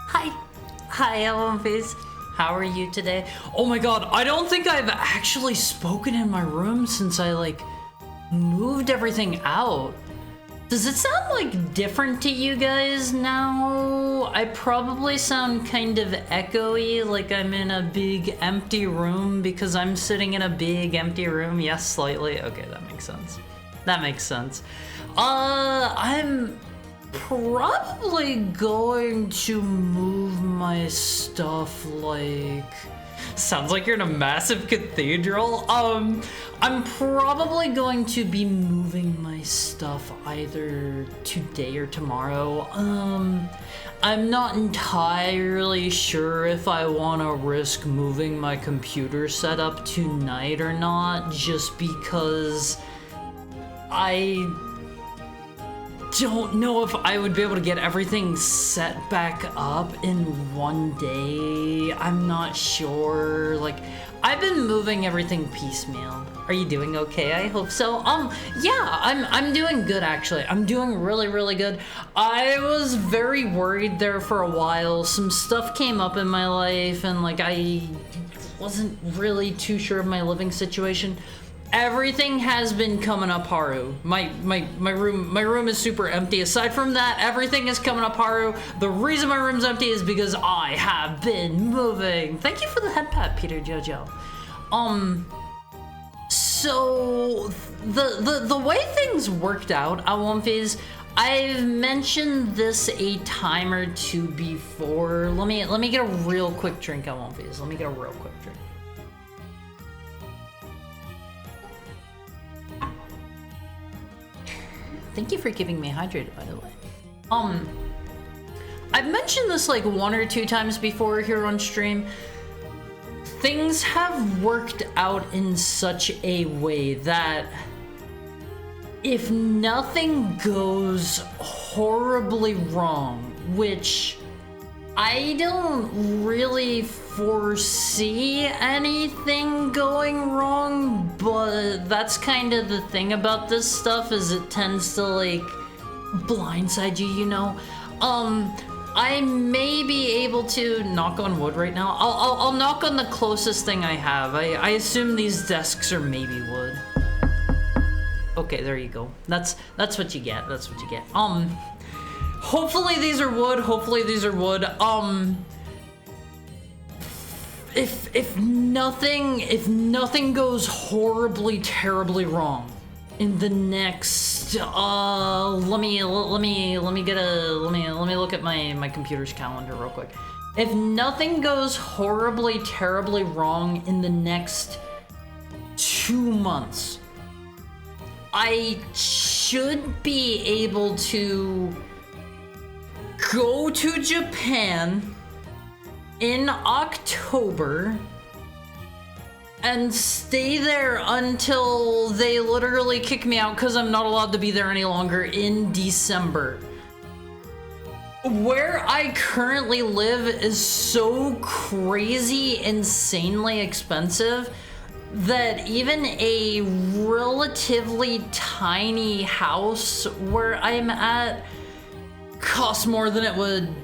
Hi. Hi, Elephant. How are you today? Oh my god, I don't think I've actually spoken in my room since I, like, moved everything out. Does it sound, like, different to you guys now? I probably sound kind of echoey, like I'm in a big empty room because I'm sitting in a big empty room. Yes, slightly. Okay, that makes sense. That makes sense. I'm probably going to move my stuff, like... Sounds like you're in a massive cathedral. I'm probably going to be moving my stuff either today or tomorrow. I'm not entirely sure if I want to risk moving my computer setup tonight or not, just because I don't know if I would be able to get everything set back up in one day. I'm not sure. Like, I've been moving everything piecemeal. Are you doing okay? I hope so. Yeah, I'm doing good, actually. I'm doing really, really good. I was very worried there for a while. Some stuff came up in my life, and like I wasn't really too sure of my living situation. Everything has been coming up, Haru. My room is super empty. Aside from that, everything is coming up, Haru. The reason my room's empty is because I have been moving. Thank you for the head pat, Peter Jojo. So the way things worked out, Awomphis, I've mentioned this a time or two before. Let me get a real quick drink, Awomphis. Let me get a real quick drink. Thank you for keeping me hydrated, by the way. I've mentioned this like 1 or 2 times before here on stream. Things have worked out in such a way that if nothing goes horribly wrong, which I don't really foresee anything going wrong, but that's kind of the thing about this stuff, is it tends to like blindside you, you know? I may be able to knock on wood right now. I'll knock on the closest thing I have. I assume these desks are maybe wood. Okay, there you go. That's what you get. That's what you get. Hopefully these are wood. Hopefully these are wood. If nothing goes horribly terribly wrong in the next let me look at my computer's calendar real quick. If nothing goes horribly terribly wrong in the next 2 months, I should be able to go to Japan in October and stay there until they literally kick me out because I'm not allowed to be there any longer in December. Where I currently live is so crazy, insanely expensive that even a relatively tiny house where I'm at costs more than it would,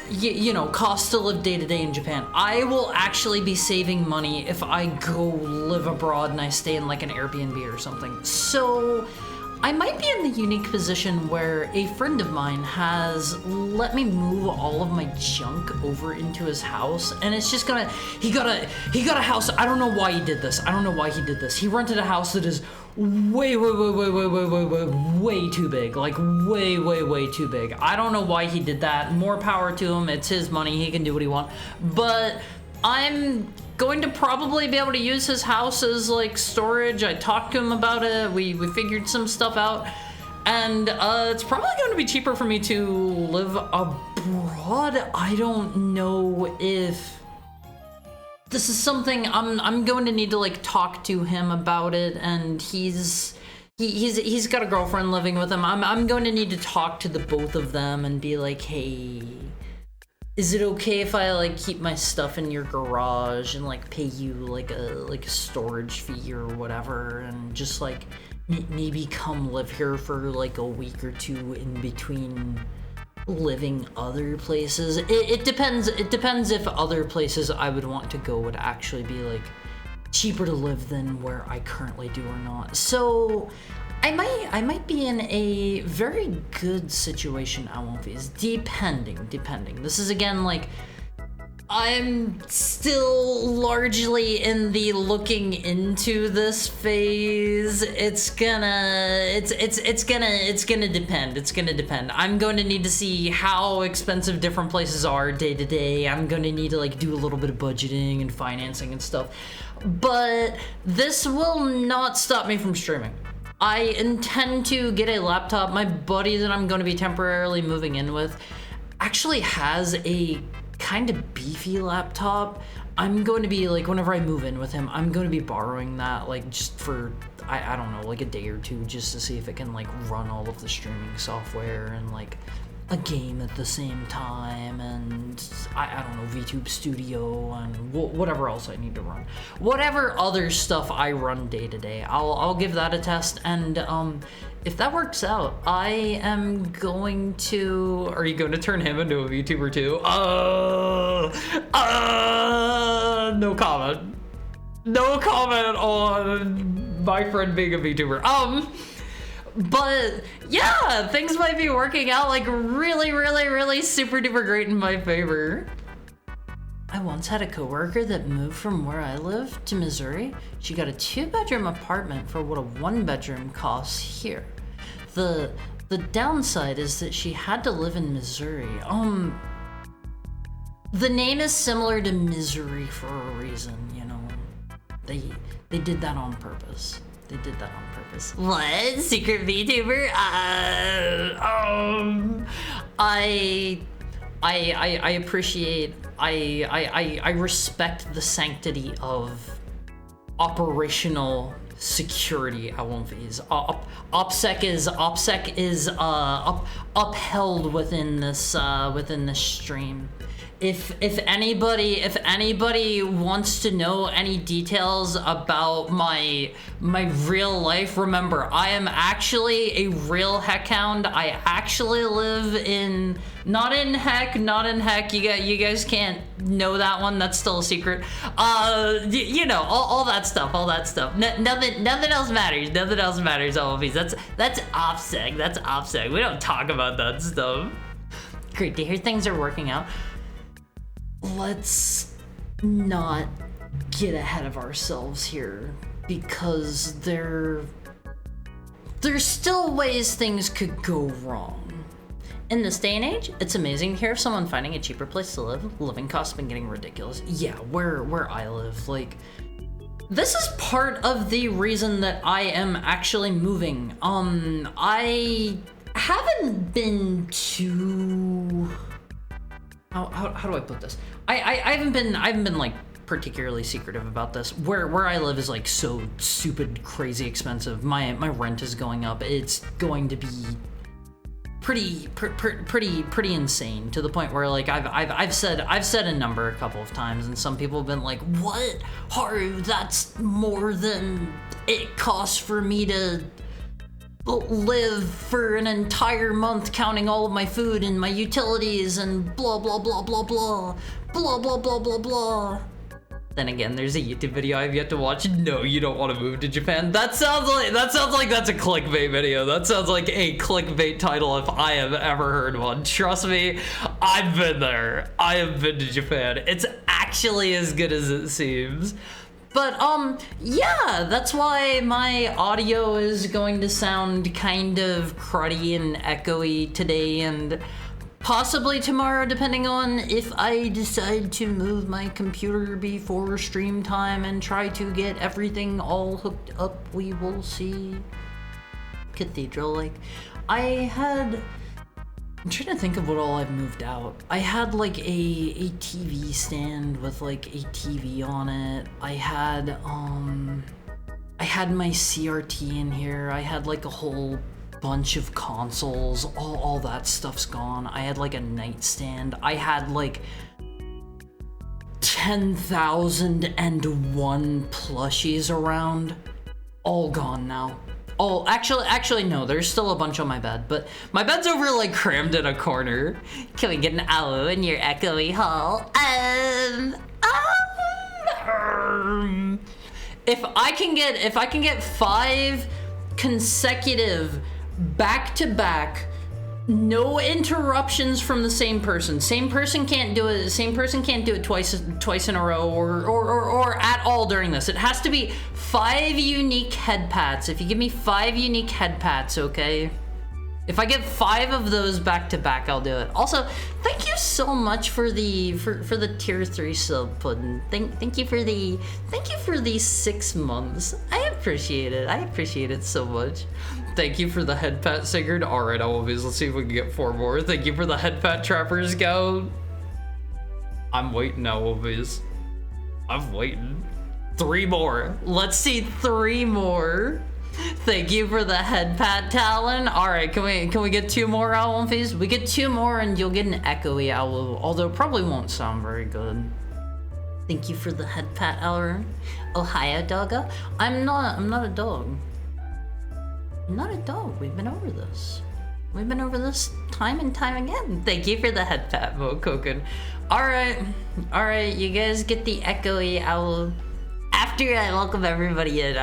you know, cost to live day to day in Japan. I will actually be saving money if I go live abroad and I stay in like an Airbnb or something. So I might be in the unique position where a friend of mine has let me move all of my junk over into his house, and it's just gonna, he got a house. I don't know why he did this. I don't know why he did this. He rented a house that is way too big, like way too big. I don't know why he did that. More power to him. It's his money. He can do what he wants. But I'm going to probably be able to use his house as like storage. I talked to him about it. We figured some stuff out, and it's probably going to be cheaper for me to live abroad. I don't know if this is something I'm going to need to like talk to him about it, and he's got a girlfriend living with him. I'm going to need to talk to the both of them and be like, hey, is it okay if I like keep my stuff in your garage and like pay you like a storage fee or whatever, and just like maybe come live here for like a week or 2 in between living other places? It depends if other places I would want to go would actually be like cheaper to live than where I currently do or not. So I might be in a very good situation, Almonfees, depending. This is again like, I'm still largely in the looking into this phase. It's gonna depend. I'm going to need to see how expensive different places are day to day. I'm going to need to like do a little bit of budgeting and financing and stuff. But this will not stop me from streaming. I intend to get a laptop. My buddy that I'm going to be temporarily moving in with actually has a kind of beefy laptop. I'm going to be like, whenever I move in with him, I'm going to be borrowing that like just for, I don't know, like a day or 2, just to see if it can like run all of the streaming software and like a game at the same time, and I don't know, VTube Studio and whatever else I need to run. Whatever other stuff I run day to day, I'll give that a test, and if that works out, I am going to... Are you going to turn him into a VTuber too? No comment. No comment on my friend being a VTuber. But yeah, things might be working out like really super duper great in my favor. I once had a coworker that moved from where I live to Missouri. She got a 2-bedroom apartment for what a 1-bedroom costs here. The downside is that she had to live in Missouri. The name is similar to Misery for a reason, you know. They did that on purpose. They did that on purpose. What? Secret VTuber? I appreciate, I respect the sanctity of operational security at One Piece. OPSEC is upheld within this stream. If anybody wants to know any details about my real life, remember, I am actually a real heckhound. I actually live in not in heck. You guys can't know that one. That's still a secret. You know, all that stuff. Nothing else matters. Nothing else matters. Always. That's OPSEC. That's OPSEC. We don't talk about that stuff. Great to hear things are working out. Let's not get ahead of ourselves here, because there's still ways things could go wrong. In this day and age, it's amazing to hear of someone finding a cheaper place to live. Living costs have been getting ridiculous. Yeah, where I live, like, this is part of the reason that I am actually moving. I haven't been too... How do I put this? I haven't been like particularly secretive about this. Where I live is like so stupid crazy expensive. My rent is going up. It's going to be pretty insane, to the point where like I've said a number a couple of times, and some people have been like, "What, Haru? That's more than it costs for me to live for an entire month, counting all of my food and my utilities and blah blah blah blah blah blah blah blah blah blah." Then again, there's a YouTube video I've yet to watch. No, you don't want to move to Japan. That sounds like that's a clickbait video. That sounds like a clickbait title if I have ever heard one. Trust me, I've been there. I have been to Japan. It's actually as good as it seems. But, yeah, that's why my audio is going to sound kind of cruddy and echoey today, and possibly tomorrow, depending on if I decide to move my computer before stream time and try to get everything all hooked up. We will see. Cathedral, like, I'm trying to think of what all I've moved out. I had like a TV stand with like a TV on it. I had my CRT in here. I had like a whole bunch of consoles. All that stuff's gone. I had like a nightstand. I had like 10,001 plushies around. All gone now. Oh, actually, no, there's still a bunch on my bed, but my bed's over, like, crammed in a corner. Can we get an owl in your echoey hall? If I can get 5 consecutive back-to-back, no interruptions from the same person. Same person can't do it twice in a row or at all during this. It has to be 5 unique head pats. If you give me 5 unique head pats, okay? If I get 5 of those back to back, I'll do it. Also, thank you so much for the tier 3 sub, Puddin'. Thank you for the 6 months. I appreciate it. I appreciate it so much. Thank you for the head pat, Sigurd. All right, Always. Let's see if we can get 4 more. Thank you for the head pat, Trappers Go. I'm waiting, Always. I'm waiting. 3 more. Let's see 3 more. Thank you for the head pat, Talon. All right, can we get 2 more owl fees? We get 2 more and you'll get an echoey owl, although it probably won't sound very good. Thank you for the head pat, Alron. Ohio doggo. I'm not a dog. I'm not a dog. We've been over this. We've been over this time and time again. Thank you for the head pat, Mokoken. All right, you guys get the echoey owl. After I welcome everybody in,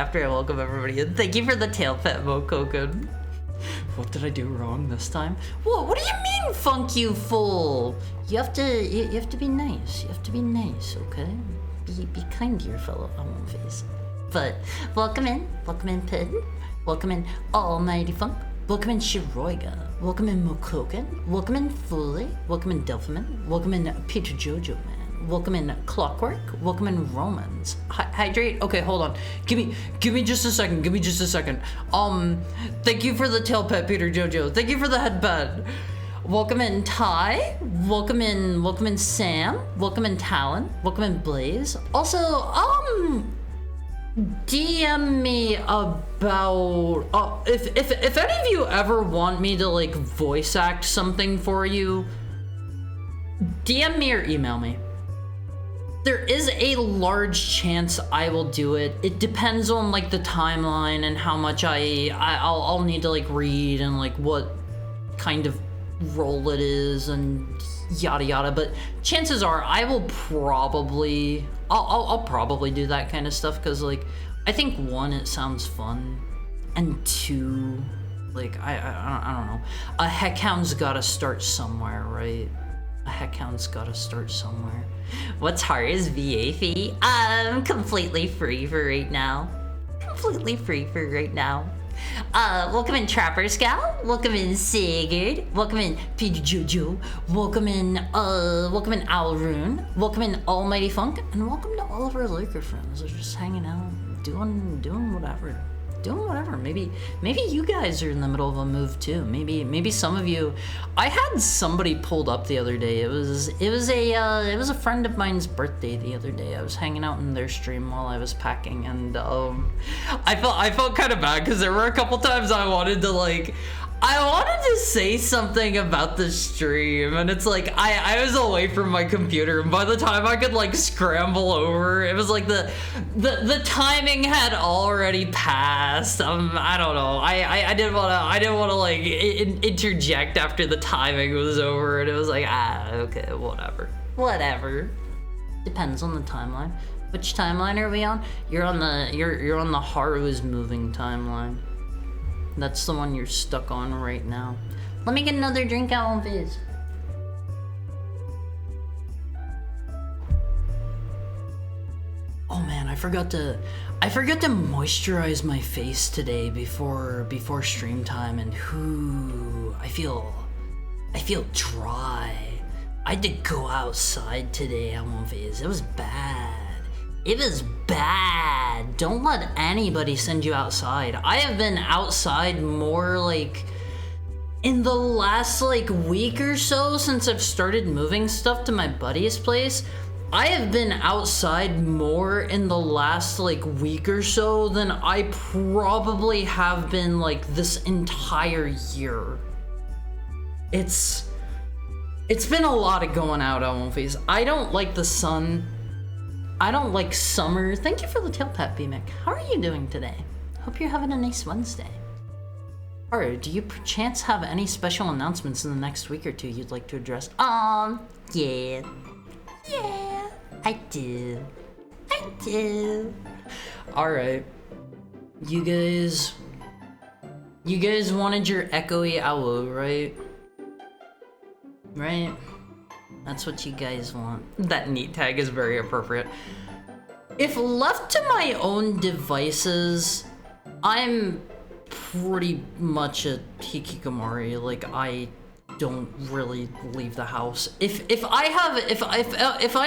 thank you for the tail pet, Mokoken. What did I do wrong this time? What do you mean, funk you fool? You have to be nice. You have to be nice, okay? Be kind to your fellow face. But welcome in, Puddin'. Welcome in Almighty Funk. Welcome in Shiroiga. Welcome in Mokoken. Welcome in Fully. Welcome in Delphiman. Welcome in Peter Jojo Man. Welcome in Clockwork. Welcome in Romans. Hydrate. Okay, hold on. Give me just a second. Thank you for the tail pet, Peter Jojo. Thank you for the head pet. Welcome in Ty. Welcome in Sam. Welcome in Talon. Welcome in Blaze. Also, DM me about if any of you ever want me to like voice act something for you, DM me or email me. There is a large chance I will do it. It depends on like the timeline and how much I'll need to like read and like what kind of role it is and yada yada. But chances are I will probably I'll probably do that kind of stuff because like I think one, it sounds fun, and two, like I don't know. A heckhound's gotta start somewhere, right? A heckhound's gotta start somewhere. What's Hara's VA fee? Completely free for right now. Completely free for right now. Welcome in Trapper Scout. Welcome in Sigurd. Welcome in Peter Jojo. Welcome in Alrune. Welcome in Almighty Funk. And welcome to all of our lurker friends. They're just hanging out, doing whatever. Doing whatever. Maybe you guys are in the middle of a move too. Maybe some of you. I had somebody pulled up the other day. It was a friend of mine's birthday the other day. I was hanging out in their stream while I was packing, and I felt kind of bad because there were a couple times I wanted to say something about the stream, and it's like I was away from my computer, and by the time I could like scramble over, it was like the timing had already passed. I don't know. I didn't want to like interject after the timing was over, and it was like okay, whatever. Depends on the timeline. Which timeline are we on? You're on the Haru's moving timeline. That's the one you're stuck on right now. Let me get another drink out on Fizz. Oh man, I forgot to moisturize my face today before stream time, and I feel dry. I had to go outside today on Fizz. It was bad. It was bad. Don't let anybody send you outside. I have been outside more like in the last like week or so since I've started moving stuff to my buddy's place. I have been outside more in the last like week or so than I probably have been like this entire year. It's been a lot of going out on Fizz. I don't like the sun. I don't like summer. Thank you for the tail pat, BMIC. How are you doing today? Hope you're having a nice Wednesday. Alright, do you perchance have any special announcements in the next week or two you'd like to address? Yeah, I do. Alright. You guys wanted your echoey owl, right? Right? That's what you guys want. That neat tag is very appropriate. If left to my own devices, I'm pretty much a hikikomori. Like, I don't really leave the house. If I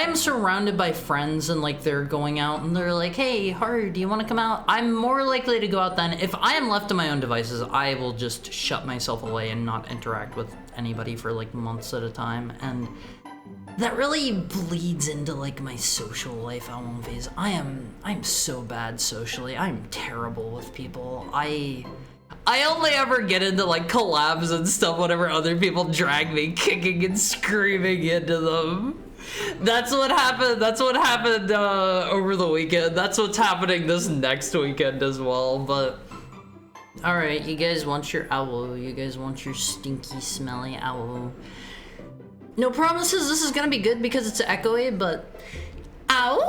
am surrounded by friends and like they're going out and they're like, hey, Haru, do you want to come out? I'm more likely to go out then. If I am left to my own devices, I will just shut myself away and not interact with anybody for like months at a time, and that really bleeds into like my social life on Fizz. I'm so bad socially. I'm terrible with people. I only ever get into like collabs and stuff whenever other people drag me kicking and screaming into them. That's what happened. That's what happened over the weekend. That's what's happening this next weekend as well. But all right, you guys want your owl. You guys want your stinky, smelly owl. No promises this is gonna be good because it's echoey, but ow!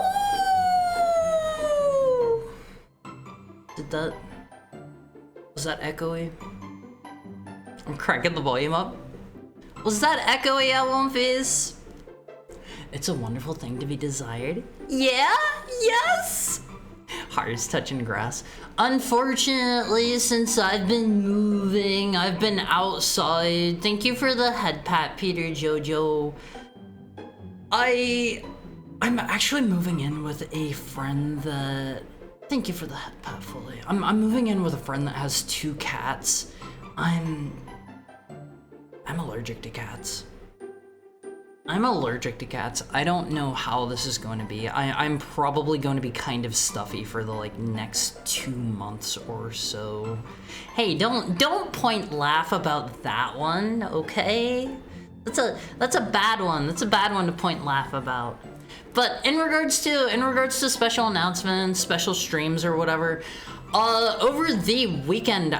Was that echoey? I'm cranking the volume up. Was that echoey, Owl Fizz? It's a wonderful thing to be desired. Yeah? Yes? Heart's touching grass. Unfortunately, since I've been moving, I've been outside. Thank you for the head pat, Peter Jojo. I'm actually moving in with a friend that... Thank you for the head pat, Fully. I'm moving in with a friend that has 2 cats. I'm I'm allergic to cats. I'm allergic to cats. I don't know how this is going to be. I'm probably going to be kind of stuffy for the like next 2 months or so. Hey, don't point laugh about that one, okay? That's a bad one. That's a bad one to point laugh about. But in regards to special announcements, special streams or whatever, over the weekend,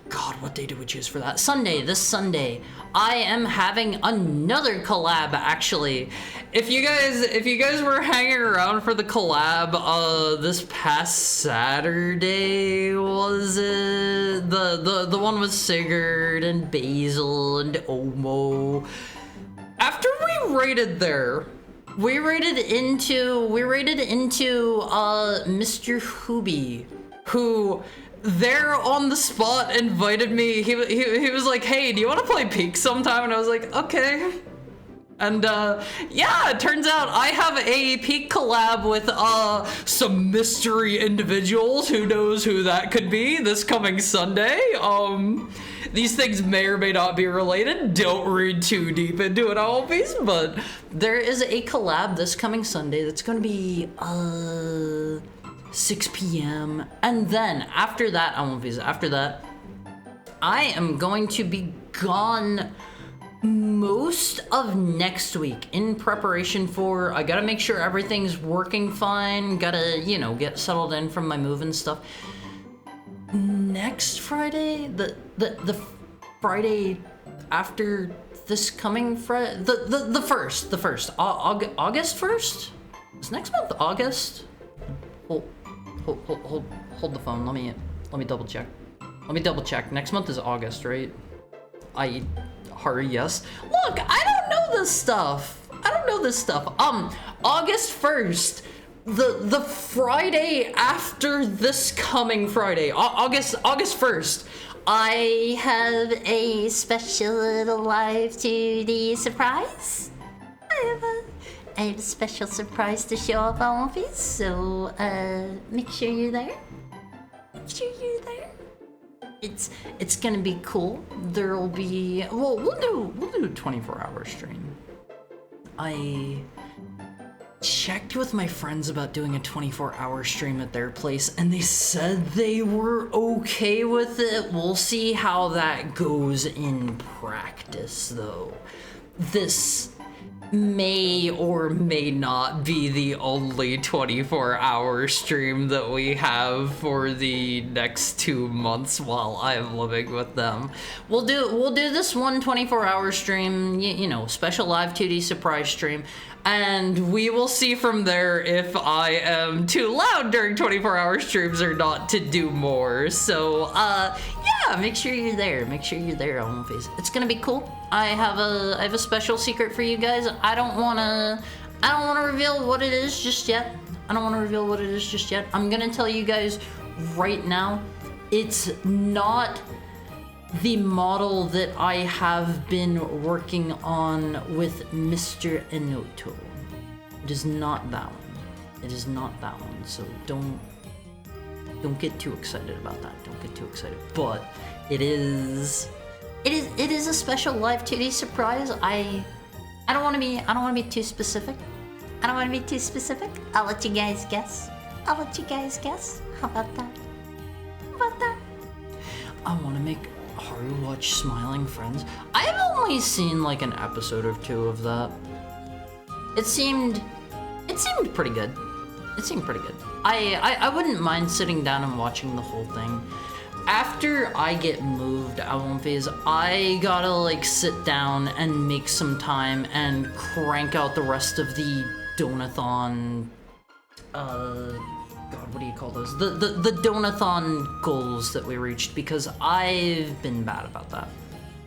God, what day did we choose for that? This Sunday, I am having another collab, actually. If you guys were hanging around for the collab, this past Saturday, was it? The one with Sigurd and Basil and Omo. After we raided there, we raided into Mr. Hooby, who there on the spot invited me. He was like, hey, do you want to play Peak sometime? And I was like, okay. And yeah, it turns out I have a Peak collab with some mystery individuals. Who knows who that could be this coming Sunday. These things may or may not be related. Don't read too deep into it, always. But there is a collab this coming Sunday that's going to be 6 p.m. And then after that, I am going to be gone most of next week in preparation for, I gotta make sure everything's working fine, gotta, get settled in from my move and stuff. Next Friday, the Friday after this coming Friday, the first, August 1st? Is next month August? Hold the phone, let me double check. Next month is August, right? Yes. Look, I don't know this stuff. August 1st, the Friday after this coming Friday, August 1st, I have a special little live 2D surprise. I have a special surprise to show off on Office, so make sure you're there. It's gonna be cool. There'll be, we'll do a 24-hour stream. I checked with my friends about doing a 24-hour stream at their place, and they said they were okay with it. We'll see how that goes in practice, though. This may or may not be the only 24-hour stream that we have for the next 2 months while I'm living with them. We'll do this one 24-hour stream, special live 2D surprise stream, and we will see from there if I am too loud during 24-hour streams or not to do more. So, yeah, make sure you're there. On Face. It's gonna be cool. I have a special secret for you guys. I don't wanna reveal what it is just yet. I'm gonna tell you guys right now. It's not the model that I have been working on with Mr. Enoto. It is not that one. So don't get too excited about that. But it is a special live 2D surprise. I don't want to be too specific. I'll let you guys guess. How about that? I want to make Haru watch Smiling Friends. I've only seen like an episode or two of that. It seemed pretty good. I wouldn't mind sitting down and watching the whole thing. After I get moved, I gotta like sit down and make some time and crank out the rest of the Donathon, God, what do you call those? The Donathon goals that we reached, because I've been bad about that.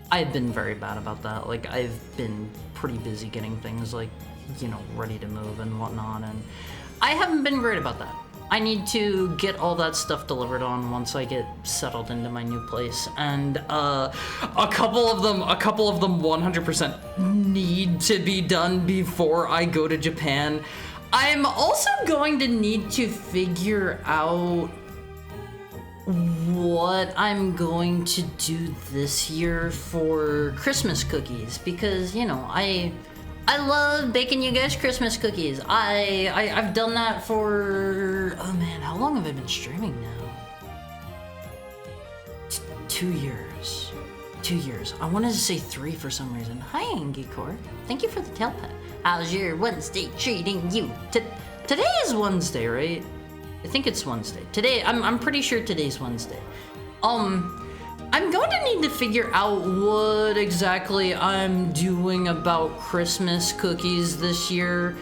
I've been very bad about that. Like, I've been pretty busy getting things like, ready to move and whatnot, and I haven't been great about that. I need to get all that stuff delivered on once I get settled into my new place, and a couple of them 100% need to be done before I go to Japan. I'm also going to need to figure out what I'm going to do this year for Christmas cookies, because you know I love baking you guys Christmas cookies. I've done that for, oh man, how long have I been streaming now? 2 years. 2 years. I wanted to say 3 for some reason. Hi, Angikor. Thank you for the tail pet. How's your Wednesday treating you? Today is Wednesday, right? I think it's Wednesday. Today, I'm pretty sure today's Wednesday. I'm going to need to figure out what exactly I'm doing about Christmas cookies this year.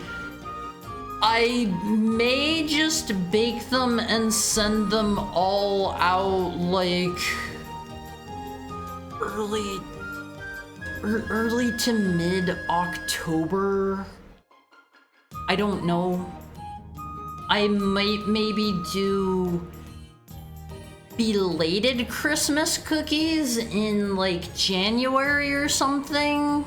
I may just bake them and send them all out like early to mid-October. I don't know. I might maybe do belated Christmas cookies in like January or something.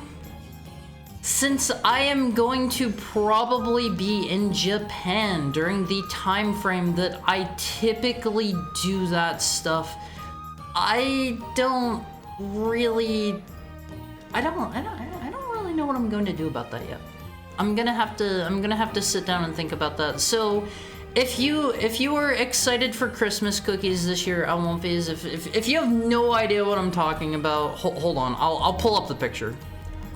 Since I am going to probably be in Japan during the time frame that I typically do that stuff, I don't really know what I'm going to do about that yet. I'm gonna have to sit down and think about that. So if you are excited for Christmas cookies this year, I won't be. If you have no idea what I'm talking about, hold on, I'll pull up the picture.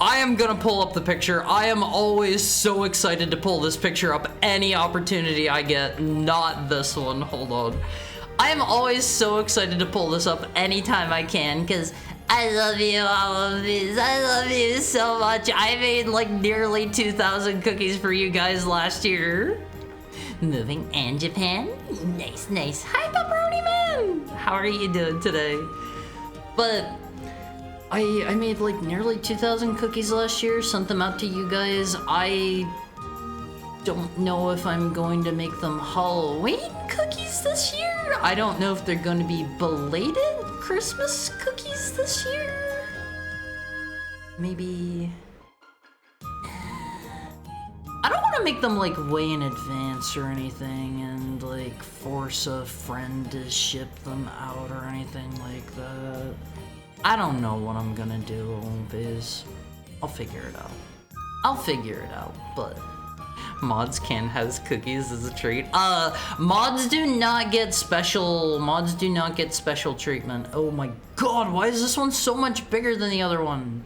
I am gonna pull up the picture. I am always so excited to pull this picture up any opportunity I get. Not this one, hold on. I am always so excited to pull this up anytime I can, because I love you, all of these. I love you so much. I made like nearly 2,000 cookies for you guys last year. Moving and Japan. Nice, nice. Hi, Pepperoni Man. How are you doing today? But I made like nearly 2,000 cookies last year. Sent them out to you guys. I don't know if I'm going to make them Halloween cookies this year. I don't know if they're going to be belated Christmas cookies this year. Maybe. I don't want to make them like way in advance or anything and like force a friend to ship them out or anything like that. I don't know what I'm gonna do, Viz. I'll figure it out. But Mods Can has cookies as a treat. Mods do not get special treatment. Oh my god, why is this one so much bigger than the other one?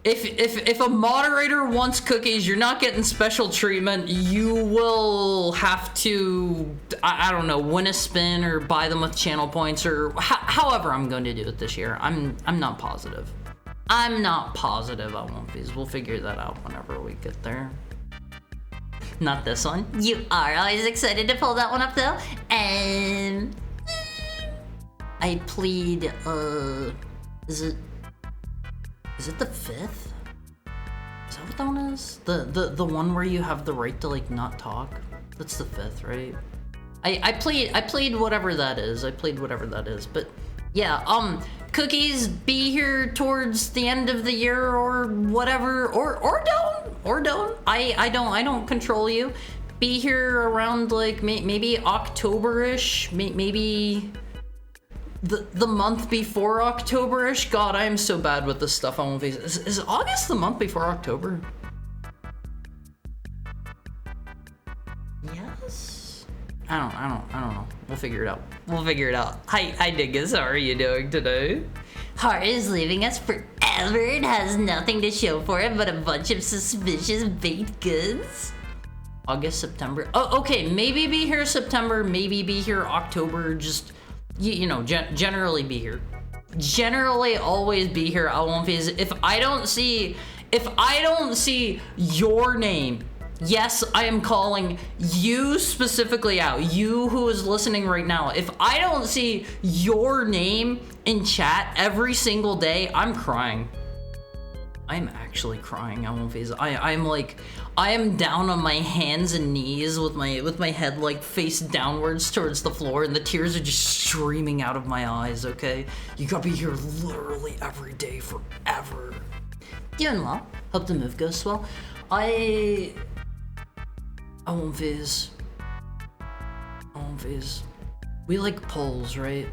If a moderator wants cookies, you're not getting special treatment. You will have to, I don't know, win a spin or buy them with channel points or however I'm going to do it this year. I'm not positive. I won't be. We'll figure that out whenever we get there. Not this one. You are always excited to pull that one up though. And I plead, is it the 5th? Is that what that one is? The one where you have the right to like not talk? That's the 5th, right? I played whatever that is. But yeah, cookies be here towards the end of the year or whatever, or don't. I don't control you. Be here around like maybe October-ish, maybe the month before October-ish. God, I am so bad with this stuff on movies. Is August the month before October? Yes? I don't know. We'll figure it out. Hi Dingus, how are you doing today? Heart is leaving us forever and has nothing to show for it but a bunch of suspicious baked goods. August, September. Oh, okay, maybe be here September, maybe be here October, just you know, generally be here. Generally always be here. I won't be. If I don't see your name, yes, I am calling you specifically out. You who is listening right now. If I don't see your name in chat every single day, I'm crying. I'm actually crying. I won't be. I am down on my hands and knees with my head like face downwards towards the floor, and the tears are just streaming out of my eyes. Okay, you gotta be here literally every day forever. Doing well. Hope the move goes well. I won't viz. We like polls, right?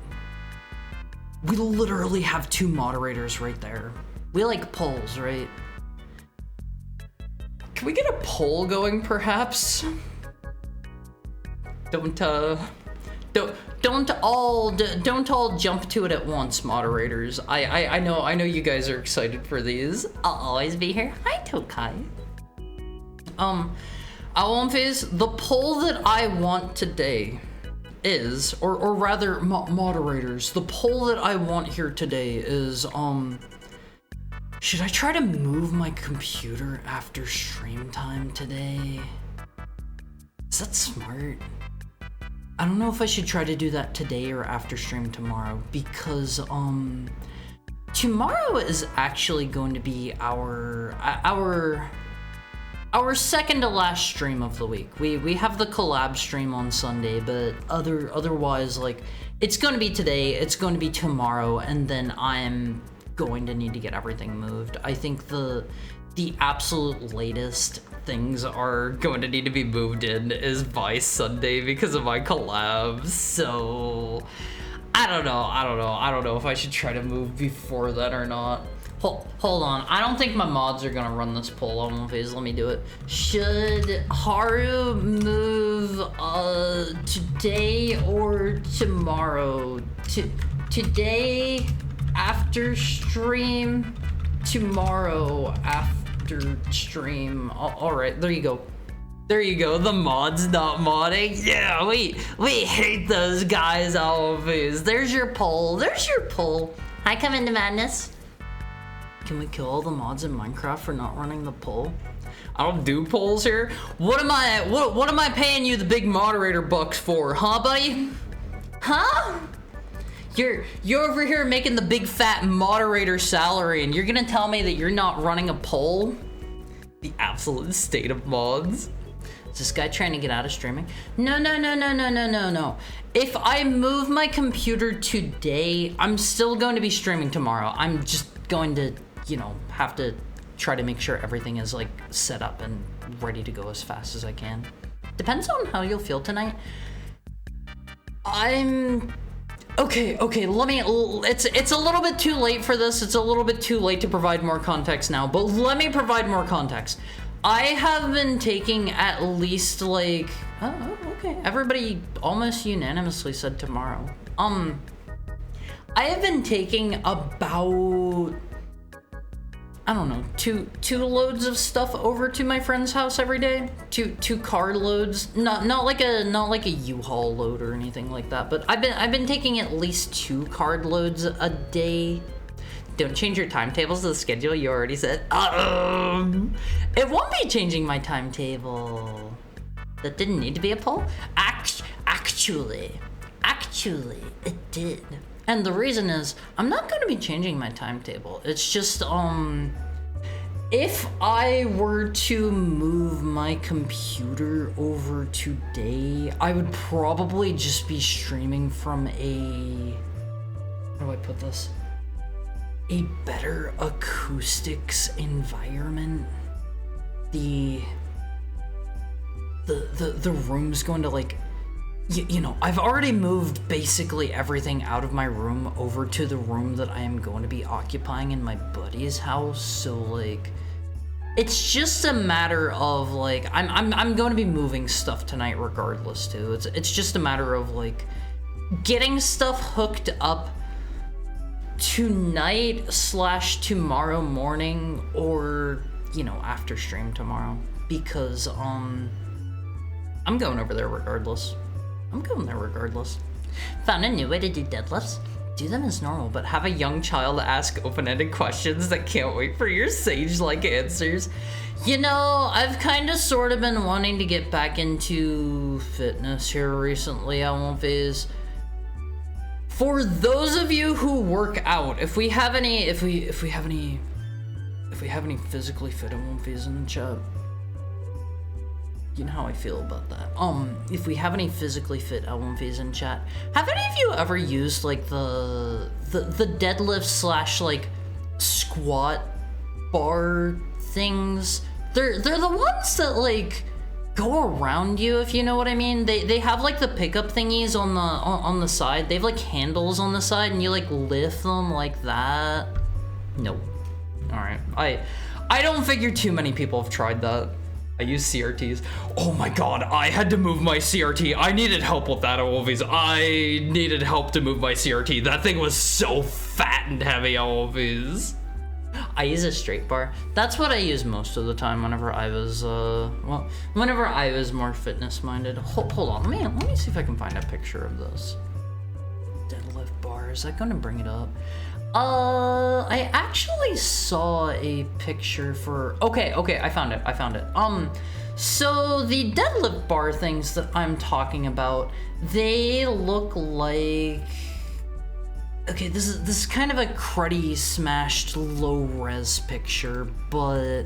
We literally have 2 moderators right there. We like polls, right? Can we get a poll going, perhaps? Don't all jump to it at once, moderators. I know you guys are excited for these. I'll always be here. Hi, Tokai. Owlumphase, the poll that I want today is, or rather, moderators, the poll that I want here today is, should I try to move my computer after stream time today? Is that smart? I don't know if I should try to do that today or after stream tomorrow, because tomorrow is actually going to be our second to last stream of the week. We have the collab stream on Sunday, but otherwise, like, it's going to be today, it's going to be tomorrow, and then I'm going to need to get everything moved. I think the absolute latest things are going to need to be moved in is by Sunday because of my collab. So I don't know if I should try to move before that or not. Hold on, I don't think my mods are gonna run this poll on phase. Let me do it. Should Haru move today or tomorrow? Today after stream, tomorrow after stream. All right, there you go. There you go, the mod's not modding. Yeah, we hate those guys always. There's your poll, I come into madness. Can we kill all the mods in Minecraft for not running the poll? I don't do polls here. What am I paying you the big moderator bucks for, huh, buddy? Huh? You're over here making the big fat moderator salary, and you're gonna tell me that you're not running a poll? The absolute state of mods. Is this guy trying to get out of streaming? No. If I move my computer today, I'm still going to be streaming tomorrow. I'm just going to, have to try to make sure everything is like set up and ready to go as fast as I can. Depends on how you'll feel tonight. Okay, it's a little bit too late for this. It's a little bit too late to provide more context now, but let me provide more context. I have been taking at least like, okay, everybody almost unanimously said tomorrow. I have been taking about, I don't know, two loads of stuff over to my friend's house every day. Two car loads, not like a U-Haul load or anything like that, but I've been taking at least 2 card loads a day. Don't change your timetables to the schedule you already said. It won't be changing my timetable. That didn't need to be a poll. Actually, it did. And the reason is, I'm not going to be changing my timetable. It's just, if I were to move my computer over today, I would probably just be streaming from how do I put this? A better acoustics environment. The room's going to like, I've already moved basically everything out of my room over to the room that I am going to be occupying in my buddy's house. So like, it's just a matter of like, I'm going to be moving stuff tonight regardless too. It's just a matter of like getting stuff hooked up tonight / tomorrow morning, or after stream tomorrow, because I'm going over there regardless. Found a new way to do deadlifts. Do them as normal, but have a young child ask open-ended questions that can't wait for your sage-like answers. I've kind of sort of been wanting to get back into fitness here recently. For those of you who work out, if we have any physically fit Owlumphase in the chat, you know how I feel about that. If we have any physically fit Owlumphase in chat, have any of you ever used like the deadlift / like squat bar things? They're the ones that like go around you, if you know what I mean. They have like the pickup thingies on the side. They have like handles on the side, and you like lift them like that. Nope. All right. I don't figure too many people have tried that. I use CRTs. Oh my god, I had to move my CRT. I needed help with that, Wolfies. I needed help to move my CRT. That thing was so fat and heavy, Wolfies. I use a straight bar. That's what I use most of the time whenever I was, well, whenever I was more fitness-minded. Hold on, let me see if I can find a picture of this. Deadlift bar, is that gonna bring it up? I actually saw a picture for, okay, I found it. So the deadlift bar things that I'm talking about, they look like, okay, this is kind of a cruddy, smashed, low-res picture, but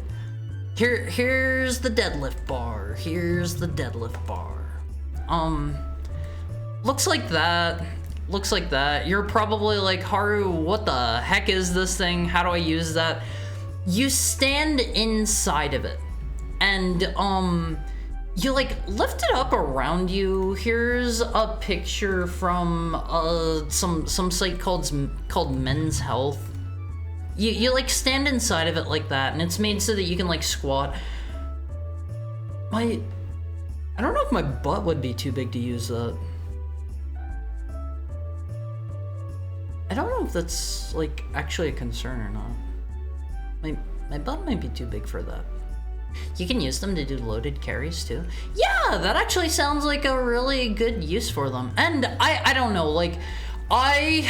here's the deadlift bar. Here's the deadlift bar. Looks like that. Looks like that. You're probably like, Haru, what the heck is this thing? How do I use that? You stand inside of it, and you like lift it up around you. Here's a picture from some site called Men's Health. You like stand inside of it like that, and it's made so that you can like squat. I don't know if my butt would be too big to use that. I don't know if that's like actually a concern or not. My butt might be too big for that. You can use them to do loaded carries too. Yeah, that actually sounds like a really good use for them. And I don't know, like I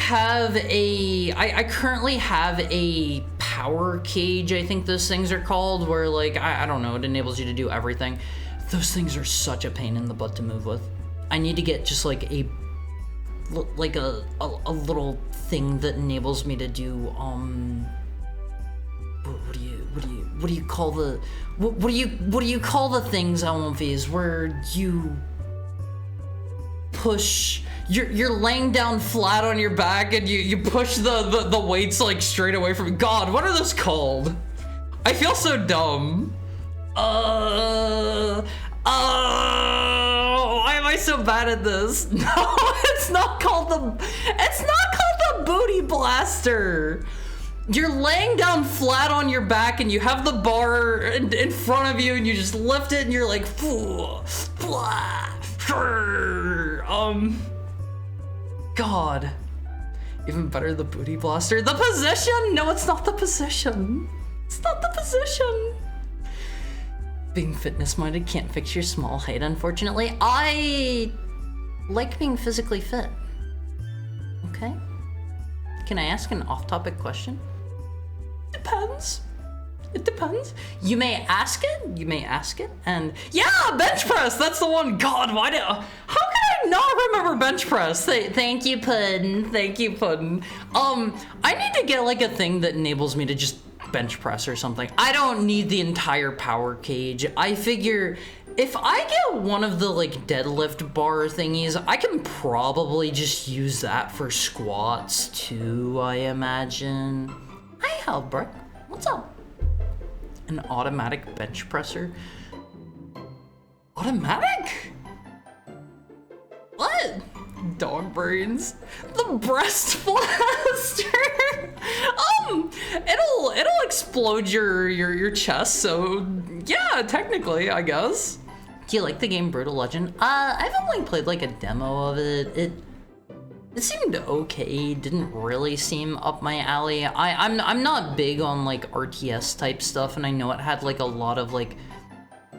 currently have a power cage, I think those things are called, where like, I don't know, it enables you to do everything. Those things are such a pain in the butt to move with. I need to get just like a little thing that enables me to do what do you call the what do you call the things, LMVs, where you push, you're laying down flat on your back and you push the weights like straight away from, God, what are those called? I feel so dumb. Why am I so bad at this? No, it's not called the booty blaster. You're laying down flat on your back and you have the bar in front of you and you just lift it and you're like, God. Even better, the booty blaster. The position! No, it's not the position. It's not the position. Being fitness-minded can't fix your small height, unfortunately. I like being physically fit. Okay? Can I ask an off-topic question? Depends. It depends. You may ask it, and yeah, bench press, that's the one. God, how can I not remember bench press? Thank you, Puddin'. I need to get like a thing that enables me to just bench press or something. I don't need the entire power cage. I figure if I get one of the like deadlift bar thingies, I can probably just use that for squats too, I imagine. Hi, Halbrook. What's up? An automatic bench presser? Automatic? What? Dog brains. The breast blaster. It'll explode your chest, so yeah, technically, I guess. Do you like the game Brutal Legend? I've only played like a demo of it. It seemed okay, didn't really seem up my alley. I'm not big on like RTS type stuff, and I know it had like a lot of like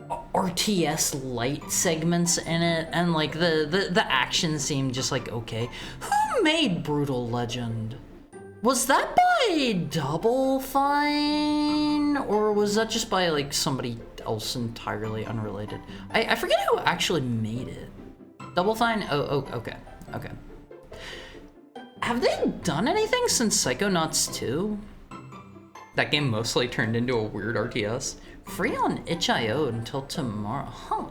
RTS light segments in it, and like the action seemed just like okay. Who made Brutal Legend? Was that by Double Fine, or was that just by like somebody else entirely unrelated? I forget who actually made it. Double Fine? Oh, okay. Have they done anything since Psychonauts 2? That game mostly turned into a weird RTS. Free on itch.io until tomorrow. Huh.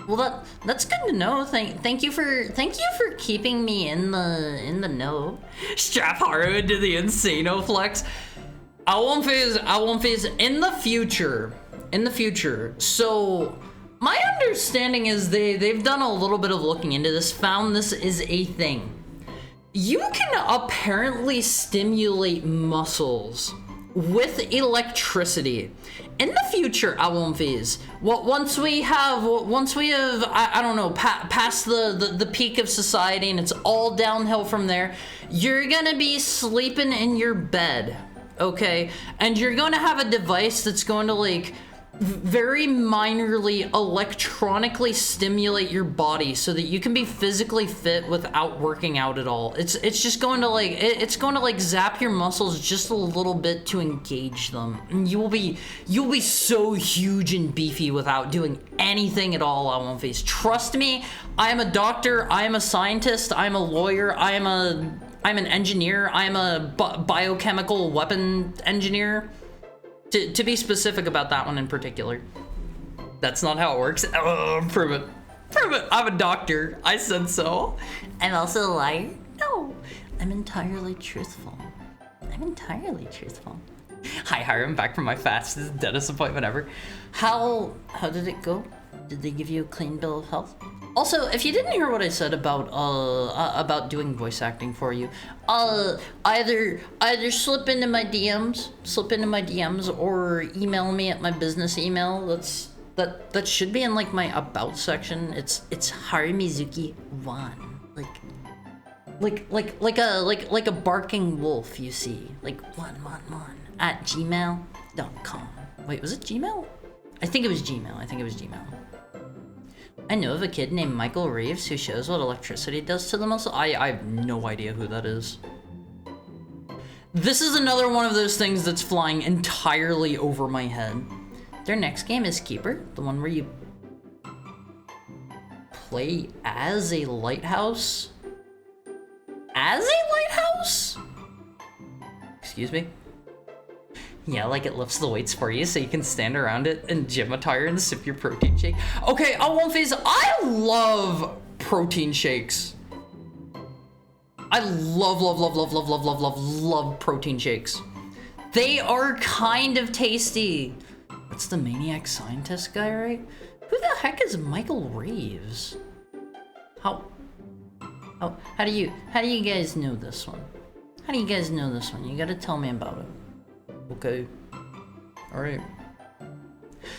Well, that's good to know. Thank you for keeping me in the know. Strap Haru into the Insano flex. I won't phase in the future. So My understanding is they've done a little bit of looking into this, found this is a thing. You can apparently stimulate muscles with electricity. In the future, Alonfiz, once we have, I don't know, past the peak of society and it's all downhill from there, you're gonna be sleeping in your bed, okay? And you're gonna have a device that's going to like very minorly electronically stimulate your body so that you can be physically fit without working out at all. It's just going to like it's going to like zap your muscles just a little bit to engage them. And you'll be so huge and beefy without doing anything at all on one face. Trust me, I am a doctor, I am a scientist, I am a lawyer, I'm an engineer, I am a biochemical weapon engineer. To be specific about that one in particular. That's not how it works. Oh, prove it. Prove it. I'm a doctor. I said so. I'm also a liar. No, I'm entirely truthful. I'm entirely truthful. Hi, I'm back from my fastest dentist appointment ever. How did it go? Did they give you a clean bill of health? Also, if you didn't hear what I said about doing voice acting for you, either slip into my DMs, or email me at my business email. That should be in like my about section. It's Harimizuki1, like a barking wolf. You see, like 111 at gmail.com. Wait, was it Gmail? I think it was Gmail. I know of a kid named Michael Reeves who shows what electricity does to the muscle. I have no idea who that is. This is another one of those things that's flying entirely over my head. Their next game is Keeper, the one where you play as a lighthouse. As a lighthouse? Excuse me? Yeah, like it lifts the weights for you so you can stand around it in gym attire and sip your protein shake. Okay, Alonfiz, I love protein shakes. I love protein shakes. They are kind of tasty. That's the maniac scientist guy, right? Who the heck is Michael Reeves? How do you guys know this one? How do you guys know this one? You gotta tell me about it. Okay. Alright.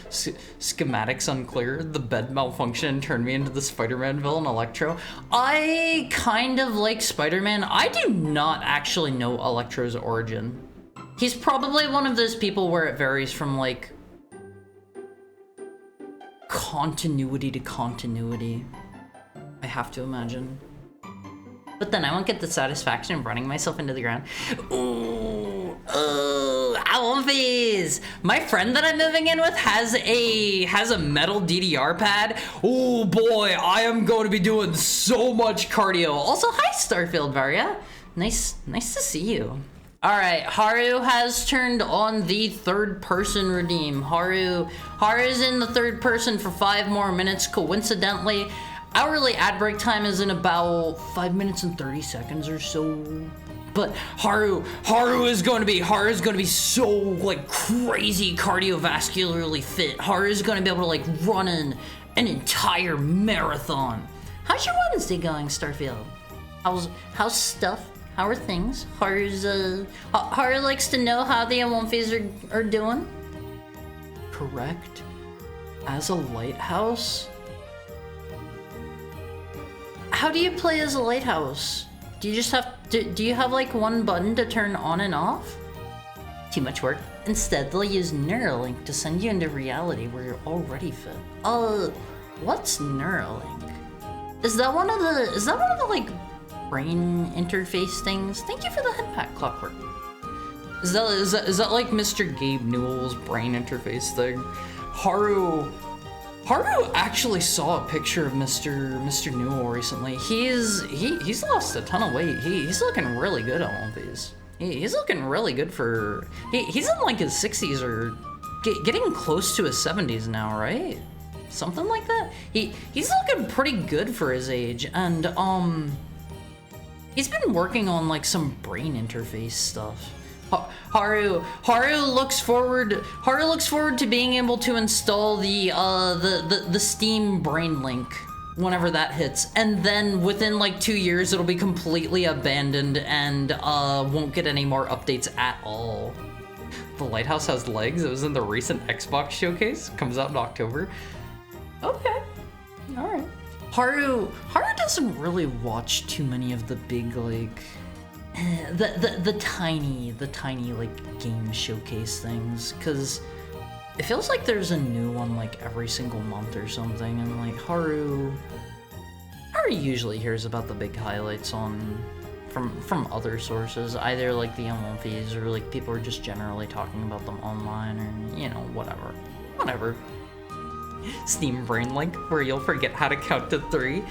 Schematics unclear. The bed malfunction turned me into the Spider-Man villain, Electro. I kind of like Spider-Man. I do not actually know Electro's origin. He's probably one of those people where it varies from, like, continuity to continuity. I have to imagine. But then I won't get the satisfaction of running myself into the ground. Ooh, Alonfiz! My friend that I'm moving in with has a metal DDR pad. Oh boy, I am going to be doing so much cardio. Also, hi Starfield Varia. Nice to see you. All right, Haru has turned on the third person redeem. Haru's in the third person for 5 more minutes, coincidentally. Hourly ad break time is in about 5 minutes and 30 seconds or so. But Haru is going to be so like crazy cardiovascularly fit. Haru is going to be able to like run an entire marathon. How's your Wednesday going, Starfield? How's stuff? How are things? Haru likes to know how the Alonfiz are doing. Correct. As a lighthouse? How do you play as a lighthouse? Do you just have do you have like one button to turn on and off? Too much work. Instead, they'll use Neuralink to send you into reality where you're already fit. What's Neuralink? Is that one of the like brain interface things? Thank you for the head pack, Clockwork. Is that like Mr. Gabe Newell's brain interface thing? Haru actually saw a picture of Mr. Newell recently. He's lost a ton of weight. He's looking really good on all these. He's looking really good for. He's in like his 60s or getting close to his 70s now, right? Something like that. He's looking pretty good for his age, and he's been working on like some brain interface stuff. Haru looks forward to being able to install the Steam Brain Link whenever that hits, and then within like 2 years it'll be completely abandoned and won't get any more updates at all. The lighthouse has legs. It was in the recent Xbox showcase. Comes out in October. Okay, all right. Haru doesn't really watch too many of the big like the tiny like game showcase things, because it feels like there's a new one like every single month or something, and like Haru usually hears about the big highlights from other sources, either like the M1Ps or like people are just generally talking about them online, or you know, whatever. Steam Brain Link, where you'll forget how to count to 3.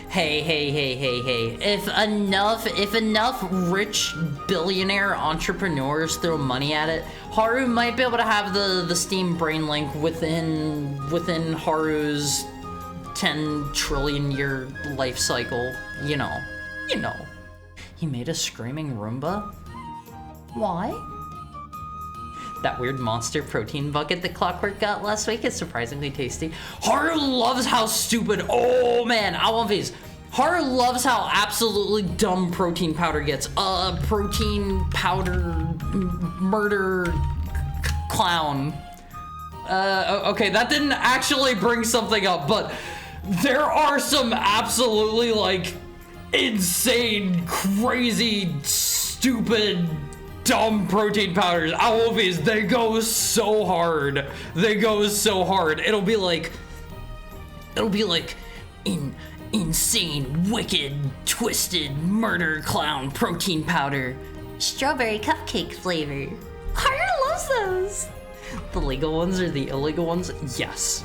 Hey. If enough rich billionaire entrepreneurs throw money at it, Haru might be able to have the Steam Brain Link within Haru's 10 trillion year life cycle. You know. He made a screaming Roomba? Why? That weird monster protein bucket that Clockwork got last week is surprisingly tasty. Haru loves how stupid, oh man, I want these. Haru loves how absolutely dumb protein powder gets. Protein powder murder clown. Okay, that didn't actually bring something up, but there are some absolutely like insane, crazy, stupid, dumb protein powders. Always, they go so hard. It'll be like insane, wicked, twisted, murder clown protein powder. Strawberry cupcake flavor. Haru loves those. The legal ones or the illegal ones? Yes.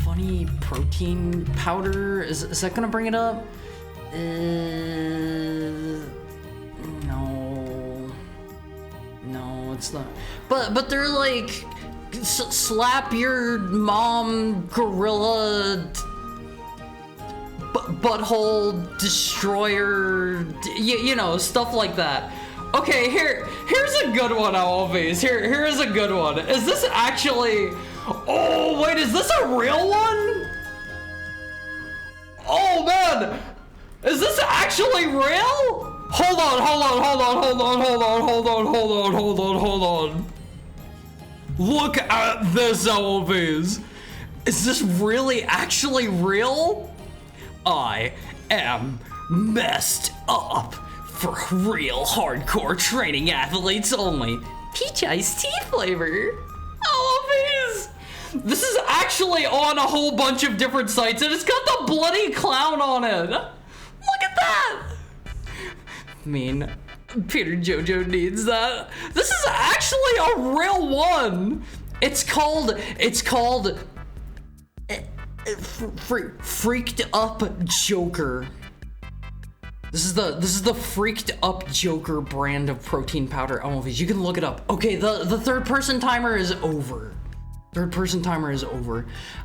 Funny protein powder. Is that gonna bring it up? No, it's not. But they're like slap your mom gorilla butthole destroyer, you know, stuff like that. Okay, here's a good one, Always. Here's a good one. Is this actually? Oh wait, is this a real one? Oh man, is this actually real? Hold on. Look at this, Always. Is this really actually real? I am messed up for real hardcore training athletes only. Peach iced tea flavor. Always. This is actually on a whole bunch of different sites, and it's got the bloody clown on it. Look at that. I mean, Peter Jojo needs that. This is actually a real one. It's called Freaked Up Joker. This is the Freaked Up Joker brand of protein powder. Oh, you can look it up. Okay, the third person timer is over.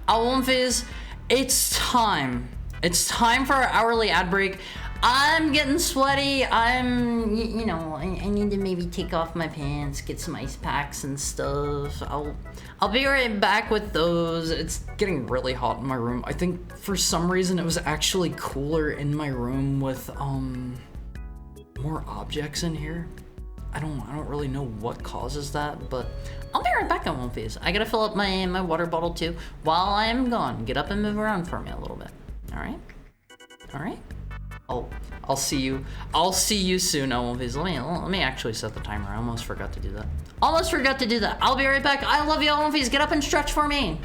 Always, it's time. It's time for our hourly ad break. I'm getting sweaty. I need to maybe take off my pants, get some ice packs and stuff. I'll be right back with those. It's getting really hot in my room. I think for some reason it was actually cooler in my room with more objects in here. I don't really know what causes that, but I'll be right back on One Piece. I gotta fill up my water bottle too while I am gone. Get up and move around for me a little bit. All right. I'll see you soon, One Piece. Let me actually set the timer. I almost forgot to do that. I'll be right back. I love you, One Piece. Get up and stretch for me.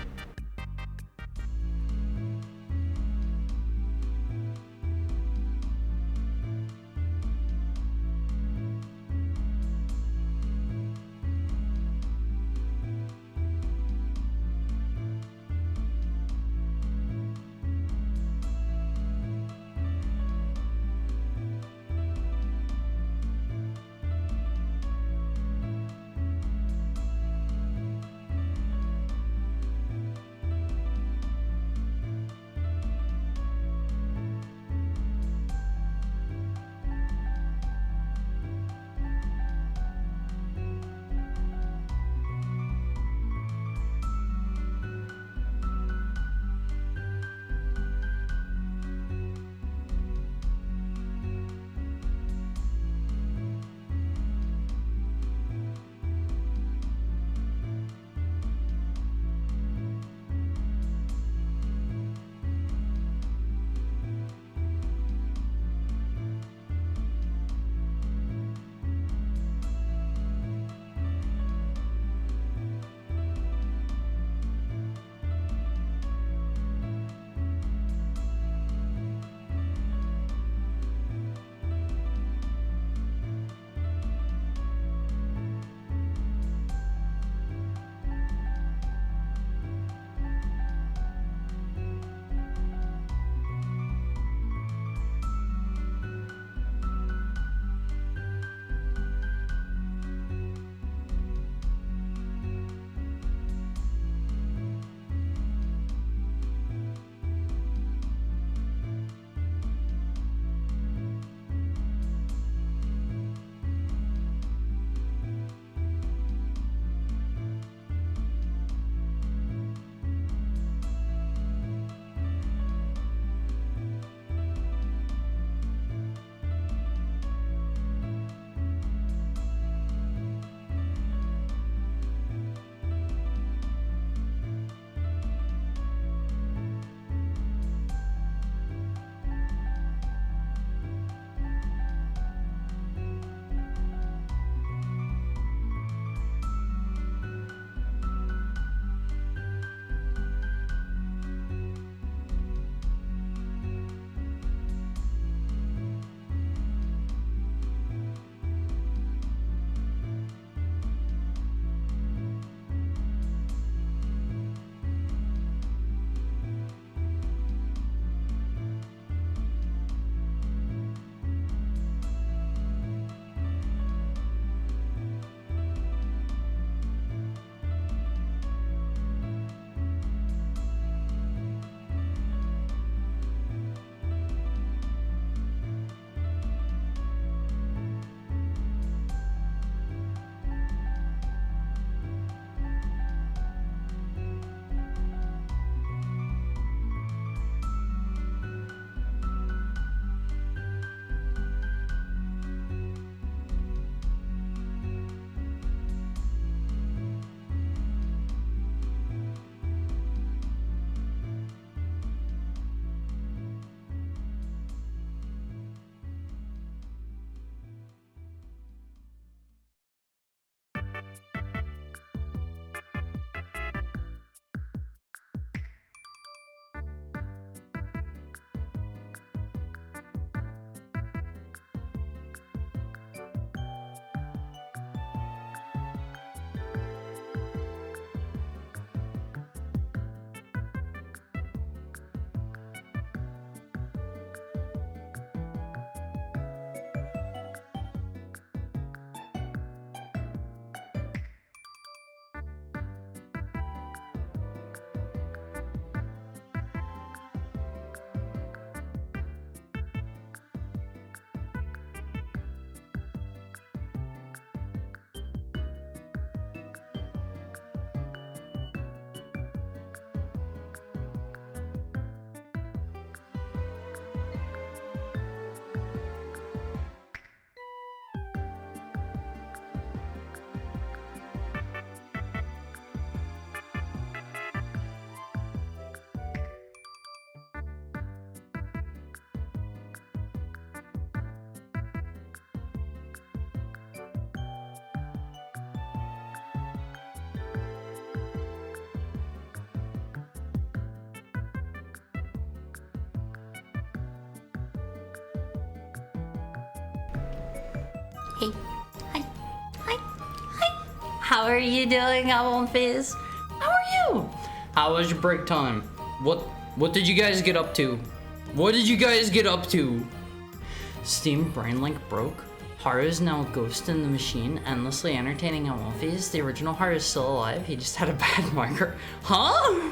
Hey. Hi. Hi. Hi. How are you doing, Alphys? How are you? How was your break time? What did you guys get up to? What did you guys get up to? Steam Brainlink broke. Haru is now a ghost in the machine, endlessly entertaining Alphys. The original Haru is still alive. He just had a bad marker. Huh?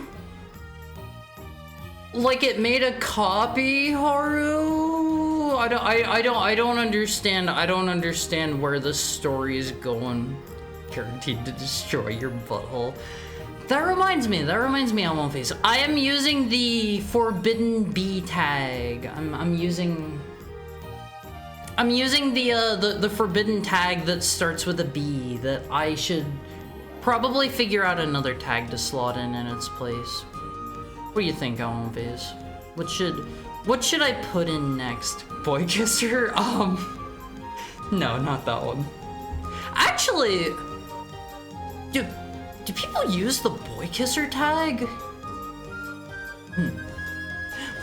Like it made a copy, Haru? I don't understand. I don't understand where the story is going. Guaranteed to destroy your butthole. That reminds me, Alphys. I am using the Forbidden Bee tag. I'm using the forbidden tag that starts with a B. That I should probably figure out another tag to slot in its place. What do you think, Alphys? What should I put in next? Boy Kisser? No, not that one. Actually, do people use the Boy Kisser tag?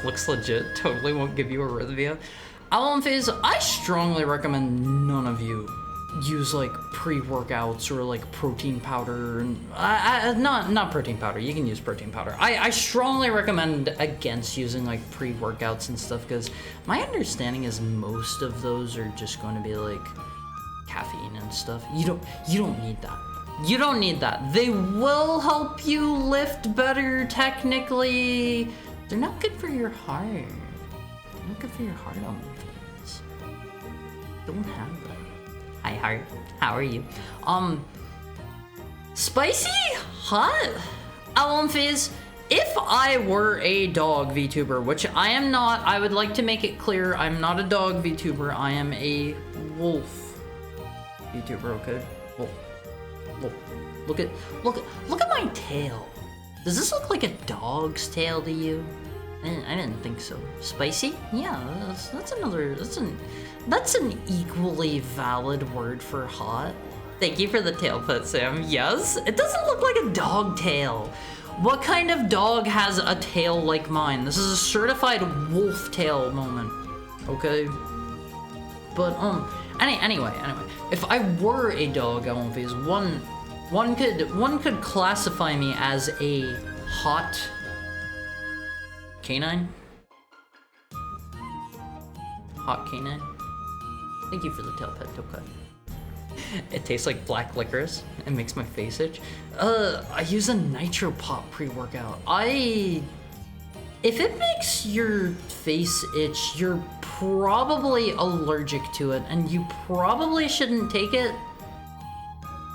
Looks legit. Totally won't give you arrhythmia. Alphys, I strongly recommend none of you use like pre-workouts or like protein powder. And not protein powder. You can use protein powder. I strongly recommend against using like pre-workouts and stuff, because my understanding is most of those are just going to be like caffeine and stuff. You don't need that. You don't need that. They will help you lift better technically. They're not good for your heart. They're not good for your heart, Alphys. Don't have that. Hi, Heart. How are you? Spicy? Hot? Alphys, if I were a dog VTuber, which I am not, I would like to make it clear, I'm not a dog VTuber, I am a wolf VTuber, okay? Wolf. Look at my tail. Does this look like a dog's tail to you? I didn't think so. Spicy? Yeah, that's an equally valid word for hot. Thank you for the tail put, Sam. Yes, it doesn't look like a dog tail. What kind of dog has a tail like mine? This is a certified wolf tail moment. Okay. But anyway, if I were a dog, Alphys, one could classify me as a hot canine. Hot canine. Thank you for the tail pet, Tokai. It tastes like black licorice. It makes my face itch. I use a Nitro Pop pre-workout. If it makes your face itch, you're probably allergic to it, and you probably shouldn't take it.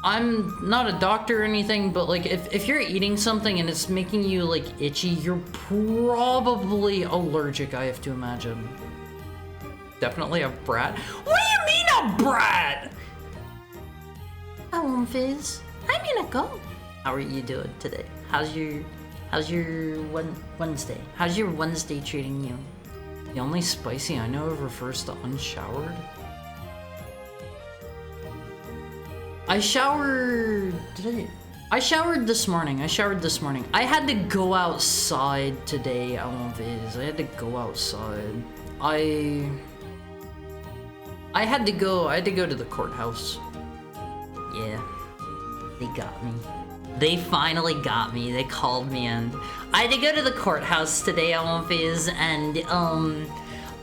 I'm not a doctor or anything, but like if you're eating something and it's making you like itchy, you're probably allergic, I have to imagine. Definitely a brat. What do you mean a brat? Alphys, I'm gonna go. How are you doing today? How's your Wednesday? How's your Wednesday treating you? The only spicy I know of refers to unshowered. I showered this morning. I had to go outside today, Alphys. I had to go outside. I had to go to the courthouse. Yeah. They got me. They finally got me. They called me in. I had to go to the courthouse today, Alphys, and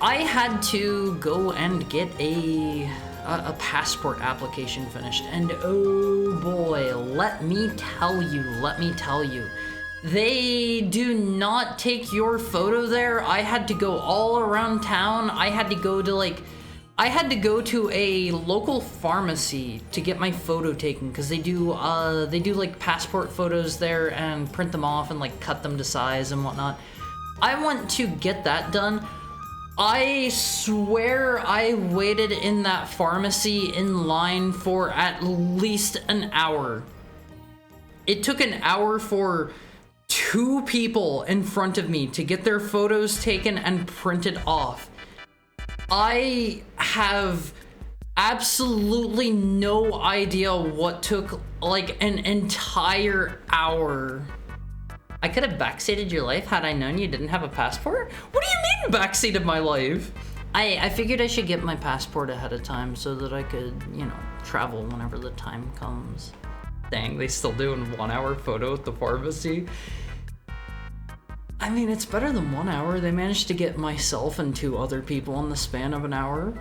I had to go and get a passport application finished, and oh boy, let me tell you, they do not take your photo there. I had to go all around town. I had to go to a local pharmacy to get my photo taken, because they do like passport photos there and print them off and like cut them to size and whatnot. I went to get that done. I swear I waited in that pharmacy in line for at least an hour. It took an hour for 2 people in front of me to get their photos taken and printed off. I have absolutely no idea what took like an entire hour. I could have backseated your life had I known you didn't have a passport? What do you mean backseated my life? I figured I should get my passport ahead of time so that I could, you know, travel whenever the time comes. Dang, they still doing 1 hour photo at the pharmacy. I mean, it's better than 1 hour. They managed to get myself and 2 other people in the span of an hour.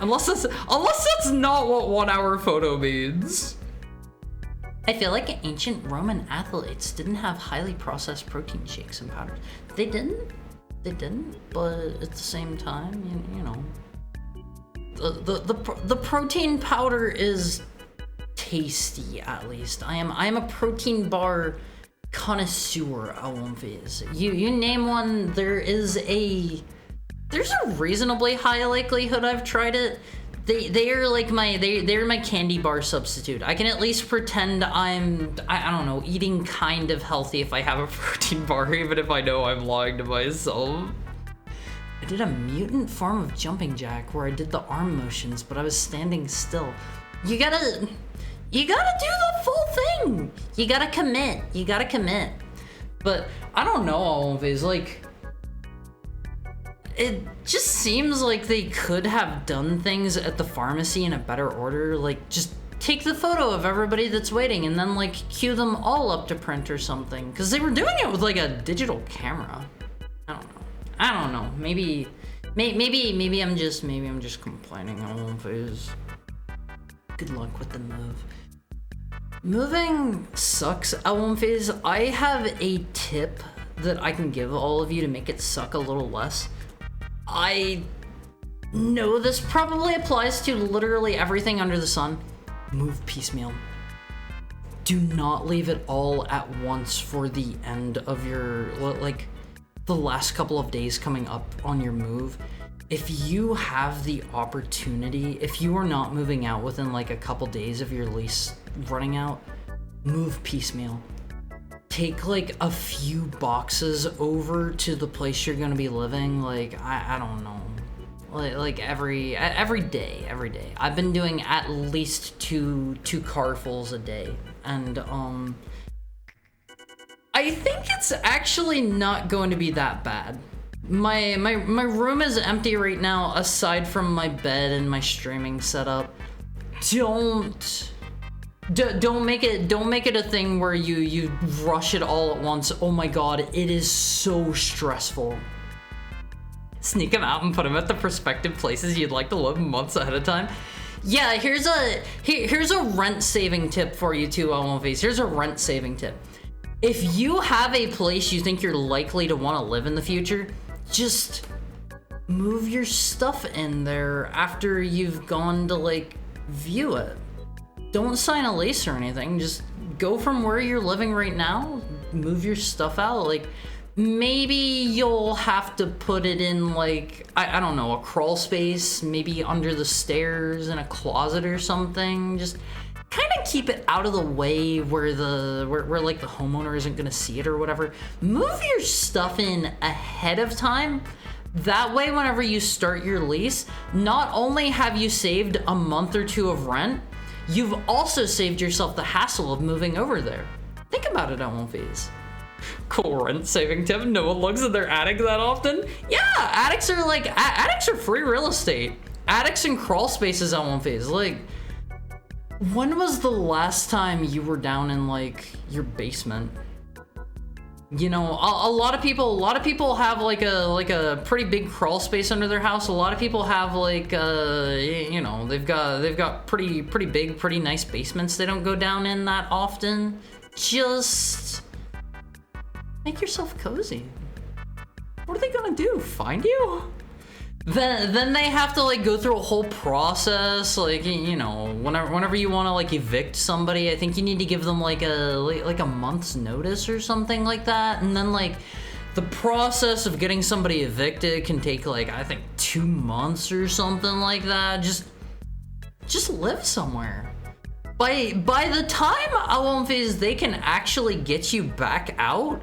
Unless that's not what 1 hour photo means. I feel like ancient Roman athletes didn't have highly processed protein shakes and powders. They didn't, but at the same time, you know, the protein powder is tasty, at least. I am a protein bar connoisseur, Alonphys. You name one, there's a reasonably high likelihood I've tried it. They're like they're my candy bar substitute. I can at least pretend I don't know, eating kind of healthy if I have a protein bar, even if I know I'm lying to myself. I did a mutant form of jumping jack where I did the arm motions, but I was standing still. You gotta do the full thing. You gotta commit. But I don't know, Always, like, it just seems like they could have done things at the pharmacy in a better order. Like, just take the photo of everybody that's waiting and then, like, cue them all up to print or something. Because they were doing it with, like, a digital camera. I don't know. Maybe I'm just complaining. I don't know if it is. Good luck with the move. Moving sucks, Phase. I have a tip that I can give all of you to make it suck a little less. I know this probably applies to literally everything under the sun. Move piecemeal. Do not leave it all at once for the end of your, like, the last couple of days coming up on your move. If you have the opportunity, if you are not moving out within like a couple days of your lease running out, move piecemeal. Take like a few boxes over to the place you're gonna be living. Like, I don't know, like every day. I've been doing at least two carfuls a day, and I think it's actually not going to be that bad. My room is empty right now, aside from my bed and my streaming setup. Don't make it a thing where you rush it all at once. Oh my god, it is so stressful. Sneak them out and put them at the prospective places you'd like to live months ahead of time. Yeah, here's a rent saving tip for you too, LMVs. Here's a rent saving tip. If you have a place you think you're likely to want to live in the future, just move your stuff in there after you've gone to like view it. Don't sign a lease or anything. Just go from where you're living right now, move your stuff out. Like, maybe you'll have to put it in like, I don't know, a crawl space, maybe under the stairs in a closet or something. Just kind of keep it out of the way where like the homeowner isn't gonna see it or whatever. Move your stuff in ahead of time. That way, whenever you start your lease, not only have you saved a month or two of rent, you've also saved yourself the hassle of moving over there. Think about it, LMVs. Cool rent saving tip. No one looks at their attic that often. Yeah, attics are free real estate. Attics and crawl spaces, LMVs. Like, when was the last time you were down in like your basement? You know, a lot of people have like a pretty big crawl space under their house. A lot of people have like you know, they've got pretty big, pretty nice basements they don't go down in that often. Just make yourself cozy. What are they gonna do? Find you? Then they have to like go through a whole process, like, you know, whenever you want to like evict somebody, I think you need to give them like a month's notice or something like that. And then like the process of getting somebody evicted can take like, I think 2 months or something like that. Just live somewhere. By the time Alonphys they can actually get you back out,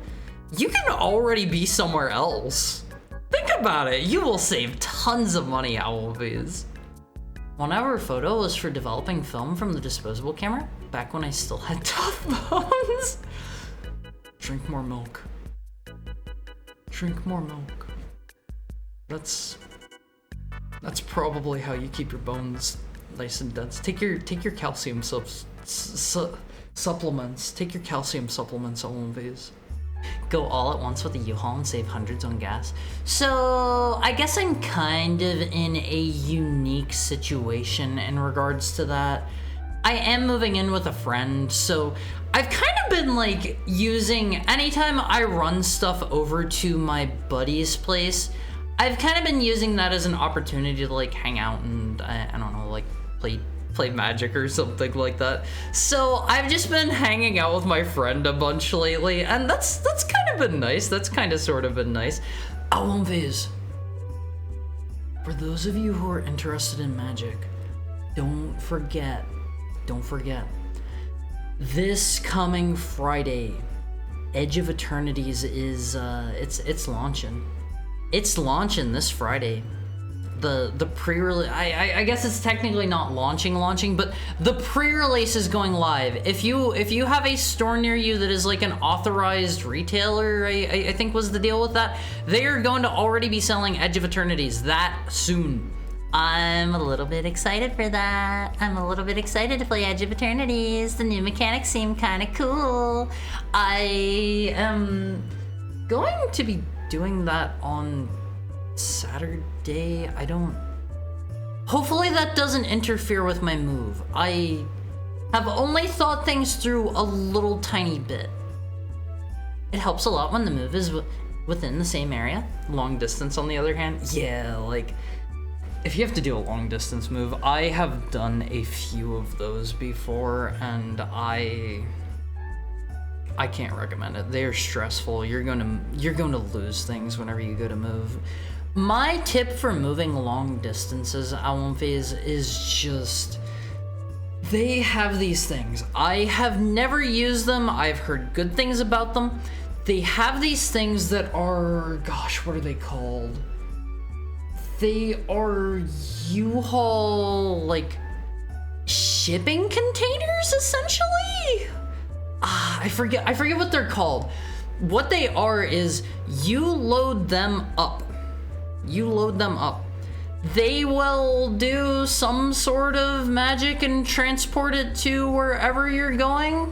you can already be somewhere else. Think about it, you will save tons of money, Always. 1 hour photo was for developing film from the disposable camera, back when I still had tough bones. Drink more milk. Drink more milk. That's probably how you keep your bones nice and dense. Take your calcium supplements. Take your calcium supplements, always. Go all at once with a U-Haul and save hundreds on gas. So I guess I'm kind of in a unique situation in regards to that. I am moving in with a friend, so I've kind of been like using, anytime I run stuff over to my buddy's place, I've kind of been using that as an opportunity to like hang out and I don't know, like play Magic or something like that. So I've just been hanging out with my friend a bunch lately, and that's kind of been nice. That's kind of sort of been nice. Viz, for those of you who are interested in Magic, don't forget, this coming Friday, Edge of Eternities is it's launching. It's launching this Friday. The pre-release, I guess it's technically not launching, but the pre-release is going live. If you have a store near you that is like an authorized retailer, I think was the deal with that, they are going to already be selling Edge of Eternities that soon. I'm a little bit excited for that. I'm a little bit excited to play Edge of Eternities. The new mechanics seem kind of cool. I am going to be doing that on Saturday. Hopefully that doesn't interfere with my move. I have only thought things through a little tiny bit. It helps a lot when the move is within the same area. Long distance, on the other hand, yeah, like, if you have to do a long distance move, I have done a few of those before, and I can't recommend it. They are stressful. You're going to lose things whenever you go to move. My tip for moving long distances, Alonphase, is just, they have these things. I have never used them. I've heard good things about them. They have these things that are, gosh, what are they called? They are U-Haul, like, shipping containers, essentially? I forget what they're called. What they are is you load them up. They will do some sort of magic and transport it to wherever you're going.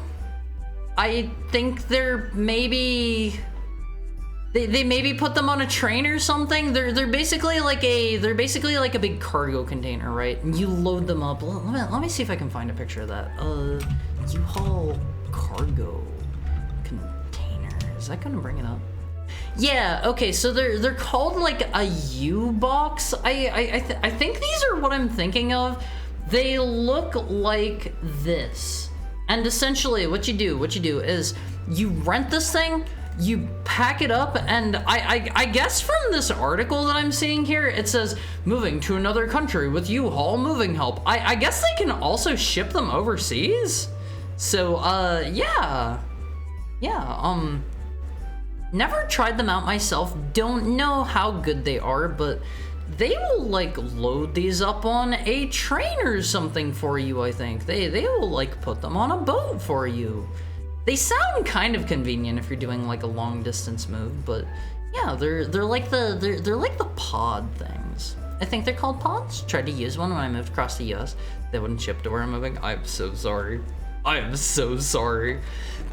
I think they're maybe... They maybe put them on a train or something. They're basically like a big cargo container, right? And you load them up. Let me see if I can find a picture of that. U-Haul cargo container. Is that gonna bring it up? Yeah. Okay. So they're called like a U-box. I think these are what I'm thinking of. They look like this, and essentially what you do is you rent this thing. You pack it up, and I guess from this article that I'm seeing here, it says moving to another country with U-Haul moving help. I guess they can also ship them overseas. So yeah, never tried them out myself. Don't know how good they are, but they will like load these up on a train or something for you. I think they will like put them on a boat for you. They sound kind of convenient if you're doing like a long distance move, but yeah, they're like the pod things. I think they're called pods. Tried to use one when I moved across the US. They wouldn't ship to where I'm moving. I'm so sorry.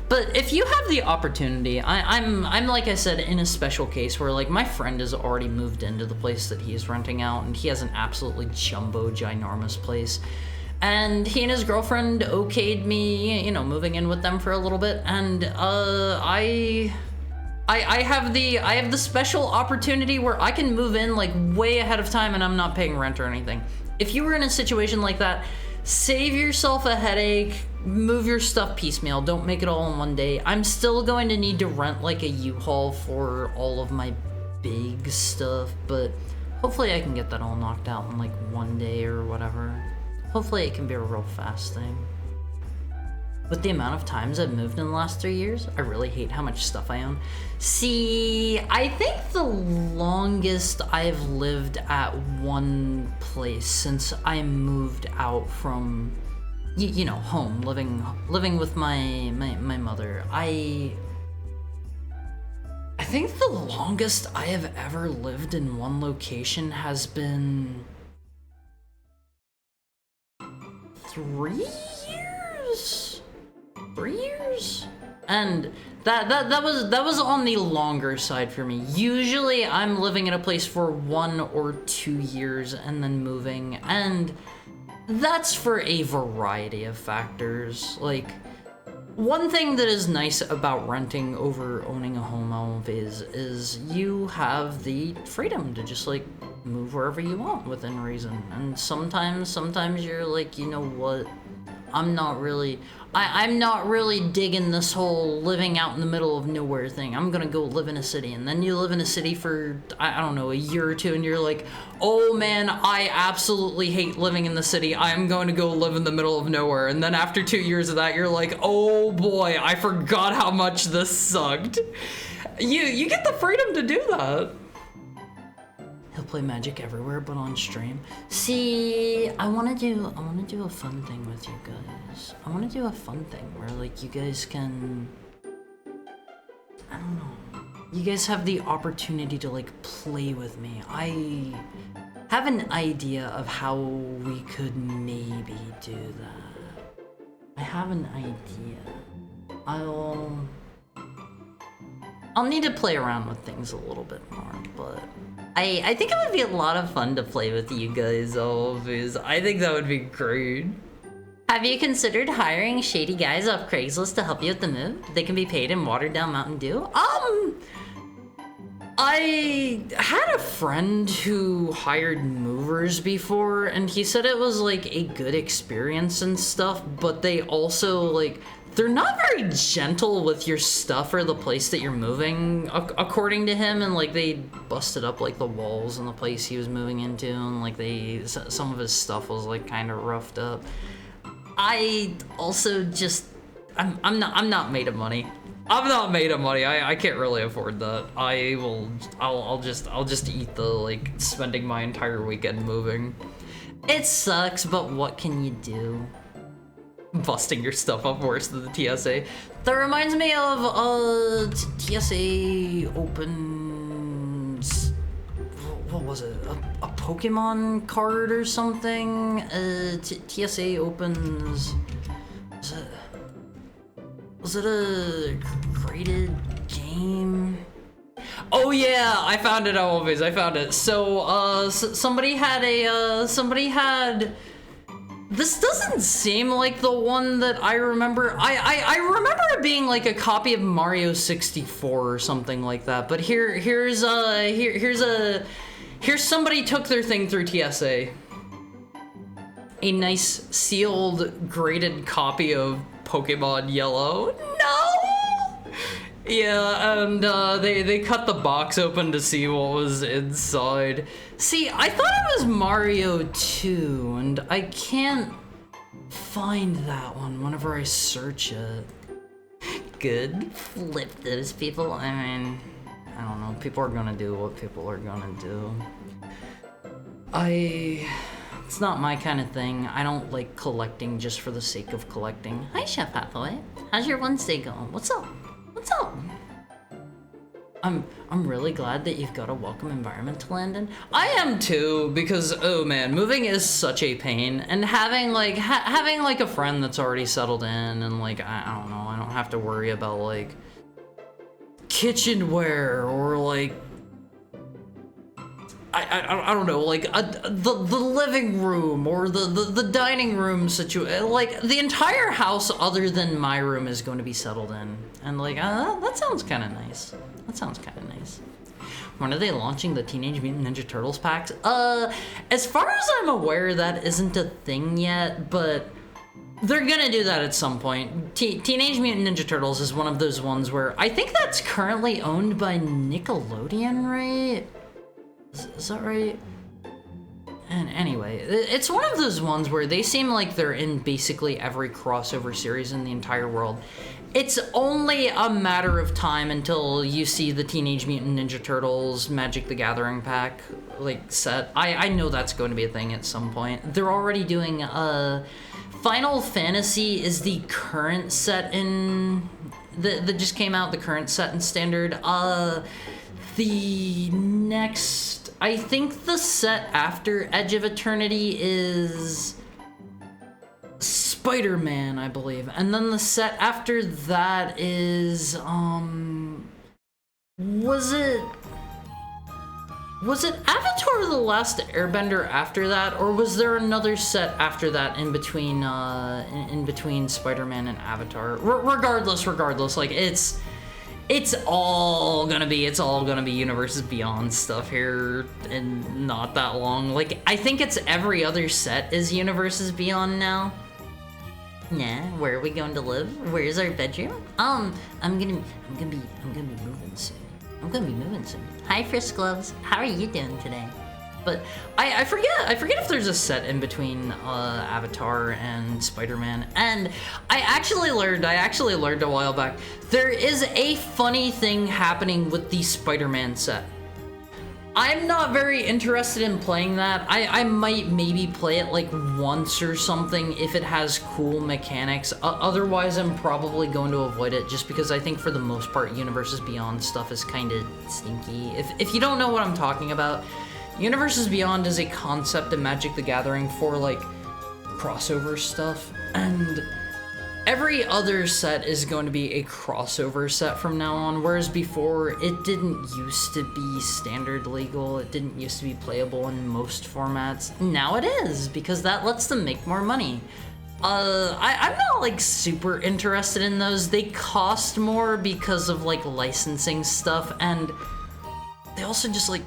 But if you have the opportunity, I'm like I said, in a special case where like my friend has already moved into the place that he's renting out, and he has an absolutely jumbo ginormous place. And he and his girlfriend okayed me, you know, moving in with them for a little bit, and I have the special opportunity where I can move in like way ahead of time, and I'm not paying rent or anything. If you were in a situation like that, save yourself a headache, move your stuff piecemeal, don't make it all in one day. I'm still going to need to rent like a U-Haul for all of my big stuff, but hopefully I can get that all knocked out in like one day or whatever. Hopefully it can be a real fast thing. With the amount of times I've moved in the last 3 years, I really hate how much stuff I own. See, I think the longest I've lived at one place since I moved out from, you know, home, living with my mother. I think the longest I have ever lived in one location has been 3 years? 3 years? And that was on the longer side for me. Usually I'm living in a place for 1 or 2 years and then moving, and that's for a variety of factors. Like, one thing that is nice about renting over owning a home is you have the freedom to just like move wherever you want within reason. And sometimes you're like, you know what? I'm not really digging this whole living out in the middle of nowhere thing. I'm gonna go live in a city. And then you live in a city for, I don't know, a year or two, and you're like, oh man, I absolutely hate living in the city. I'm going to go live in the middle of nowhere. And then after 2 years of that, you're like, oh boy, I forgot how much this sucked. You get the freedom to do that. He'll play Magic everywhere, but on stream. See, I wanna do a fun thing with you guys. I wanna do a fun thing where like you guys can, I don't know, you guys have the opportunity to like play with me. I have an idea of how we could maybe do that. I have an idea. I'll need to play around with things a little bit more, but I think it would be a lot of fun to play with you guys always. I think that would be great. Have you considered hiring shady guys off Craigslist to help you with the move? They can be paid in watered down Mountain Dew. I had a friend who hired movers before, and he said it was like a good experience and stuff, but they also like, they're not very gentle with your stuff or the place that you're moving, according to him, and like they busted up like the walls in the place he was moving into, and like some of his stuff was like kind of roughed up. I also just, I'm not made of money. I'm not made of money. I can't really afford that. I'll just eat the like spending my entire weekend moving. It sucks, but what can you do? Busting your stuff up worse than the TSA. That reminds me of TSA opens, what was it? A Pokemon card or something? TSA opens, was it a graded game? Oh yeah, I found it always. I found it. So somebody had this doesn't seem like the one that I remember. I remember it being like a copy of Mario 64 or something like that. But here's somebody took their thing through TSA. A nice sealed graded copy of Pokemon Yellow. No! Yeah, and they cut the box open to see what was inside. See, I thought it was Mario 2, and I can't find that one whenever I search it. Good. Flip those people. I mean, I don't know. People are gonna do what people are gonna do. It's not my kind of thing. I don't like collecting just for the sake of collecting. Hi, Chef Hathaway. How's your Wednesday going? What's up? What's up? I'm really glad that you've got a welcome environment to land in. I am too, because oh man, moving is such a pain, and having like having like a friend that's already settled in, and like I don't know, I don't have to worry about like kitchenware or like I don't know, like the living room or the dining room situation. Like the entire house other than my room is going to be settled in, and like that sounds kind of nice. That sounds kind of nice. When are they launching the Teenage Mutant Ninja Turtles packs? As far as I'm aware, that isn't a thing yet, but they're gonna do that at some point. Teenage Mutant Ninja Turtles is one of those ones where I think that's currently owned by Nickelodeon, right? Is that right? And anyway, it's one of those ones where they seem like they're in basically every crossover series in the entire world. It's only a matter of time until you see the Teenage Mutant Ninja Turtles Magic the Gathering pack like set. I know that's going to be a thing at some point. They're already doing Final Fantasy is the current set in that just came out, the current set in standard. The next, I think the set after Edge of Eternity is Spider-Man, I believe. And then the set after that is, was it Avatar: The Last Airbender after that, or was there another set after that in between Spider-Man and Avatar? Regardless, like it's all gonna be Universes Beyond stuff here in not that long. Like I think it's every other set is Universes Beyond now. Nah, where are we going to live? Where's our bedroom? I'm gonna be moving soon. Hi, Frisk Gloves. How are you doing today? But I forget if there's a set in between Avatar and Spider-Man. And I actually learned a while back, there is a funny thing happening with the Spider-Man set. I'm not very interested in playing that. I might maybe play it like once or something if it has cool mechanics. Otherwise, I'm probably going to avoid it just because I think for the most part, Universes Beyond stuff is kind of stinky. If you don't know what I'm talking about, Universes Beyond is a concept in Magic the Gathering for like crossover stuff, and every other set is going to be a crossover set from now on, whereas before it didn't used to be standard legal, it didn't used to be playable in most formats. Now it is, because that lets them make more money. I'm not like super interested in those. They cost more because of like licensing stuff, and they also just like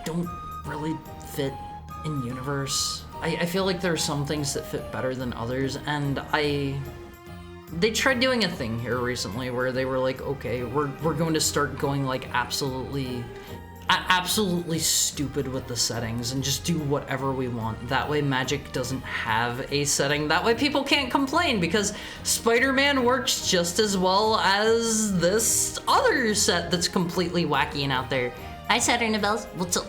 don't really fit in universe. I feel like there are some things that fit better than others, and they tried doing a thing here recently where they were like, okay, we're going to start going like absolutely stupid with the settings and just do whatever we want. That way Magic doesn't have a setting. That way people can't complain, because Spider-Man works just as well as this other set that's completely wacky and out there. Hi, Saturn Bells. What's up?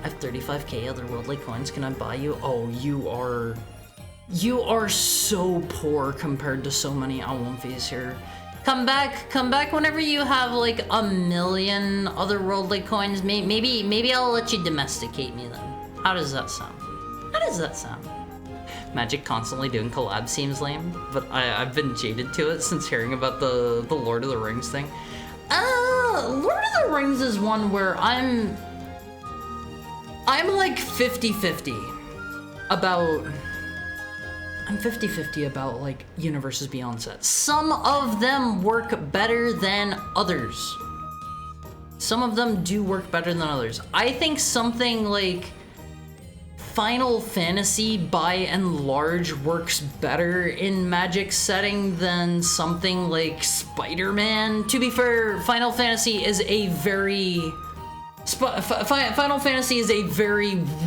I have 35k otherworldly coins. Can I buy you? Oh, you are so poor compared to so many Awumfis here. Come back whenever you have like 1 million otherworldly coins. Maybe I'll let you domesticate me then. How does that sound? Magic constantly doing collabs seems lame, but I've been jaded to it since hearing about the Lord of the Rings thing. Lord of the Rings is one where I'm like 50-50 about... I'm 50-50 about like Universes Beyond sets. Some of them work better than others. Some of them do work better than others. I think something like Final Fantasy by and large works better in Magic setting than something like Spider-Man. To be fair, Final Fantasy is a very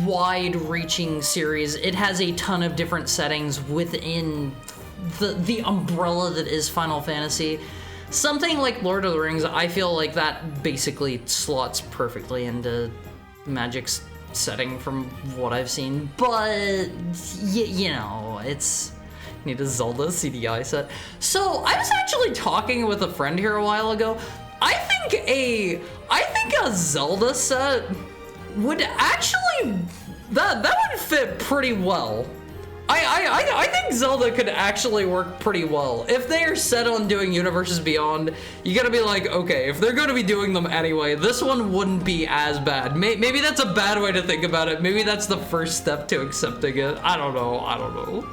wide-reaching series. It has a ton of different settings within the umbrella that is Final Fantasy. Something like Lord of the Rings, I feel like that basically slots perfectly into Magic's setting from what I've seen. But, you know, it's... Need a Zelda CDI set. So, I was actually talking with a friend here a while ago. I think a Zelda set would actually, that would fit pretty well. I think Zelda could actually work pretty well. If they are set on doing Universes Beyond, you gotta be like, okay, if they're gonna be doing them anyway, this one wouldn't be as bad. Maybe that's a bad way to think about it. Maybe that's the first step to accepting it. I don't know.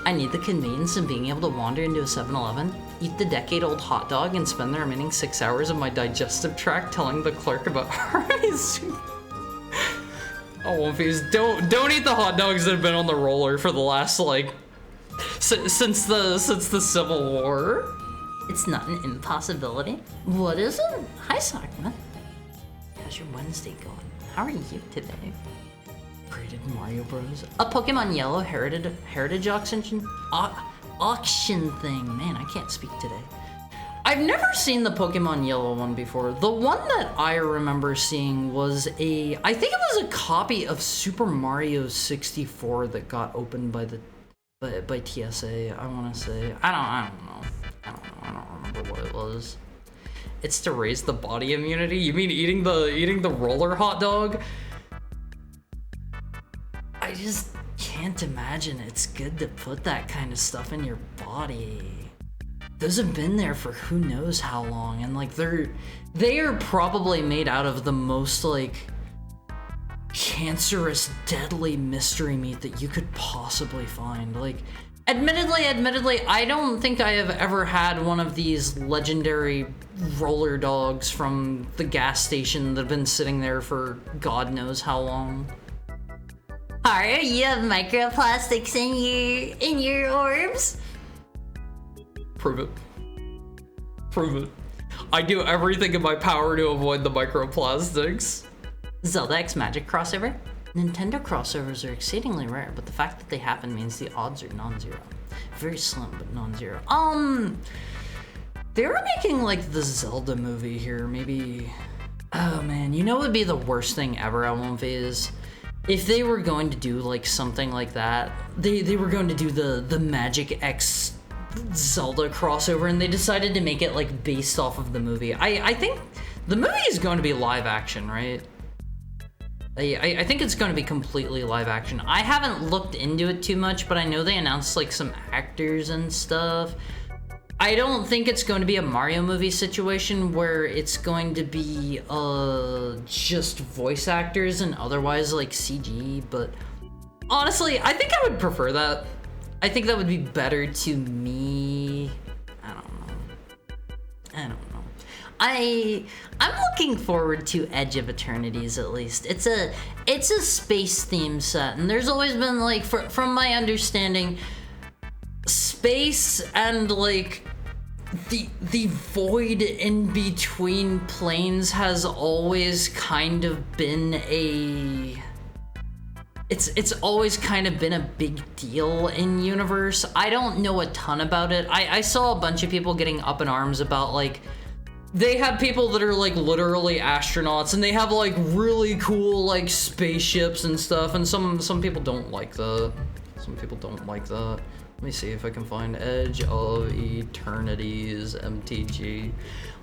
I need the convenience of being able to wander into a 7-Eleven, eat the decade-old hot dog, and spend the remaining 6 hours of my digestive tract telling the clerk about Harmony's. Oh, Wumfies, don't eat the hot dogs that have been on the roller for the last like since the Civil War. It's not an impossibility. What is it? Hi, Sockman. How's your Wednesday going? How are you today? Created Mario Bros. A Pokemon Yellow heritage auction thing. Man, I can't speak today. I've never seen the Pokemon Yellow one before. The one that I remember seeing was I think it was a copy of Super Mario 64 that got opened by TSA. I want to say. I don't know. I don't remember what it was. It's to raise the body immunity. You mean eating the roller hot dog? I just can't can't imagine it's good to put that kind of stuff in your body. Those have been there for who knows how long, and like they are probably made out of the most like cancerous, deadly mystery meat that you could possibly find. Like, admittedly, I don't think I have ever had one of these legendary roller dogs from the gas station that have been sitting there for God knows how long. Are you have microplastics in your orbs? Prove it. Prove it. I do everything in my power to avoid the microplastics. Zelda X Magic crossover? Nintendo crossovers are exceedingly rare, but the fact that they happen means the odds are non-zero. Very slim, but non-zero. They were making like the Zelda movie here, maybe. Oh man, you know what would be the worst thing ever, is if they were going to do like something like that. They were going to do the Magic X Zelda crossover, and they decided to make it like based off of the movie. I think the movie is going to be live action, right? I think it's going to be completely live action. I haven't looked into it too much, but I know they announced like some actors and stuff. I don't think it's going to be a Mario movie situation where it's going to be just voice actors and otherwise like CG, but honestly, I think I would prefer that. I think that would be better to me. I don't know. I'm looking forward to Edge of Eternities, at least. It's a space theme set, and there's always been like, from my understanding, space and like the void in between planes has always kind of been it's always kind of been a big deal in universe. I don't know a ton about it. I saw a bunch of people getting up in arms about like, they have people that are like literally astronauts, and they have like really cool like spaceships and stuff, and some people don't like that. Some people don't like that. Let me see if I can find Edge of Eternities MTG.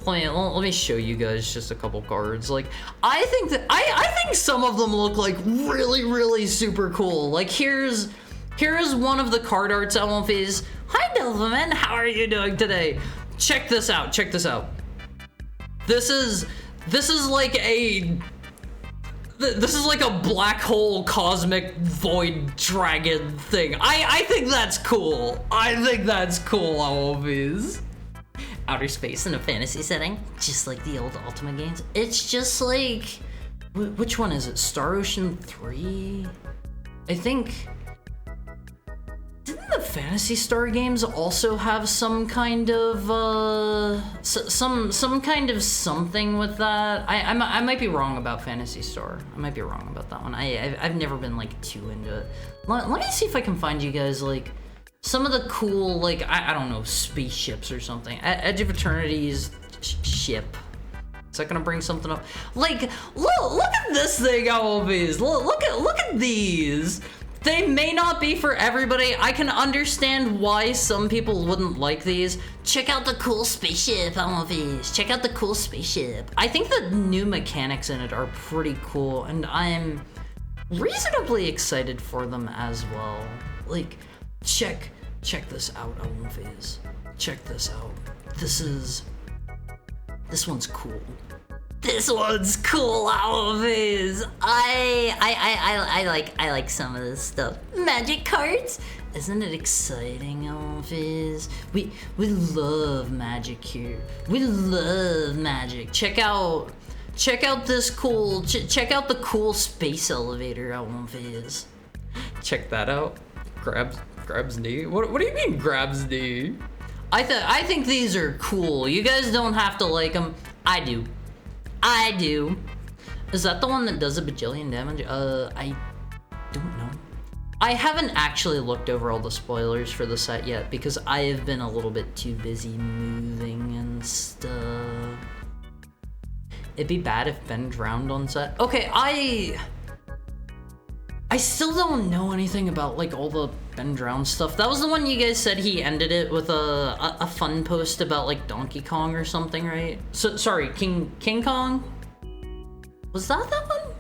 Let me show you guys just a couple cards. Like, I think some of them look like really super cool. Like here's one of the card arts LMVs. Hi Delvaman, how are you doing today? Check this out. This is like a black hole cosmic void dragon thing. I think that's cool. LMVs. Outer space in a fantasy setting, just like the old Ultima games. It's just like, which one is it? Star Ocean 3? I think. Didn't the Phantasy Star games also have some kind of some kind of something with that? I might be wrong about Phantasy Star. I might be wrong about that one. I've never been like too into it. Let me see if I can find you guys like some of the cool, like, I don't know, spaceships or something. Edge of Eternity's ship. Is that gonna bring something up? Like, look at this thing, LVs. Look at these. They may not be for everybody. I can understand why some people wouldn't like these. Check out the cool spaceship, LVs. Check out the cool spaceship. I think the new mechanics in it are pretty cool, and I'm reasonably excited for them as well. Like, check this out, LMVs. Check this out. This one's cool. This one's cool, LMVs. I like some of this stuff. Magic cards. Isn't it exciting, LMVs? We love magic here. We love magic. Check out this cool. Check out the cool space elevator, LMVs. Check that out. Grabs knee? What do you mean grabs knee? I think these are cool. You guys don't have to like them. I do. Is that the one that does a bajillion damage? I don't know. I haven't actually looked over all the spoilers for the set yet because I have been a little bit too busy moving and stuff. It'd be bad if Ben drowned on set. Okay, I still don't know anything about like all the Ben Drowned stuff. That was the one you guys said he ended it with a fun post about like Donkey Kong or something, right? So sorry, King Kong? Was that one?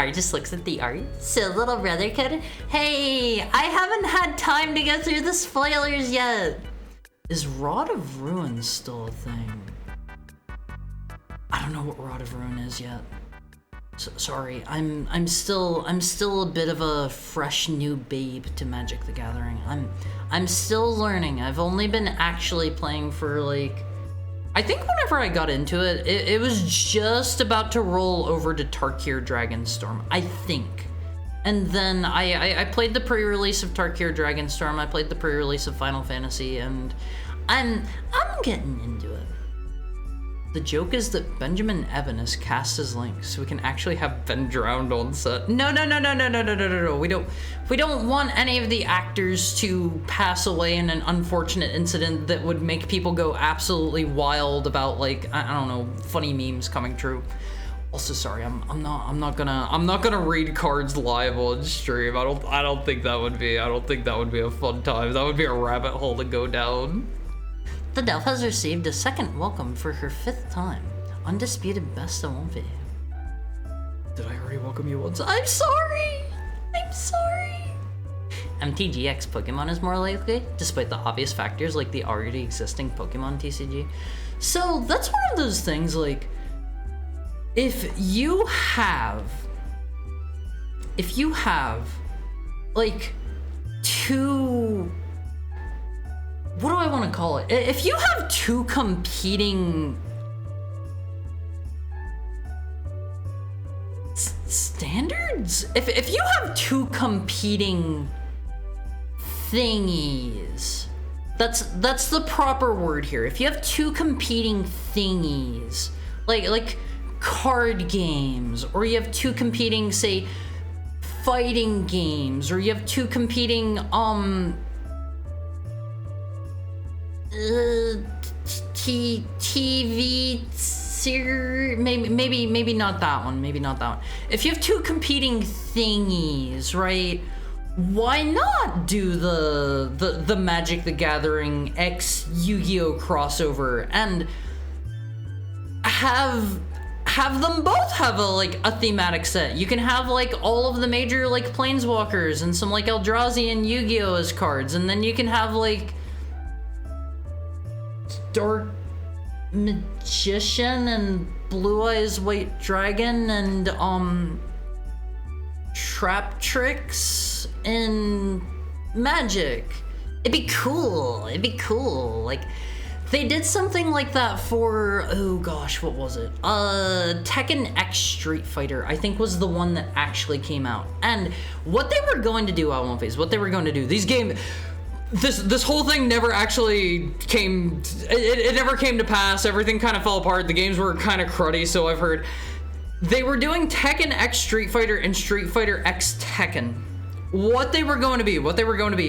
Art just looks at the art. So little brother could. Hey, I haven't had time to go through the spoilers yet. Is Rod of Ruin still a thing? I don't know what Rod of Ruin is yet. Sorry, I'm still a bit of a fresh new babe to Magic the Gathering. I'm still learning. I've only been actually playing for like, I think whenever I got into it, it was just about to roll over to Tarkir Dragonstorm, I think. And then I played the pre-release of Tarkir Dragonstorm, I played the pre-release of Final Fantasy, and I'm getting into it. The joke is that Benjamin Evan is cast as Link, so we can actually have Ben drowned on set. No. We don't want any of the actors to pass away in an unfortunate incident that would make people go absolutely wild about, like, I don't know, funny memes coming true. Also, sorry, I'm not gonna read cards live on stream. I don't think that would be a fun time. That would be a rabbit hole to go down. The Delph has received a second welcome for her 5th time. Undisputed best of Wolfie. Did I already welcome you once? I'm sorry! MTGX Pokemon is more likely, despite the obvious factors like the already existing Pokemon TCG. So that's one of those things, like, if you have, like, two... What do I want to call it? If you have two competing standards? If you have two competing thingies, that's the proper word here. If you have two competing thingies, like card games, or you have two competing, say, fighting games, or you have two competing TV series, maybe not that one. If you have two competing thingies, right? Why not do the Magic the Gathering X Yu-Gi-Oh crossover and have them both have a thematic set? You can have like all of the major like Planeswalkers and some like Eldrazi and Yu-Gi-Oh as cards, and then you can have like Dark Magician and Blue Eyes White Dragon and Trap Tricks in Magic. It'd be cool. Like, they did something like that for, oh gosh, what was it? Tekken X Street Fighter, I think, was the one that actually came out. And what they were going to do, these games, this whole thing never actually came, it never came to pass. Everything kind of fell apart. The games were kind of cruddy, so I've heard. They were doing Tekken X Street Fighter and Street Fighter X Tekken. What they were going to be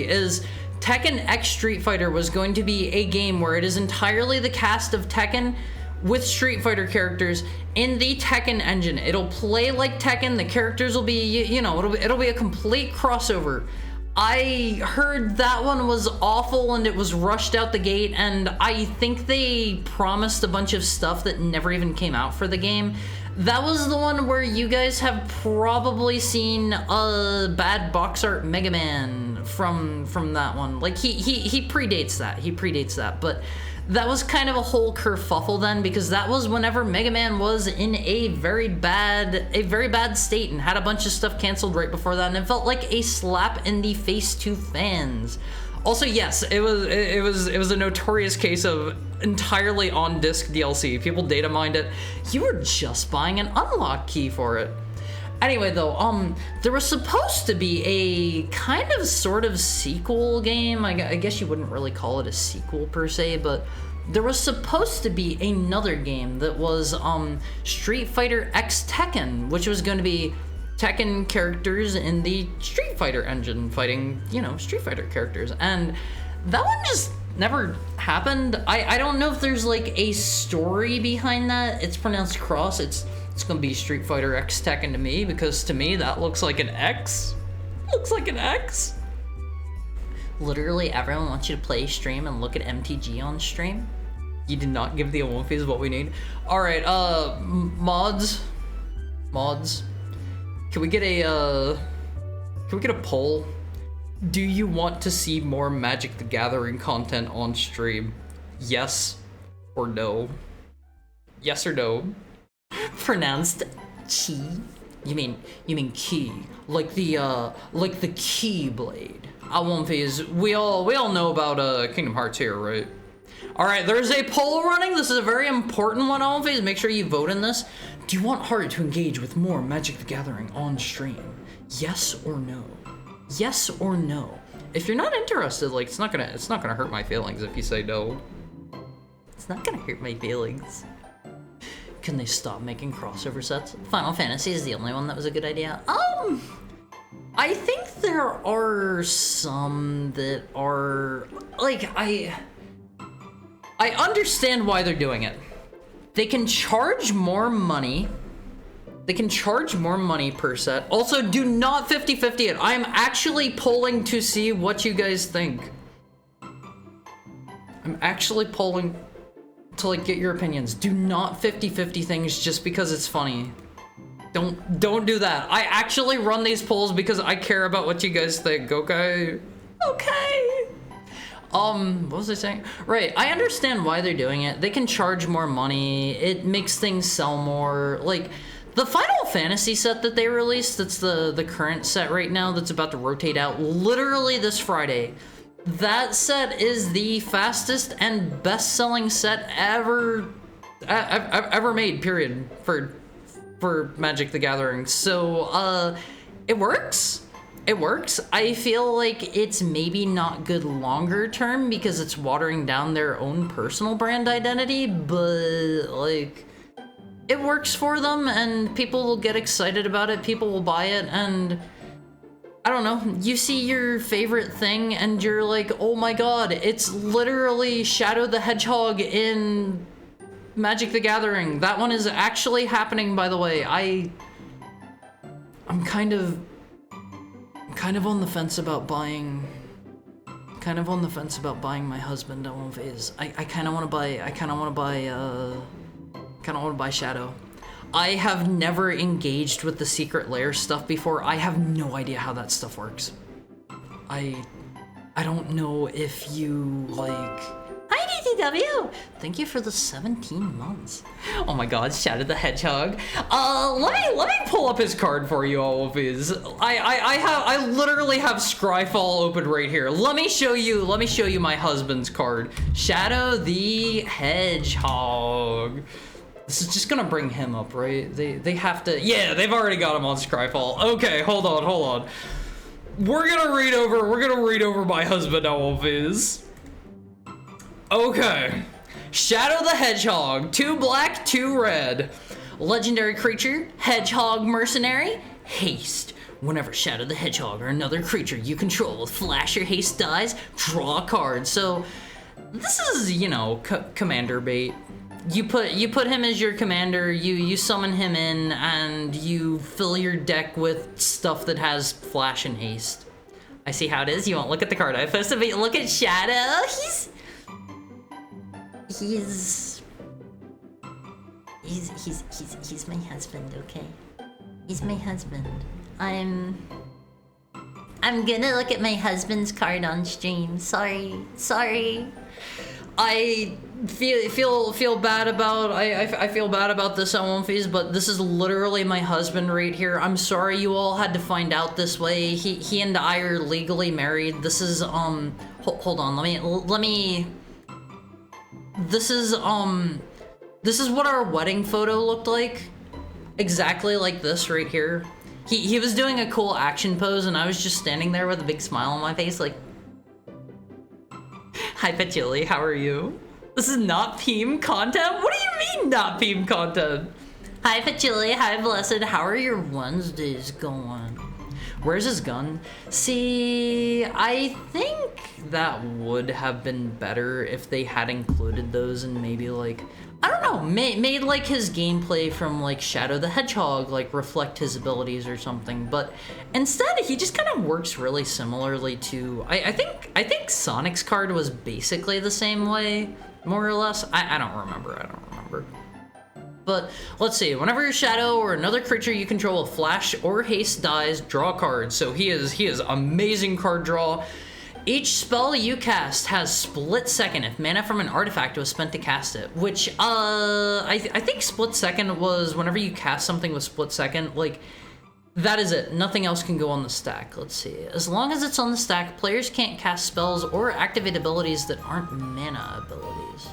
is Tekken X Street Fighter was going to be a game where it is entirely the cast of Tekken with Street Fighter characters in the Tekken engine. It'll play like Tekken. The characters will be, you know, it'll be a complete crossover. I heard that one was awful and it was rushed out the gate, and I think they promised a bunch of stuff that never even came out for the game. That was the one where you guys have probably seen a bad box art Mega Man from that one. Like, he predates that, but that was kind of a whole kerfuffle then, because that was whenever Mega Man was in a very bad state and had a bunch of stuff canceled right before that, and it felt like a slap in the face to fans. Also, yes, it was a notorious case of entirely on disc DLC. People data mined it. You were just buying an unlock key for it. Anyway, though, there was supposed to be a kind of sort of sequel game. I guess you wouldn't really call it a sequel per se, but there was supposed to be another game that was Street Fighter X Tekken, which was going to be Tekken characters in the Street Fighter engine fighting, you know, Street Fighter characters. And that one just never happened. I don't know if there's like a story behind that. It's pronounced cross. It's gonna be Street Fighter X Tekken to me, because to me that looks like an X. Literally everyone wants you to play stream and look at MTG on stream. You did not give the Olympians what we need. All right, mods. Can we get a poll? Do you want to see more Magic the Gathering content on stream? Yes or no? Yes or no? Pronounced chi? You mean key? Like the Keyblade. I won't phase. We all know about Kingdom Hearts here, right? All right, there's a poll running. This is a very important one. I won't phase. Make sure you vote in this. Do you want Heart to engage with more Magic the Gathering on stream? Yes or no? Yes or no? If you're not interested, like it's not gonna hurt my feelings if you say no. It's not gonna hurt my feelings. Can they stop making crossover sets? Final Fantasy is the only one that was a good idea. I think there are some that are like I understand why they're doing it. They can charge more money. They can charge more money per set. Also, do not 50-50 it. I'm actually polling to see what you guys think. I'm actually polling to like get your opinions. Do not 50-50 things just because it's funny. Don't do that. I actually run these polls because I care about what you guys think, okay? Okay. What was I saying? Right, I understand why they're doing it. They can charge more money. It makes things sell more. Like, the Final Fantasy set that they released, that's the current set right now that's about to rotate out literally this Friday. That set is the fastest and best-selling set ever made, period, for Magic the Gathering. So, it works. It works. I feel like it's maybe not good longer term because it's watering down their own personal brand identity, but like it works for them and people will get excited about it, people will buy it, and I don't know, you see your favorite thing and you're like, oh my god, it's literally Shadow the Hedgehog in Magic the Gathering. That one is actually happening, by the way. I'm kind of on the fence about buying. My husband on one phase. I kind of want to buy Shadow. I have never engaged with the secret lair stuff before. I have no idea how that stuff works. I don't know if you like. Hi DTW! Thank you for the 17 months. Oh my god, Shadow the Hedgehog. Let me pull up his card for you, all of his. I literally have Scryfall open right here. Let me show you my husband's card. Shadow the Hedgehog. This is just gonna bring him up, right? They have to, yeah, they've already got him on Scryfall. Okay, hold on. We're gonna read over my husband, all of his. Okay, Shadow the Hedgehog, 2 black, 2 red. Legendary creature, Hedgehog Mercenary, haste. Whenever Shadow the Hedgehog or another creature you control with flash or haste dies, draw a card. So this is, you know, commander bait. You put him as your commander, you summon him in, and you fill your deck with stuff that has flash and haste. I see how it is. You won't look at the card I posted, but look at Shadow. He's my husband, okay? He's my husband. I'm gonna look at my husband's card on stream. Sorry. I feel bad about I feel bad about this on one phase, but this is literally my husband right here. I'm sorry you all had to find out this way. He and I are legally married. This is hold on. Let me. This is what our wedding photo looked like. Exactly like this right here. He was doing a cool action pose and I was just standing there with a big smile on my face like, hi Patchouli, how are you? This is not Peem content? What do you mean not Peem content? Hi Patchouli, hi Blessed, how are your Wednesdays going? Where's his gun? See, I think that would have been better if they had included those and maybe like, I don't know, made like his gameplay from like Shadow the Hedgehog like reflect his abilities or something. But instead, he just kind of works really similarly to, I think Sonic's card was basically the same way, more or less. I don't remember. But let's see, whenever your shadow or another creature you control with flash or haste dies, draw a card. So he is amazing card draw. Each spell you cast has split second if mana from an artifact was spent to cast it, which I think split second was whenever you cast something with split second, like that is it. Nothing else can go on the stack. Let's see. As long as it's on the stack, players can't cast spells or activate abilities that aren't mana abilities.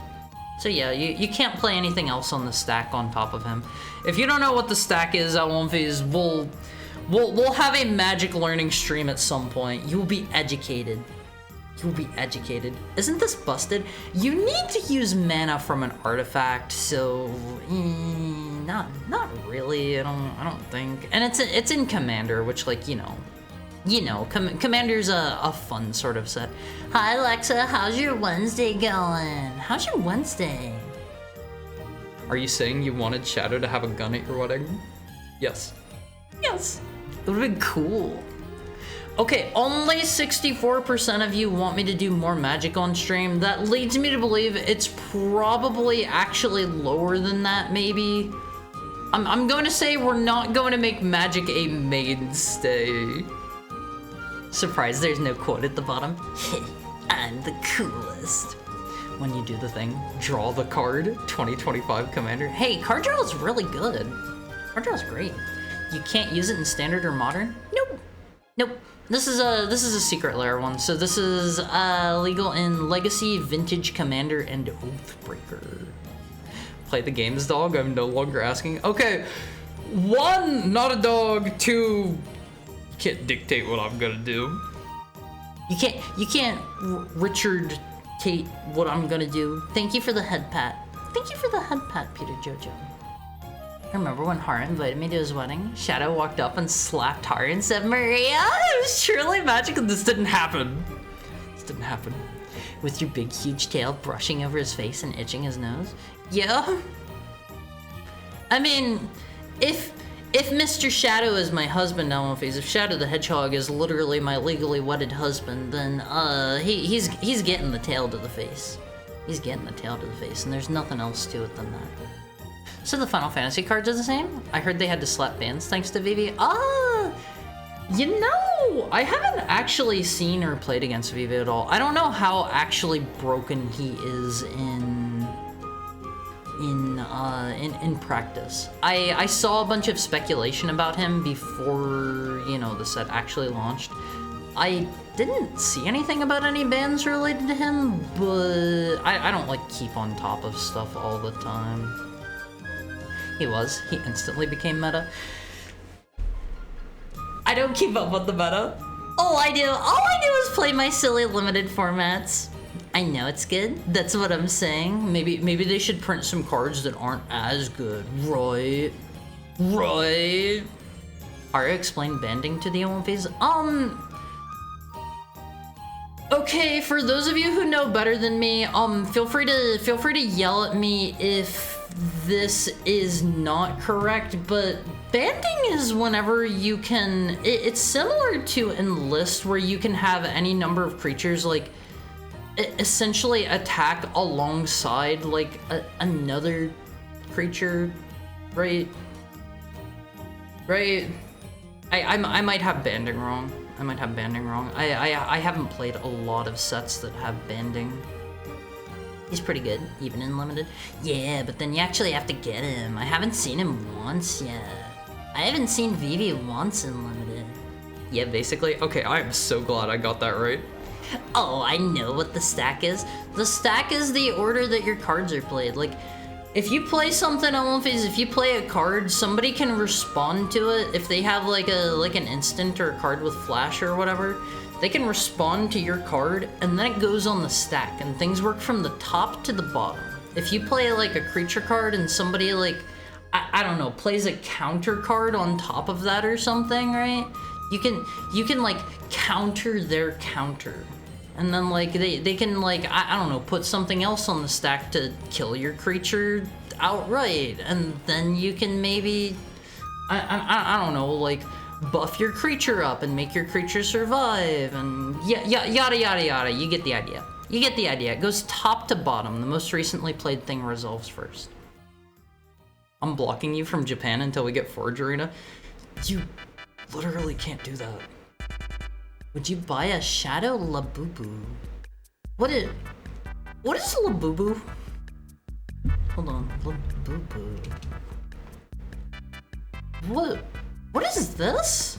So yeah, you can't play anything else on the stack on top of him. If you don't know what the stack is, Alonphys, we'll have a magic learning stream at some point. You will be educated. You will be educated. Isn't this busted? You need to use mana from an artifact, so not really. I don't think. And it's in Commander, which, like, Commander's a fun sort of set. Hi Alexa, how's your Wednesday going? How's your Wednesday? Are you saying you wanted Shadow to have a gun at your wedding? Yes. Yes. It would've been cool. Okay, only 64% of you want me to do more Magic on stream. That leads me to believe it's probably actually lower than that, maybe. I'm going to say we're not going to make Magic a mainstay. Surprise, there's no quote at the bottom. I'm the coolest. When you do the thing, draw the card, 2025 Commander. Hey, card draw is really good. Card draw is great. You can't use it in Standard or Modern? Nope. Nope. This is a Secret Lair one. So this is legal in Legacy, Vintage, Commander, and Oathbreaker. Play the games, dog. I'm no longer asking. Okay, 1, not a dog. 2, can't dictate what I'm gonna do. You can't Richard Tate what I'm gonna do. Thank you for the head pat. Thank you for the head pat, Peter Jojo. I remember when Hara invited me to his wedding. Shadow walked up and slapped Hara and said, "Maria, it was truly magical." This didn't happen. This didn't happen. With your big, huge tail brushing over his face and itching his nose. Yeah. I mean, if Mr. Shadow is my husband now, if Shadow the Hedgehog is literally my legally wedded husband, then he's getting the tail to the face. He's getting the tail to the face, and there's nothing else to it than that. So the Final Fantasy cards are the same? I heard they had to slap bans thanks to Vivi. I haven't actually seen or played against Vivi at all. I don't know how actually broken he is in practice. I saw a bunch of speculation about him before, the set actually launched. I didn't see anything about any bans related to him, but I don't keep on top of stuff all the time. He instantly became meta. I don't keep up with the meta. All I do is play my silly limited formats. I know it's good. That's what I'm saying. Maybe they should print some cards that aren't as good. Right. Arya explained banding to the Olympians. Okay, for those of you who know better than me, feel free to yell at me if this is not correct, but banding is whenever you can, it's similar to Enlist, where you can have any number of creatures essentially attack alongside another creature, right? I might have banding wrong. I haven't played a lot of sets that have banding. He's pretty good, even in limited. Yeah, but then you actually have to get him. I haven't seen him once yet. I haven't seen Vivi once in limited. Yeah, basically. Okay, I am so glad I got that right. Oh, I know what the stack is. The stack is the order that your cards are played. If you play something, if you play a card, somebody can respond to it. If they have an instant or a card with flash or whatever, they can respond to your card, and then it goes on the stack, and things work from the top to the bottom. If you play a creature card and somebody I don't know, plays a counter card on top of that or something, right? You can counter their counter. And then they can I don't know, put something else on the stack to kill your creature outright. And then you can maybe, I don't know, buff your creature up and make your creature survive, and yada yada yada. You get the idea. It goes top to bottom. The most recently played thing resolves first. I'm blocking you from Japan until we get Forge Arena. You literally can't do that. Would you buy a Shadow Labubu? What is Labubu? Hold on, Labubu. What is this?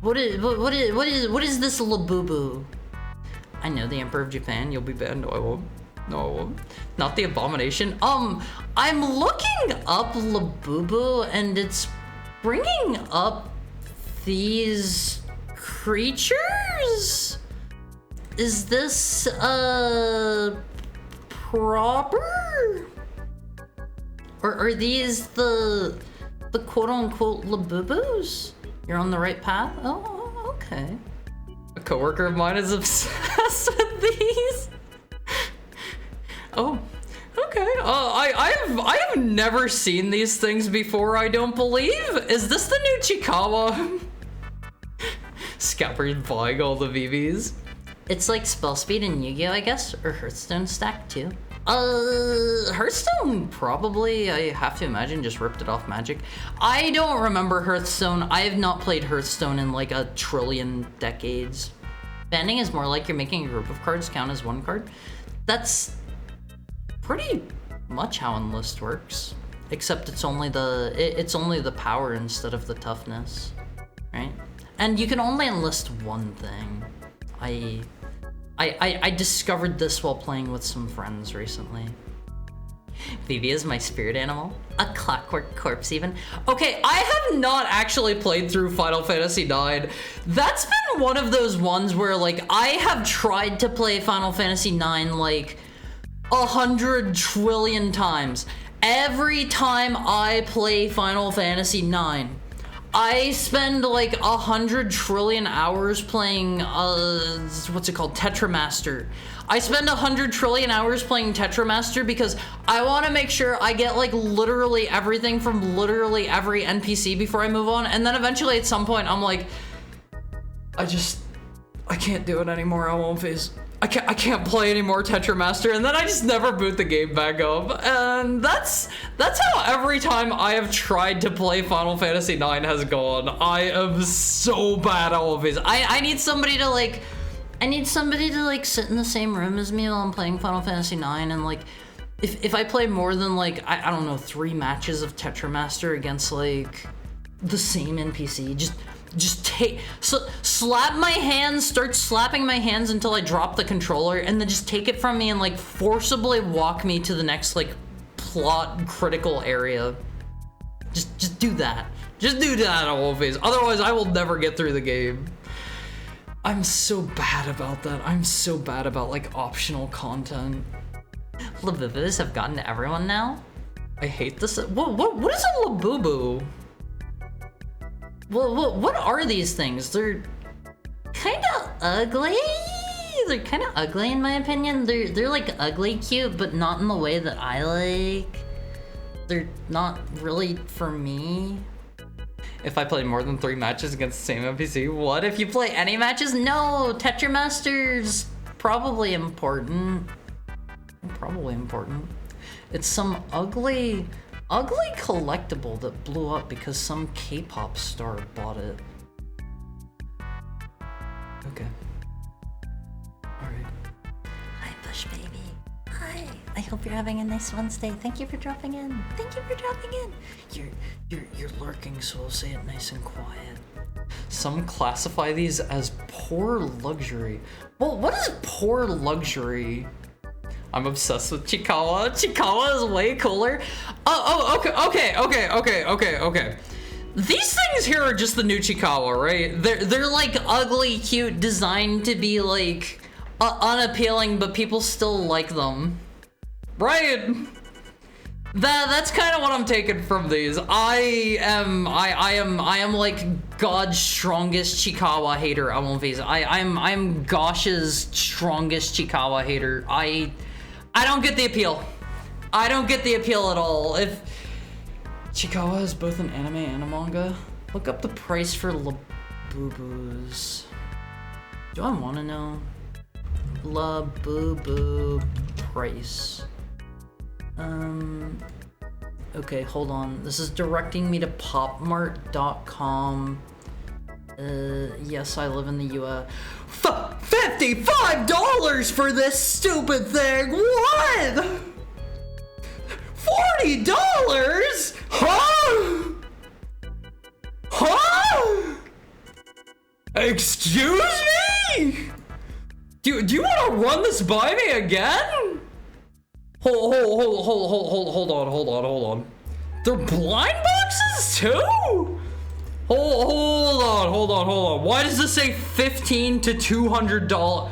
What is this Labubu? I know the Emperor of Japan. You'll be banned. No, I won't. No, I won't. Not the Abomination. I'm looking up Labubu, and it's bringing up these creatures. Is this proper? Or are these the quote-unquote Labubus? You're on the right path? Oh, okay. A coworker of mine is obsessed with these. Oh, okay. I have never seen these things before, I don't believe. Is this the new Chikawa? Scalper's buying all the VVs. It's like spell speed in Yu-Gi-Oh, I guess, or Hearthstone stack too. Hearthstone probably, I have to imagine, just ripped it off Magic. I don't remember Hearthstone. I have not played Hearthstone in like a trillion decades. Banding is more like you're making a group of cards count as one card. That's pretty much how Enlist works, except it's only the power instead of the toughness, right? And you can only enlist one thing. I discovered this while playing with some friends recently. Vivi is my spirit animal. A clockwork corpse even. Okay, I have not actually played through Final Fantasy IX. That's been one of those ones where like I have tried to play Final Fantasy IX like 100 trillion times. Every time I play Final Fantasy IX, I spend like 100 trillion hours playing, what's it called, Tetramaster. I spend 100 trillion hours playing Tetramaster because I want to make sure I get like literally everything from literally every NPC before I move on. And then eventually at some point I'm like, I can't do it anymore, I won't phase. I can't play any more Tetramaster, and then I just never boot the game back up. And that's how every time I have tried to play Final Fantasy IX has gone. I am so bad at all of these. I need somebody to like sit in the same room as me while I'm playing Final Fantasy IX, and like if I play more than like I don't know 3 matches of Tetramaster against like the same NPC, just slap my hands, start slapping my hands until I drop the controller, and then just take it from me and like forcibly walk me to the next like plot critical area. Just do that. Just do that always. Otherwise I will never get through the game. I'm so bad about that. I'm so bad about like optional content. Labubus have gotten to everyone now? I hate this. What is a Labubu? What are these things? They're kind of ugly. They're kind of ugly in my opinion. They're like ugly cute, but not in the way that I like. They're not really for me. If I play more than 3 matches against the same NPC, what? If you play any matches? No, Tetramaster's probably important. Probably important. It's some ugly collectible that blew up because some K-pop star bought it. Okay. Alright. Hi, Bush Baby. Hi. I hope you're having a nice Wednesday. Thank you for dropping in. Thank you for dropping in. You're lurking, so I'll say it nice and quiet. Some classify these as poor luxury. Well, what is poor luxury? I'm obsessed with Chikawa. Chikawa is way cooler. Okay. These things here are just the new Chikawa, right? They're like ugly, cute, designed to be like unappealing, but people still like them, right? That's kind of what I'm taking from these. I am like God's strongest Chikawa hater. I'm Gosh's strongest Chikawa hater. I don't get the appeal. I don't get the appeal at all. If Chikawa is both an anime and a manga, look up the price for Labubus. Do I want to know? Labubu price. Okay, hold on. This is directing me to popmart.com. Yes, I live in the US. $55 for this stupid thing! What? $40? Huh? Huh? Excuse me? Do you want to run this by me again? Hold on. They're blind boxes too? Hold on. Why does this say $15 to $200?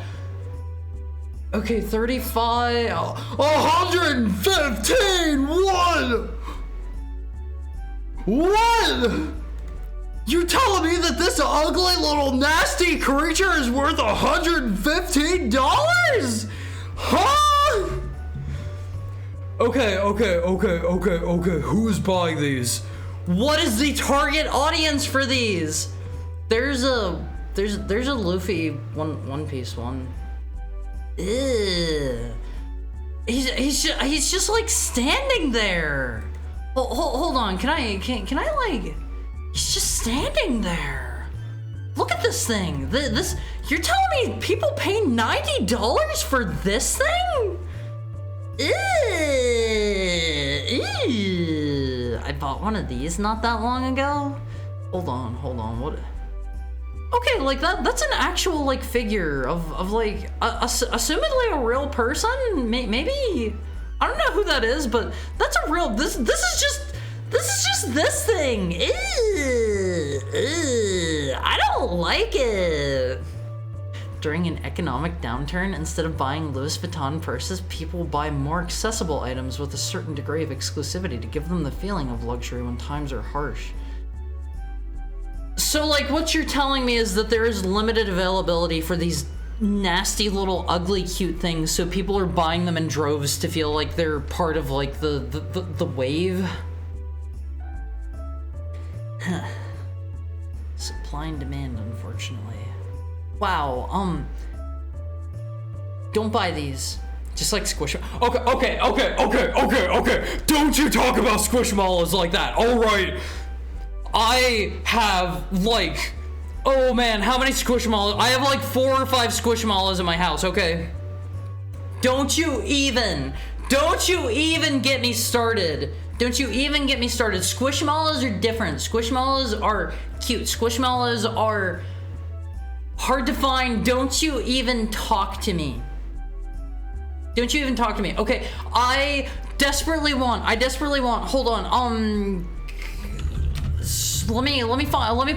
Okay, 35, 115, what? You telling me that this ugly little nasty creature is worth $115? Huh? Okay, who's buying these? What is the target audience for these? There's a Luffy one piece one. Ew. He's just like standing there. Hold on, can I like? He's just standing there. Look at this thing. This you're telling me people pay $90 for this thing? Ew. I bought one of these not that long ago. Hold on, what? Okay, like that's an actual like figure of like assumedly a real person. Maybe I don't know who that is, but that's a real. This is just this thing. Ew. I don't like it. During an economic downturn, instead of buying Louis Vuitton purses, people buy more accessible items with a certain degree of exclusivity to give them the feeling of luxury when times are harsh. So, like, what you're telling me is that there is limited availability for these nasty little ugly cute things, so people are buying them in droves to feel like they're part of, like, the wave? Huh. Supply and demand, unfortunately. Wow, don't buy these. Just like Squishmallows. Okay. Don't you talk about Squishmallows like that, alright? I have like, oh man, how many Squishmallows? I have like 4 or 5 Squishmallows in my house, okay? Don't you even get me started. Squishmallows are different. Squishmallows are cute. Squishmallows are hard to find. Don't you even talk to me. Okay, I desperately want, hold on, let me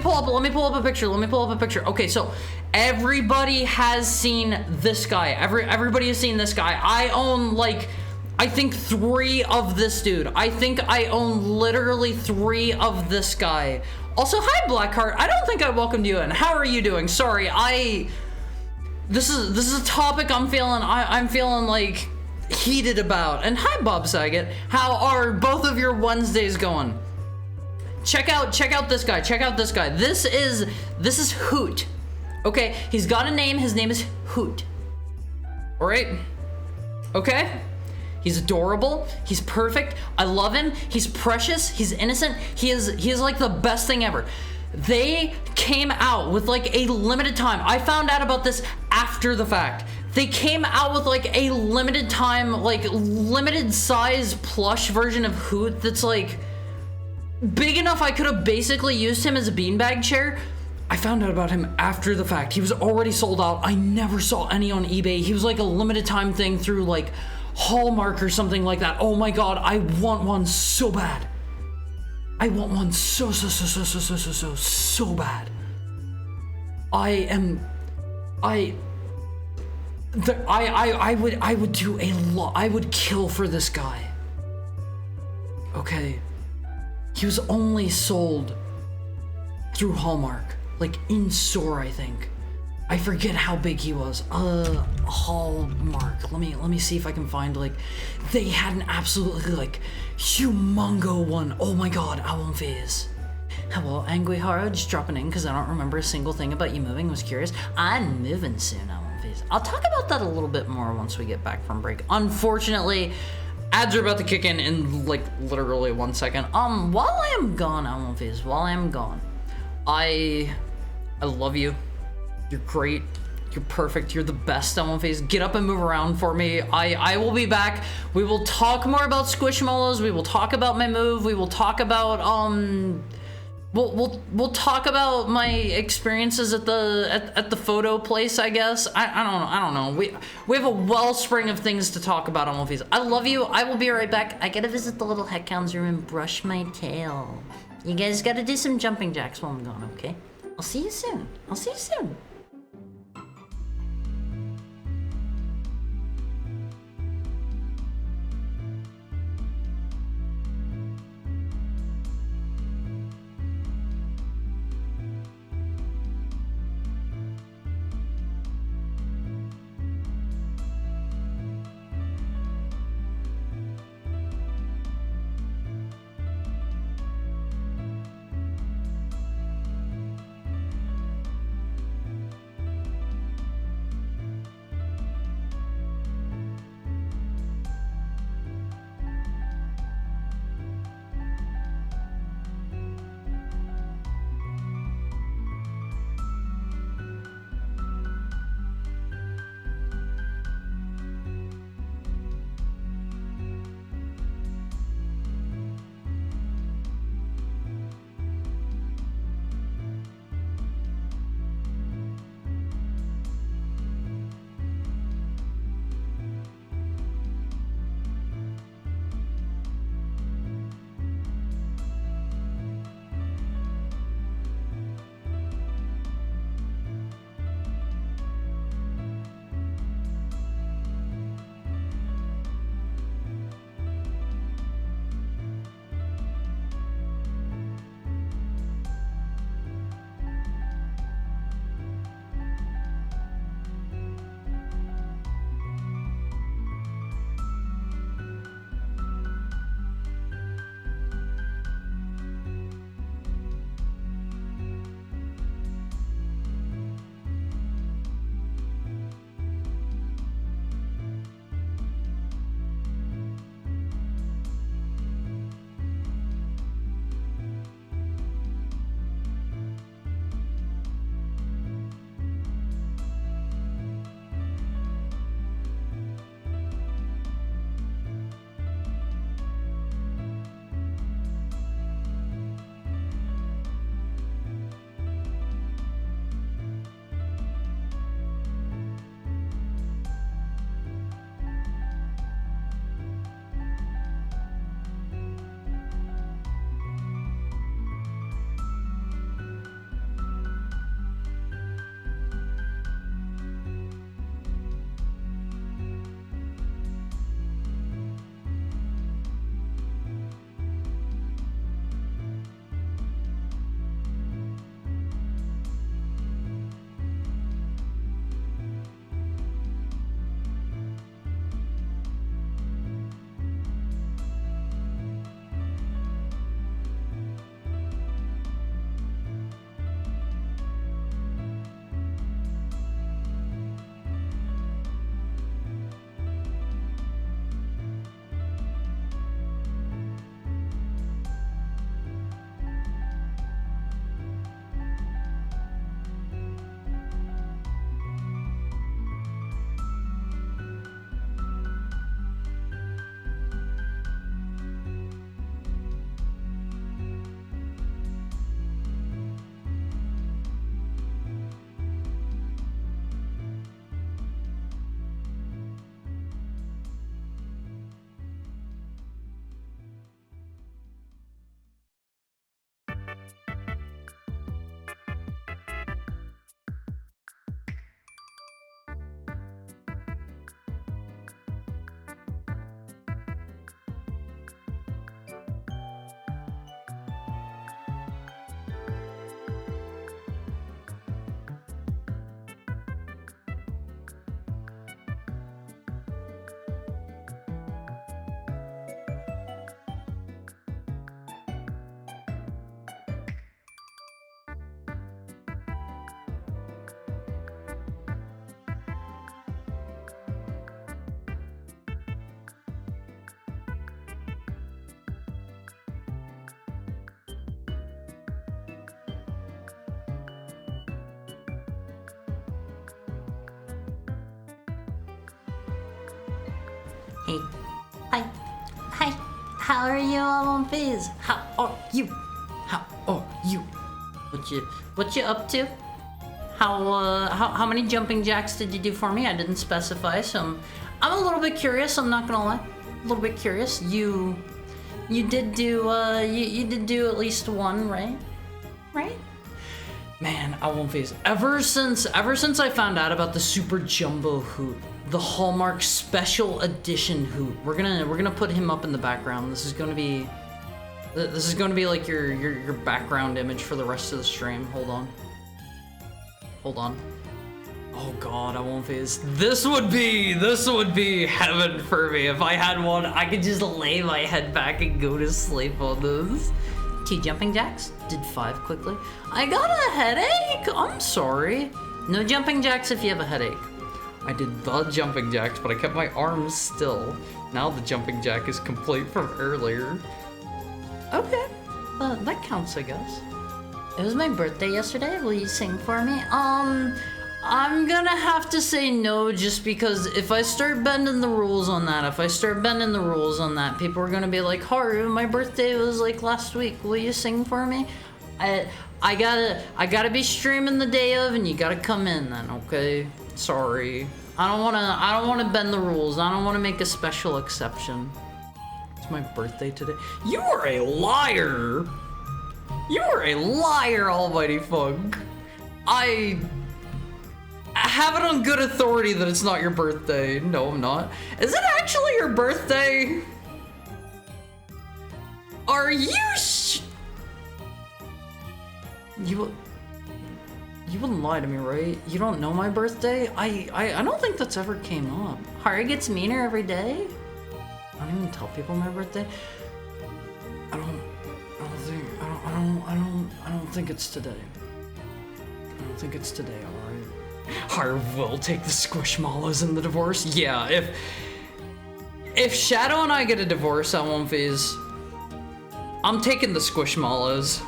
pull up a picture. Okay, so everybody has seen this guy. Everybody has seen this guy. I own like, I think 3 of this dude. I think I own literally 3 of this guy. Also, hi Blackheart. I don't think I welcomed you in. How are you doing? Sorry, this is a topic I'm feeling like heated about. And hi Bob Saget. How are both of your Wednesdays going? Check out this guy. This is Hoot. Okay, he's got a name. His name is Hoot. All right. Okay. He's adorable. He's perfect. I love him. He's precious. He's innocent. He is like the best thing ever. They came out with like a limited time. I found out about this after the fact. They came out with like a limited time, like limited size plush version of Hoot that's like big enough I could have basically used him as a beanbag chair. I found out about him after the fact. He was already sold out. I never saw any on eBay. He was like a limited time thing through like Hallmark or something like that. Oh my god, I want one so bad. I want one so bad. I would do a lot. I would kill for this guy. Okay. He was only sold through Hallmark, like in store, I think. I forget how big he was. Hallmark. Let me see if I can find, like, they had an absolutely like humongo one. Oh my god, Album Phase. Hello, Anguihara, just dropping in because I don't remember a single thing about you moving. Was curious. I'm moving soon, Album Phase. I'll talk about that a little bit more once we get back from break. Unfortunately, Ads are about to kick in like literally 1 second. While I am gone, Almonface, while I am gone, I love you. You're great. You're perfect. You're the best, Almonface. Get up and move around for me. I will be back. We will talk more about Squishmallows. We will talk about my move. We will talk about We'll talk about my experiences at the photo place, I guess. I don't know. We have a wellspring of things to talk about on One Piece. I love you. I will be right back. I gotta visit the little Heckhounds room and brush my tail. You guys gotta do some jumping jacks while I'm gone, okay? I'll see you soon. I'll see you soon. Hey. Hi. Hi. How are you, Fizz? How are you? How are you? What you up to? How many jumping jacks did you do for me? I didn't specify, so I'm a little bit curious, I'm not gonna lie. A little bit curious. You did do you did do at least one, right? Right? Man, Fizz. Ever since I found out about the Super Jumbo Hoot, the Hallmark Special Edition Hoot, we're gonna put him up in the background. This is gonna be like your background image for the rest of the stream. Hold on. Oh god, Fizz. This would be heaven for me. If I had one, I could just lay my head back and go to sleep on this. 2 jumping jacks, did 5 quickly. I got a headache, I'm sorry. No jumping jacks if you have a headache. I did the jumping jacks, but I kept my arms still. Now the jumping jack is complete from earlier. Okay, that counts, I guess. It was my birthday yesterday. Will you sing for me? I'm gonna have to say no, just because if I start bending the rules on that, people are gonna be like, Haru, my birthday was like last week. Will you sing for me? I gotta be streaming the day of, and you gotta come in then, okay? Sorry. I don't wanna bend the rules. I don't wanna make a special exception. It's my birthday today. You are a liar! You are a liar, Almighty Funk. I have it on good authority that it's not your birthday. No, I'm not. Is it actually your birthday? Are you You wouldn't lie to me, right? You don't know my birthday? I don't think that's ever came up. Hari gets meaner every day? I don't even tell people my birthday. I don't think it's today. I don't think it's today, alright? Har will take the Squishmallows in the divorce? Yeah, if Shadow and I get a divorce on Fizz, I'm taking the Squishmallows.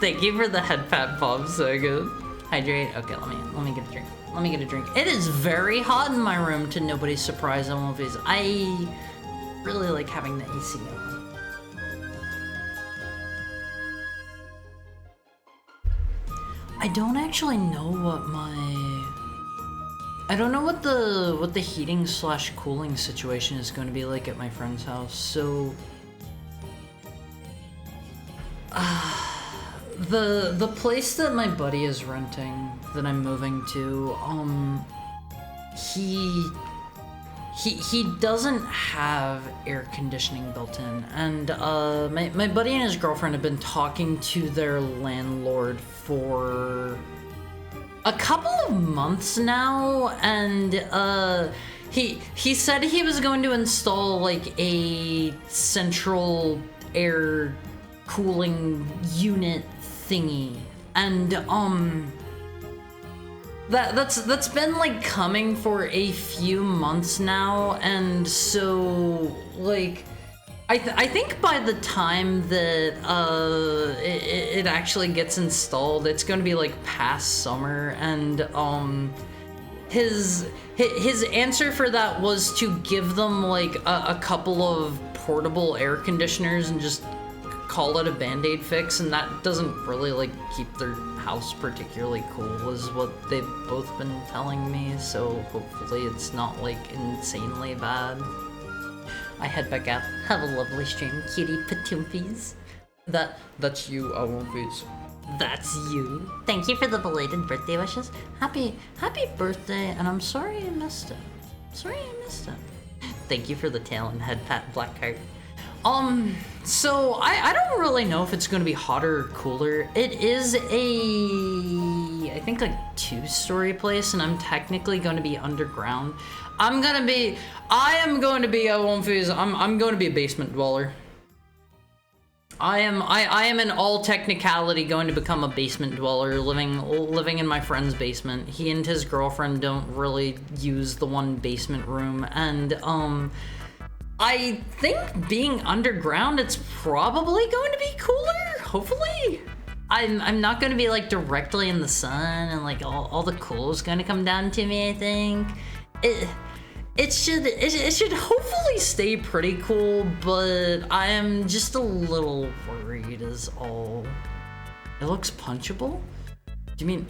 Thank you for the head pat, Bob, so good. Hydrate, okay, let me get a drink. It is very hot in my room, to nobody's surprise on Fizz. I really like having the AC on. I don't actually know what the heating / cooling situation is going to be like at my friend's house. So the place that my buddy is renting, that I'm moving to, he doesn't have air conditioning built in, and my buddy and his girlfriend have been talking to their landlord for a couple of months now, and he said he was going to install like a central air cooling unit thingy, and that's been like coming for a few months now, and so like I think by the time that it actually gets installed, it's going to be like past summer, and his answer for that was to give them like a couple of portable air conditioners and just call it a band-aid fix, and that doesn't really like keep their house particularly cool, is what they've both been telling me, so hopefully it's not like insanely bad. I head back out. Have a lovely stream, kitty patoompies. That's you, Fizz. That's you. Thank you for the belated birthday wishes. Happy birthday, and I'm sorry I missed it. Thank you for the tail and head pat, Blackheart. So I don't really know if it's gonna be hotter or cooler. It is I think like 2-story place, and I'm technically gonna be underground. I am going to be a basement dweller. I am in all technicality going to become a basement dweller, living in my friend's basement. He and his girlfriend don't really use the one basement room, and I think being underground, it's probably going to be cooler, hopefully. I'm not gonna be like directly in the sun and like all the cool's gonna come down to me, I think. It should hopefully stay pretty cool, but I am just a little worried is all. It looks punchable? Do you mean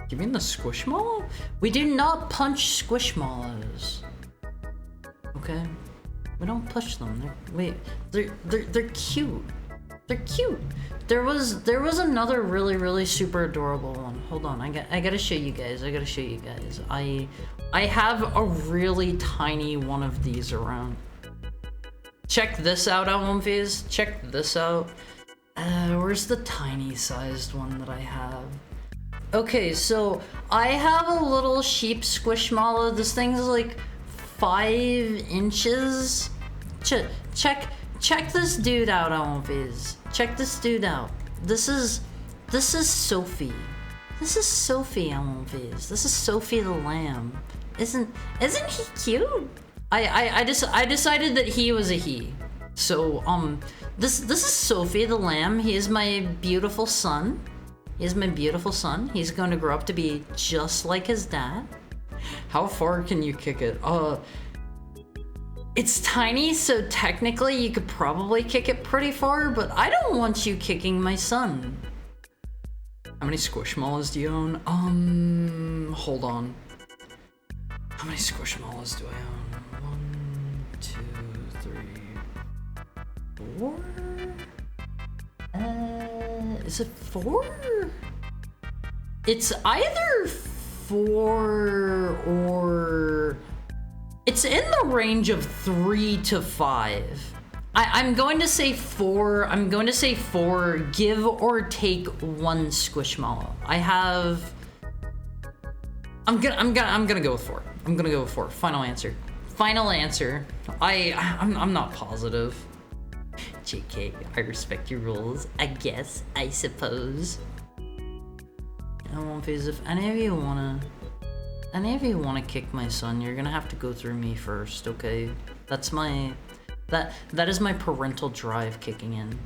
the Squishmallow? We do not punch Squishmallows. Okay? We don't push them. They're cute. They're cute. There was another really super adorable one. Hold on, I gotta show you guys. I have a really tiny one of these around. Check this out, Almonfies. Check this out. Where's the tiny sized one that I have? Okay, so I have a little sheep Squishmallow. This thing's like 5 inches. Check this dude out, Almonfies. Check this dude out. This is Sophie. This is Sophie, Almonfies. This is Sophie the lamb. Isn't he cute? I decided that he was a he. So this is Sophie the lamb. He is my beautiful son. He's going to grow up to be just like his dad. How far can you kick it? It's tiny, so technically you could probably kick it pretty far, but I don't want you kicking my son. How many Squishmallows do you own? Hold on. How many Squishmallows do I own? 1, 2, 3, 4? Is it 4? It's either 4 or... It's in the range of 3 to 5. I'm going to say 4. I'm going to say 4, give or take 1 Squishmallow. I'm gonna go with 4. I'm gonna go with 4. Final answer. I'm not positive. JK, I respect your rules. I guess. I suppose. If any of you wanna kick my son, you're gonna have to go through me first, okay? That is my parental drive kicking in.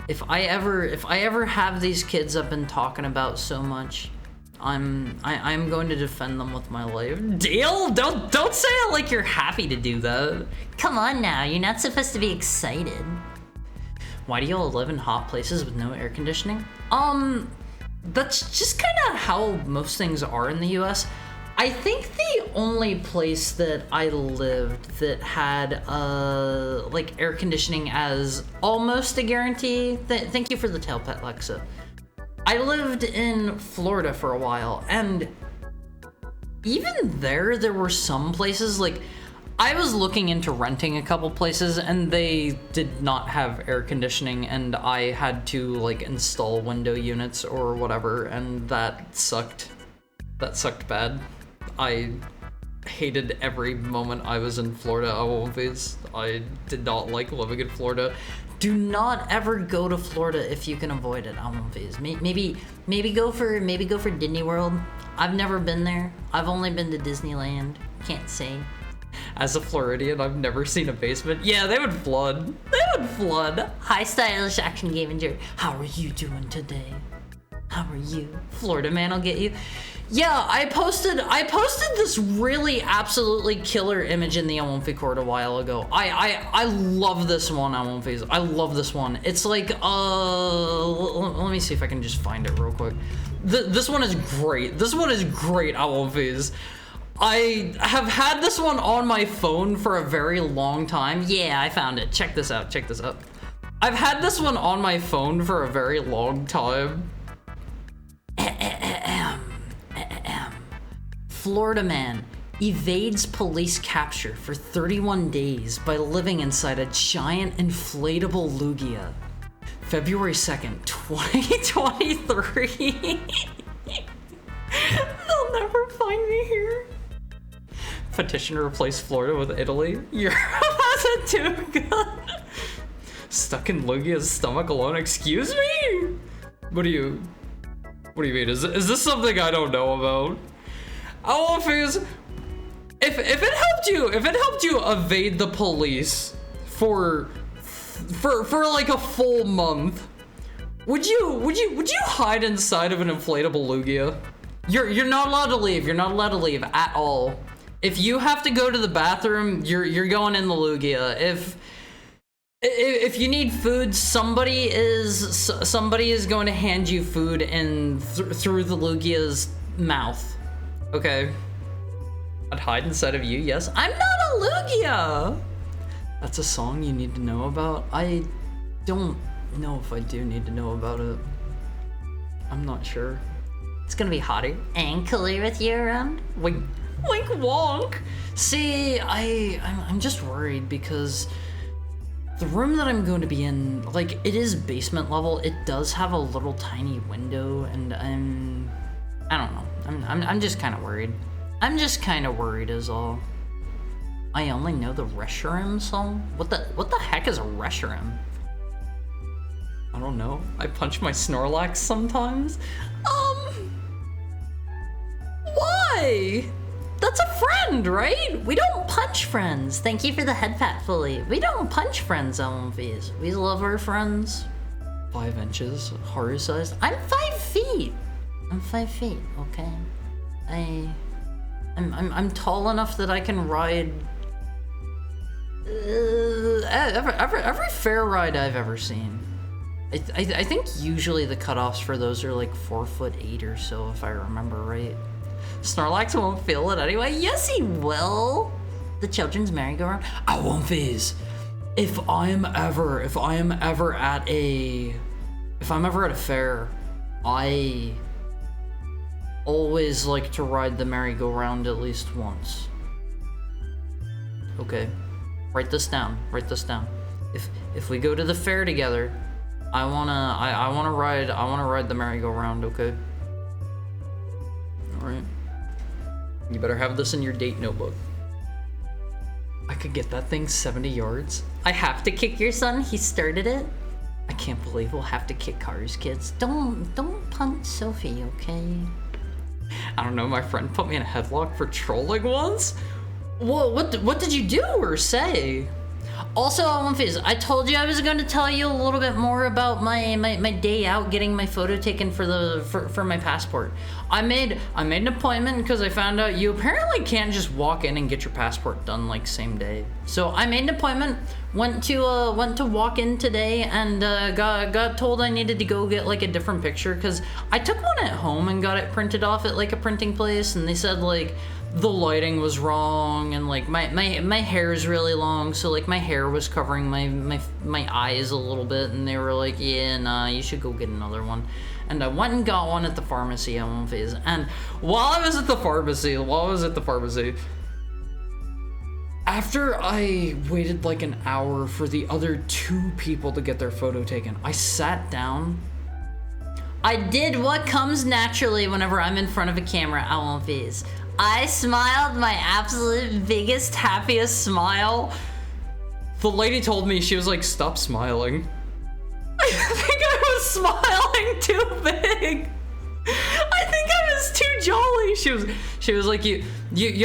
If I ever have these kids I've been talking about so much, I'm going to defend them with my life. Deal? Don't say it like you're happy to do that. Come on now, you're not supposed to be excited. Why do y'all live in hot places with no air conditioning? That's just kind of how most things are in the US. I think the only place that I lived that had like air conditioning as almost a guarantee. Thank you for the tail pet, Lexa. I lived in Florida for a while, and even there were some places, like, I was looking into renting a couple places, and they did not have air conditioning, and I had to, like, install window units or whatever, and that sucked. That sucked bad. I hated every moment I was in Florida. I did not like living in Florida. Do not ever go to Florida if you can avoid it. Maybe go for Disney World. I've never been there. I've only been to Disneyland. Can't say. As a Floridian, I've never seen a basement. Yeah, they would flood. Hi, stylish action gaming Jerry. How are you doing today? How are you? Florida man will get you. Yeah, I posted this really absolutely killer image in the Almonfi Court a while ago. I love this one, Almonfi. I love this one. It's like, let me see if I can just find it real quick. This one is great. Almonfi. I have had this one on my phone for a very long time. Yeah, I found it. Check this out. I've had this one on my phone for a very long time. Florida man evades police capture for 31 days by living inside a giant inflatable Lugia. February 2nd, 2023. They'll never find me here. Petition to replace Florida with Italy. Europe has it too good. Stuck in Lugia's stomach alone. Excuse me? What do you mean? Is this something I don't know about? Oh, if it helped you evade the police for like a full month, Would you hide inside of an inflatable Lugia? You're not allowed to leave. You're not allowed to leave at all. If you have to go to the bathroom, you're going in the Lugia. If you need food, somebody is going to hand you food in through the Lugia's mouth. Okay. I'd hide inside of you. Yes, I'm not a Lugia. That's a song you need to know about. I don't know if I do need to know about it. I'm not sure. It's gonna be hotter and cooler with you around. Wink, wink, wonk. See, I'm just worried because the room that I'm going to be in, like, it is basement level. It does have a little tiny window, and I don't know. I'm just kind of worried. I'm just kind of worried is all. I only know the Reshiram song. What the heck is a Reshiram? I don't know. I punch my Snorlax sometimes. Why? That's a friend, right? We don't punch friends. Thank you for the head pat, Fully. We don't punch friends, LMVs. We love our friends. 5 inches, Haru sized. I'm 5 feet. I'm 5 feet, okay? I'm tall enough that I can ride every fair ride I've ever seen. I think usually the cutoffs for those are like 4'8" or so, if I remember right. Snorlax won't feel it anyway. Yes, he will. The children's merry-go-round. I won't phase. If I'm ever at a fair, I always like to ride the merry-go-round at least once. Okay, write this down. Write this down. If we go to the fair together, I wanna ride the merry-go-round. Okay. All right. You better have this in your date notebook. I could get that thing 70 yards. I have to kick your son. He started it. I can't believe we'll have to kick Haru's kids. Don't punt Sophie, okay? I don't know. My friend put me in a headlock for trolling once. What did you do or say? Also, I told you I was going to tell you a little bit more about my day out getting my photo taken for my passport. I made an appointment because I found out you apparently can't just walk in and get your passport done like same day. So I made an appointment, went to walk in today, and got told I needed to go get like a different picture because I took one at home and got it printed off at like a printing place, and they said like the lighting was wrong, and like my hair is really long, so like my hair was covering my eyes a little bit, and they were like, yeah, nah, you should go get another one. And I went and got one at the pharmacy, and while I was at the pharmacy, after I waited like an hour for the other 2 people to get their photo taken, I sat down. I did what comes naturally whenever I'm in front of a camera, LMVs. I smiled my absolute biggest, happiest smile. The lady told me, she was like, stop smiling. I think I was smiling too big. I think I was too jolly. She was like, you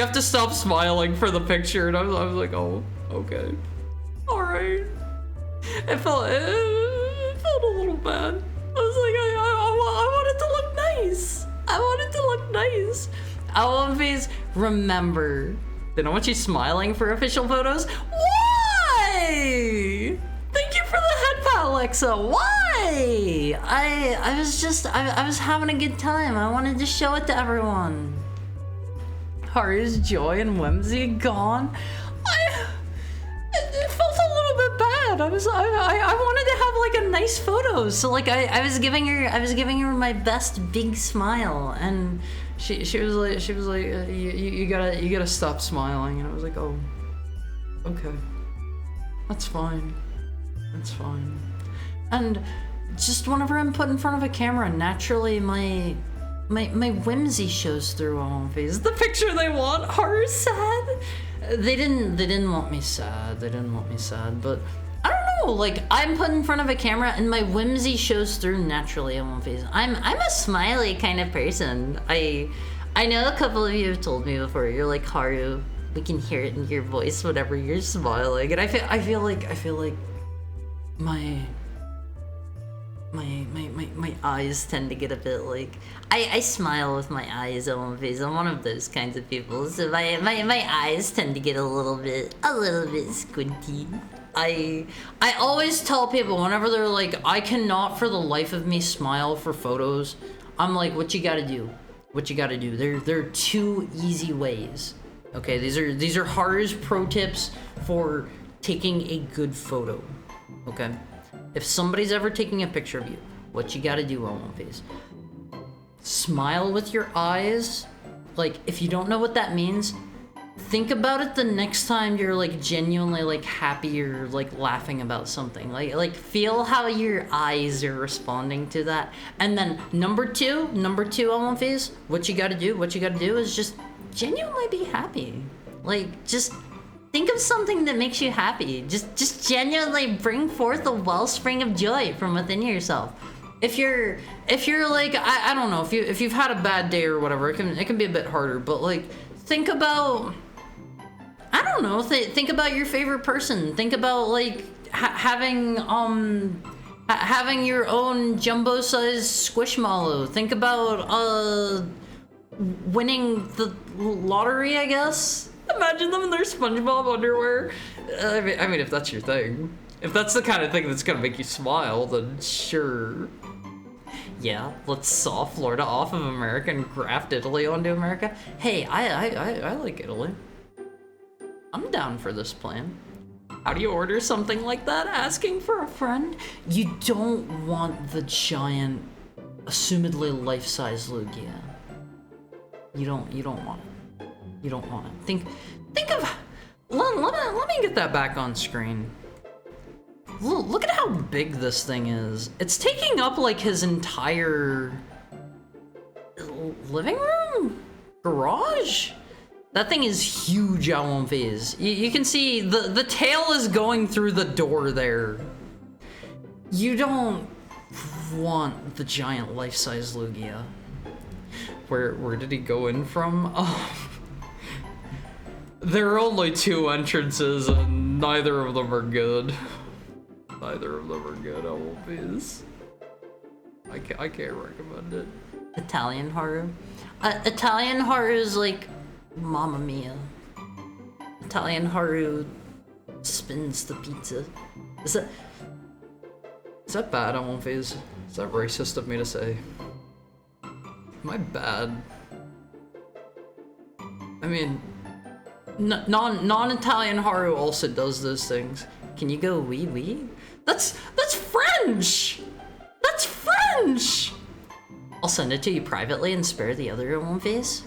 have to stop smiling for the picture. And I was like, oh, okay. All right. It felt a little bad. I was like, I wanted to look nice. I wanted to look nice. LMVs, remember, they don't want you smiling for official photos. Why? Thank you for the head pat, Alexa. Why? I was having a good time. I wanted to show it to everyone. Haru's joy and whimsy gone. It felt a little bit bad. I wanted to have like a nice photo, so like I was giving her my best big smile, and she was like you gotta stop smiling, and I was like, oh, okay, that's fine. And just whenever I'm put in front of a camera, naturally my whimsy shows through on my face. The picture they want. Haru's sad. They didn't want me sad. But I don't know. Like, I'm put in front of a camera and my whimsy shows through naturally on my face. I'm a smiley kind of person. I know a couple of you have told me before. You're like, Haru, we can hear it in your voice whenever you're smiling. And I feel like my my eyes tend to get a bit like I smile with my eyes on my face. I'm one of those kinds of people, so my eyes tend to get a little bit squinty. I always tell people whenever they're like, I cannot for the life of me smile for photos, I'm like, what you gotta do? What you gotta do? There are two easy ways. Okay, these are Haru's pro tips for taking a good photo. Okay? If somebody's ever taking a picture of you, what you gotta do on one face? Smile with your eyes. Like, if you don't know what that means, think about it the next time you're like genuinely like happy or like laughing about something. Like feel how your eyes are responding to that. And then number two on one face, what you gotta do is just genuinely be happy. Like, just think of something that makes you happy. Just genuinely bring forth a wellspring of joy from within yourself. If you're like, I don't know, if you've had a bad day or whatever, it can be a bit harder, but like think about, I don't know, think about your favorite person. Think about like having your own jumbo-sized squishmallow. Think about winning the lottery, I guess. Imagine them in their SpongeBob underwear. I mean, if that's your thing. If that's the kind of thing that's gonna make you smile, then sure. Yeah, let's saw Florida off of America and graft Italy onto America. Hey, I like Italy. I'm down for this plan. How do you order something like that? Asking for a friend? You don't want the giant, assumedly life-size Lugia. You don't want it. You don't want it. Think of, let me get that back on screen. Look at how big this thing is. It's taking up like his entire living room? Garage? That thing is huge on one phase. You can see the tail is going through the door there. You don't want the giant life-size Lugia. Where did he go in from? Oh. There are only two entrances and neither of them are good. Neither of them are good, I won't be. I can't recommend it. Italian Haru? Italian Haru is like Mamma Mia. Italian Haru spins the pizza. Is that bad on one phase? Is that racist of me to say? Am I bad? I mean, non-Italian Haru also does those things. Can you go wee wee? That's French! That's French! I'll send it to you privately and spare the other on one face.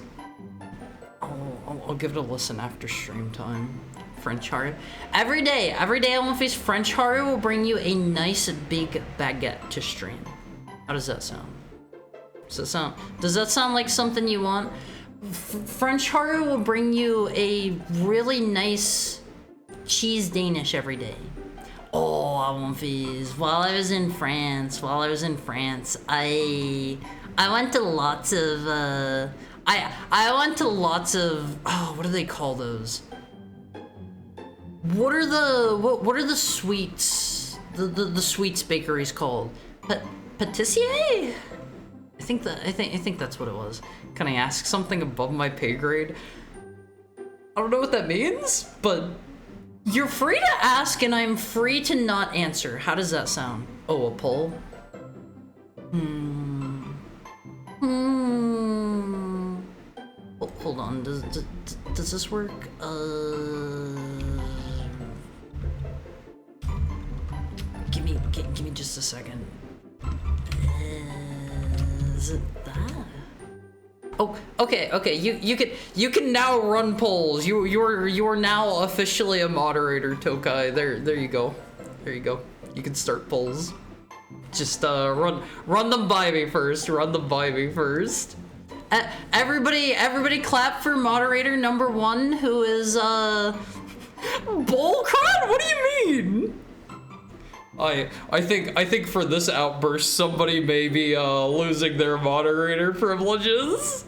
I'll give it a listen after stream time. French Haru. Every day on one face, French Haru will bring you a nice big baguette to stream. How does that sound? Does that sound like something you want? French Haru will bring you a really nice cheese Danish every day. Oh, I won't fizz. While I was in France, I went to lots of I went to lots of, oh, what do they call those? What are the sweets? The sweets bakeries called? Patissier? I think that's what it was. Can I ask something above my pay grade? I don't know what that means, but you're free to ask and I'm free to not answer. How does that sound? Oh, a poll? Hold on. Does this work? Give me just a second. Is it that? Oh, okay. You can now run polls. You are now officially a moderator, Tokai. There you go. You can start polls. Just run them by me first. Everybody clap for moderator number 1, who is Bullcrud? What do you mean? I think for this outburst, somebody may be losing their moderator privileges.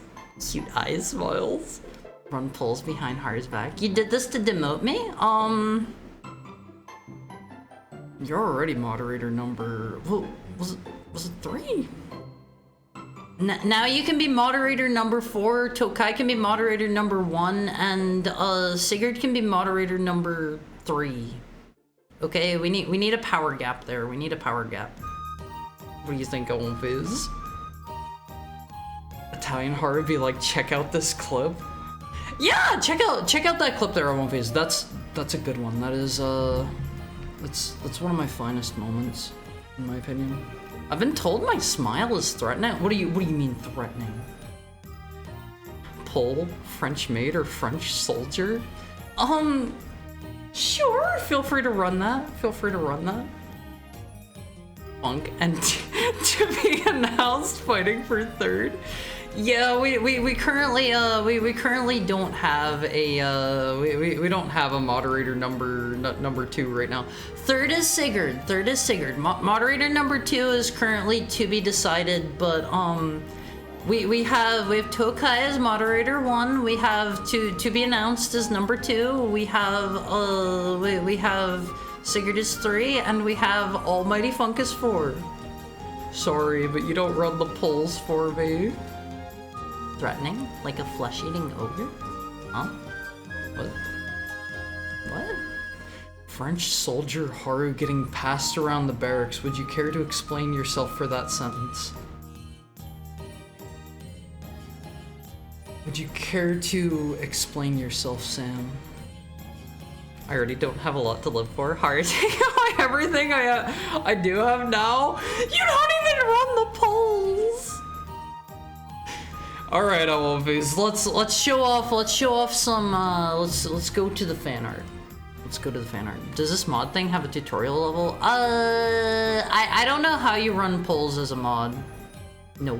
Cute eyes, smiles. Run polls behind Haru's back. You did this to demote me? You're already moderator number. was it 3? Now you can be moderator number 4, Tokai can be moderator number 1, and Sigurd can be moderator number 3. Okay, we need a power gap there. We need a power gap. What do you think, Owenfiz? Italian Horror be like, check out this clip. Yeah, check out that clip there, Owenfiz. That's a good one. That is that's one of my finest moments, in my opinion. I've been told my smile is threatening. What do you mean threatening? Pole, French maid, or French soldier? Sure, feel free to run that. Feel free to run that. Funk and to be announced fighting for 3rd. Yeah, we currently don't have a we don't have a moderator number 2 right now. 3rd is Sigurd. 3rd is Sigurd. Moderator number 2 is currently to be decided, but we have Tokai as moderator 1. We have to be announced as number 2. We have Sigurd is 3, and we have Almighty Funk is 4. Sorry, but you don't run the polls for me. Threatening? Like a flesh-eating ogre? Huh? What? French soldier Haru getting passed around the barracks. Would you care to explain yourself for that sentence? Would you care to explain yourself, Sam? I already don't have a lot to live for. Haru, take away everything I do have now. You don't even run the polls. All right, Owenfiz, let's show off some. Let's go to the fan art. Let's go to the fan art. Does this mod thing have a tutorial level? I don't know how you run polls as a mod. No.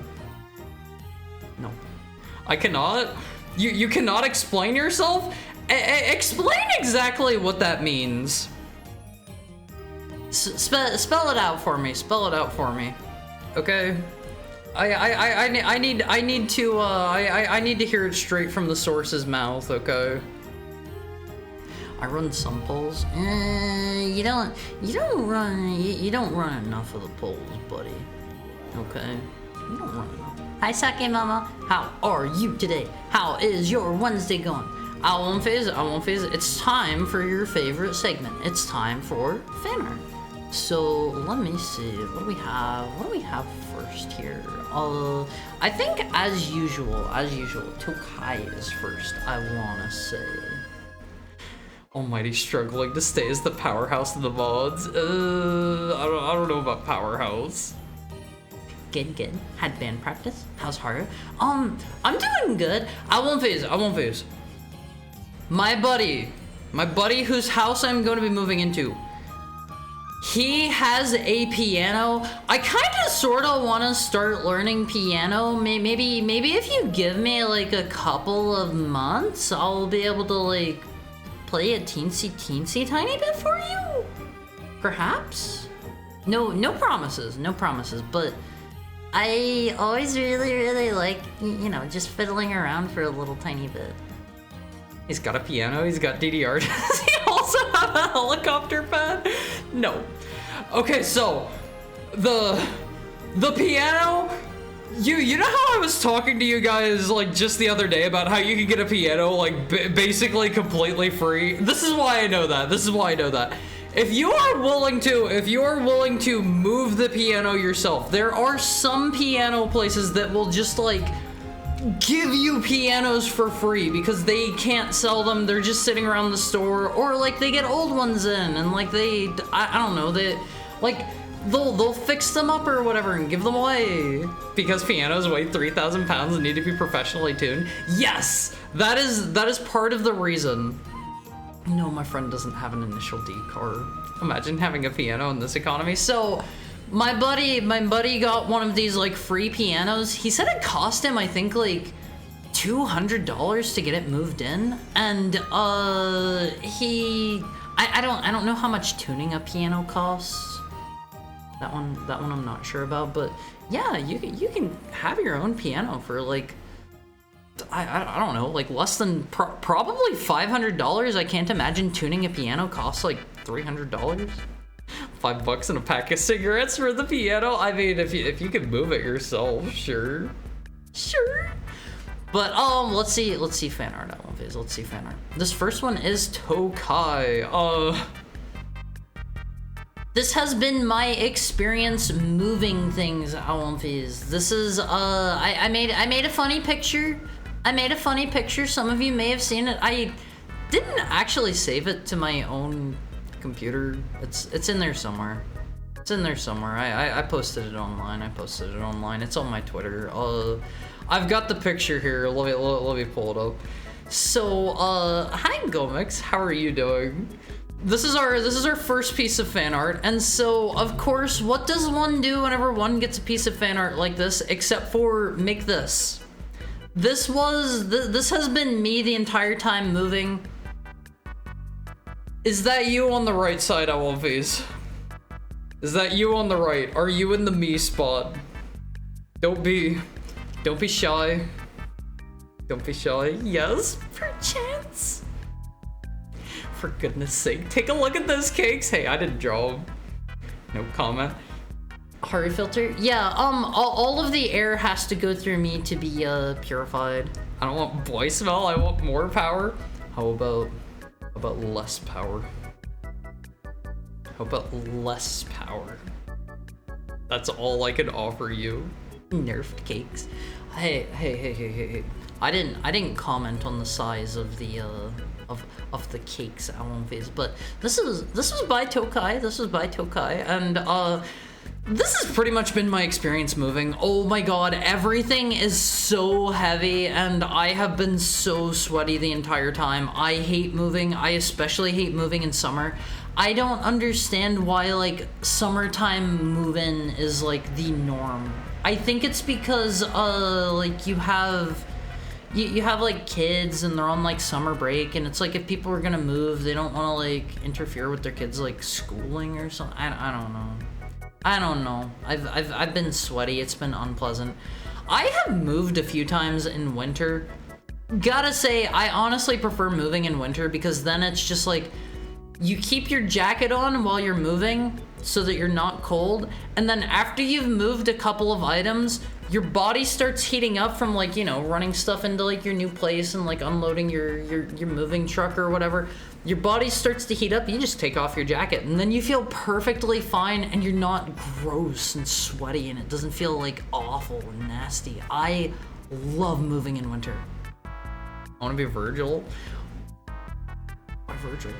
I cannot. You cannot explain yourself. Explain exactly what that means. Spell it out for me. Spell it out for me. Okay. I need to hear it straight from the source's mouth. Okay. I run some polls. You don't run enough of the polls, buddy. Okay. You don't run enough. Hi, Sake Mama. How are you today? How is your Wednesday going? I won't phase it. It's time for your favorite segment. It's time for fan art. So let me see. What do we have first here? I think as usual, Tokai is first. I wanna say. Almighty struggling to stay as the powerhouse of the mods. I don't know about powerhouse. Good. Had band practice. How's Haru? I'm doing good. I won't phase. My buddy whose house I'm going to be moving into. He has a piano. I kind of sort of want to start learning piano. Maybe if you give me like a couple of months, I'll be able to like play a teensy tiny bit for you. Perhaps. No promises, but I always really like, just fiddling around for a little tiny bit. He's got a piano, he's got DDR. Does he also have a helicopter pad? No. Okay, so the piano, you know how I was talking to you guys like just the other day about how you could get a piano like basically completely free? This is why I know that. If you are willing to move the piano yourself, there are some piano places that will just like give you pianos for free because they can't sell them. They're just sitting around the store, or like they get old ones in and like I don't know, they'll fix them up or whatever and give them away because pianos weigh 3,000 pounds and need to be professionally tuned. Yes, that is part of the reason. No, my friend doesn't have an initial D card. Imagine having a piano in this economy. So my buddy got one of these like free pianos. He said it cost him, I think, like $200 to get it moved in. And I don't know how much tuning a piano costs. That one I'm not sure about, but yeah, you can have your own piano for like I don't know, like less than probably $500. I can't imagine tuning a piano costs like $300. $5 and a pack of cigarettes for the piano. I mean, if you can move it yourself, sure. But let's see fan art at one phase. Let's see fan art. This first one is Tokai. This has been my experience moving things at one phase. This is I made a funny picture. Some of you may have seen it. I didn't actually save it to my own computer. It's in there somewhere. I posted it online. It's on my Twitter. I've got the picture here. Let me pull it up. So, hi Gomix, how are you doing? This is our first piece of fan art, and so of course, what does one do whenever one gets a piece of fan art like this, except for make this? This has been me the entire time moving. Is that you on the right side, Owlface? Is that you on the right? Are you in the me spot? Don't be shy. Don't be shy. Yes, perchance. For goodness sake, take a look at those cakes. Hey, I didn't draw them. No comment. Hari filter? Yeah, all of the air has to go through me to be purified. I don't want boy smell, I want more power. How about less power? How about less power? That's all I can offer you. Nerfed cakes. Hey. I didn't comment on the size of the of the cakes at one phase, but this was by Tokai. And this has pretty much been my experience moving. Oh my god, everything is so heavy and I have been so sweaty the entire time. I hate moving. I especially hate moving in summer. I don't understand why like summertime move-in is like the norm. I think it's because like you have like kids and they're on like summer break, and it's like if people are gonna move, they don't want to like interfere with their kids like schooling or something. I don't know. I've been sweaty. It's been unpleasant. I have moved a few times in winter. Gotta say, I honestly prefer moving in winter because then it's just like you keep your jacket on while you're moving so that you're not cold, and then after you've moved a couple of items, your body starts heating up from like, you know, running stuff into like your new place and like unloading your moving truck or whatever. Your body starts to heat up, you just take off your jacket and then you feel perfectly fine and you're not gross and sweaty and it doesn't feel like awful and nasty. I love moving in winter. I want to be Virgil. Why Virgil?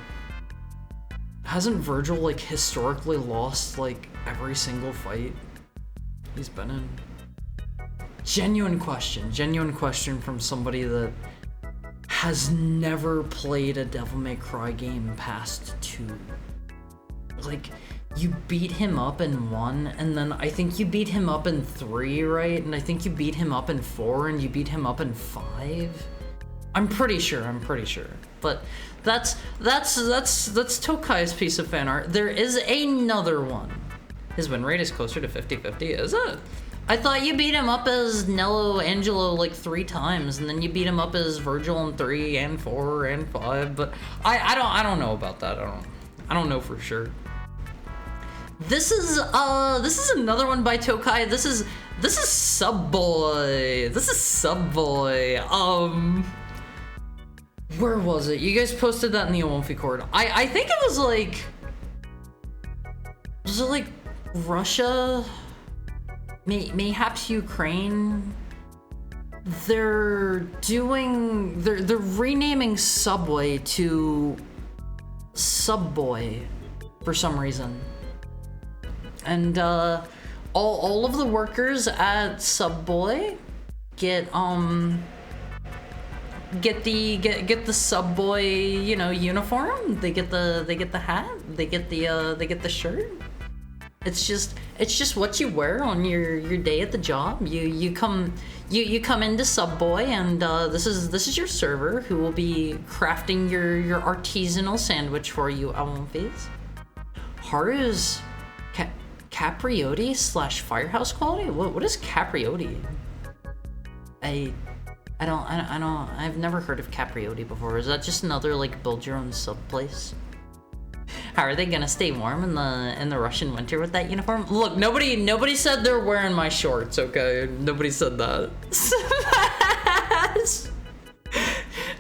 Hasn't Virgil like historically lost like every single fight he's been in? Genuine question from somebody that has never played a Devil May Cry game past 2. Like, you beat him up in 1, and then I think you beat him up in 3, right? And I think you beat him up in 4, and you beat him up in 5. I'm pretty sure. But that's Tokai's piece of fan art. There is another one. His win rate is closer to 50-50, is it? I thought you beat him up as Nello Angelo like 3 times, and then you beat him up as Virgil in 3 and 4 and 5, but I don't know about that. I don't know for sure. This is another one by Tokai. This is Subboy. Where was it? You guys posted that in the Owlfie Court. I think it was like Russia? Mayhaps Ukraine. They're renaming Subway to Subboy for some reason. And all of the workers at Subboy get the Subboy, you know, uniform. They get the hat, they get the shirt. It's just what you wear on your day at the job. You come into Subboy, and this is your server who will be crafting your artisanal sandwich for you, Owlface. Haru's Capriotti / Firehouse quality? What is Capriotti? I've never heard of Capriotti before. Is that just another like build your own sub place? How are they gonna stay warm in the Russian winter with that uniform? Look, nobody said they're wearing my shorts, okay? Nobody said that. Smash!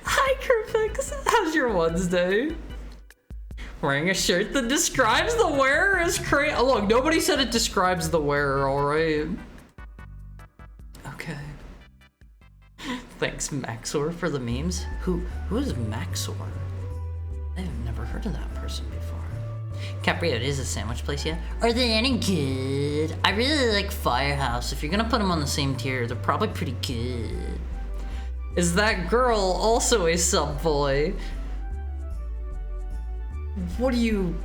Hi, Kerfix. How's your Wednesday? Wearing a shirt that describes the wearer is crazy. Oh, look, nobody said it describes the wearer, alright? Okay. Thanks, Maxor, for the memes. Who is Maxor? I've never heard of that person before. Capriotti is a sandwich place yet? Are they any good? I really like Firehouse. If you're gonna put them on the same tier, they're probably pretty good. Is that girl also a sub boy? What do you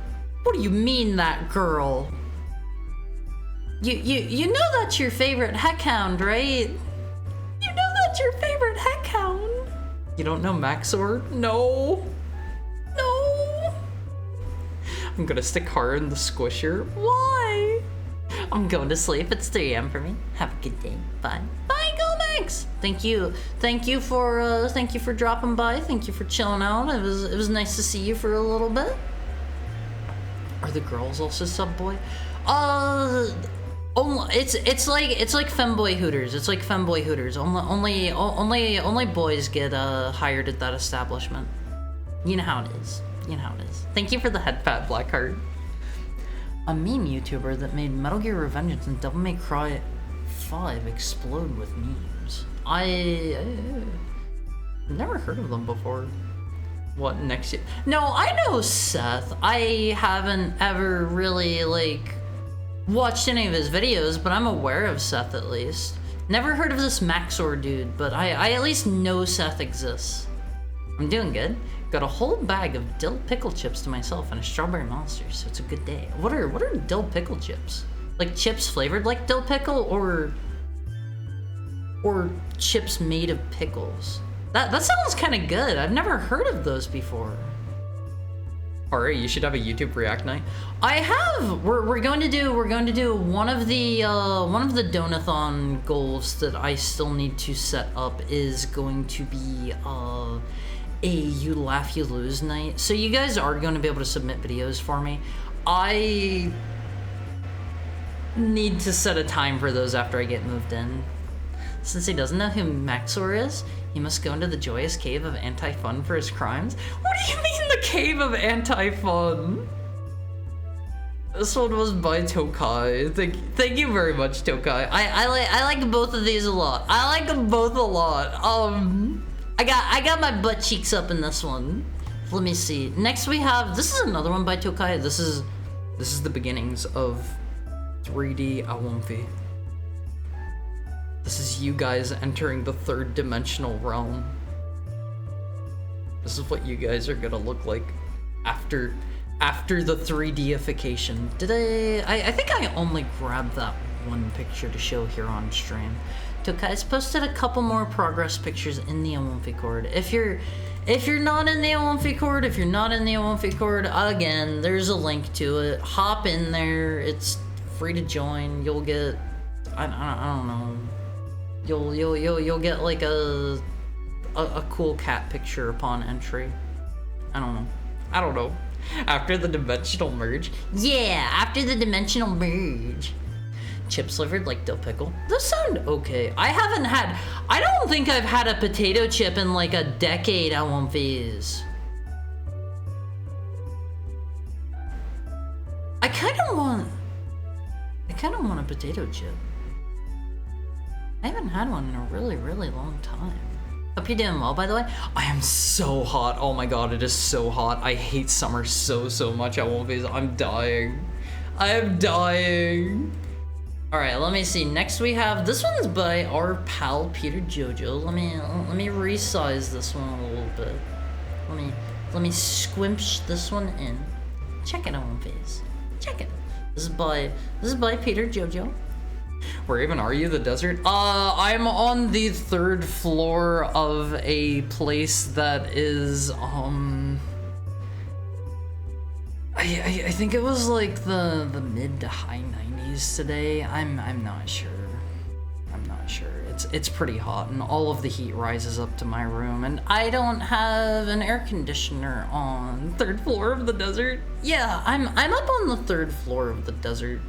mean, that girl? You know that's your favorite heckhound, right? You know that's your favorite heckhound. You don't know Maxor? No. No. I'm gonna stick hard in the squisher. Why? I'm going to sleep. It's 3 AM for me. Have a good day. Bye. Bye, Gomex. Thank you for dropping by. Thank you for chilling out. It was nice to see you for a little bit. Are the girls also sub boy? It's like femboy Hooters. It's like femboy Hooters. Only boys get hired at that establishment. You know how it is. You know how it is. Thank you for the head pat, Blackheart. A meme YouTuber that made Metal Gear Revengeance and Devil May Cry 5 explode with memes. I never heard of them before. What, next year? No, I know Seth. I haven't ever really, watched any of his videos, but I'm aware of Seth at least. Never heard of this Maxor dude, but I at least know Seth exists. I'm doing good. Got a whole bag of dill pickle chips to myself and a strawberry monster, so it's a good day. What are dill pickle chips? Like chips flavored like dill pickle, or chips made of pickles? That sounds kind of good. I've never heard of those before. Alright, you should have a YouTube React night. I have. We're going to do one of the Donathon goals that I still need to set up is going to be a You Laugh You Lose night. So you guys are going to be able to submit videos for me. I need to set a time for those after I get moved in. Since he doesn't know who Maxor is, he must go into the joyous cave of anti-fun for his crimes. What do you mean the cave of anti-fun? This one was by Tokai. Thank you very much, Tokai. I like both of these a lot. I like them both a lot. I got my butt cheeks up in this one. Let me see. Next we have, this is another one by Tokai. This is the beginnings of 3D Awomfi. This is you guys entering the 3rd dimensional realm. This is what you guys are gonna look like after the 3D-ification. I think I only grabbed that one picture to show here on stream. Tokai's posted a couple more progress pictures in the Awomfi Cord. If you're not in the Awomfi Cord, again, there's a link to it. Hop in there. It's free to join. You'll get, I don't know. You'll get like a cool cat picture upon entry. I don't know. After the dimensional merge. Yeah, after the dimensional merge. Chips flavored like dill pickle. Those sound okay. I don't think I've had a potato chip in like a decade, I won't these. I kind of want a potato chip. I haven't had one in a really, really long time. Hope you're doing well, by the way. I am so hot. Oh my god, it is so hot. I hate summer so much. I'm dying. I am dying. Alright, let me see. Next we have, this one's by our pal Peter Jojo. Let me resize this one a little bit. Let me squimsh this one in. Check it out, please. Check it. This is by Peter Jojo. Where even are you? The desert? I'm on the 3rd floor of a place that is, I think it was like the mid to high 90s today. I'm not sure. it's pretty hot, and all of the heat rises up to my room, and I don't have an air conditioner on 3rd floor of the desert. Yeah, I'm up on the 3rd floor of the desert.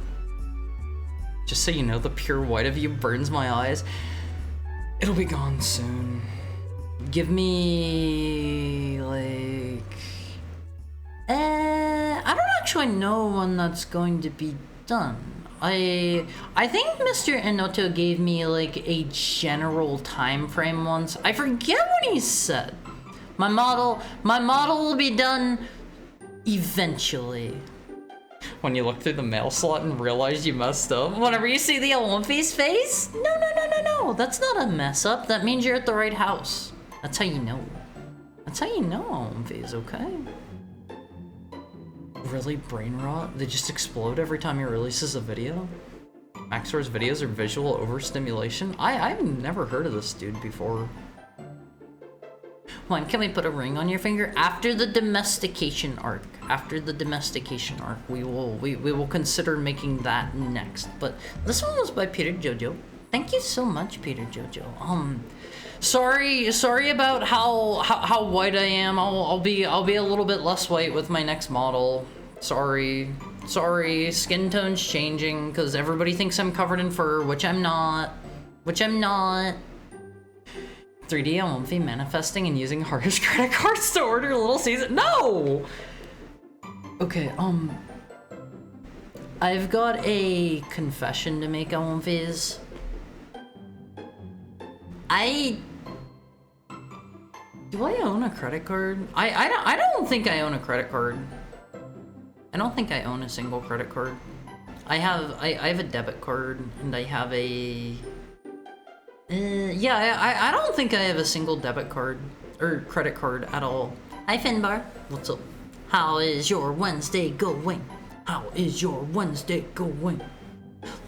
Just so you know, the pure white of you burns my eyes. It'll be gone soon. Give me like I don't actually know when that's going to be done. I think Mr. Enoto gave me like a general time frame once. I forget what he said. My model will be done eventually. When you look through the mail slot and realize you messed up. Whenever you see the Olympi's face? No. That's not a mess up. That means you're at the right house. That's how you know. That's how you know Olympi's, okay? Really brain rot? They just explode every time he releases a video? Maxor's videos are visual overstimulation? I've never heard of this dude before. When can we put a ring on your finger? After the domestication arc. After the domestication arc, we will consider making that next. But this one was by Peter Jojo. Thank you so much, Peter Jojo. Sorry about how white I am. I'll be a little bit less white with my next model. Sorry, skin tone's changing because everybody thinks I'm covered in fur, which I'm not. 3D Olympi manifesting and using hardest credit cards to order Little Caesar. No! Okay, I've got a confession to make, Olympi's. Do I own a credit card? I don't think I own a credit card. I don't think I own a single credit card. I have a debit card, and I have a... yeah, I don't think I have a single debit card, or credit card at all. Hi, Finbar. What's up? How is your Wednesday going? How is your Wednesday going?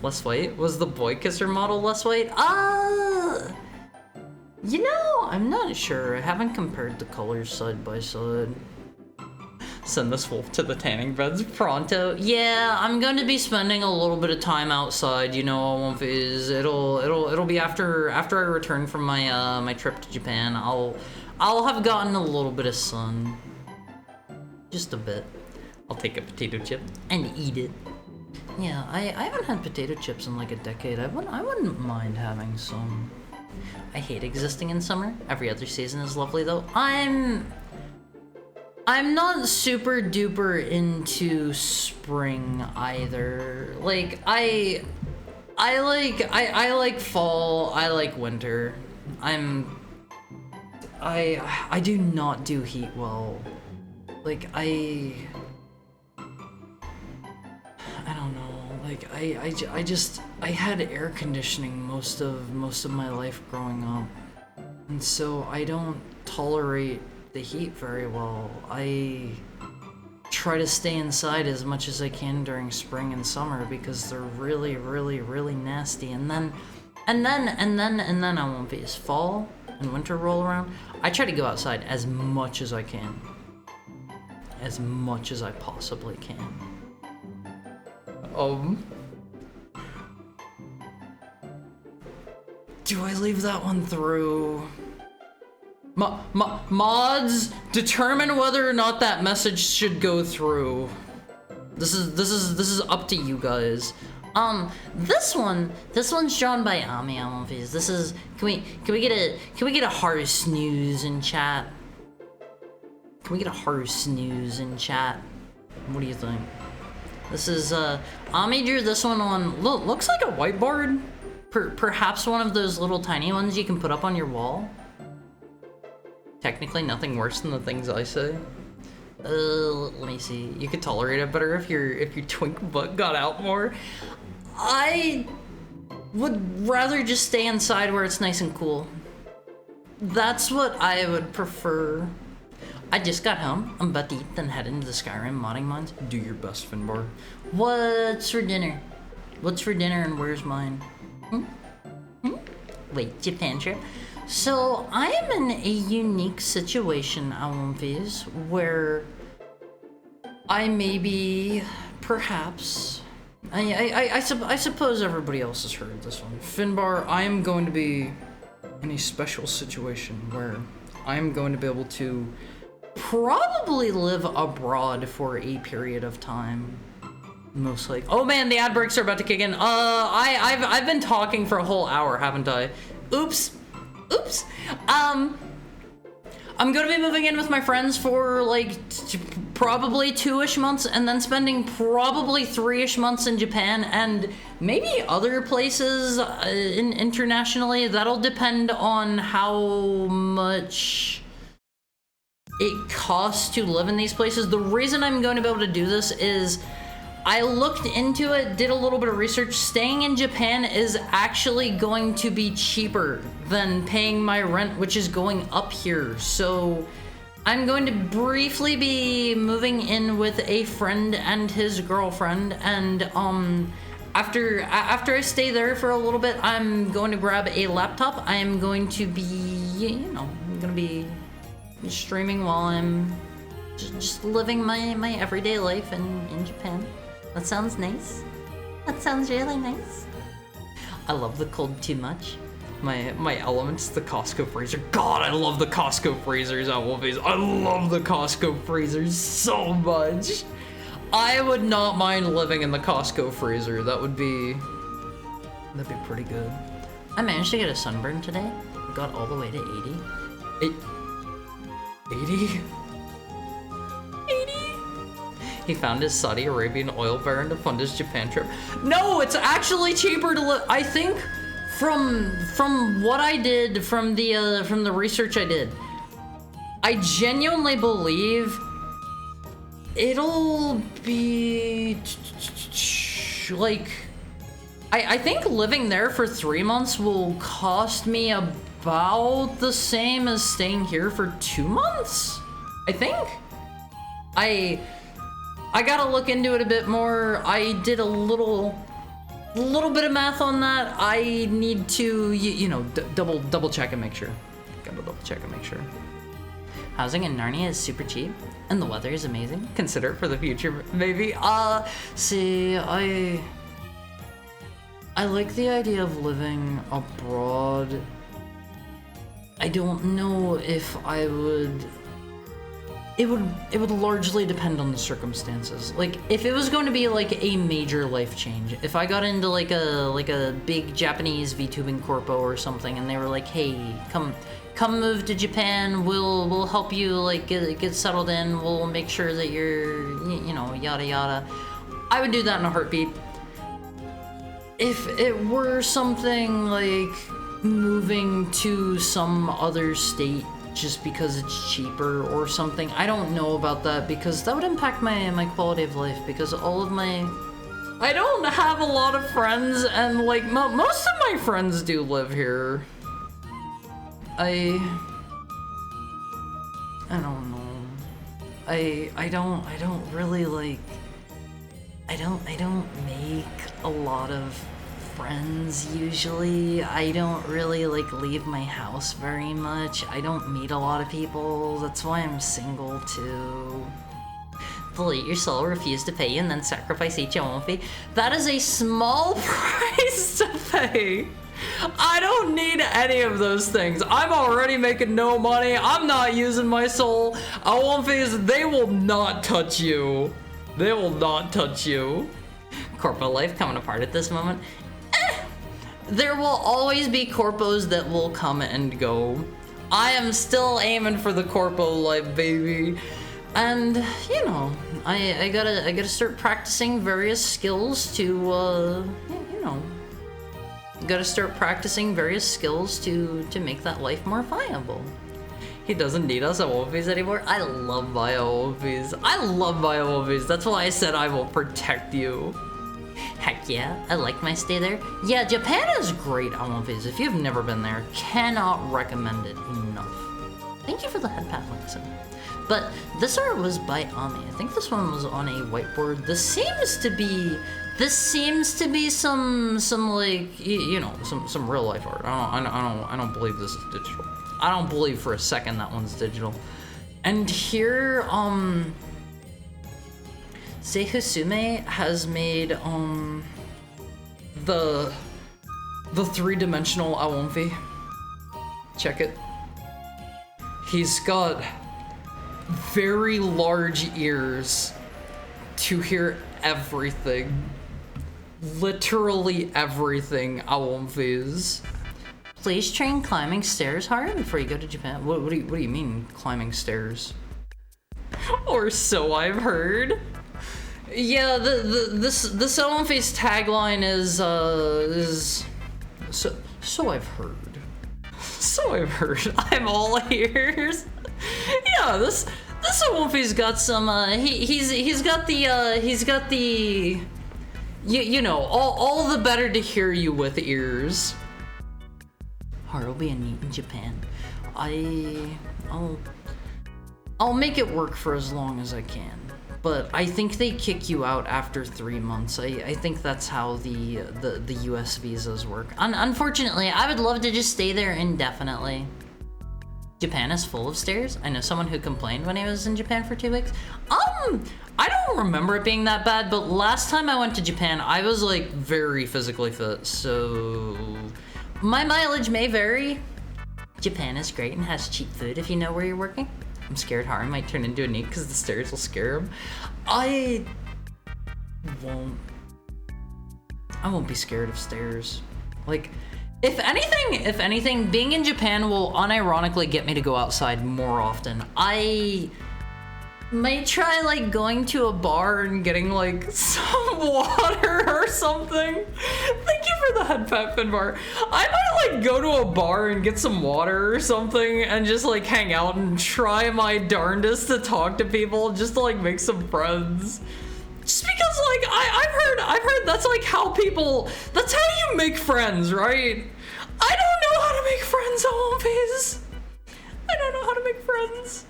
Less white? Was the Boy Kisser model less white? You know, I'm not sure. I haven't compared the colors side by side. Send this wolf to the tanning beds pronto. Yeah, I'm going to be spending a little bit of time outside. You know, it'll be after I return from my my trip to Japan. I'll have gotten a little bit of sun, just a bit. I'll take a potato chip and eat it. Yeah, I haven't had potato chips in like a decade. I wouldn't mind having some. I hate existing in summer. Every other season is lovely though. I'm not super duper into spring either. Like I like fall, I like winter. I do not do heat well. Like I don't know. Like I had air conditioning most of my life growing up. And so I don't tolerate the heat very well. I try to stay inside as much as I can during spring and summer because they're really, really, really nasty. And then I won't be. As fall and winter roll around, I try to go outside as much as I can. As much as I possibly can. Do I leave that one through? Mods, determine whether or not that message should go through. This is up to you guys. This one's drawn by Ami Almonfies. This is can we get a horror snooze in chat? Can we get a horror snooze in chat? What do you think? This is Ami drew this one on looks like a whiteboard. Perhaps one of those little tiny ones you can put up on your wall. Technically nothing worse than the things I say. Let me see. You could tolerate it better if your twink butt got out more. I would rather just stay inside where it's nice and cool. That's what I would prefer. I just got home. I'm about to eat, then head into the Skyrim modding mines. Do your best, Finbar. What's for dinner? What's for dinner and where's mine? Wait, Japan trip? So, I am in a unique situation, Almonfies, where I maybe, perhaps, I suppose everybody else has heard this one. Finbar, I am going to be in a special situation where I am going to be able to probably live abroad for a period of time. Most likely. Oh man, the ad breaks are about to kick in. I've been talking for a whole hour, haven't I? Oops. I'm gonna be moving in with my friends for like probably 2-ish months, and then spending probably 3-ish months in Japan and maybe other places internationally. That'll depend on how much it costs to live in these places. The reason I'm going to be able to do this is I looked into it, did a little bit of research. Staying in Japan is actually going to be cheaper than paying my rent, which is going up here. So I'm going to briefly be moving in with a friend and his girlfriend, and after I stay there for a little bit, I'm going to grab a laptop. I am going to be, I'm going to be streaming while I'm just living my everyday life in Japan. That sounds nice. That sounds really nice. I love the cold too much. My elements, the Costco freezer. God, I love the Costco freezers at Wolfies. I love the Costco freezers so much. I would not mind living in the Costco freezer. That'd be pretty good. I managed to get a sunburn today. Got all the way to 80. 80? He found his Saudi Arabian oil baron to fund his Japan trip. No, it's actually cheaper to live. I think from what I did, from the research I did, I genuinely believe it'll be like, I think living there for 3 months will cost me about the same as staying here for 2 months. I think. I gotta look into it a bit more. I did a little bit of math on that. I need to, double check and make sure. Gotta double check and make sure. Housing in Narnia is super cheap, and the weather is amazing. Consider it for the future, maybe. See, I like the idea of living abroad. I don't know if I would. It would largely depend on the circumstances. Like, if it was going to be like a major life change, if I got into like a big Japanese VTubing corpo or something, and they were like, hey, come move to Japan, we'll help you like get settled in, we'll make sure that you're, yada yada, I would do that in a heartbeat. If it were something like moving to some other state just because it's cheaper or something, I don't know about that, because that would impact my quality of life, because I don't have a lot of friends, and like most of my friends do live here. I don't know. I don't really like, I don't make a lot of friends usually. I don't really like leave my house very much. I don't meet a lot of people. That's why I'm single too. Delete your soul, refuse to pay you, and then sacrifice each fee. That is a small price to pay. I don't need any of those things. I'm already making no money. I'm not using my soul. Fees, they will not touch you. They will not touch you. Corpo life coming apart at this moment. There will always be corpos that will come and go. I am still aiming for the corpo life, baby. And, I gotta start practicing various skills to, gotta start practicing various skills to make that life more viable. He doesn't need us at Wolfies anymore. I love my Wolfies. I love my Wolfies. That's why I said I will protect you. Heck yeah, I like my stay there. Yeah, Japan is great on Wolfies. If you've never been there, cannot recommend it enough. Thank you for the head pat, Lexon. But this art was by Ami. I think this one was on a whiteboard. This seems to be some like, some real life art. I don't believe this is digital. I don't believe for a second that one's digital. And here, Seihusume has made the three-dimensional Aomfi. Check it. He's got very large ears to hear everything. Literally everything Aomfi's. Please train climbing stairs hard before you go to Japan. What do you mean climbing stairs? Or so I've heard. Yeah, this Aomfi's tagline is so I've heard. So I've heard. I'm all ears. Yeah, this Aomfi's got some he's got the you know, all the better to hear you with ears. Harubi and Neat in Japan. I'll make it work for as long as I can. But I think they kick you out after 3 months. I think that's how the US visas work. Unfortunately, I would love to just stay there indefinitely. Japan is full of stairs. I know someone who complained when he was in Japan for 2 weeks. I don't remember it being that bad, but last time I went to Japan, I was like very physically fit, so my mileage may vary. Japan is great and has cheap food if you know where you're working. I'm scared Haru might turn into a Neat because the stairs will scare him. I won't be scared of stairs. Like, if anything, being in Japan will unironically get me to go outside more often. I might try like going to a bar and getting like some water or something. Thank you for the head pat, Finbar. I might like go to a bar and get some water or something and just like hang out and try my darndest to talk to people just to like make some friends. Just because like I've heard that's like that's how you make friends, right? I don't know how to make friends, Aomfi's. I don't know how to make friends.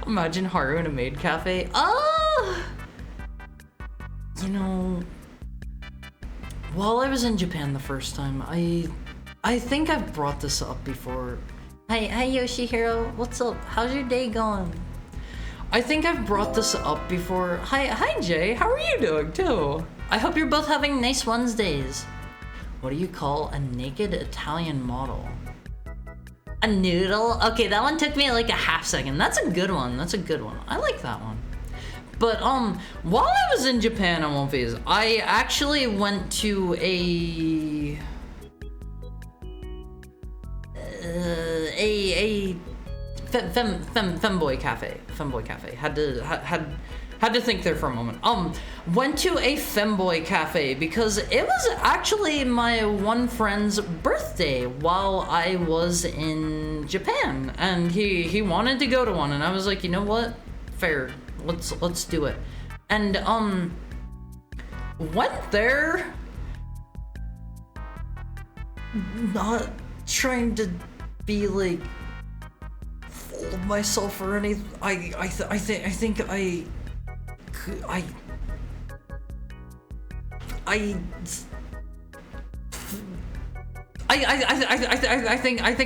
Imagine Haru in a maid cafe. You know, while I was in Japan the first time, I think I've brought this up before. Hi Yoshihiro, what's up? How's your day going? I think I've brought this up before. Hi Jay, how are you doing too? I hope you're both having nice Wednesdays. What do you call a naked Italian model? A noodle? Okay, that one took me like a half second. That's a good one. That's a good one. I like that one. But while I was in Japan on One Phase, I actually went to a femboy cafe. Femboy cafe. Had to think there for a moment. Went to a femboy cafe because it was actually my one friend's birthday while I was in Japan, and he wanted to go to one, and I was like, you know what? Fair. Let's do it. And went there, not trying to be like full of myself or anything. I think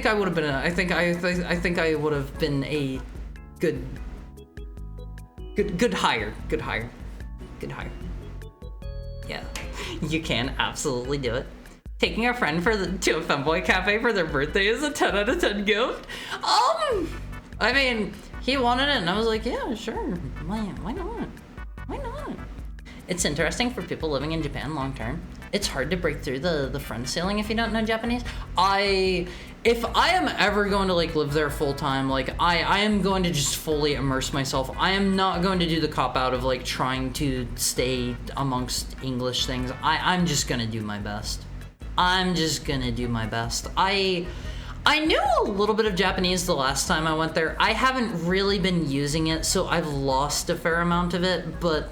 I would have been. I think I would have been a good hire. Yeah, you can absolutely do it. Taking a friend to a femboy cafe for their birthday is a 10 out of 10 gift. I mean, he wanted it, and I was like, yeah, sure. Why not? Why not? It's interesting for people living in Japan long term. It's hard to break through the friend ceiling if you don't know Japanese. If I am ever going to like live there full time, like I am going to just fully immerse myself. I am not going to do the cop out of like trying to stay amongst English things. I'm just gonna do my best. I'm just gonna do my best. I knew a little bit of Japanese the last time I went there. I haven't really been using it, so I've lost a fair amount of it, but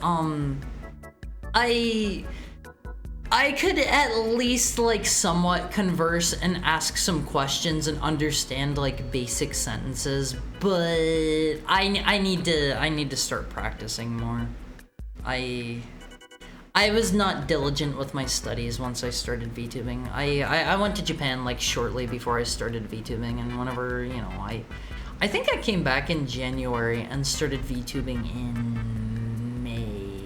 I could at least like somewhat converse and ask some questions and understand like basic sentences, but I need to start practicing more. I was not diligent with my studies once I started VTubing. I went to Japan like shortly before I started VTubing, and whenever, you know, I think I came back in January and started VTubing in May.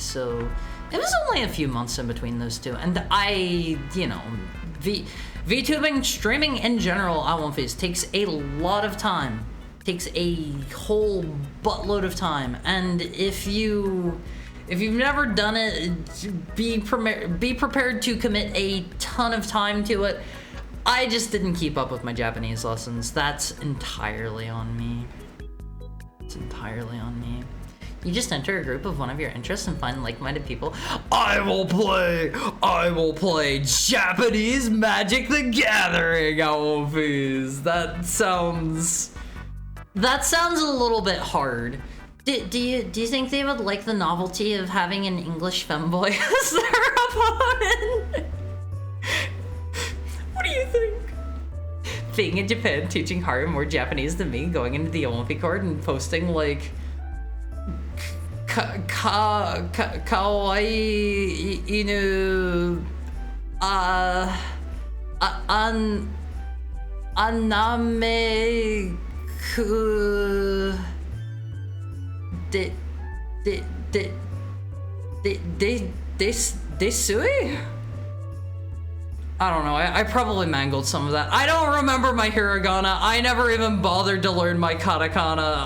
so it was only a few months in between those two. And I, VTubing, streaming in general, I won't face, takes a lot of time. Takes a whole buttload of time. And if you've never done it, be prepared to commit a ton of time to it. I just didn't keep up with my Japanese lessons. That's entirely on me. It's entirely on me. You just enter a group of one of your interests and find like-minded people. I will play Japanese Magic the Gathering, Owlface. That sounds a little bit hard. Do you think they would like the novelty of having an English femboy as their opponent? What do you think? Being in Japan, teaching Haru more Japanese than me, going into the Olympic court and posting like kawaii inu aname ku desui? I don't know, I probably mangled some of that. I don't remember my hiragana. I never even bothered to learn my katakana.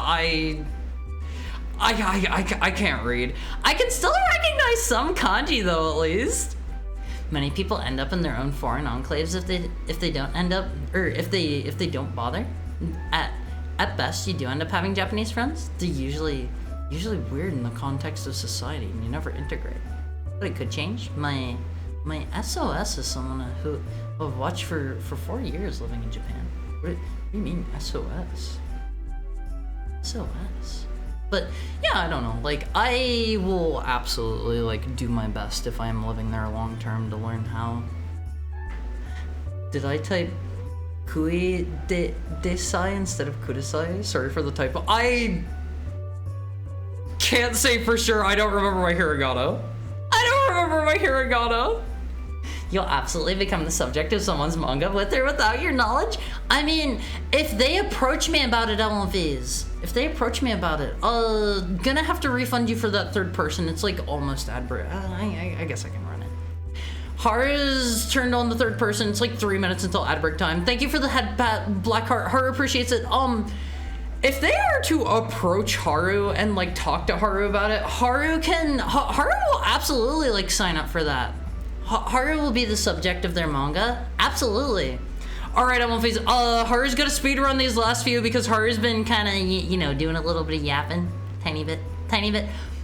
I can't read. I can still recognize some kanji though, at least. Many people end up in their own foreign enclaves if they don't end up, or if they don't bother. At best, you do end up having Japanese friends. They're usually weird in the context of society, and you never integrate. But it could change. My SOS is someone who I've watched for 4 years living in Japan. What do you mean SOS? SOS. But yeah, I don't know. Like, I will absolutely like do my best if I am living there long term to learn how. Did I type kui desai instead of kudasai? Sorry for the typo. I can't say for sure. I don't remember my hiragana. You'll absolutely become the subject of someone's manga with or without your knowledge. I mean, if they approach me about it, gonna have to refund you for that third person. It's like almost ad break. I guess I can run it. Haru's turned on the third person. It's like 3 minutes until ad break time. Thank you for the head pat, Blackheart. Haru appreciates it. If they are to approach Haru and like talk to Haru about it, Haru will absolutely like sign up for that. Haru will be the subject of their manga. Absolutely. All right, Owlface. Haru's gonna speedrun these last few because Haru's been kind of, doing a little bit of yapping. Tiny bit.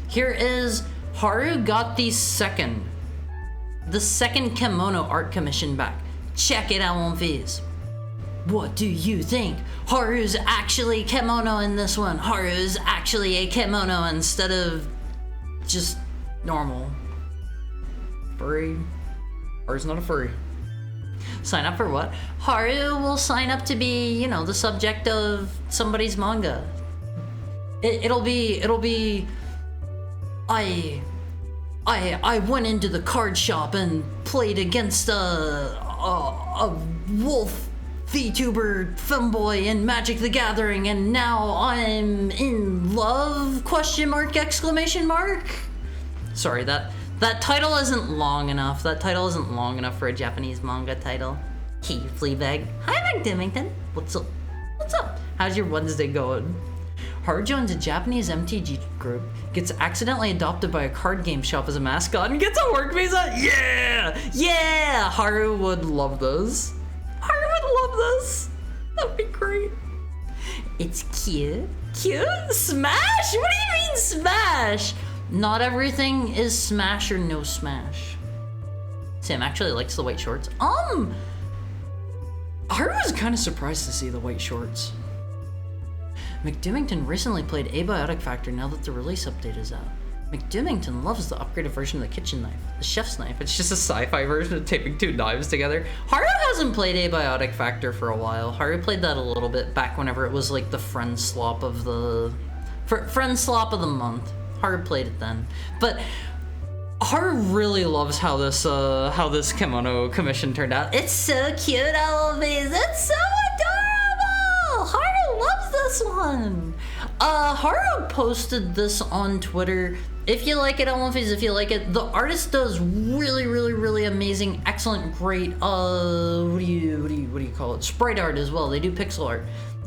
Here is Haru got the second kimono art commission back. Check it out, Owlface. What do you think? Haru's actually kimono in this one. Haru's actually a kimono instead of just normal. Furry. Haru's not a furry. Sign up for what? Haru will sign up to be, the subject of somebody's manga. It'll be. I went into the card shop and played against a wolf VTuber femboy in Magic the Gathering, and now I'm in love? ? Sorry, that title isn't long enough. That title isn't long enough for a Japanese manga title. Hey, Fleabag. Hi, McDimmington. What's up? How's your Wednesday going? Haru joins a Japanese MTG group, gets accidentally adopted by a card game shop as a mascot, and gets a work visa? Yeah! Haru would love this. That'd be great. It's cute. Smash? What do you mean smash? Not everything is smash or no smash. Sam actually likes the white shorts. Haru was kind of surprised to see the white shorts. McDimmington recently played Abiotic Factor now that the release update is out. McDimmington loves the upgraded version of the kitchen knife, the chef's knife. It's just a sci-fi version of taping two knives together. Haru hasn't played Abiotic Factor for a while. Haru played that a little bit back whenever it was like the friend slop of the month. Haru played it then. But Haru really loves how this kimono commission turned out. It's so cute, Owlface. It's so adorable. Haru loves this one. Haru posted this on Twitter If you like it, Elmoffies, if you like it, the artist does really amazing, excellent, great, what do you call it? Sprite art as well. They do pixel art.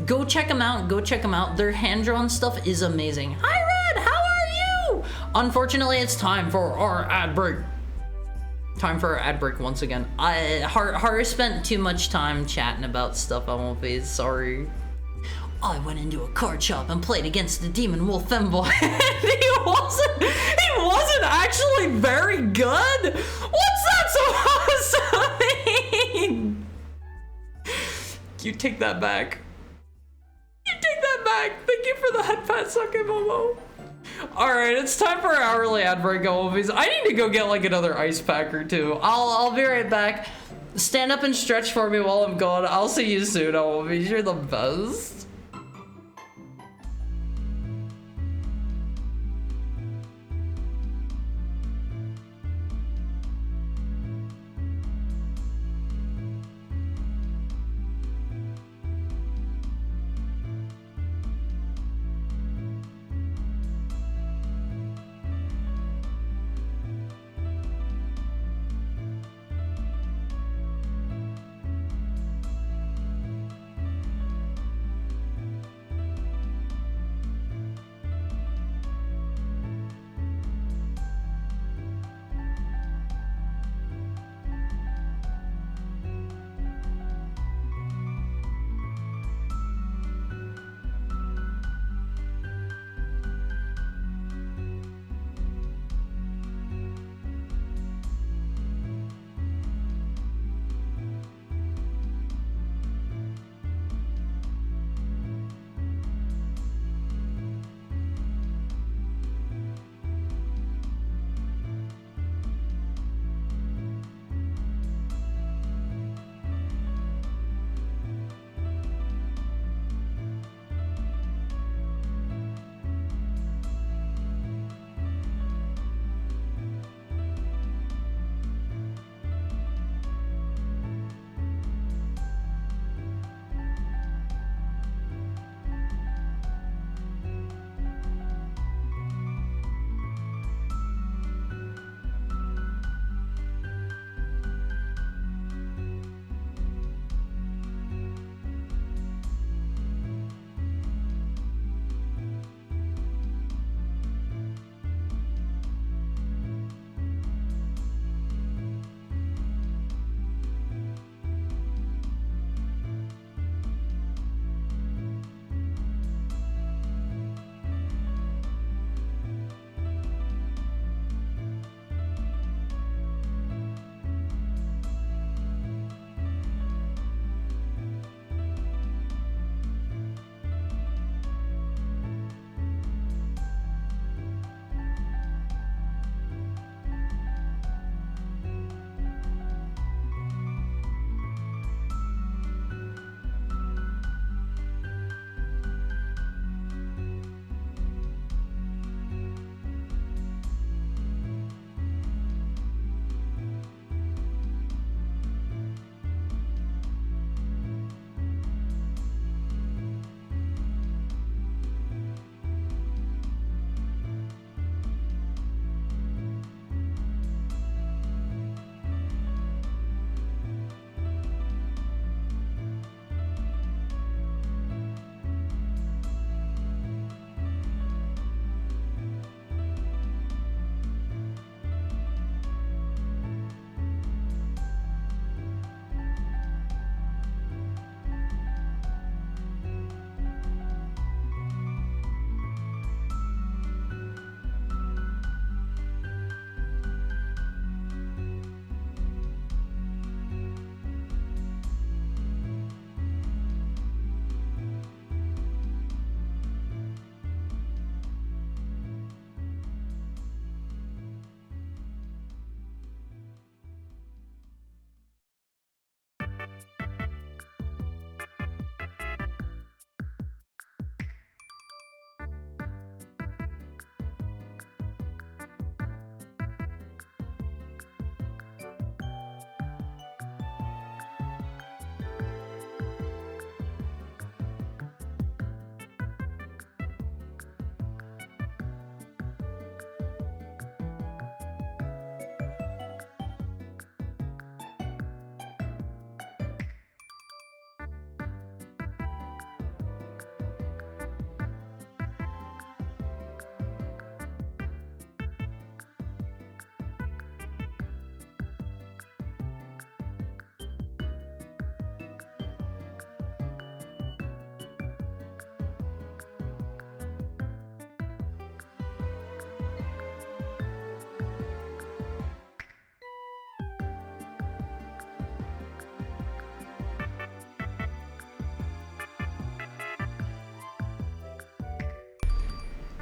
Go check them out. Go check them out. Their hand-drawn stuff is amazing. Hi, Red. How are you? Unfortunately, it's time for our ad break. Time for our ad break once again. Haru spent too much time chatting about stuff, Elmoffies. Sorry. I went into a card shop and played against the Demon Wolf Femboy. He wasn't actually very good. What's that supposed to mean? You take that back. You take that back. Thank you for the head pat, Sake Momo. Alright, it's time for our hourly ad break, Elmoffies. I need to go get like another ice pack or two. I'll be right back. Stand up and stretch for me while I'm gone. I'll see you soon, Elmoffies. You're the best.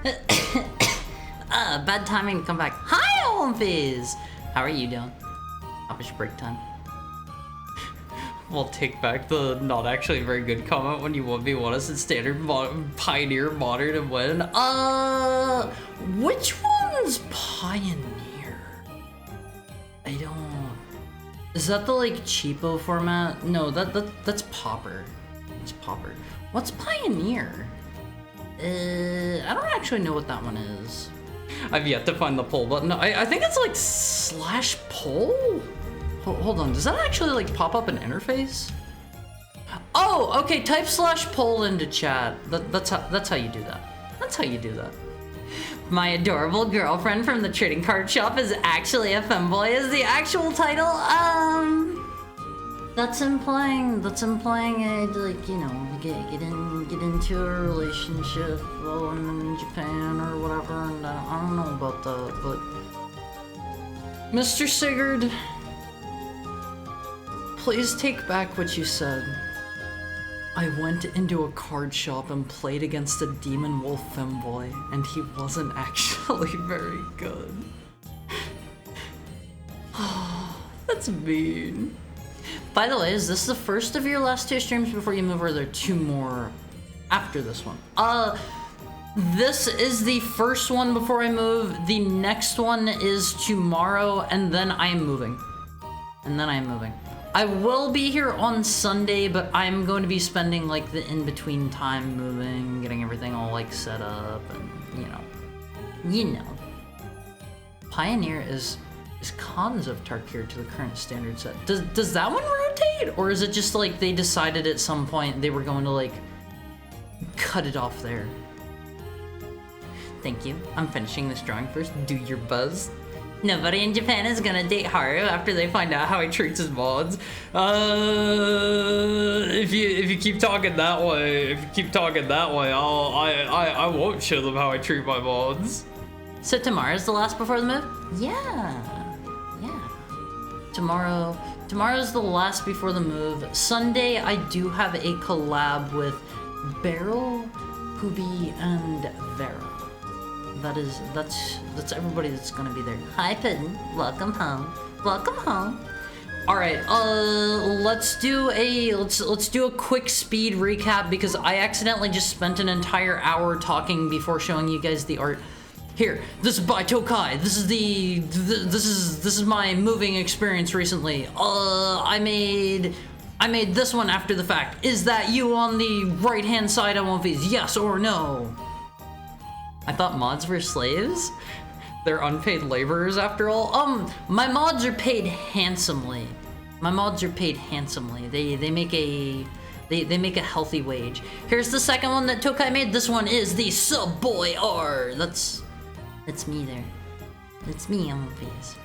Bad timing to come back. Hi, Olympies! How are you doing? How was your break time? We'll take back the not actually very good comment when you 1v1 us in standard Pioneer, Modern, and win. Which one's Pioneer? I don't... Is that the, like, cheapo format? No, that's Pauper. It's Pauper. What's Pioneer? I don't actually know what that one is. I've yet to find the poll button. I think it's like /poll? Hold on, does that actually like pop up an interface? Oh, okay, type /poll into chat. That's how you do that. That's how you do that. My adorable girlfriend from the trading card shop is actually a femboy is the actual title. That's implying a, like, you know, get into a relationship while I'm in Japan or whatever, and I don't know about that, but Mr. Sigurd, please take back what you said. I went into a card shop and played against a Demon Wolf femboy, and he wasn't actually very good. That's mean. By the way, is this the first of your last 2 streams before you move, or are there 2 more after this one? This is the first one before I move. The next one is tomorrow, and then I am moving. I will be here on Sunday, but I'm going to be spending like the in-between time moving, getting everything all like set up, and you know. Pioneer is Khans of Tarkir to the current standard set. Does that one rotate, or is it just like they decided at some point they were going to like cut it off there? Thank you. I'm finishing this drawing first. Do your buzz. Nobody in Japan is gonna date Haru after they find out how he treats his mods. If you keep talking that way, I won't show them how I treat my mods. So tomorrow's the last before the move? Yeah. Tomorrow's the last before the move. Sunday, I do have a collab with Beryl, Poobie, and Vera. That's everybody that's gonna be there. Hi, Puddin'. Welcome home. All right. Let's do a quick speed recap because I accidentally just spent an entire hour talking before showing you guys the art. Here, this is by Tokai. This is my moving experience recently. I made this one after the fact. Is that you on the right-hand side of one of these? Yes or no? I thought mods were slaves? They're unpaid laborers after all? My mods are paid handsomely. They make a healthy wage. Here's the second one that Tokai made. This one is the Subboy R. That's me there. It's me on One Piece.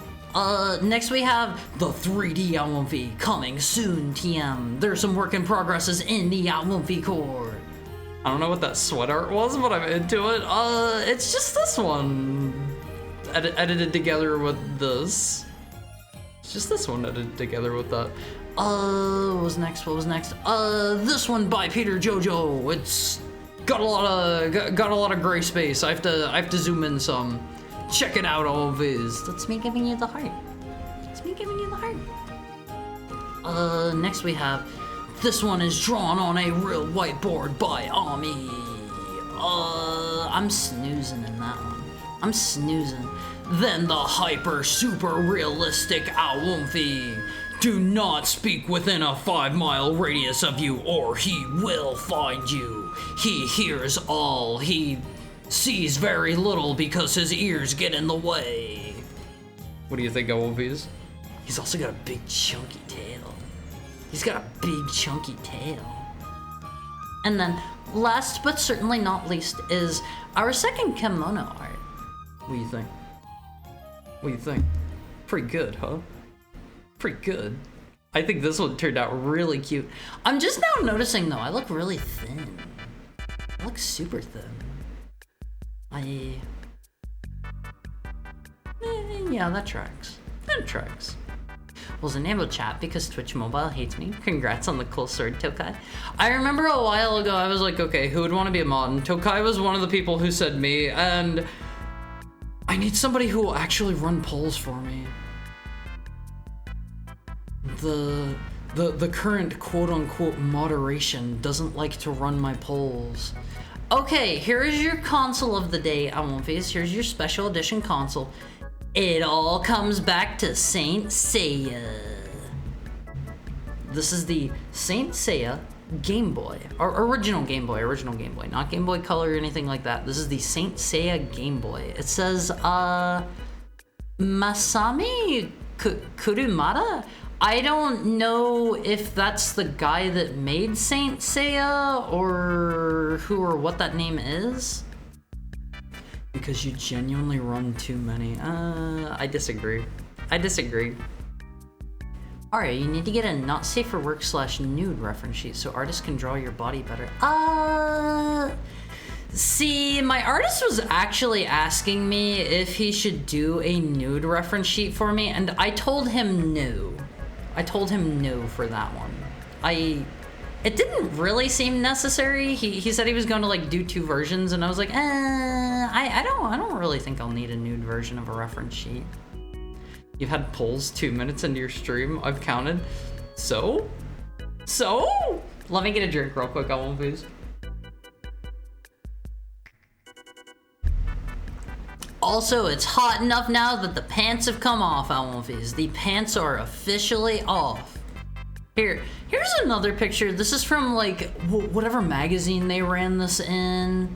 Next we have the 3D Alwynfi coming soon, TM. There's some work in progresses in the Alwynfi core. I don't know what that sweat art was, but I'm into it. It's just this one. Edited together with this. It's just this one edited together with that. What was next? This one by Peter Jojo. It's got a lot of gray space. I have to zoom in some. Check it out, all of his. That's me giving you the heart. Next we have, this one is drawn on a real whiteboard by Ami. I'm snoozing in that one. Then the hyper super realistic Alwynfi. Do not speak within a 5-mile radius of you or he will find you. He hears all. He sees very little because his ears get in the way. What do you think, Alwynfi? He's also got a big chunky tail. And then, last but certainly not least, is our second kimono art. What do you think? Pretty good, huh? Pretty good. I think this one turned out really cute. I'm just now noticing, though, I look really thin. I look super thin. Yeah, that tracks. was enable chat because Twitch Mobile hates me. Congrats on the cool sword, Tokai. I remember a while ago, I was like, okay, who would want to be a mod? And Tokai was one of the people who said me, and I need somebody who will actually run polls for me. The current quote-unquote moderation doesn't like to run my polls. Okay, here is your console of the day, Almonface. Here's your special edition console. It all comes back to Saint Seiya. This is the Saint Seiya Game Boy, or original Game Boy, not Game Boy Color or anything like that. This is the Saint Seiya Game Boy. It says, Masami Kurumada? I don't know if that's the guy that made Saint Seiya or who or what that name is. Because you genuinely run too many. I disagree. Alright, you need to get a not safe for work / nude reference sheet so artists can draw your body better. See, my artist was actually asking me if he should do a nude reference sheet for me, and I told him no. I told him no for that one. It didn't really seem necessary. He said he was going to like do 2 versions, and I was like, I don't really think I'll need a nude version of a reference sheet. You've had polls 2 minutes into your stream. I've counted. So? Let me get a drink real quick. I won't lose. Also, it's hot enough now that the pants have come off, Almonfizz. The pants are officially off. Here's another picture. This is from like whatever magazine they ran this in.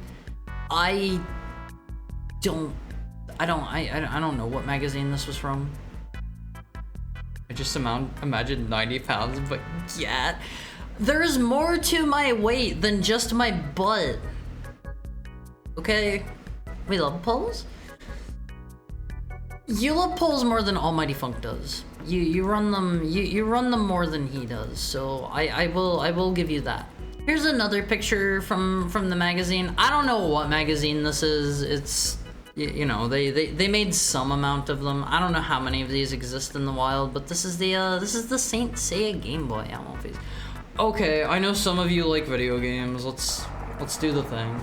I don't know what magazine this was from. I just imagine 90 pounds, but yeah. There's more to my weight than just my butt. Okay? We love polls? You love polls more than Almighty Funk does. You run them you run them more than he does. So I will give you that. Here's another picture from the magazine. I don't know what magazine this is. It's you know, they made some amount of them. I don't know how many of these exist in the wild, but this is the Saint Seiya Game Boy Almonfizz. Okay, I know some of you like video games. Let's do the thing.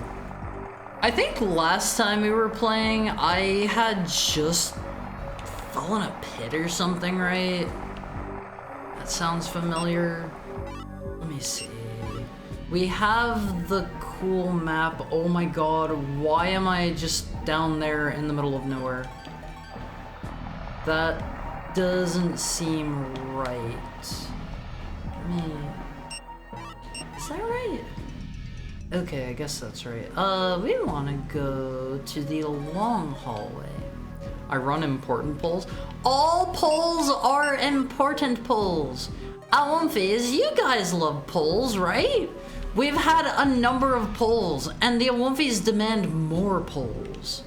I think last time we were playing, I had just fell in a pit or something, right? That sounds familiar. Let me see. We have the cool map. Oh my god, why am I just down there in the middle of nowhere? That doesn't seem right. Is that right? Okay, I guess that's right. We want to go to the long hallway. I run important polls. All polls are important polls. Almonfizz, you guys love polls, right? We've had a number of polls, and the Almonfizz demand more polls.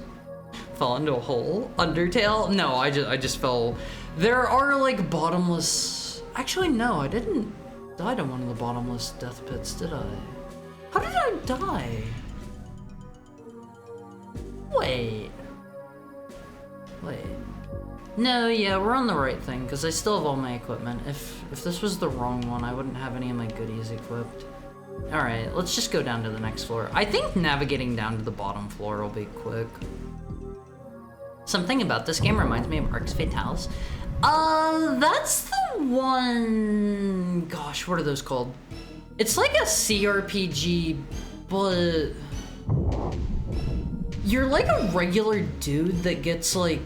Fell into a hole? Undertale? No, I just fell. There are like bottomless. Actually, no, I didn't die to one of the bottomless death pits, did I? How did I die? Wait. No, yeah, we're on the right thing, because I still have all my equipment. If this was the wrong one, I wouldn't have any of my goodies equipped. Alright, let's just go down to the next floor. I think navigating down to the bottom floor will be quick. Something about this game reminds me of Arx Fatalis. That's the one... Gosh, what are those called? It's like a CRPG, but... You're like a regular dude that gets, like,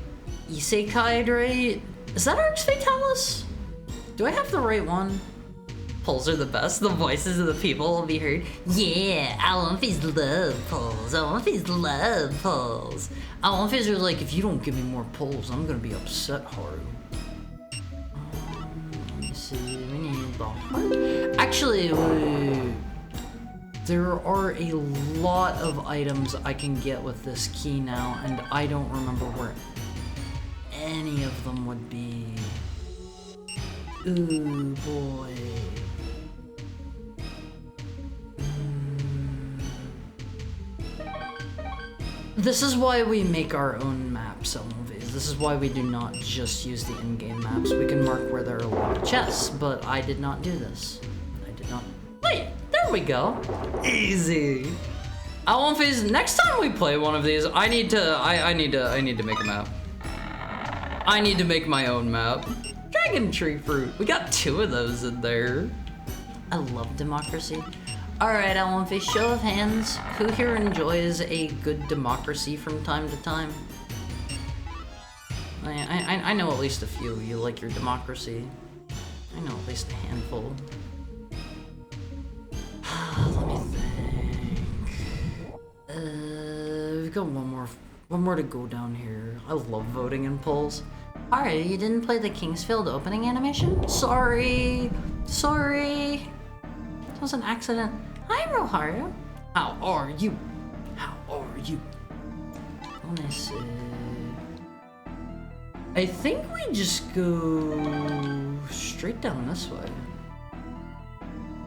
isekai'd, right? Is that Arx Fatalis? Do I have the right one? Polls are the best. The voices of the people will be heard. Yeah, Almonfizz love polls. Almonfizz love polls. Almonfizz are like, if you don't give me more polls, I'm gonna be upset, Haru. Let me see. We need the heart. Actually, there are a lot of items I can get with this key now, and I don't remember where any of them would be. Ooh, boy. This is why we make our own maps, Almonfizz. This is why we do not just use the in-game maps. We can mark where there are a lot of chests, but I did not do this. I did not. Wait, there we go. Easy. Owl Phase, next time we play one of these, I need to make a map. I need to make my own map. Dragon Tree Fruit. We got 2 of those in there. I love democracy. Alright, Owl Phase, show of hands. Who here enjoys a good democracy from time to time? I know at least a few. You like your democracy. I know at least a handful. Let me think. We've got one more to go down here. I love voting in polls. Alright, you didn't play the Kingsfield opening animation? Sorry. Sorry. It was an accident. Hi, Roharu. How are you? How are you? Let me see. I think we just go straight down this way.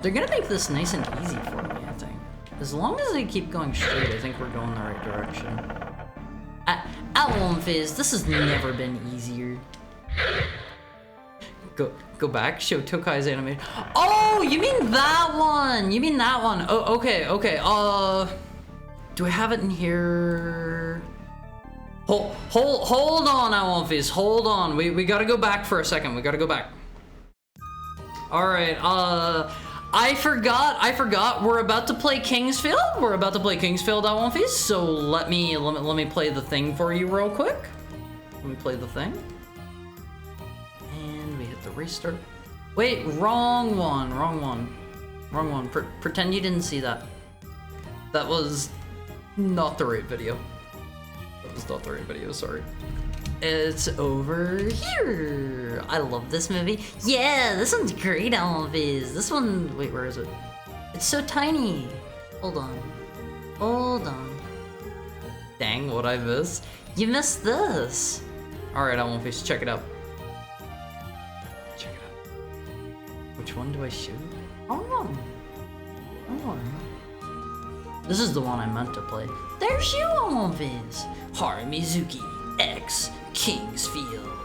They're gonna make this nice and easy for me, I think. As long as they keep going straight, I think we're going the right direction. Owl Fizz, this has never been easier. Go back, show Tokai's animation. Oh, you mean that one! You mean that one. Oh, okay. Do I have it in here? Hold on, Owl Fizz, hold on. We gotta go back for a second. We gotta go back. Alright, I forgot. We're about to play Kingsfield. We're about to play Kingsfield, Owl Fizz. So let me play the thing for you real quick. Let me play the thing. And we hit the restart. Wait, wrong one. Pretend you didn't see that. That was not the right video. That was not the right video, sorry. It's over here. I love this movie. Yeah, this one's great, Elvis. This one, wait, where is it? It's so tiny. Hold on. Dang, what I missed? You missed this. All right, Elvis, check it out. Which one do I shoot? Oh. This is the one I meant to play. There's you, Elvis. Haramizuki X Kingsfield.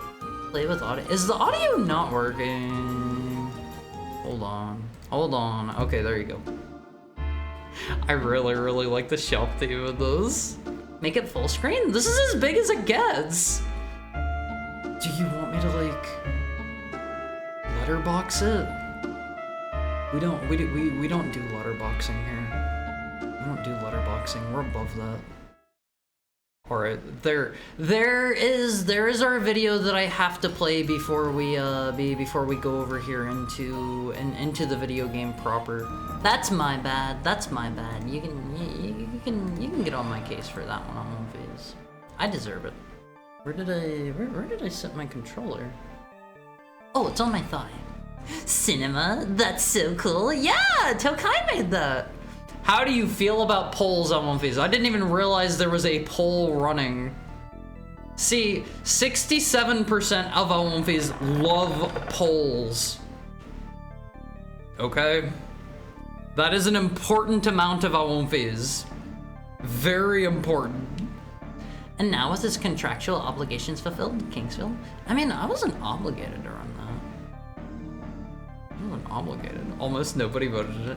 Play with audio. Is the audio not working? Hold on. Okay, there you go. I really like the shelf theme of those. Make it full screen? This is as big as it gets. Do you want me to like letterbox it? We don't do letterboxing here. We don't do letterboxing. We're above that. Alright, there is our video that I have to play before we go over here into the video game proper. That's my bad. You can get on my case for that one on Phase. I deserve it. Where did I set my controller? Oh, it's on my thigh. Cinema, that's so cool. Yeah, Tokai made that. How do you feel about polls on One Piece? I didn't even realize there was a poll running. See, 67% of One Piece love polls. Okay? That is an important amount of One Piece. Very important. And now with his contractual obligations fulfilled, Kingsfield? I mean, I wasn't obligated to run that. I wasn't obligated. Almost nobody voted it.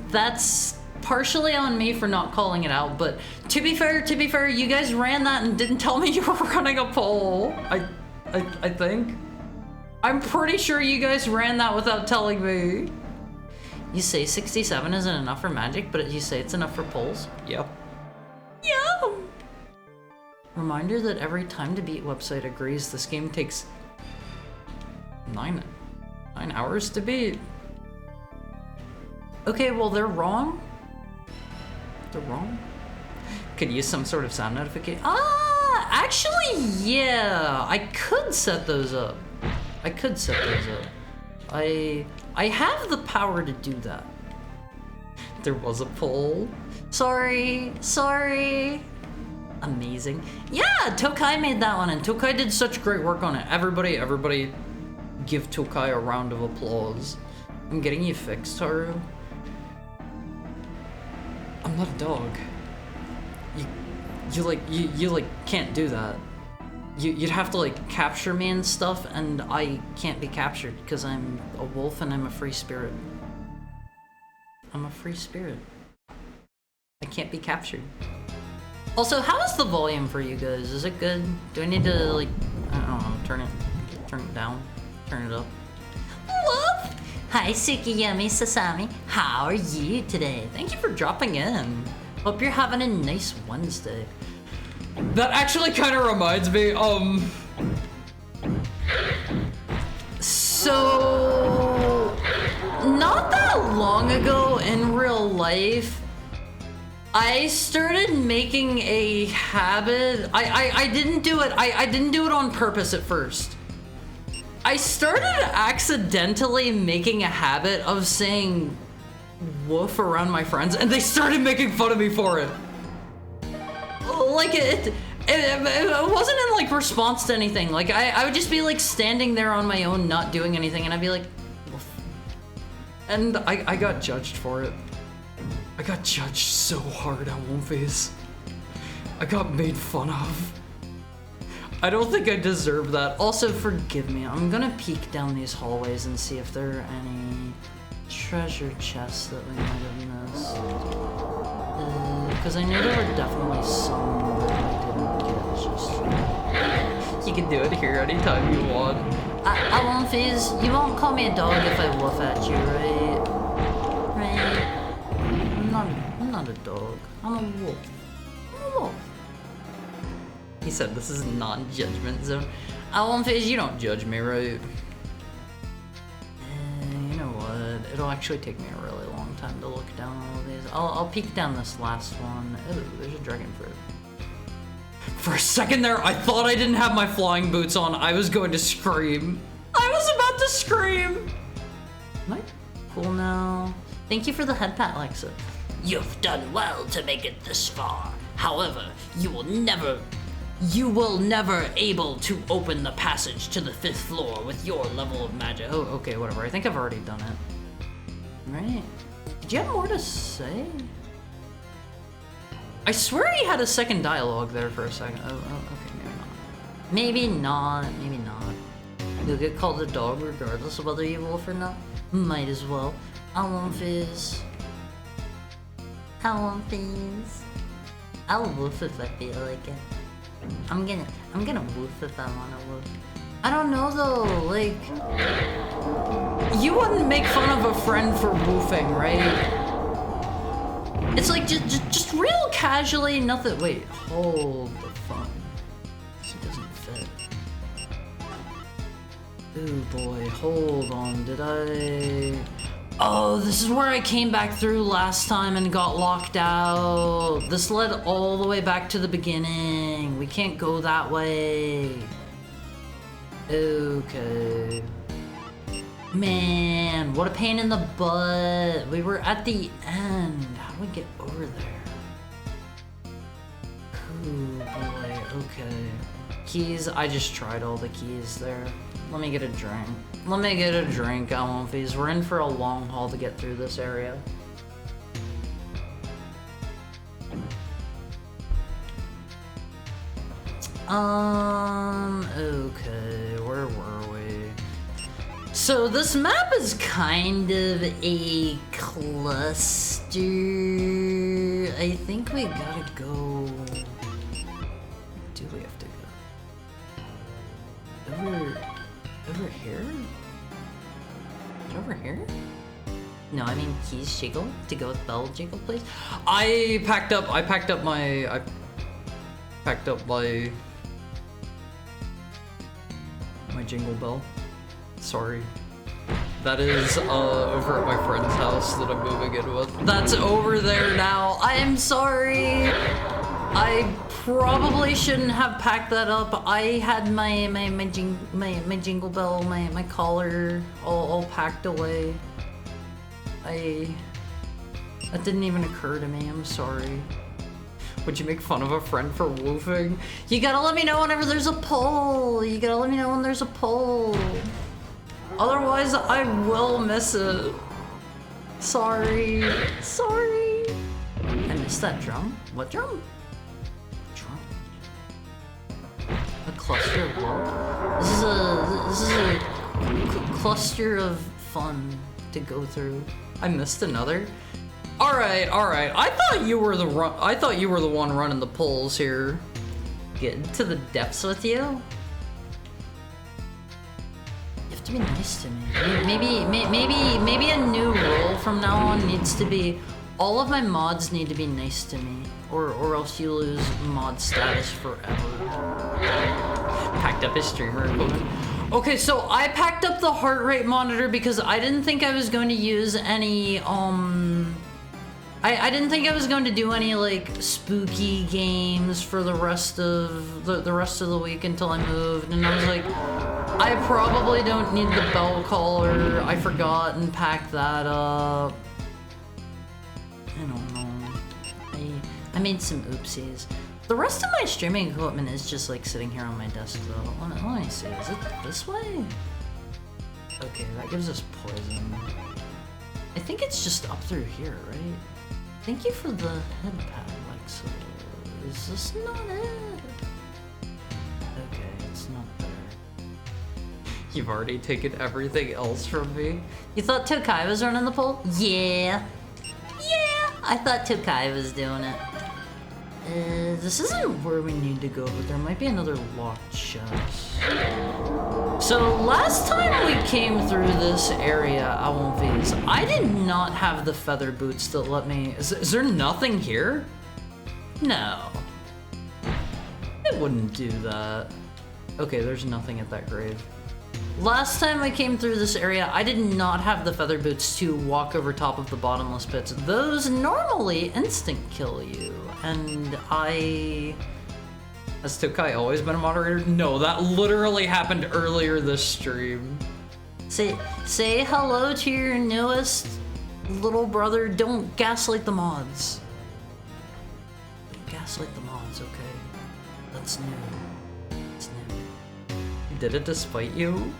That's partially on me for not calling it out, but to be fair, you guys ran that and didn't tell me you were running a poll. I think. I'm pretty sure you guys ran that without telling me. You say 67 isn't enough for Magic, but you say it's enough for polls? Yep. Yeah. Reminder that every Time to Beat website agrees this game takes 9 hours to beat. Okay, well, they're wrong. They're wrong. Could use some sort of sound notification. Actually, yeah, I could set those up. I have the power to do that. There was a poll. Sorry. Amazing. Yeah, Tokai made that one, and Tokai did such great work on it. Everybody give Tokai a round of applause. I'm getting you fixed, Haru. I'm not a dog. You can't do that. you'd have to like capture me and stuff, and I can't be captured because I'm a wolf and I'm a free spirit. I'm a free spirit. I can't be captured. Also, how is the volume for you guys? Is it good? Do I need to like, I don't know, turn it down, turn it up? Wolf! Hi, Sukiyami Sasami. How are you today? Thank you for dropping in. Hope you're having a nice Wednesday. That actually kind of reminds me, so not that long ago in real life, I started making a habit. I didn't do it. I didn't do it on purpose at first. I started accidentally making a habit of saying woof around my friends, and they started making fun of me for it. Like it wasn't in like response to anything. Like I would just be like standing there on my own, not doing anything, and I'd be like, woof. And I got judged for it. I got judged so hard at Wolfies. I got made fun of. I don't think I deserve that. Also, forgive me. I'm gonna peek down these hallways and see if there are any treasure chests that we might have missed. Because I know there were definitely some that I didn't get. Just you can do it here anytime you want. I won't phase. You won't call me a dog if I woof at you, right? Right? I'm not a dog. I'm a wolf. I'm a wolf. He said this is non-judgment zone. I won't phase. You don't judge me, right? You know what? It'll actually take me a really long time to look down all of these. I'll peek down this last one. Ooh, there's a dragon fruit. For a second there, I thought I didn't have my flying boots on. I was going to scream. I was about to scream. Am I cool now? Thank you for the head pat, Lexa. You've done well to make it this far. However, you will never able to open the passage to the 5th floor with your level of magic. Oh, okay, whatever. I think I've already done it. Right. Did you have more to say? I swear he had a second dialogue there for a second. Oh, okay, maybe not. Maybe not. You'll get called a dog regardless of whether you wolf or not. Might as well. I won't fizz. I won't fizz. I'll woof if I feel like it. I'm gonna woof if I wanna woof. I don't know though, like, you wouldn't make fun of a friend for woofing, right? It's like just real casually, nothing. Wait, hold the phone. This doesn't fit. Ooh boy, hold on. Did I? Oh, this is where I came back through last time and got locked out. This led all the way back to the beginning. We can't go that way. Okay. Man, what a pain in the butt. We were at the end. How do we get over there? Ooh, boy, okay. Keys, I just tried all the keys there. Let me get a drink. Let me get a drink, Almonfies. We're in for a long haul to get through this area. Okay, where were we? So this map is kind of a cluster. I think we gotta go. Do we have to go? Over here? Over here? No, I mean keys jiggle to go with bell jiggle, please. I packed up my jingle bell. Sorry. That is over at my friend's house that I'm moving in with. That's over there now. I am sorry. I probably shouldn't have packed that up. I had my jingle bell, my collar all packed away. That didn't even occur to me. I'm sorry. Would you make fun of a friend for woofing? You gotta let me know whenever there's a poll. You gotta let me know when there's a poll. Otherwise, I will miss it. Sorry. Sorry. I missed that drum. What drum? Drum. A cluster of what? This is a cluster of fun to go through. I missed another. All right. I thought you were the one running the polls here. Get into the depths with you. You have to be nice to me. Maybe a new rule from now on needs to be all of my mods need to be nice to me, or else you lose mod status forever. Packed up his streamer equipment. Okay, so I packed up the heart rate monitor because I didn't think I was going to use any I didn't think I was going to do any like spooky games for the rest of the week until I moved, and I was like, I probably don't need the bell collar. I forgot and packed that up. I don't know. I made some oopsies. The rest of my streaming equipment is just like sitting here on my desk though. Let me see. Is it this way? Okay, that gives us poison. I think it's just up through here, right? Thank you for the head pad, Lexa. Is this not it? Okay, it's not there. You've already taken everything else from me. You thought Tokai was running the poll? Yeah. Yeah, I thought Tokai was doing it. This isn't where we need to go, but there might be another locked chest. So last time we came through this area, Alonviz, I did not have the feather boots that let me... Is there nothing here? No. It wouldn't do that. Okay, there's nothing at that grave. Last time I came through this area, I did not have the feather boots to walk over top of the bottomless pits. Those normally instant kill you, and Has Tokai always been a moderator? No, that literally happened earlier this stream. Say hello to your newest little brother. Don't gaslight the mods. Don't gaslight the mods, okay? That's new. That's new. Did it despite you?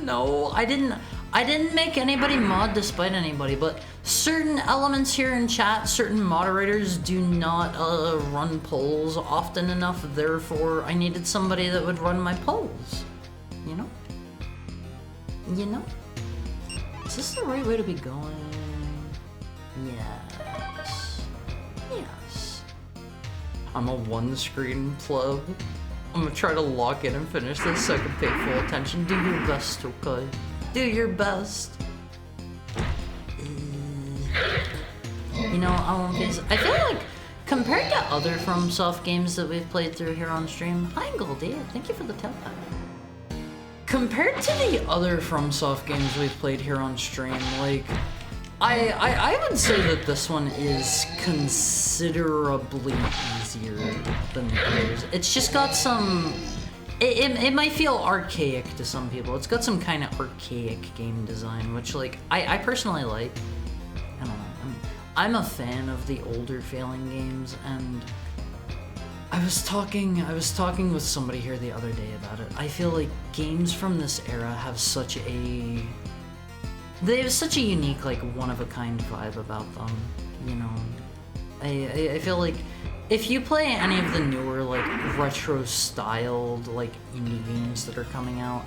No, I didn't make anybody mod despite anybody, but certain elements here in chat, certain moderators do not run polls often enough, therefore I needed somebody that would run my polls. You know? You know? Is this the right way to be going? Yes. Yes. I'm a one-screen pleb. I'm gonna try to lock in and finish this so I can pay full attention. Do your best, Tokai. Do your best. You know, I feel like compared to other FromSoft games that we've played through here on stream, hi Goldie, thank you for the tailpipe. Compared to the other FromSoft games we've played here on stream, like, I would say that this one is considerably easier than the others. It's just got some... It might feel archaic to some people. It's got some kind of archaic game design, which, like, I personally like. I don't know. I'm a fan of the older feeling games, and I was talking with somebody here the other day about it. I feel like games from this era have such a... They have such a unique, like, one-of-a-kind vibe about them, you know? I feel like if you play any of the newer, like, retro-styled, like, indie games that are coming out,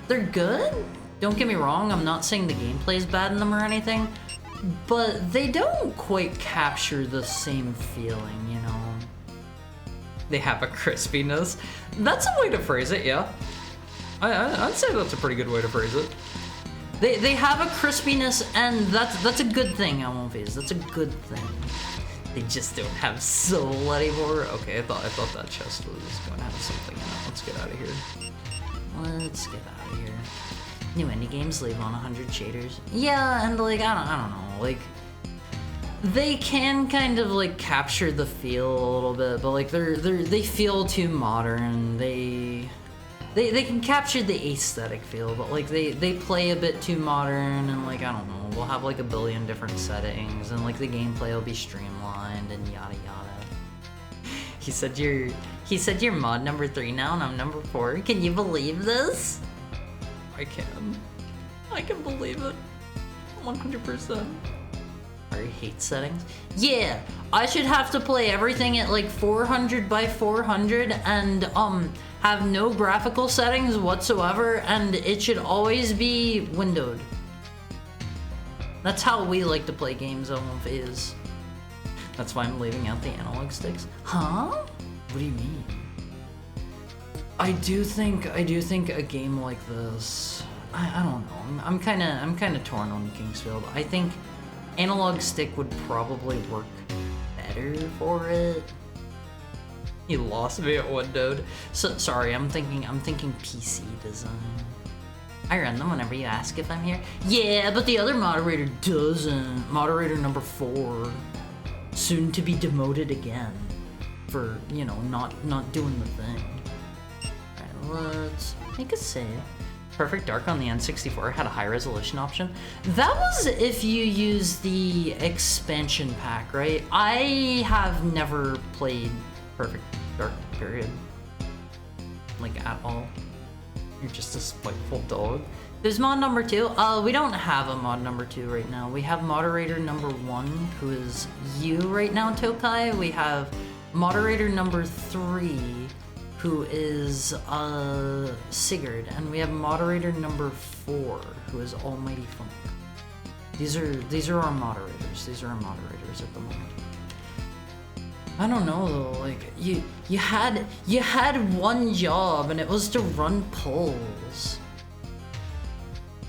they're good. Don't get me wrong, I'm not saying the gameplay is bad in them or anything, but they don't quite capture the same feeling, you know? They have a crispiness. That's a way to phrase it, yeah. I'd say that's a pretty good way to phrase it. They have a crispiness, and that's a good thing, Almonviz. That's a good thing. They just don't have soul anymore. Okay, I thought that chest was going to have something in it. Let's get out of here. Let's get out of here. New indie games leave on 100 shaders. Yeah, and like I don't know, like they can kind of like capture the feel a little bit, but like they feel too modern. They can capture the aesthetic feel, but like they play a bit too modern, and like I don't know, we'll have like a billion different settings, and like the gameplay will be streamlined and yada yada. He said you're mod number 3 now, and I'm number 4. Can you believe this? I can believe it, 100%. I hate settings. Yeah, I should have to play everything at like 400 by 400 and have no graphical settings whatsoever, and it should always be windowed. That's how we like to play games on Phase. That's why I'm leaving out the analog sticks. Huh? What do you mean? I do think a game like this, I don't know. I'm kind of torn on Kingsfield. I think analog stick would probably work better for it. You lost me at windowed. So sorry, I'm thinking PC design. I run them whenever you ask if I'm here. Yeah, but the other moderator doesn't. Moderator number 4, soon to be demoted again for, you know, not doing the thing. Alright, let's make a save. Perfect Dark on the N64 had a high resolution option. That was if you use the expansion pack, right? I have never played Perfect Dark, period. Like, at all. You're just a spiteful dog. There's mod number 2. We don't have a mod number 2 right now. We have moderator number 1, who is you right now, Tokai. We have moderator number 3, who is Sigurd, and we have moderator number 4, who is Almighty Funk. These are our moderators. These are our moderators at the moment. I don't know though, like you had one job and it was to run polls.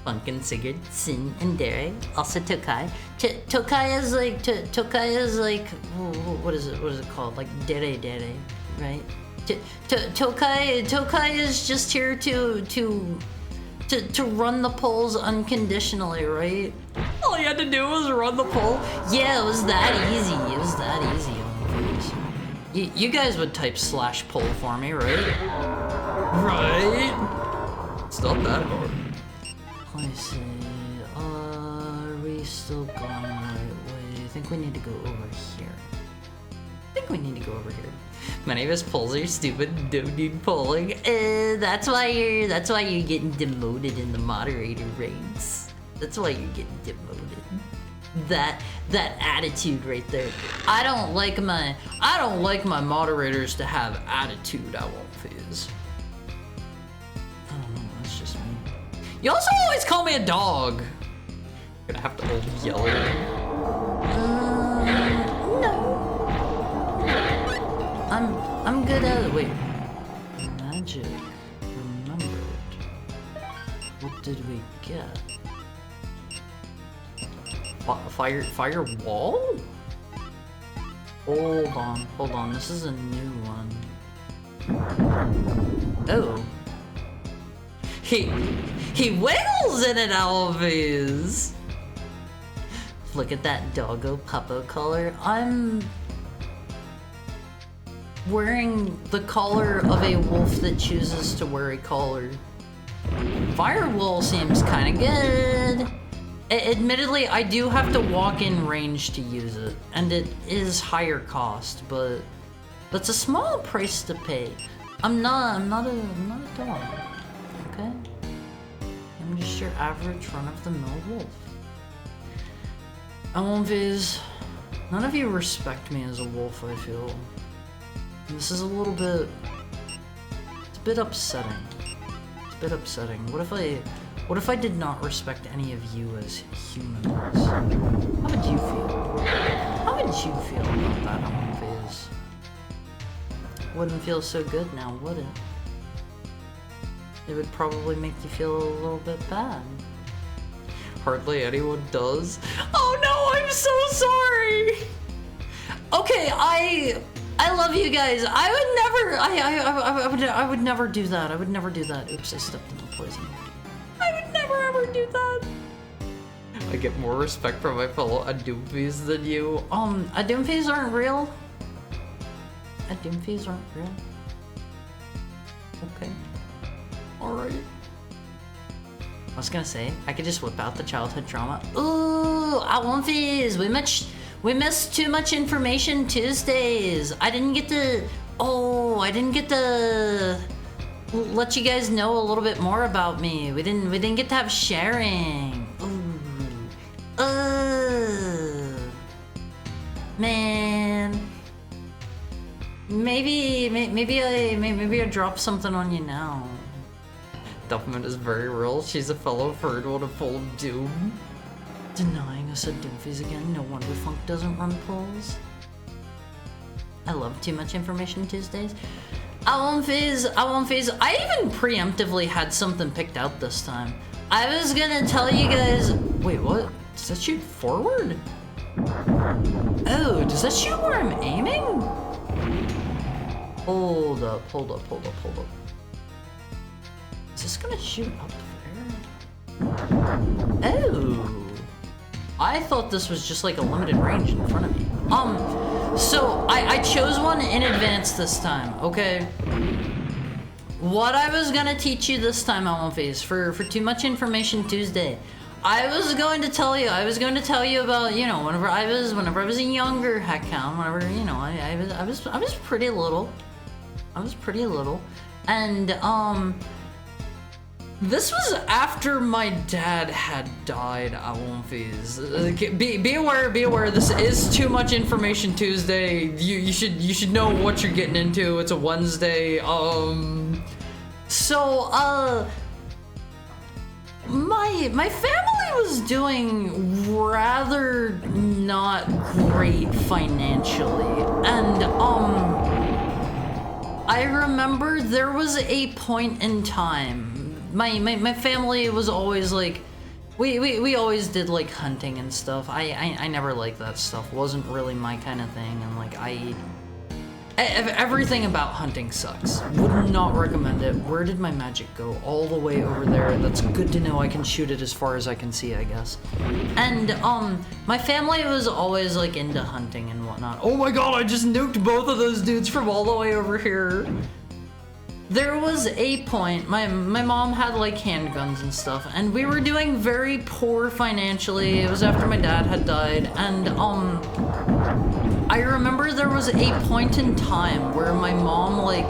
Funkin', Sigurd, Sin, and Dere, also Tokai. Tokai is like what is it called? Like Dere, right? Tokai is just here to run the polls unconditionally, right? All you had to do was run the poll. Yeah, it was that easy. It was that easy. You guys would type /poll for me, right? Right? It's not that hard. Let me see. Are we still going the right way? I think we need to go over here. My name is Polls are stupid, don't need polling. That's why you're getting demoted in the moderator ranks. That's why you're getting demoted. That attitude right there. I don't like my moderators to have attitude. I won't Phase. I don't know. That's just me. You also always call me a dog. I'm gonna have to yell at you. No. I'm good at it. Wait. Magic. Remembered. What did we get? Firewall? Hold on, this is a new one. Oh. He wiggles in it, Alves! Look at that doggo puppo collar. I'm wearing the collar of a wolf that chooses to wear a collar. Firewall seems kinda good. Admittedly, I do have to walk in range to use it, and it is higher cost, but that's a small price to pay. I'm not a dog, okay? I'm just your average run-of-the-mill wolf. Phase, none of you respect me as a wolf, I feel. And this is a little bit, it's a bit upsetting. It's a bit upsetting. What if I did not respect any of you as humans? How would you feel? How would you feel about that, Phase? Wouldn't feel so good now, would it? It would probably make you feel a little bit bad. Hardly anyone does. Oh no, I'm so sorry! Okay, I love you guys. I would never do that. I would never do that. Oops, I stepped in the poison. I would never ever do that. I get more respect from my fellow Adoomfies than you. Adoomfies aren't real. Adoomfies aren't real. Okay. Alright. I was gonna say, I could just whip out the childhood trauma. Ooh, Adoomfies! We missed too much information Tuesdays. I didn't get to let you guys know a little bit more about me. We didn't get to have sharing. Ooh. Man. Maybe I drop something on you now. Duffman is very real. She's a fellow Ferdwell full of doom. Denying us a Doomfies again. No wonder Funk doesn't run polls. I love Too Much Information Tuesdays. Fizz. I even preemptively had something picked out this time. I was gonna tell you guys. Wait, what? Does that shoot forward? Oh, does that shoot where I'm aiming? Hold up. Is this gonna shoot up there? Oh. I thought this was just like a limited range in front of me. So I chose one in advance this time, okay? What I was gonna teach you this time, Face, for Too Much Information Tuesday, I was going to tell you about, you know, whenever I was a younger Heckhound, whenever, you know, I was pretty little. And this was after my dad had died, Face. Be aware, this is Too Much Information Tuesday. You should know what you're getting into. It's a Wednesday. My family was doing rather not great financially, and I remember there was a point in time. My family was always like, we always did like hunting and stuff. I never liked that stuff. Wasn't really my kind of thing, and like everything about hunting sucks. Would not recommend it. Where did my magic go? All the way over there. That's good to know. I can shoot it as far as I can see, I guess. And my family was always like into hunting and whatnot. Oh my god, I just nuked both of those dudes from all the way over here. There was a point, my mom had like handguns and stuff, and we were doing very poor financially. It was after my dad had died, and I remember there was a point in time where my mom like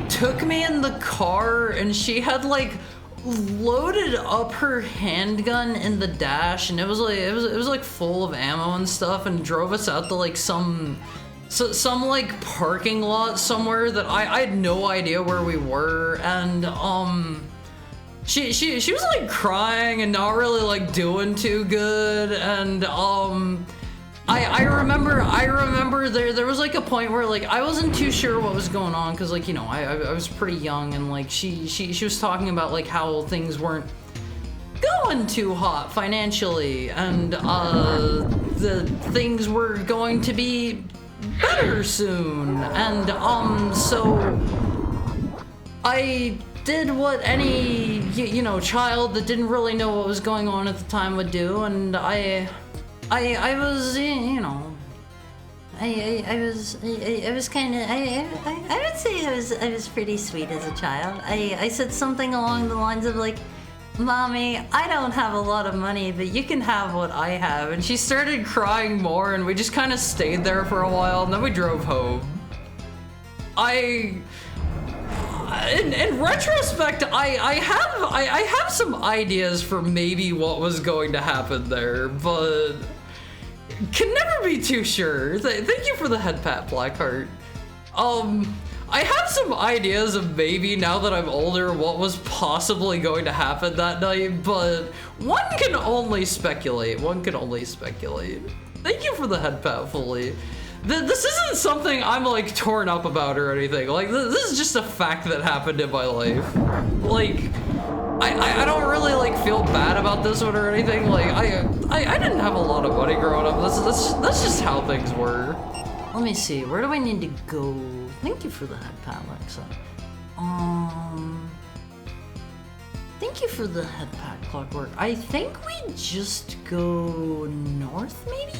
took me in the car, and she had like loaded up her handgun in the dash, and it was like full of ammo and stuff, and drove us out to like some like parking lot somewhere that I had no idea where we were, and she was like crying and not really like doing too good, and I remember there was like a point where like I wasn't too sure what was going on, because like, you know, I was pretty young, and like she was talking about like how things weren't going too hot financially, and the things were going to be better soon, and so I did what any you know child that didn't really know what was going on at the time would do, and I was, you know, I was kind of I would say I was pretty sweet as a child. I said something along the lines of like, Mommy, I don't have a lot of money, but you can have what I have. And she started crying more, and we just kind of stayed there for a while, and then we drove home. In retrospect, I have some ideas for maybe what was going to happen there, but can never be too sure. Thank you for the head pat, Blackheart. I have some ideas of maybe, now that I'm older, what was possibly going to happen that night, but one can only speculate. Thank you for the head pat, Fully. This isn't something I'm like torn up about or anything. Like, this is just a fact that happened in my life. Like, I don't really like feel bad about this one or anything. Like, I didn't have a lot of money growing up. That's just how things were. Let me see, where do I need to go? Thank you for the head pat, Alexa. Thank you for the head pat, Clockwork. I think we just go north, maybe?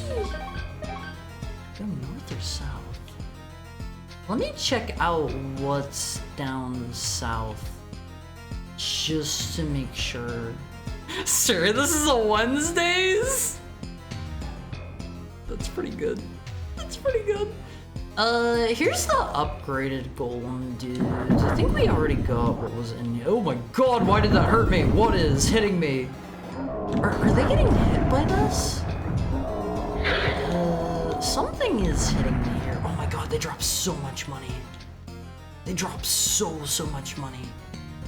Go north or south? Let me check out what's down south, just to make sure. Sir, this is a Wednesdays? That's pretty good. Here's the upgraded golem dudes. I think we already got what was in. Oh my god, why did that hurt me? What is hitting me? Are they getting hit by this? Something is hitting me here. Oh my god, they drop so much money. They drop so much money.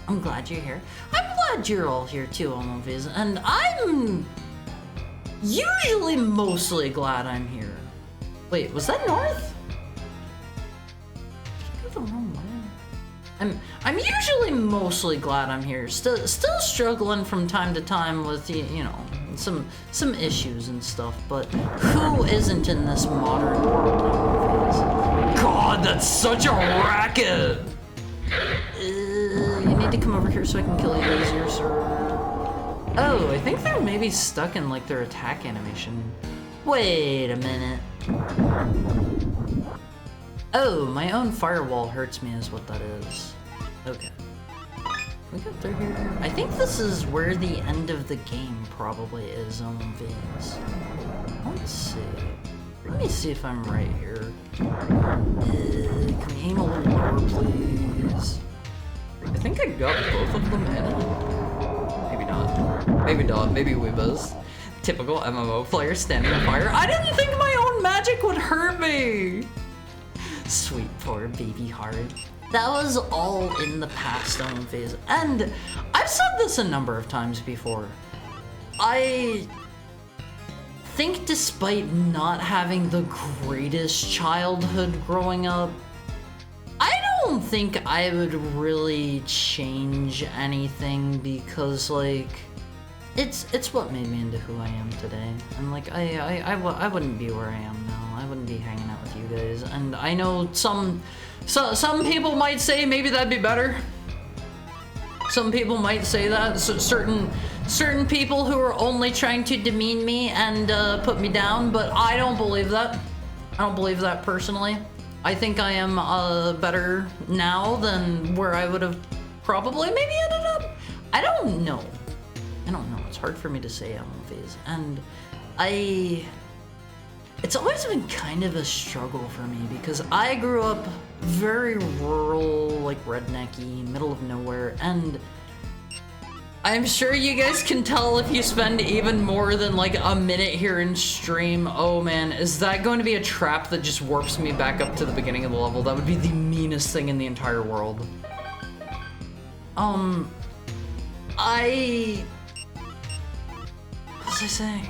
I'm glad you're here. I'm glad you're all here too, Omoviz, and I'm usually mostly glad I'm here. Wait, was that north? Did I go the wrong way? I'm usually mostly glad I'm here. Still struggling from time to time with you know some issues and stuff, but who isn't in this modern world nowadays? God, that's such a racket! You need to come over here so I can kill you easier, sir. Oh, I think they're maybe stuck in like their attack animation. Wait a minute. Oh, my own firewall hurts me is what that is. Okay. Can we go through here? I think this is where the end of the game probably is on V's. Let's see. Let me see if I'm right here. Can we aim a little lower, please? I think I got both of them in. Maybe not. Maybe not. Maybe Weebas. Typical MMO player standing on fire. I didn't think my own magic would hurt me! Sweet poor baby heart. That was all in the past on phase. And I've said this a number of times before. I think despite not having the greatest childhood growing up, I don't think I would really change anything because like it's what made me into who I am today. And like I wouldn't be where I am now. I wouldn't be hanging out with you guys. And I know some people might say maybe that'd be better. Some people might say that. So certain people who are only trying to demean me and put me down, but I don't believe that. I don't believe that personally. I think I am better now than where I would have probably maybe ended up. I don't know. It's hard for me to say on phase. And it's always been kind of a struggle for me because I grew up very rural, like rednecky, middle of nowhere, and I'm sure you guys can tell if you spend even more than like a minute here in stream. Oh man, is that going to be a trap that just warps me back up to the beginning of the level? That would be the meanest thing in the entire world. What was I saying?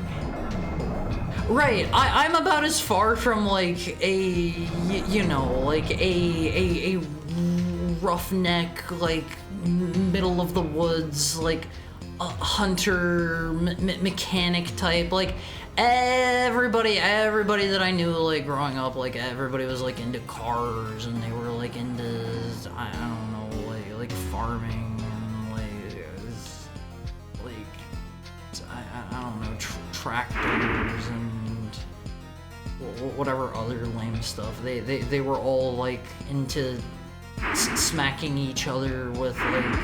Right, I'm about as far from like a roughneck, like middle of the woods, like a hunter mechanic type. Like everybody that I knew like growing up, like everybody was like into cars and they were like into I don't know like farming and like I don't know tractors and whatever other lame stuff. They were all like into smacking each other with like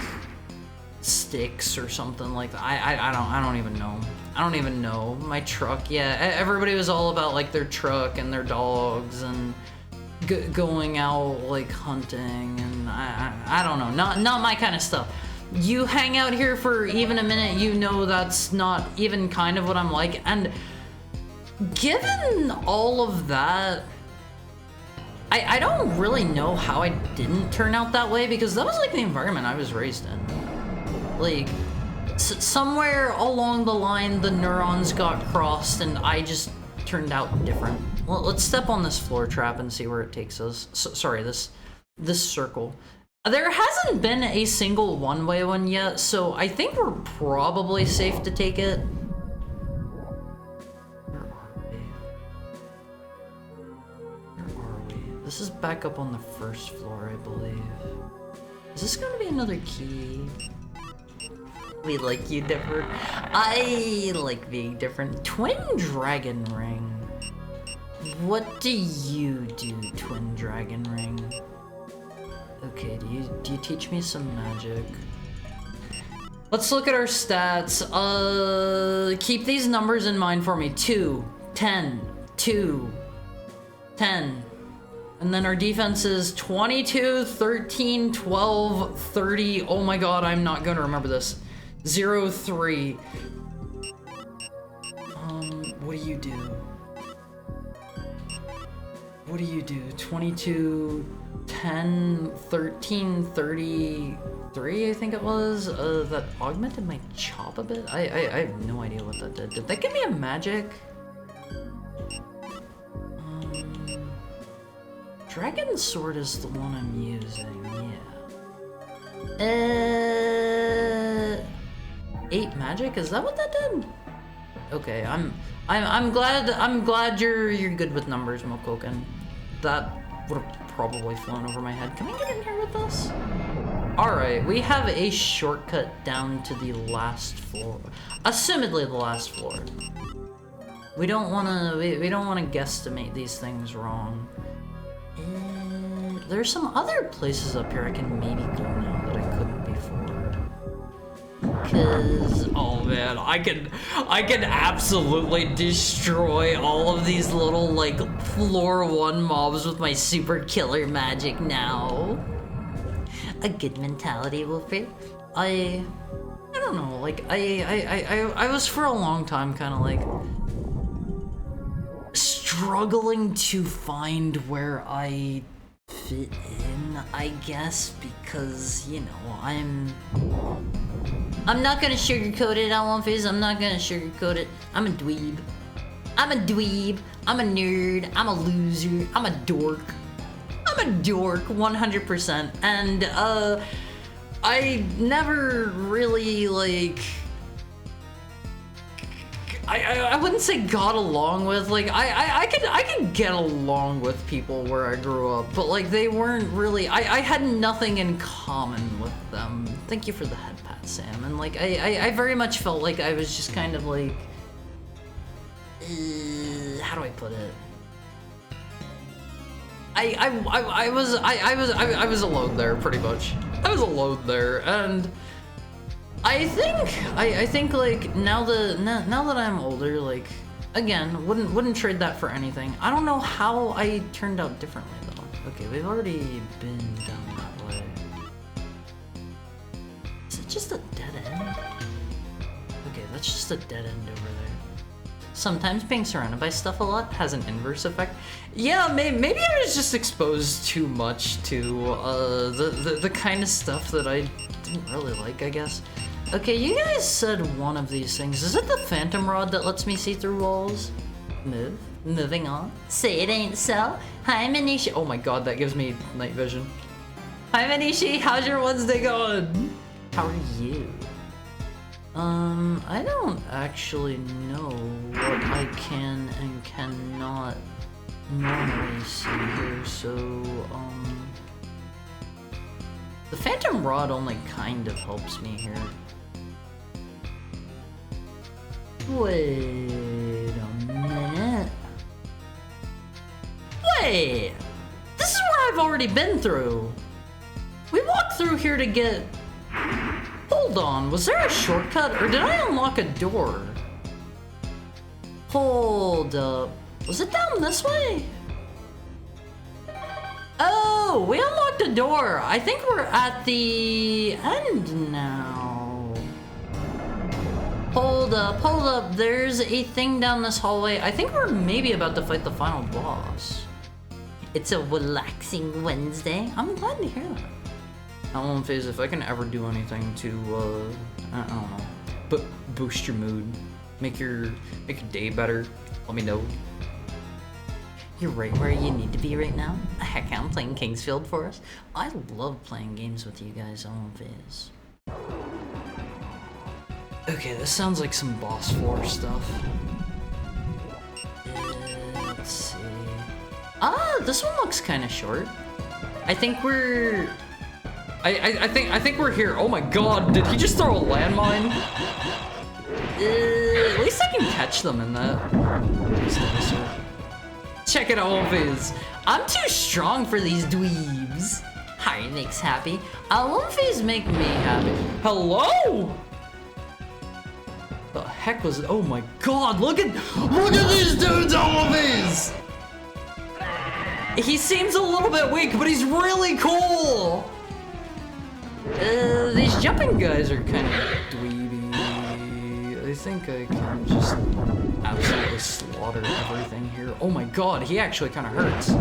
sticks or something like that. I don't even know. I don't even know. My truck, yeah. Everybody was all about like their truck and their dogs and going out like hunting and I don't know. Not my kind of stuff. You hang out here for even a minute, you know that's not even kind of what I'm like. And given all of that, I don't really know how I didn't turn out that way because that was like the environment I was raised in. Like somewhere along the line the neurons got crossed and I just turned out different. Well, let's step on this floor trap and see where it takes us. Sorry, this circle. There hasn't been a single one-way one yet, so I think we're probably safe to take it. This is back up on the first floor, I believe. Is this gonna be another key? We like you different. I like being different. Twin Dragon Ring. What do you do, Twin Dragon Ring? Okay, do you teach me some magic? Let's look at our stats. Keep these numbers in mind for me. 2, 10, 2, 10. And then our defense is 22, 13, 12, 30. Oh my god, I'm not gonna remember this. 0, 3. What do you do? What do you do? 22, 10, 13, 33, I think it was. That augmented my chop a bit. I have no idea what that did. Did that give me a magic? Dragon Sword is the one I'm using, yeah. 8 magic? Is that what that did? Okay, I'm glad you're good with numbers, Mokoken. That would have probably flown over my head. Can I get in here with this? Alright, we have a shortcut down to the last floor. Assumedly the last floor. We don't wanna guesstimate these things wrong. There's some other places up here I can maybe go now that I couldn't before. Cause, oh man, I can absolutely destroy all of these little, like, floor 1 mobs with my super killer magic now. A good mentality, Wolfie. I don't know, like, I was for a long time kind of like struggling to find where I fit in, I guess, because, you know, I'm not gonna sugarcoat it, Wolfies. I'm not gonna sugarcoat it. I'm a dweeb. I'm a dweeb. I'm a nerd. I'm a loser. I'm a dork. I'm a dork, 100%. And, I never really, like... I wouldn't say got along with, like, I could get along with people where I grew up, but, like, they weren't really... I had nothing in common with them. Thank you for the head pat, Sam. And, like, I very much felt like I was just kind of, like... how do I put it? I was alone there, pretty much. I was alone there, and... I think like now that I'm older, like again, wouldn't trade that for anything. I don't know how I turned out differently though. Okay, we've already been down that way. Is it just a dead end? Okay, that's just a dead end over there. Sometimes being surrounded by stuff a lot has an inverse effect. Yeah, maybe I was just exposed too much to the kind of stuff that I didn't really like, I guess. Okay, you guys said one of these things. Is it the Phantom Rod that lets me see through walls? Moving on. Say it ain't so. Hi, Manishi. Oh my god, that gives me night vision. Hi, Manishi. How's your Wednesday going? How are you? I don't actually know what I can and cannot normally see here, so, the Phantom Rod only kind of helps me here. Wait a minute. Wait! This is where I've already been through. We walked through here to get... Hold on, was there a shortcut or did I unlock a door? Hold up. Was it down this way? Oh, we unlocked a door. I think we're at the end now. Hold up. There's a thing down this hallway. I think we're maybe about to fight the final boss. It's a relaxing Wednesday. I'm glad to hear that. Phase, if I can ever do anything to, I don't know, but boost your mood, make your day better, let me know. You're right where you need to be right now. Heck, I'm playing Kingsfield for us. I love playing games with you guys on Phase. Okay, this sounds like some boss floor stuff. Let's see. Ah, this one looks kind of short. I think we're... I think we're here. Oh my god, did he just throw a landmine? At least I can catch them in that. Check it out, Viz. I'm too strong for these dweebs. Harry makes happy. Wolfies make me happy. Hello? The heck was it? Oh my god, look at these dudes, Wolfies! He seems a little bit weak, but he's really cool. These jumping guys are kind of dweeby. think I can just absolutely slaughter everything here. Oh my god, he actually kind of hurts.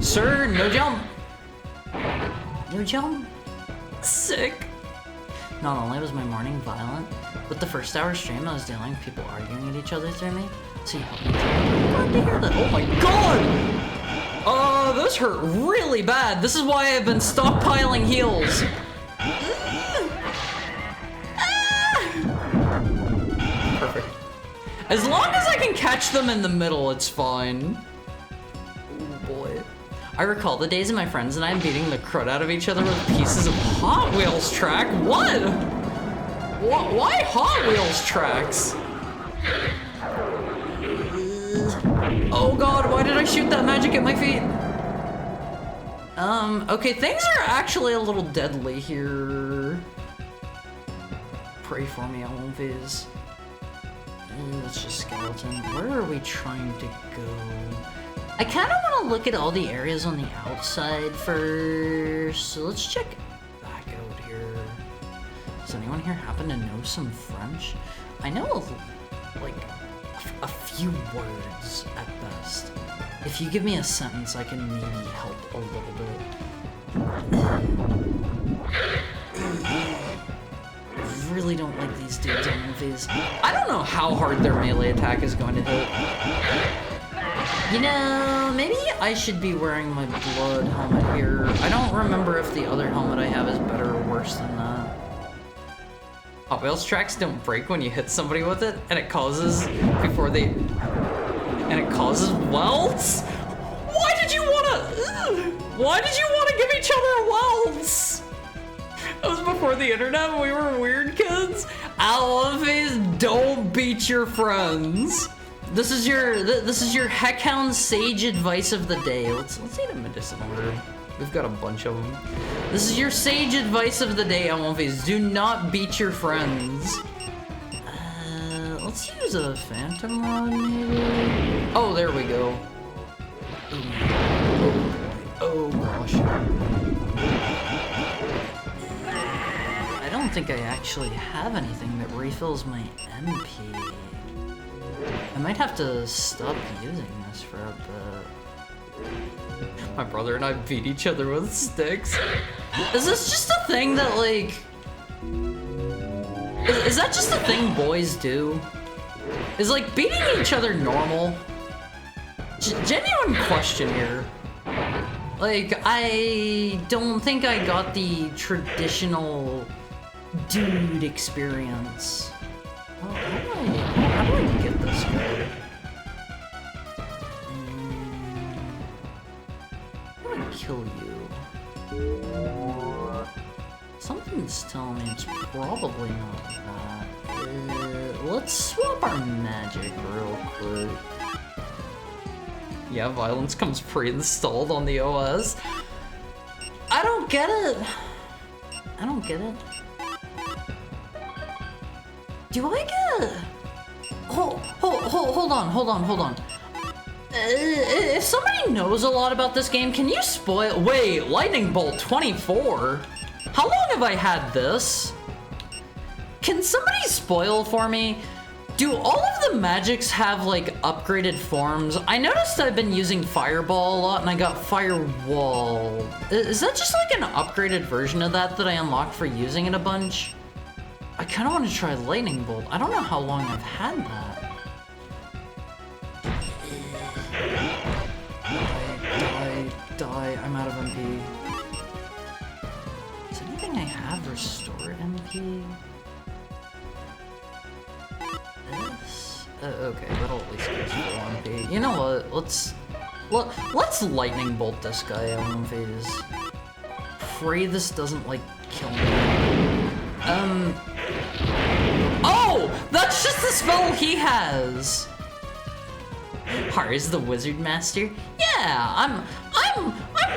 Sir, no jump. No jump. Sick. Not only was my morning violent, with the first hour stream I was dealing with people arguing at each other through me. So you helped me. I'm glad to hear that. Oh my god! Those hurt really bad. This is why I've been stockpiling heals. Perfect. As long as I can catch them in the middle, it's fine. Oh boy. I recall the days of my friends and I beating the crud out of each other with pieces of Hot Wheels track. What? Why Hot Wheels tracks? Oh god, why did I shoot that magic at my feet? Okay, things are actually a little deadly here. Pray for me, Alviz. It's just skeleton. Where are we trying to go? I kind of want to look at all the areas on the outside first. So let's check back out here. Does anyone here happen to know some French? I know like a few words at best. If you give me a sentence, I can maybe help a little bit. Really don't like these dudes on movies. I don't know how hard their melee attack is going to hit. You know, maybe I should be wearing my blood helmet here. I don't remember if the other helmet I have is better or worse than that. Hot Wheels tracks don't break when you hit somebody with it, and it causes welts? Why did you wanna give each other welts? That was before the internet when we were weird kids. Alphys, don't beat your friends. This is your Heckhound sage advice of the day. Let's eat a medicinal herb. We've got a bunch of them. This is your sage advice of the day, Alphys. Do not beat your friends. Let's use a phantom rod, maybe. Oh, there we go. Oh gosh. I don't think I actually have anything that refills my MP. I might have to stop using this for a bit. My brother and I beat each other with sticks. Is this just a thing that, like... Is that just a thing boys do? Is, like, beating each other normal? Genuine question here. Like, I don't think I got the traditional dude experience. Oh, how do I get this guy? How do I kill you? Something's telling me it's probably not that. Let's swap our magic real quick. Yeah, violence comes pre-installed on the OS. I don't get it. I don't get it. Do I get... Hold on. If somebody knows a lot about this game, can you spoil... Wait, Lightning Bolt 24? How long have I had this? Can somebody spoil for me? Do all of the magics have, like, upgraded forms? I noticed I've been using Fireball a lot, and I got Firewall. Is that just, like, an upgraded version of that I unlocked for using it a bunch? I kind of want to try Lightning Bolt. I don't know how long I've had that. Die. I'm out of MP. Is anything I have restore MP? This? Okay, that'll at least give us full MP. You know what? Let's Lightning Bolt this guy, Alphys. Pray this doesn't, like, kill me. Oh! That's just the spell he has! Har's the Wizard Master? Yeah, I'm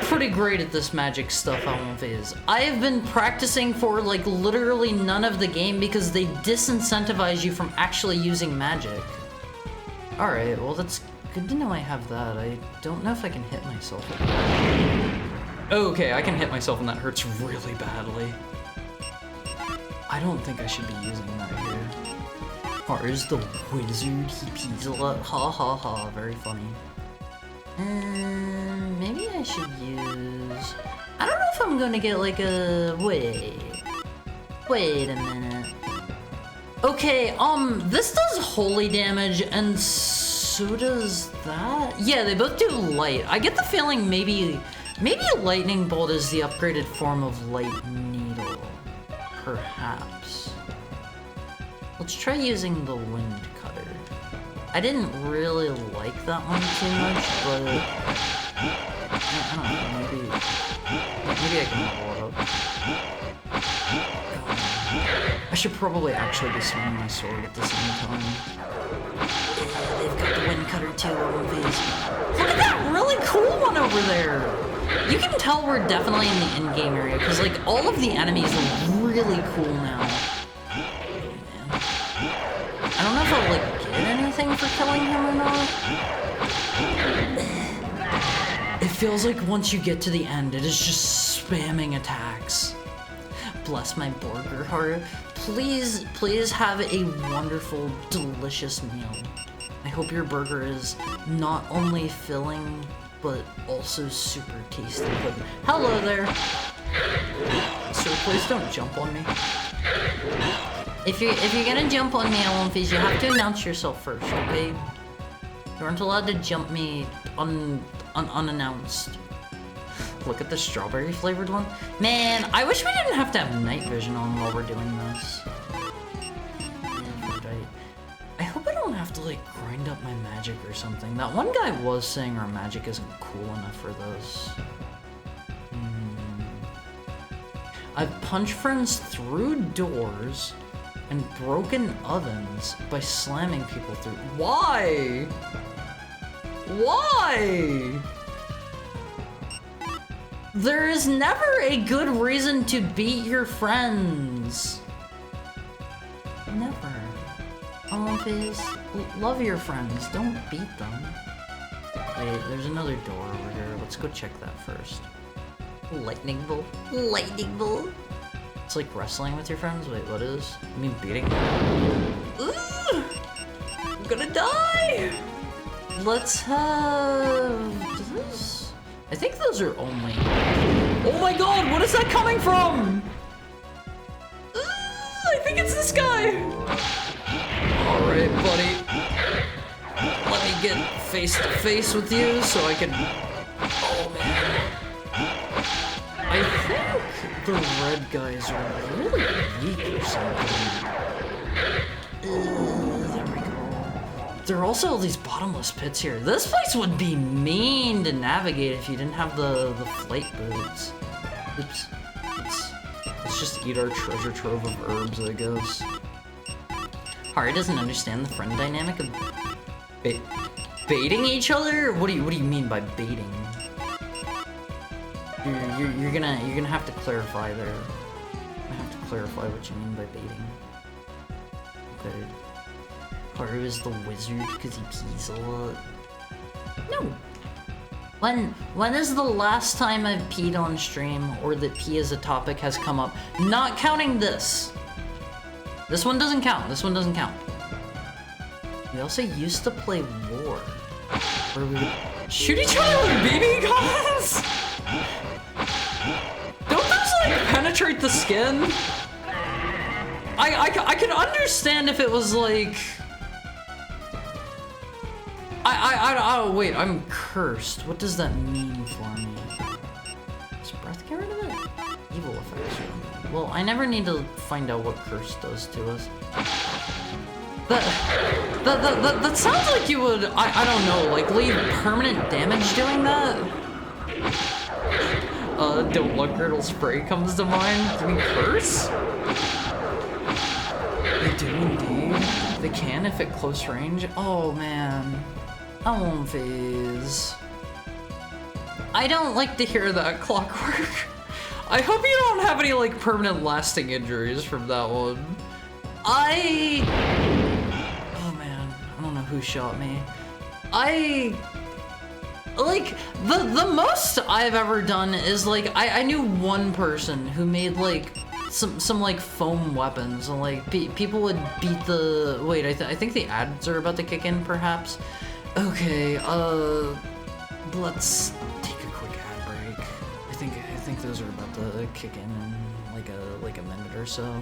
pretty great at this magic stuff, Alphys. I have been practicing for, like, literally none of the game because they disincentivize you from actually using magic. Alright, well that's good to know I have that. I don't know if I can hit myself with that. Okay, I can hit myself and that hurts really badly. I don't think I should be using that here. Here's the wizard, he pees a lot. Ha ha ha, very funny. Maybe I should use... I don't know if I'm gonna get like a... Wait a minute. Okay, this does holy damage, and so does that? Yeah, they both do light. I get the feeling maybe lightning bolt is the upgraded form of light needle. Perhaps. Let's try using the wind cutter. I didn't really like that one too much, but I don't know, maybe I can level it up. I should probably actually be swinging my sword at the same time. They've got the wind cutter too over these. Look at that really cool one over there! You can tell we're definitely in the in-game area, because like all of the enemies are really cool now. I don't know if I'll like get anything for killing him or not. It feels like once you get to the end, it is just spamming attacks. Bless my burger heart. Please have a wonderful, delicious meal. I hope your burger is not only filling, but also super tasty. But hello there. Sir, please don't jump on me. If you're gonna jump on me, Alonfiz, you have to announce yourself first, okay? You aren't allowed to jump me unannounced. Look at the strawberry flavored one. Man, I wish we didn't have to have night vision on while we're doing this. I hope I don't have to like grind up my magic or something. That one guy was saying our magic isn't cool enough for this. I've punched friends through doors and broken ovens by slamming people through. Why? Why? There is never a good reason to beat your friends. Never. Always love your friends, don't beat them. Wait, there's another door over here. Let's go check that first. Lightning bolt. Lightning bolt. It's like wrestling with your friends. Wait, what is? I mean beating them. Ooh! I'm gonna die! Let's have this. I think those are only... Oh my god, what is that coming from? I think it's this guy. Alright, buddy. Let me get face to face with you so I can... Oh man. I think the red guys are really weak or something. There we go. There are also all these bottomless pits here. This place would be mean to navigate if you didn't have the flight boots. Oops. Let's just eat our treasure trove of herbs, I guess. Hari doesn't understand the friend dynamic of baiting each other? What do you mean by baiting? You're gonna have to clarify there. I have to clarify what you mean by baiting. Okay. Haru is the wizard because he pees a lot. No. When is the last time I've peed on stream or that pee as a topic has come up? Not counting this. This one doesn't count. This one doesn't count. We also used to play War, where we would shoot each other with BB guns. Don't those like penetrate the skin? I can understand if it was like. Oh wait, I'm cursed. What does that mean for me? Does breath get rid of it? Evil effects. Well, I never need to find out what curse does to us. That sounds like you would, I don't know, like leave permanent damage doing that? Don't look, Girdle Spray comes to mind. Do we curse? They do indeed. They can if at close range. Oh man. I won't phase. I don't like to hear that, Clockwork. I hope you don't have any like permanent lasting injuries from that one. Oh man, I don't know who shot me. Like, the most I've ever done is like, I knew one person who made like some like foam weapons, and like people would beat the. Wait, I think the ads are about to kick in, perhaps. Okay, let's take a quick ad break. I think those are about to kick in like a minute or so.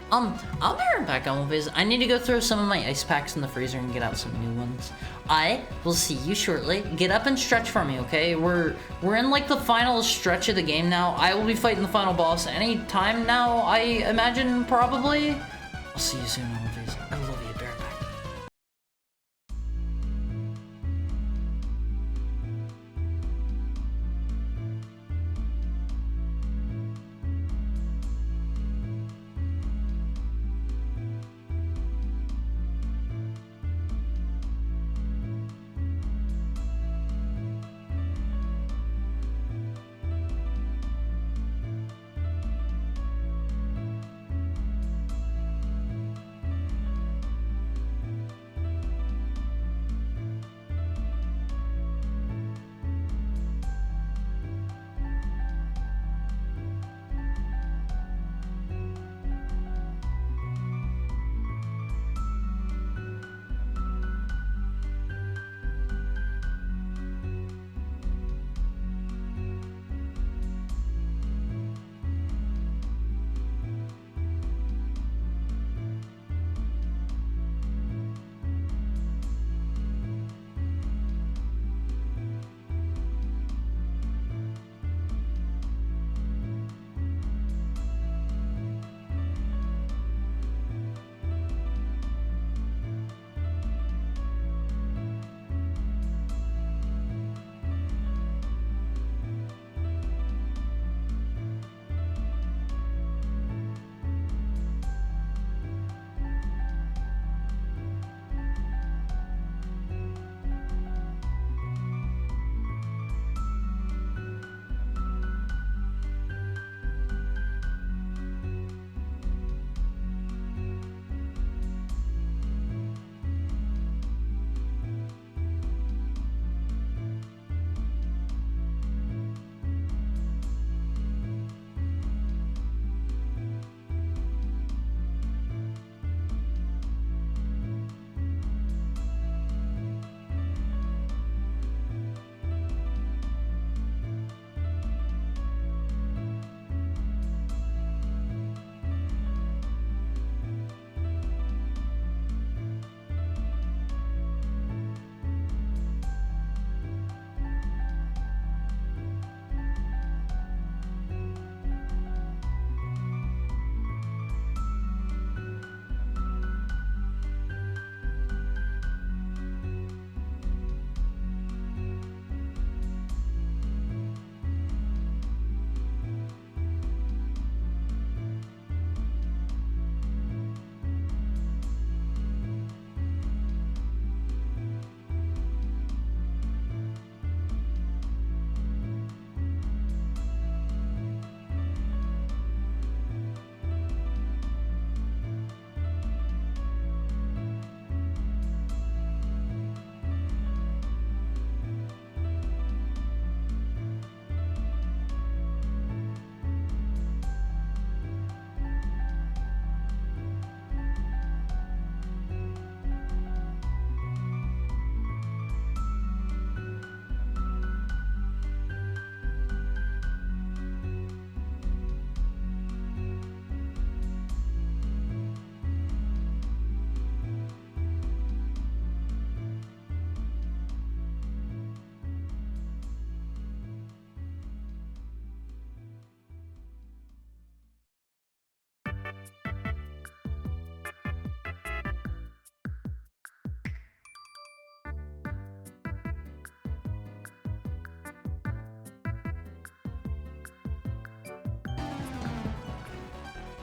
I'll be right back, Elmophase. I need to go throw some of my ice packs in the freezer and get out some new ones. I will see you shortly. Get up and stretch for me, okay? We're in like the final stretch of the game now. I will be fighting the final boss any time now, I imagine, probably. I'll see you soon, Elmophase. I love you, bear back.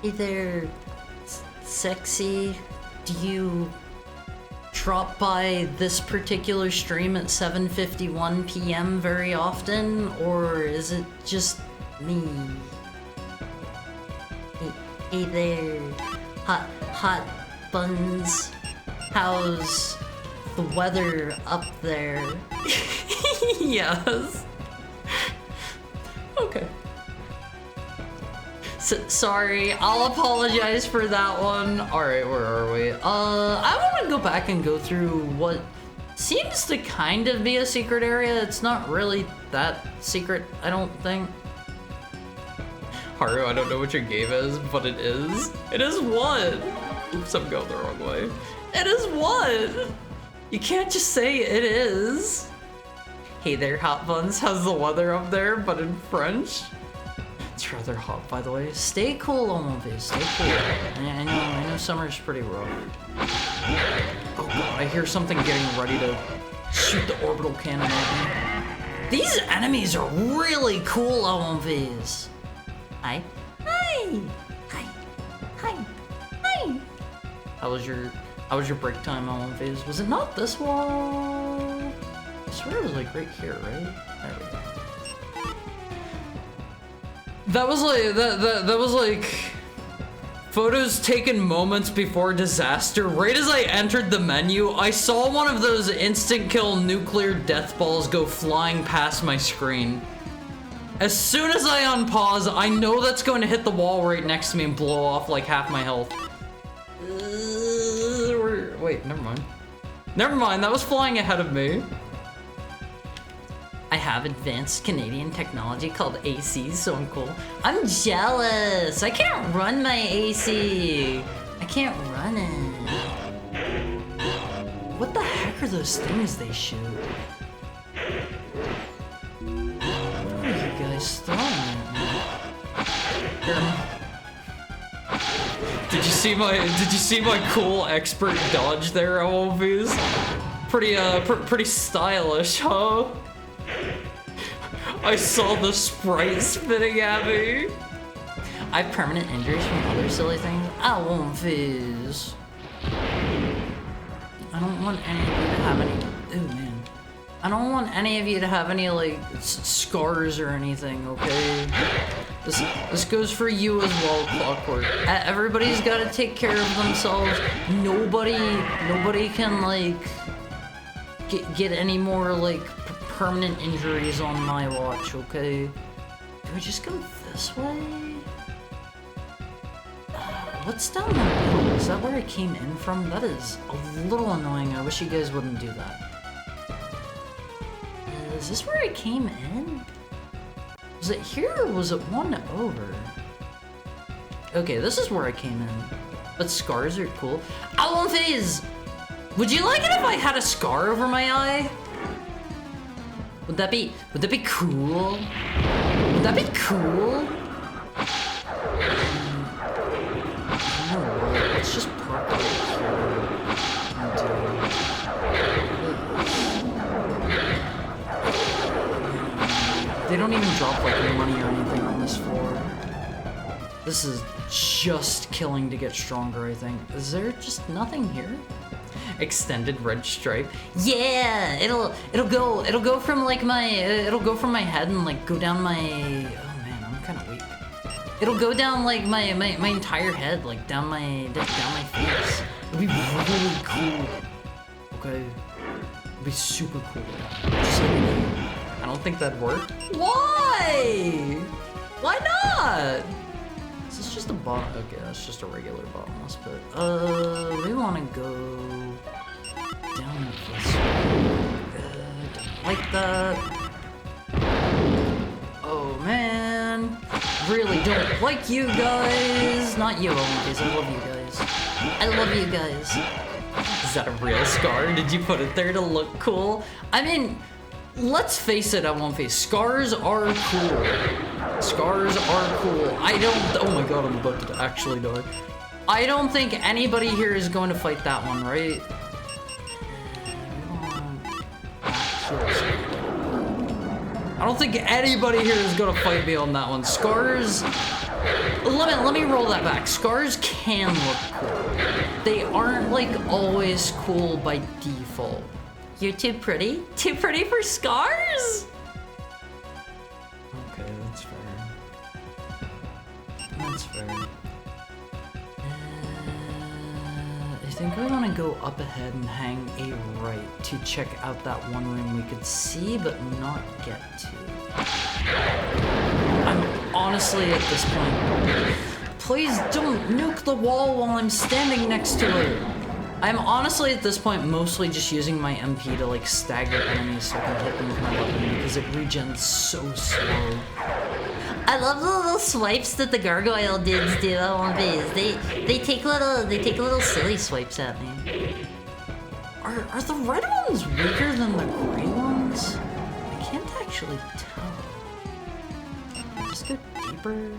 Hey there, sexy. Do you drop by this particular stream at 7:51 p.m. very often, or is it just me? Hey there, hot buns. How's the weather up there? Yes. Okay. Sorry, I'll apologize for that one. Alright, where are we? I want to go back and go through what seems to kind of be a secret area. It's not really that secret, I don't think. Haru, I don't know what your game is, but it is. It is what? Oops, I'm going the wrong way. It is what? You can't just say it is. Hey there, Hot Buns. How's the weather up there, but in French? It's rather hot, by the way. Stay cool, Omobe. Stay cool. I know summer's pretty rough. Oh god, I hear something getting ready to shoot the orbital cannon at me. These enemies are really cool, Omobes. Hi. Hi. Hi. Hi. Hi. How was your break time, Omobes? Was it not this wall? I swear it was like right here, right? There we go. That was like photos taken moments before disaster. Right as I entered the menu, I saw one of those instant kill nuclear death balls go flying past my screen. As soon as I unpause, I know that's going to hit the wall right next to me and blow off like half my health. Wait, never mind. Never mind, that was flying ahead of me. I have advanced Canadian technology called AC, so I'm cool. I'm jealous. I can't run my AC. I can't run it. What the heck are those things they shoot? What are you guys throwing at me? Did you see my cool expert dodge there, OVs? Pretty stylish, huh? I saw the sprite spitting at me. I have permanent injuries from other silly things. I won't fizz. I don't want any of you to have any. Oh man. I don't want any of you to have any like scars or anything. Okay. This goes for you as well, Clockwork. Everybody's got to take care of themselves. Nobody can like get any more like permanent injuries on my watch, okay? Do I just go this way? What's down the middle? Is that where I came in from? That is a little annoying. I wish you guys wouldn't do that. Is this where I came in? Was it here or was it one over? Okay, this is where I came in. But scars are cool. Owl Phase! Would you like it if I had a scar over my eye? Would that be cool? Would that be cool? No, let's just park it here. They don't even drop like money or anything on this floor. This is just killing to get stronger, I think. Is there just nothing here? Extended red stripe. Yeah, it'll go from like my head and like go down my. Oh man, I'm kind of weak. It'll go down like my entire head, like down my face. It'll be really cool. Okay, it'll be super cool. Just like, I don't think that'd work. Why? Why not? Is this just a bottom? Okay, that's just a regular bottomless pit. We want to go down this way. Don't like that. Oh man, really don't like you guys. Not you, Olympus. I love you guys. I love you guys. Is that a real scar? Did you put it there to look cool? I mean, let's face it, Olympus. Scars are cool. Scars are cool. I don't. Oh my god, I'm about to actually die. I don't think anybody here is going to fight that one, right? I don't think anybody here is gonna fight me on that one. Scars, let me roll that back. Scars can look cool. They aren't like always cool by default. You're too pretty? Too pretty for scars? Okay, that's fair. That's fair. I think we want to go up ahead and hang a right to check out that one room we could see but not get to. honestly at this point, please don't nuke the wall while I'm standing next to it. I'm honestly at this point mostly just using my MP to like stagger enemies so I can hit them with my weapon because it regens so slow. I love the little swipes that the gargoyle dudes do on Viz. They take little silly swipes at me. Are the red ones weaker than the gray ones? I can't actually tell. Just go deeper.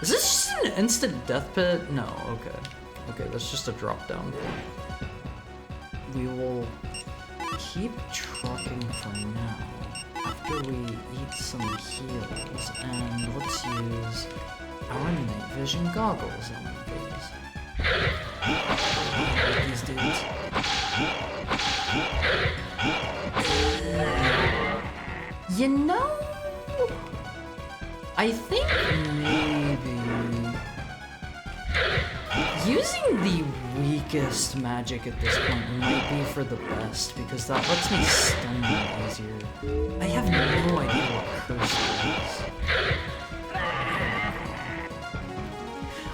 Is this just an instant death pit? No, okay. Okay, that's just a drop down. We will keep trucking for now. After we eat some heals, and let's use our night vision goggles on these dudes. You know, I think maybe using the weakest magic at this point might be for the best, because that lets me stun them easier. I have no idea what curse is.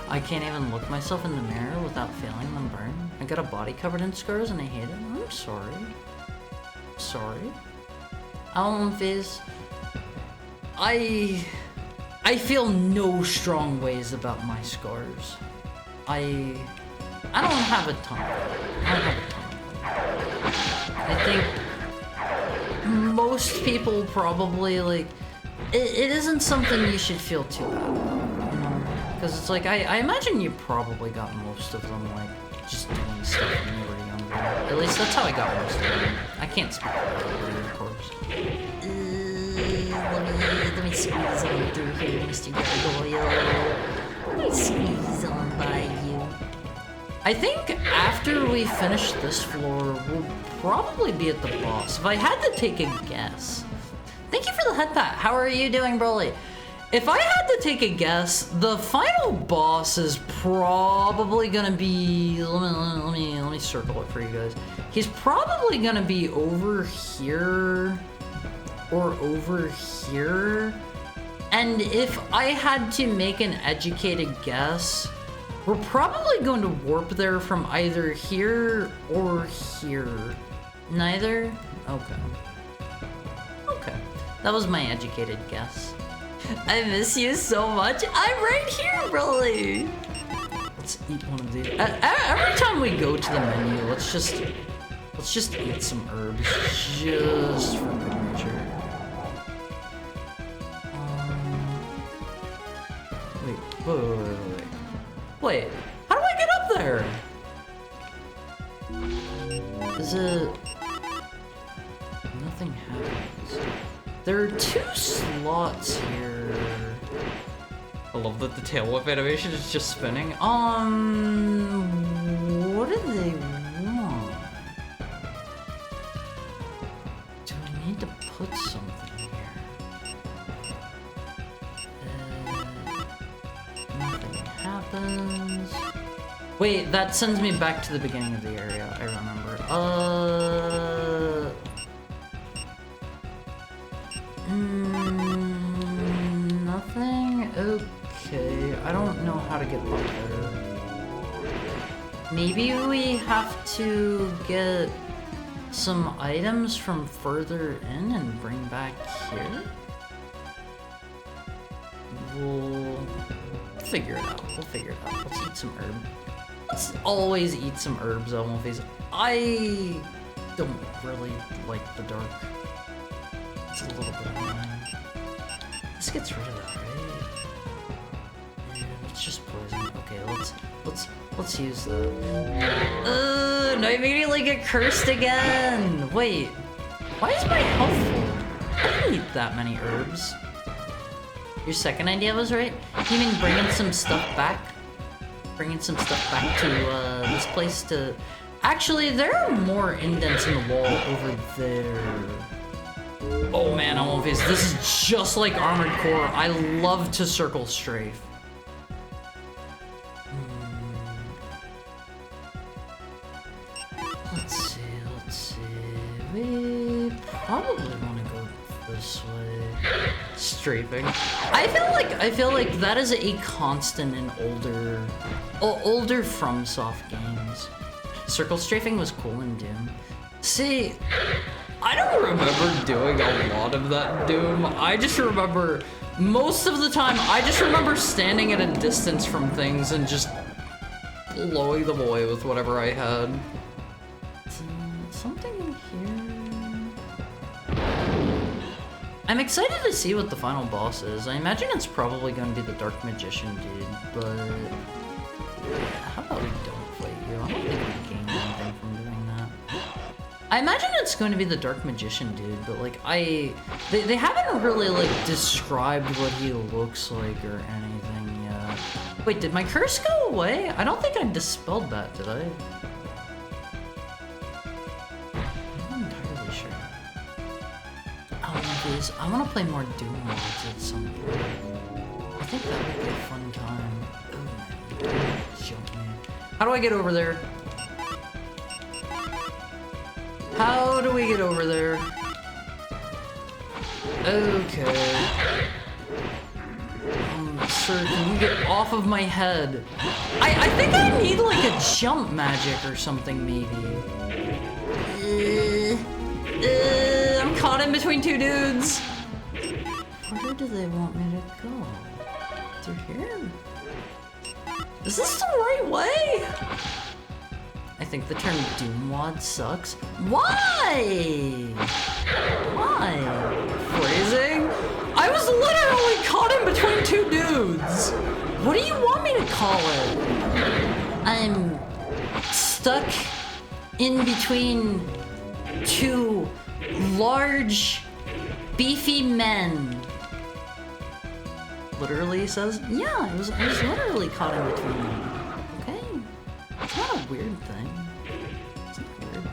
I can't even look myself in the mirror without feeling them burn. I got a body covered in scars and I hate it. I'm sorry. Sorry. Fizz. I feel no strong ways about my scars. I don't have a ton. I think most people probably like it isn't something you should feel too bad about, you know? Because it's like I imagine you probably got most of them like just doing stuff when you were younger. At least that's how I got most of them. I can't speak for everybody, of course. Let me squeeze on through here, Mr. Gargoyle. Let me squeeze on by you. I think after we finish this floor, we'll probably be at the boss. If I had to take a guess. Thank you for the head pat. How are you doing, Broly? If I had to take a guess, the final boss is probably gonna be. Let me circle it for you guys. He's probably gonna be over here or over here. And if I had to make an educated guess, we're probably going to warp there from either here or here. Neither? Okay. Okay. That was my educated guess. I miss you so much. I'm right here, Broly. Let's eat one of these. Every time we go to the menu, let's just eat some herbs, just for good measure. Wait, how do I get up there? Is it... Nothing happens. There are 2 slots here. I love that the tail whip animation is just spinning. What do they want? Do I need to put something here? Nothing happens. Wait, that sends me back to the beginning of the area. I remember. Nothing? Okay, I don't know how to get up there. Maybe we have to get some items from further in and bring back here? We'll figure it out. We'll figure it out. Let's eat some herb. Let's always eat some herbs, Elmophase. I don't really like the dark. It's a little bit annoying. This gets rid of that, right? Yeah, it's just poison. Okay, let's use the. No, I immediately get cursed again. Wait, why is my health full? I didn't eat that many herbs. Your second idea was right. You mean bringing some stuff back? Bringing some stuff back to this place to. Actually, there are more indents in the wall over there. Oh man, Elmophase, this is just like Armored Core. I love to circle strafe. Let's see. We probably want to go this way. Strafing. I feel like that is a constant in older FromSoft games. Circle strafing was cool in Doom. See, I don't remember doing a lot of that in Doom. I just remember, most of the time, I just remember standing at a distance from things and just blowing them away with whatever I had. Something in here? I'm excited to see what the final boss is. I imagine it's probably going to be the Dark Magician dude, but how about we don't fight you? I don't think we gain anything from doing that. I imagine it's going to be the Dark Magician dude, but like they haven't really like described what he looks like or anything yet. Wait, did my curse go away? I don't think I dispelled that, did I? I'm not entirely sure. Oh, please, I want to play more Doom mods at some point. I think that would be a fun time. Oh man, jump me. How do I get over there? How do we get over there? Okay. Sir, can you get off of my head? I think I need like a jump magic or something maybe. I'm caught in between two dudes. Where do they want me to go? Through here? Is this the right way? I think the term Doomwad sucks. Why? Why? Phrasing? I was literally caught in between two dudes. What do you want me to call it? I'm stuck in between two large, beefy men. Literally says, yeah, I was literally caught in between them. Okay. It's not a weird thing. It's not a weird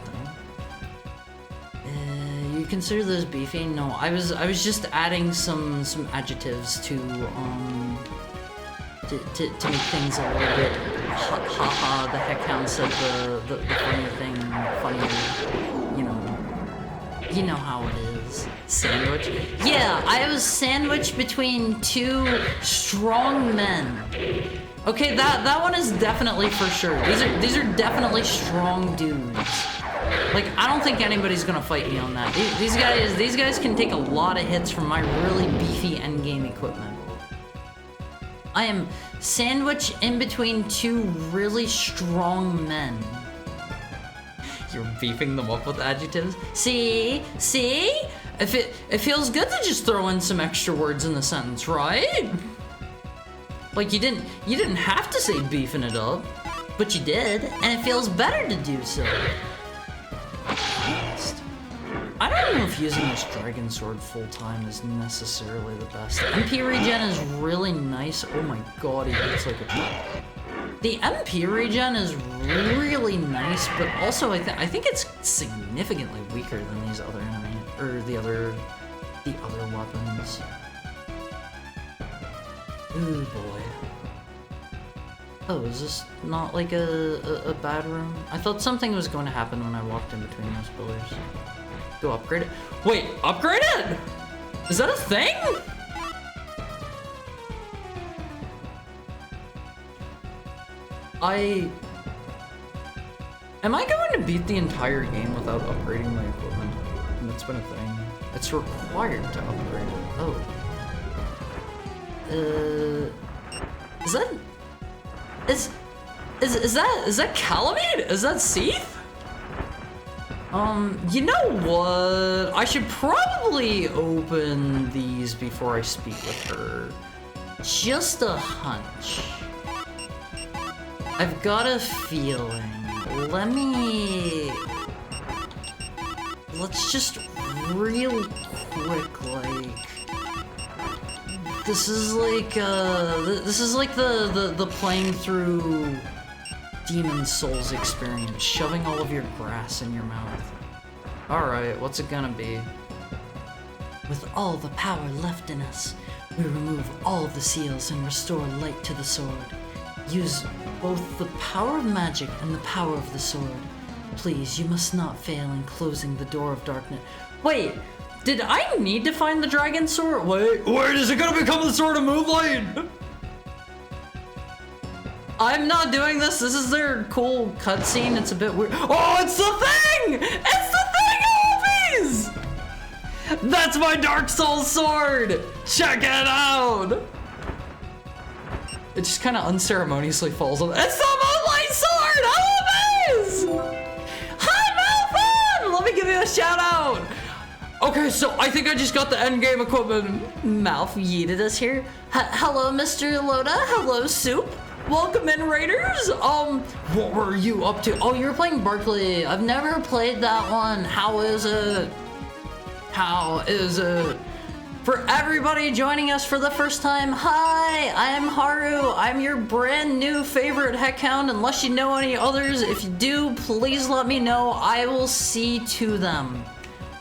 thing. You consider those beefy? No, I was just adding some adjectives to make things a little bit ha the heckhound said the funny thing funnier. You know how it is. Sandwich? Yeah, I was sandwiched between two strong men. Okay, that one is definitely for sure. These are definitely strong dudes. Like, I don't think anybody's gonna fight me on that. These guys can take a lot of hits from my really beefy endgame equipment. I am sandwiched in between two really strong men. You're beefing them up with adjectives? See? It feels good to just throw in some extra words in the sentence, right? Like you didn't have to say beefing it up, but you did, and it feels better to do so. I don't know if using this Dragon Sword full time is necessarily the best. MP regen is really nice. Oh my god, he looks like a truck. The MP regen is really nice, but also I think it's significantly weaker than these other enemy or the other weapons. Ooh boy. Oh, is this not like a bad room? I thought something was going to happen when I walked in between those pillars. Go upgrade it. Wait, upgrade it? Is that a thing? Am I going to beat the entire game without upgrading my equipment? And that's been a thing. It's required to upgrade it. Oh. Is that Calamine? Is that Seath? You know what? I should probably open these before I speak with her. Just a hunch. I've got a feeling. Let's just real quick, like, this is like the playing through Demon Souls experience, shoving all of your grass in your mouth. Alright, what's it gonna be? With all the power left in us, we remove all the seals and restore light to the sword. Use both the power of magic and the power of the sword. Please, you must not fail in closing the door of darkness. Wait, Did I need to find the dragon sword? Wait, is it gonna become the Sword of Moonlight? I'm not doing this. This is their cool cutscene. It's a bit weird. Oh, it's the thing! It's the thing, Always! That's my Dark Souls sword! Check it out! It just kind of unceremoniously falls on. It's the Moonlight sword! Always! Hi, Malphon! Let me give you a shout out! Okay, so I think I just got the endgame equipment. Malph yeeted us here. Hello, Mr. Loda. Hello, Soup. Welcome in, Raiders. What were you up to? Oh, you were playing Barkley. I've never played that one. How is it? For everybody joining us for the first time, hi, I'm Haru. I'm your brand new favorite Heckhound, unless you know any others. If you do, please let me know. I will see to them.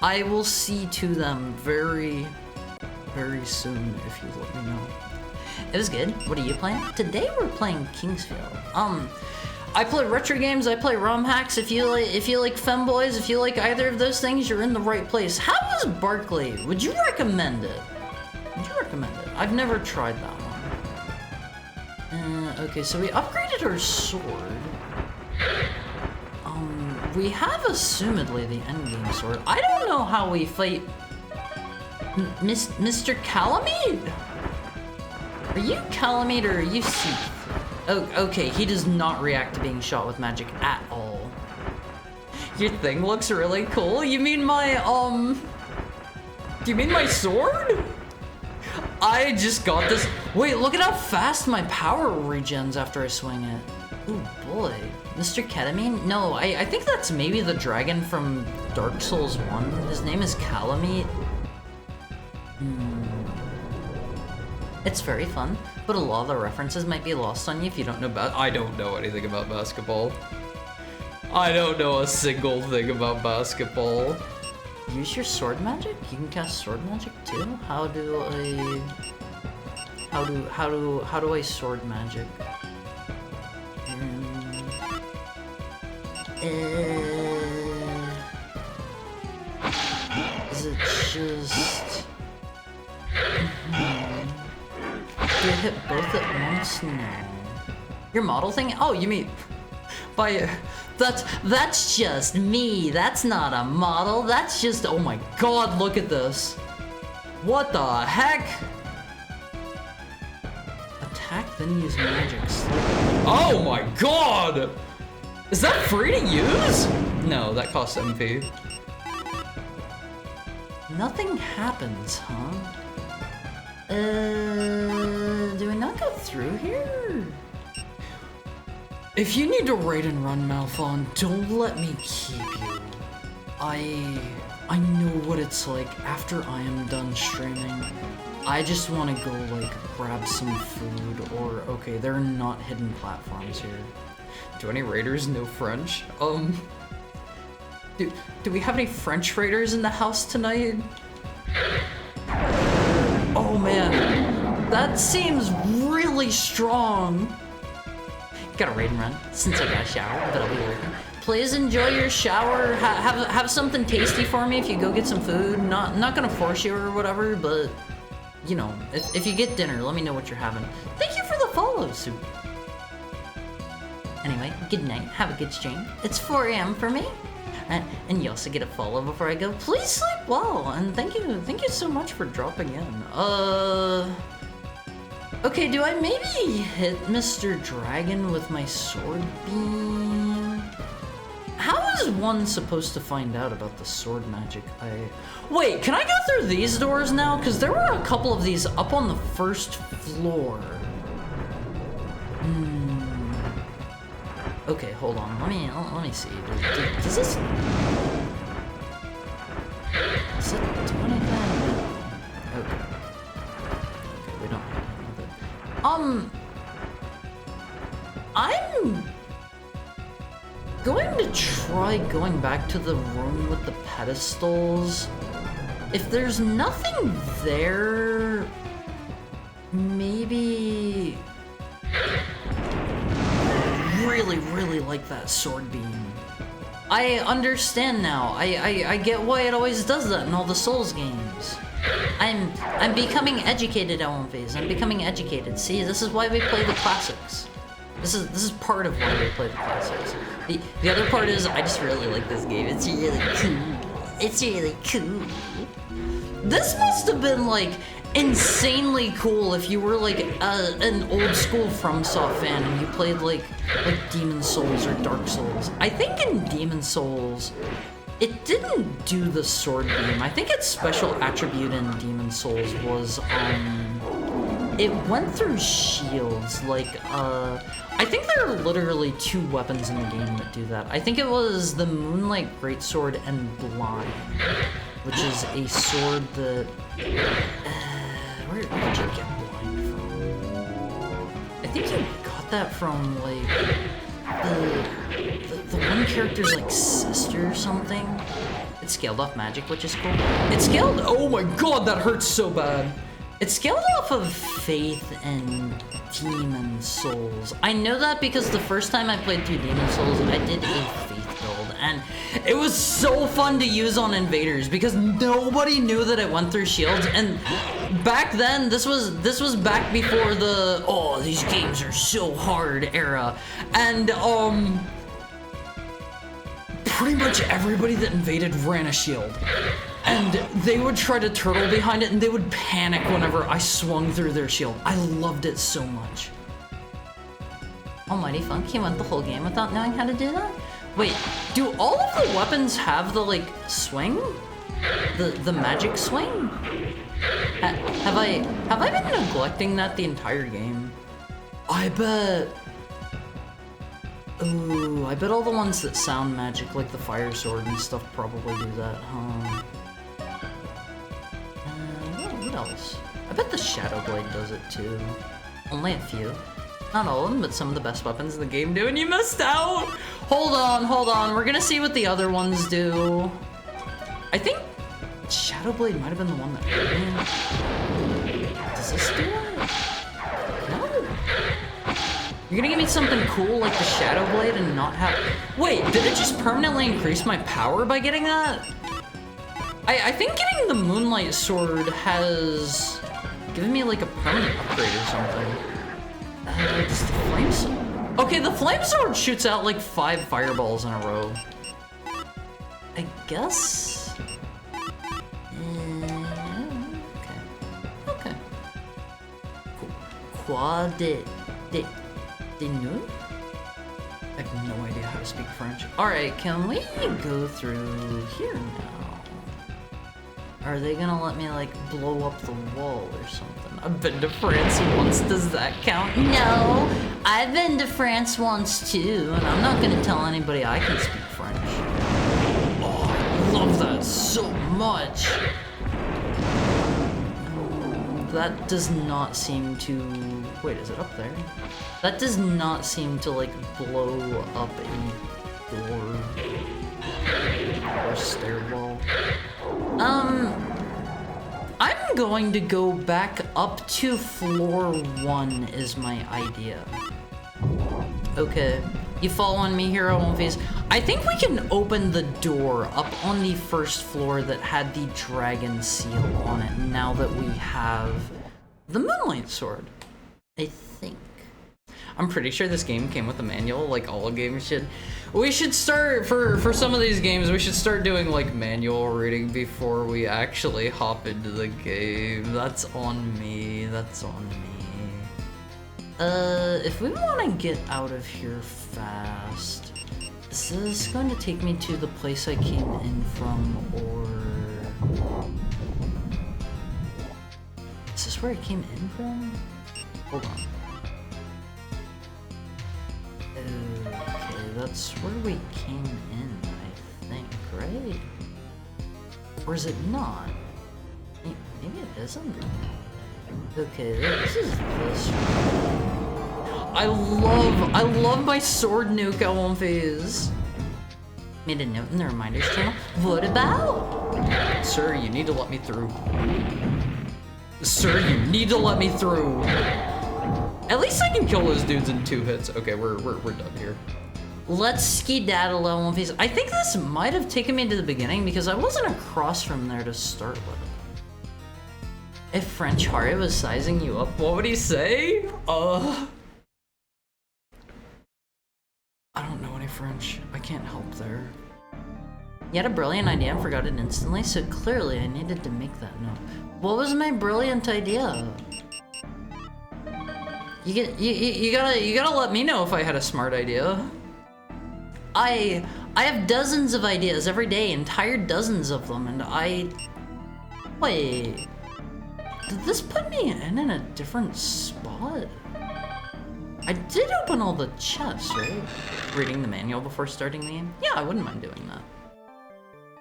I will see to them very, very soon if you let me know. It was good. What are you playing? Today we're playing Kingsfield. I play retro games, I play ROM hacks. If you like femboys, if you like either of those things, you're in the right place. How is Barkley? Would you recommend it? I've never tried that one. Okay, so we upgraded our sword. We have assumedly the endgame sword. I don't know how we fight Mr. Calamite? Are you Calamite or are you Seath? Oh, okay, he does not react to being shot with magic at all. Your thing looks really cool. You mean my, do you mean my sword? I just got this. Wait, look at how fast my power regens after I swing it. Ooh, boy. Mr. Ketamine? No, I think that's maybe the dragon from Dark Souls 1. His name is Calamite. It's very fun, but a lot of the references might be lost on you if you don't know I don't know anything about basketball. I don't know a single thing about basketball. Use your sword magic? You can cast sword magic too? How do I sword magic? Is it just... Do you hit both at once? No. Your model thing? Oh, you mean... That's just me. That's not a model. That's just... Oh my god, look at this. What the heck? Attack, then use magic. Oh my god! Is that free to use? No, that costs MP. Nothing happens, huh? Do I not go through here? If you need to raid and run, Malphon, don't let me keep you. I know what it's like after I am done streaming. I just want to go, like, grab some food, or, okay, there are not hidden platforms here. Do any raiders know French? Do we have any French raiders in the house tonight? Oh man, that seems really strong. Gotta raid and run, since I got a shower, but I'll be working. Please enjoy your shower. Have something tasty for me if you go get some food. Not gonna force you or whatever, but you know, if you get dinner, let me know what you're having. Thank you for the follow, Soup. Anyway, good night. Have a good stream. It's 4 a.m. for me. And you also get a follow before I go. Please sleep well, and thank you so much for dropping in. Okay, do I maybe hit Mr. Dragon with my sword beam? How is one supposed to find out about the sword magic? Wait, can I go through these doors now? Because there were a couple of these up on the first floor. Okay, hold on. Let me see. Does this... Does it do anything? Okay. Okay, we don't have anything with it. I'm going to try going back to the room with the pedestals. If there's nothing there, maybe... really like that sword beam. I understand now. I get why it always does that in all the Souls games. I'm becoming educated, Elmphase. I'm becoming educated. See, this is why we play the classics. This is part of why we play the classics. The other part is I just really like this game. It's really cool. It's really cool. This must have been like insanely cool if you were like an old school FromSoft fan and you played like Demon Souls or Dark Souls. I think in Demon Souls, it didn't do the sword beam. I think its special attribute in Demon Souls was it went through shields. Like I think there are literally 2 weapons in the game that do that. I think it was the Moonlight Greatsword and Blind, which is a sword that where did you get Blind from? I think you got that from like the one character's like sister or something. It's scaled off magic, which is cool. It's scaled. Oh my god, that hurts so bad. It's scaled off of Faith and Demon Souls. I know that because the first time I played through Demon Souls, I did a Faith build, and it was so fun to use on invaders because nobody knew that it went through shields. And back then, this was back before the "oh, these games are so hard" era, and pretty much everybody that invaded ran a shield. And they would try to turtle behind it, and they would panic whenever I swung through their shield. I loved it so much. Almighty Funk, he went the whole game without knowing how to do that? Wait, do all of the weapons have the, like, swing? The magic swing? Have I been neglecting that the entire game? I bet... Ooh, I bet all the ones that sound magic, like the Fire Sword and stuff, probably do that, huh? What else? I bet the Shadow Blade does it too. Only a few. Not all of them, but some of the best weapons in the game do, and you missed out! Hold on, we're gonna see what the other ones do. I think Shadow Blade might have been the one that hurt me. Does this do it? No. You're gonna give me something cool like the Shadow Blade and not have... Wait, did it just permanently increase my power by getting that? I think getting the Moonlight Sword has given me like a permanent upgrade or something. Does the Flame Sword... Okay, the Flame Sword shoots out like 5 fireballs in a row. I guess... Okay. Cool. Quoi de nous? I have no idea how to speak French. Alright, can we go through here now? Are they gonna let me, like, blow up the wall or something? I've been to France once, does that count? No! I've been to France once too, and I'm not gonna tell anybody I can speak French. Oh, I love that so much! That does not seem to... Wait, is it up there? That does not seem to, like, blow up a door or stairwell. I'm going to go back up to floor 1 is my idea. Okay, you following me here, Elmphase? I think we can open the door up on the first floor that had the dragon seal on it now that we have the Moonlight Sword. I think. I'm pretty sure this game came with a manual, like all games should. We should start, for some of these games, we should start doing like manual reading before we actually hop into the game. That's on me, that's on me. If we want to get out of here fast, is this going to take me to the place I came in from, or... Is this where I came in from? Hold on. Okay, that's where we came in, I think, right? Or is it not? Maybe it isn't. Okay, this is this one. I love my sword nuke, Elmphase. Made a note in the reminders channel. What about? Sir, you need to let me through. Sir, you need to let me through. At least I can kill those dudes in 2 hits. Okay, we're done here. let's skedaddle on One Piece. I think this might have taken me to the beginning because I wasn't across from there to start with. If French Harry was sizing you up, what would he say? I don't know any French. I can't help there. You had a brilliant idea and forgot it instantly, so clearly I needed to make that note. What was my brilliant idea? You gotta let me know if I had a smart idea. I have dozens of ideas every day, entire dozens of them, and wait. Did this put me in a different spot? I did open all the chests, right? Reading the manual before starting the game? Yeah, I wouldn't mind doing that.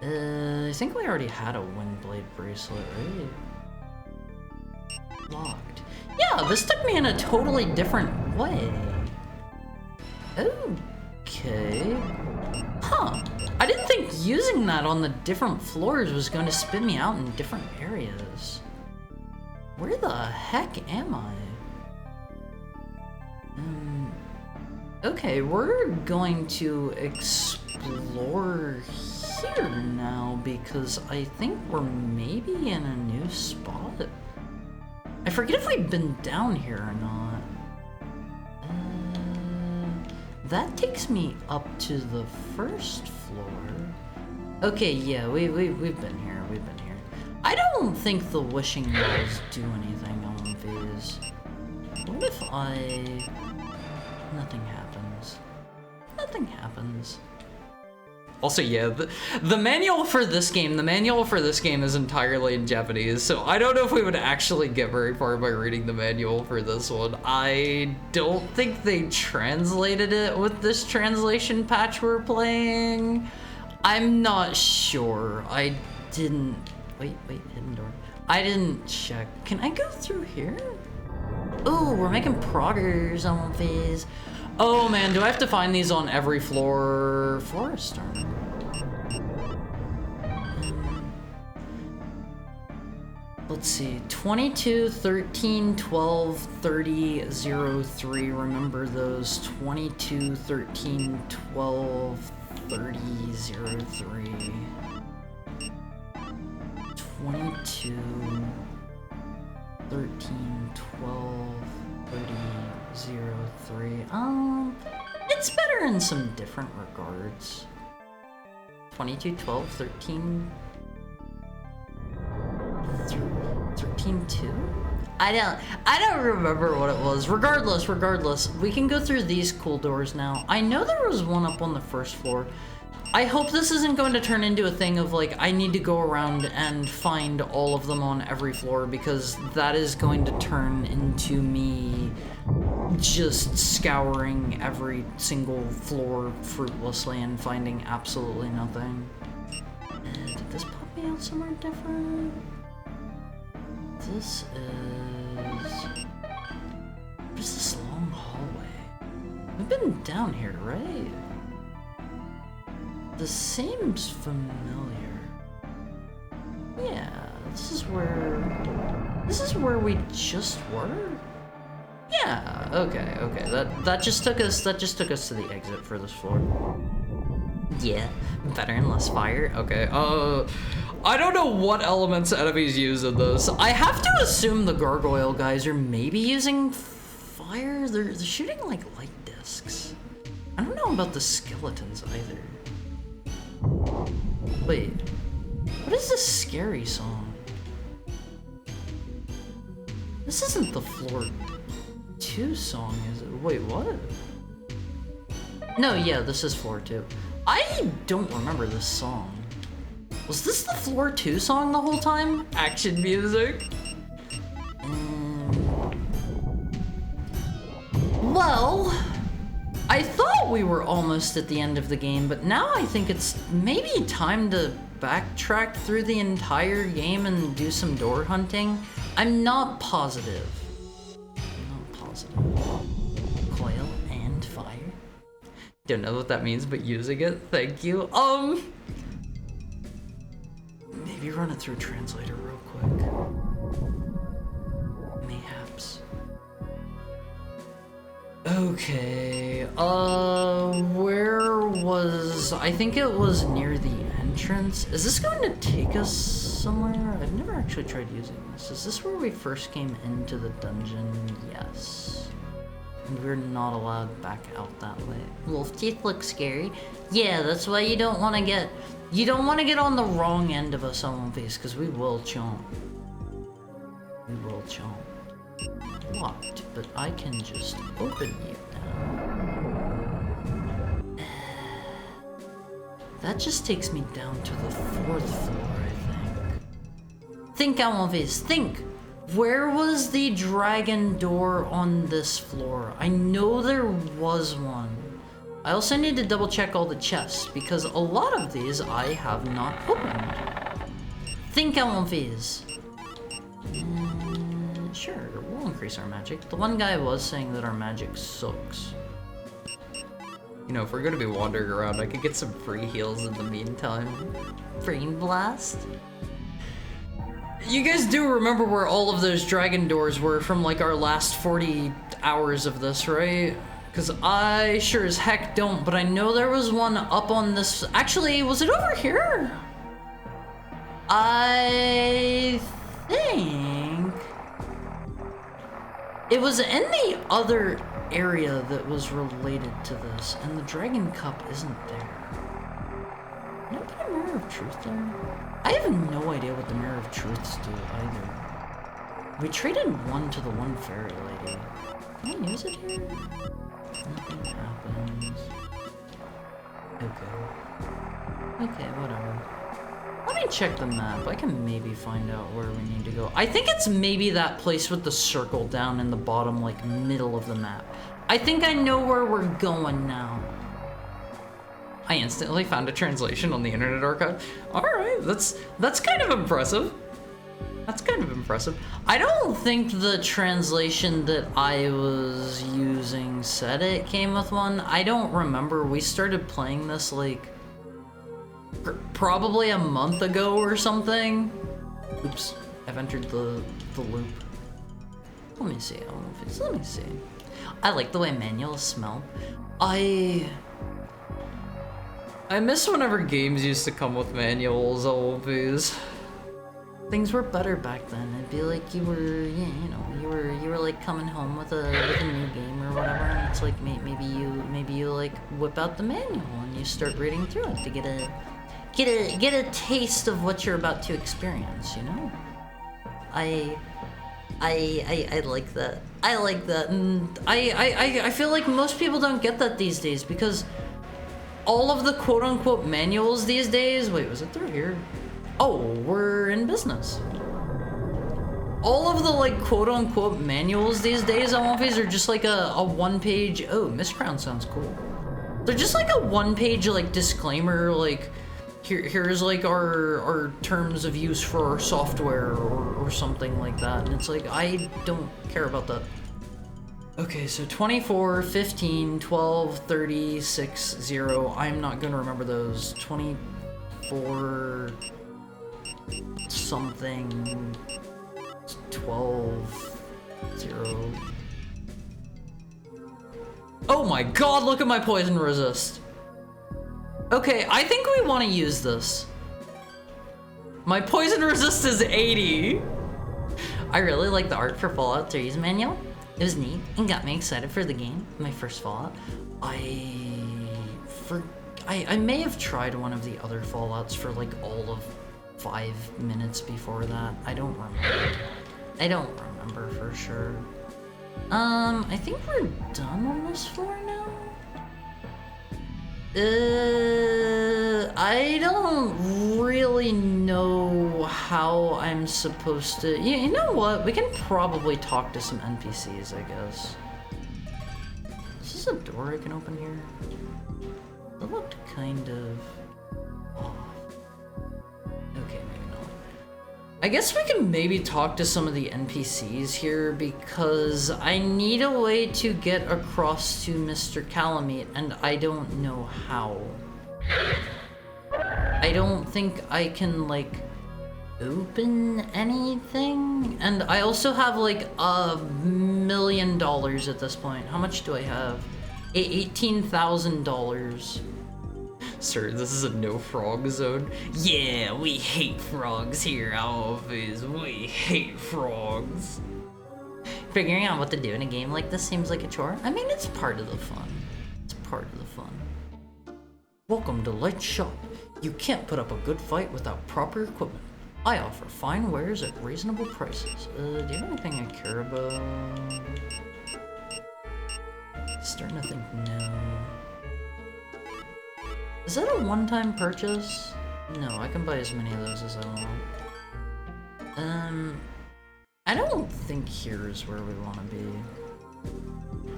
I think we already had a Windblade bracelet, right? Locked. Yeah, this took me in a totally different way. Okay. Huh. I didn't think using that on the different floors was going to spit me out in different areas. Where the heck am I? Okay, we're going to explore here now because I think we're maybe in a new spot. I forget if we've been down here or not. That takes me up to the first floor. Okay, yeah, we've been here, I don't think the wishing wells do anything on these. What if nothing happens? Nothing happens. Also, yeah, the manual for this game is entirely in Japanese, so I don't know if we would actually get very far by reading the manual for this one. I don't think they translated it with this translation patch we're playing. I'm not sure. I didn't... Wait, hidden door. I didn't check. Can I go through here? Oh, we're making progress on One Piece. Oh man, do I have to find these on every floor? Forester. Let's see. 22, 13, 12, 30, 03. Remember those. 22, 13, 12, 30, 03. 22, 13, 12, 30, 03. It's better in some different regards. 22, 12, 13, 13, 2? I don't remember what it was. Regardless, we can go through these cool doors now. I know there was one up on the first floor. I hope this isn't going to turn into a thing of like, I need to go around and find all of them on every floor, because that is going to turn into me just scouring every single floor fruitlessly and finding absolutely nothing. Did this put me out somewhere different? This is... What is this long hallway? We've been down here, right? This seems familiar. Yeah, this is where we just were? Yeah, okay. That just took us to the exit for this floor. Yeah, better and less fire. Okay, I don't know what elements enemies use in this. I have to assume the gargoyle guys are maybe using fire. They're shooting like light discs. I don't know about the skeletons either. Wait, what is this scary song? This isn't the floor 2 song, is it? Wait, what? No, yeah, this is floor 2. I don't remember this song. Was this the floor 2 song the whole time? Action music? Well, I thought we were almost at the end of the game, but now I think it's maybe time to backtrack through the entire game and do some door hunting. I'm not positive. Coil and fire. Don't know what that means, but using it, thank you. Maybe run it through translator real quick. Mayhaps. Okay, where was... I think it was near the entrance. Is this going to take us somewhere? I've never actually tried using this. Is this where we first came into the dungeon? Yes. And we're not allowed back out that way. Wolf teeth look scary. Yeah, that's why you don't want to get... You don't want to get on the wrong end of us on One Piece, because we will chomp. We will chomp. Locked, but I can just open you now. That just takes me down to the 4th floor, I think. Think, Almonvis, think! Where was the dragon door on this floor? I know there was one. I also need to double check all the chests, because a lot of these I have not opened. Think, Almonvis. Sure, we'll increase our magic. The one guy was saying that our magic sucks. You know, if we're gonna be wandering around, I could get some free heals in the meantime. Brain blast? You guys do remember where all of those dragon doors were from like our last 40 hours of this, right? Because I sure as heck don't, but I know there was one up on this... Actually, was it over here? I think... It was in the other area that was related to this, and the dragon cup isn't there. Can I put a mirror of truth there? I have no idea what the mirror of truths do either. We traded one to the one fairy lady. Can I use it here? Nothing happens. Okay, whatever. Let me check the map. I can maybe find out where we need to go. I think it's maybe that place with the circle down in the bottom, like, middle of the map. I think I know where we're going now. I instantly found a translation on the Internet Archive. Alright, that's kind of impressive. That's kind of impressive. I don't think the translation that I was using said it came with one. I don't remember. We started playing this, like... probably a month ago or something. Oops, I've entered the loop. Let me see. I don't know if it's... Let me see. I like the way manuals smell. I miss whenever games used to come with manuals always. Things were better back then. It'd be like you were, you were like coming home with a new game or whatever, and it's like maybe you like whip out the manual and you start reading through it to get a taste of what you're about to experience, you know? I like that. I like that, and I feel like most people don't get that these days, because all of the quote-unquote manuals these days... Wait, was it through here? Oh, we're in business. All of the, like, quote-unquote manuals these days on One Piece are just like a one-page... Oh, Mist Crown sounds cool. They're just like a one-page, like, disclaimer, like... Here's like our terms of use for our software or something like that, and it's like, I don't care about that. Okay, so 24, 15, 12, 30, 6, 0. I'm not gonna remember those. 24 something, 12, 0. Oh my god, look at my poison resist. Okay, I think we want to use this. My poison resist is 80. I really like the art for Fallout 3's manual. It was neat and got me excited for the game, my first Fallout. I may have tried one of the other Fallouts for like all of 5 minutes before that. I don't remember. I don't remember for sure. I think we're done on this floor now. I don't really know how I'm supposed to... You know what? We can probably talk to some NPCs, I guess. Is this a door I can open here? It looked kind of off. Okay, maybe not. I guess we can maybe talk to some of the NPCs here, because I need a way to get across to Mr. Calamite, and I don't know how. I don't think I can, like, open anything. And I also have like $1 million at this point. How much do I have? $18,000. Sir, this is a no frog zone. Yeah, we hate frogs here, Alphys. We hate frogs. Figuring out what to do in a game like this seems like a chore. I mean, it's part of the fun. It's part of the fun. Welcome to Light Shop. You can't put up a good fight without proper equipment. I offer fine wares at reasonable prices. Do you have anything I care about? Starting to think no. Is that a one-time purchase? No, I can buy as many of those as I want. I don't think here is where we want to be.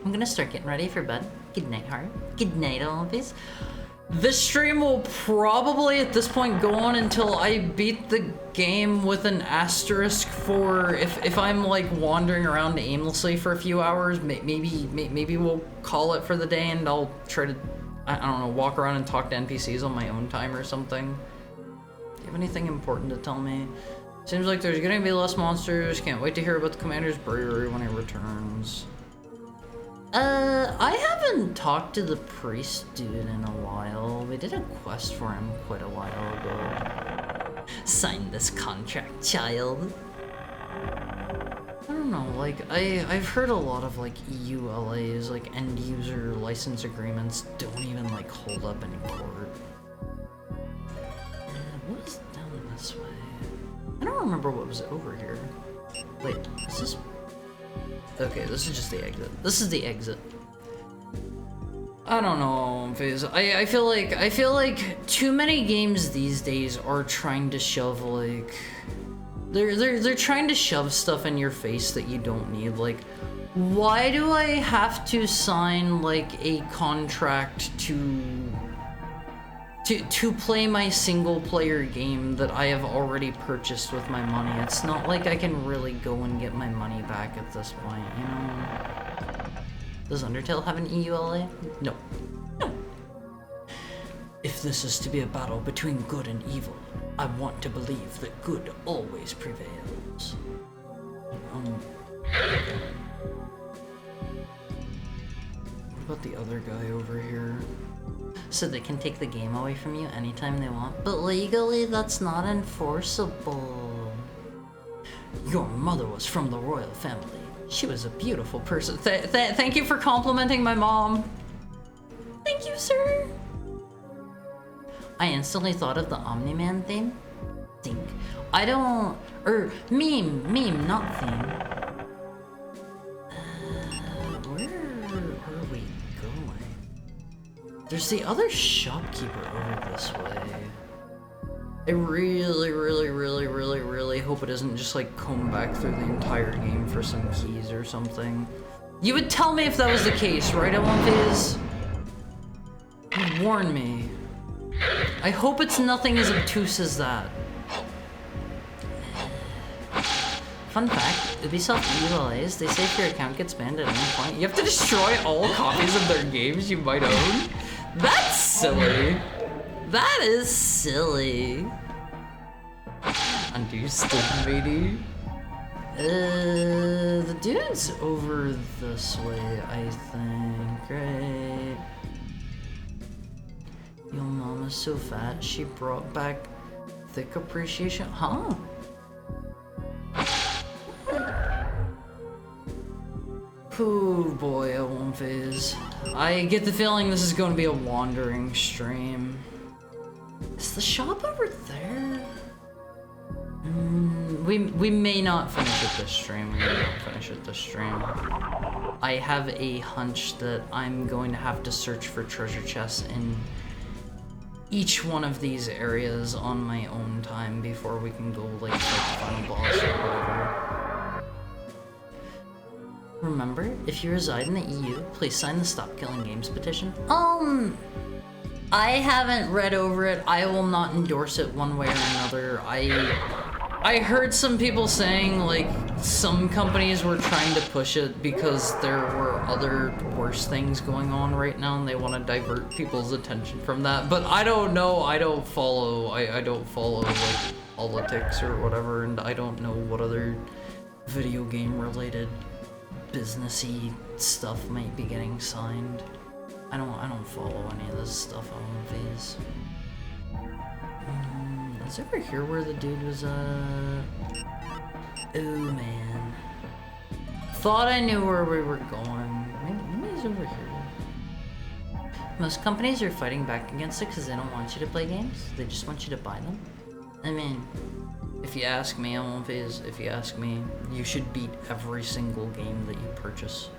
I'm gonna start getting ready for bed. Good night, heart. Good night, all of these. This stream will probably at this point go on until I beat the game with an asterisk for if I'm like wandering around aimlessly for a few hours. Maybe we'll call it for the day and I'll try to, I don't know, walk around and talk to NPCs on my own time or something. Do you have anything important to tell me? Seems like there's gonna be less monsters. Can't wait to hear about the commander's brewery when it returns. I haven't talked to the priest dude in a while. We did a quest for him quite a while ago. Sign this contract, child. I don't know, like, I've heard a lot of, like, EULAs, like, end-user license agreements don't even, like, hold up in court. What is down this way? I don't remember what was over here. Wait, is this... Okay, this is just the exit. This is the exit. I don't know, Phase. I feel like too many games these days are trying to shove like they're trying to shove stuff in your face that you don't need. Like, why do I have to sign like a contract to play my single player game that I have already purchased with my money? It's not like I can really go and get my money back at this point, you know? Does Undertale have an EULA? No. No. If this is to be a battle between good and evil, I want to believe that good always prevails. What about the other guy over here? So they can take the game away from you anytime they want, but legally that's not enforceable. Your mother was from the royal family. She was a beautiful person. Thank you for complimenting my mom. Thank you, sir. I instantly thought of the Omni-Man theme. I don't... meme, not theme. Where are we going? There's the other shopkeeper over this way. I really hope it doesn't just like comb back through the entire game for some keys or something. You would tell me if that was the case, right, Elonphase? You'd warn me. I hope it's nothing as obtuse as that. Fun fact, Ubisoft EULAs, they say if your account gets banned at any point, you have to destroy all copies of their games you might own. That's silly. That is silly. Understood, matey. The dude's over this way, I think, right? Your mama's so fat, she brought back thick appreciation. Huh? Oh boy, Elonphase. I get the feeling this is going to be a wandering stream. Is the shop over there? We may not finish it this stream. I have a hunch that I'm going to have to search for treasure chests in each one of these areas on my own time before we can go like fight the final boss or whatever. Remember, if you reside in the EU, please sign the Stop Killing Games petition. I haven't read over it. I will not endorse it one way or another. I heard some people saying, like, some companies were trying to push it because there were other worse things going on right now and they want to divert people's attention from that. But I don't know, I don't follow, I don't follow, like, politics or whatever, and I don't know what other video game related businessy stuff might be getting signed. I don't follow any of this stuff on these. Is over here where the dude was, Oh man. Thought I knew where we were going. Maybe he's over here. Most companies are fighting back against it because they don't want you to play games. They just want you to buy them. I mean, if you ask me, if you ask me, you should beat every single game that you purchase.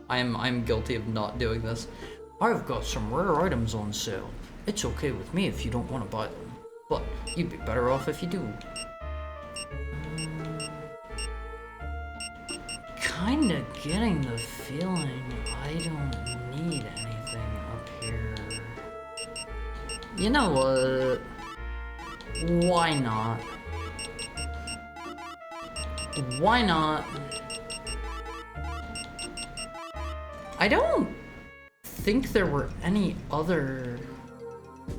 I'm guilty of not doing this. I've got some rare items on sale. It's okay with me if you don't want to buy them. But you'd be better off if you do. Kinda getting the feeling I don't need anything up here. You know what? Why not? Why not? I don't think there were any other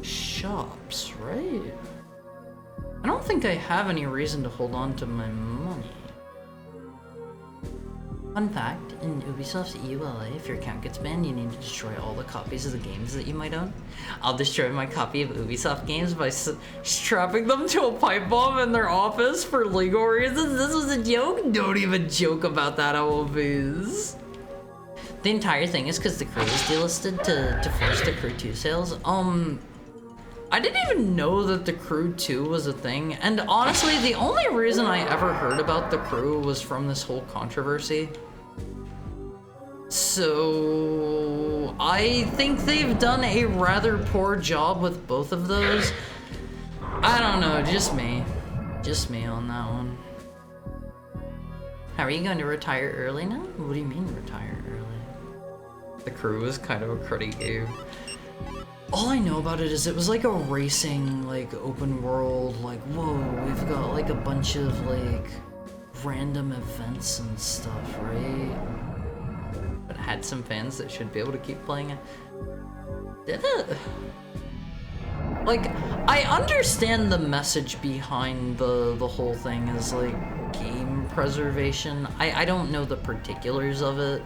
shops, right? I don't think I have any reason to hold on to my money. Fun fact, in Ubisoft's EULA, if your account gets banned, you need to destroy all the copies of the games that you might own. I'll destroy my copy of Ubisoft games by strapping them to a pipe bomb in their office for legal reasons. This was a joke? Don't even joke about that, OMVs. The entire thing is because the Crew is delisted to force the Crew 2 sales. I didn't even know that the Crew 2 was a thing, and honestly, the only reason I ever heard about the Crew was from this whole controversy. So I think they've done a rather poor job with both of those. I don't know, just me on that one. How are you going to retire early now? What do you mean retire early? The Crew is kind of a cruddy game. All I know about it is it was like a racing, like, open world, like, whoa, we've got like a bunch of like random events and stuff, right? But it had some fans that should be able to keep playing it. Did it? Like, I understand the message behind the whole thing is like game preservation. I don't know the particulars of it,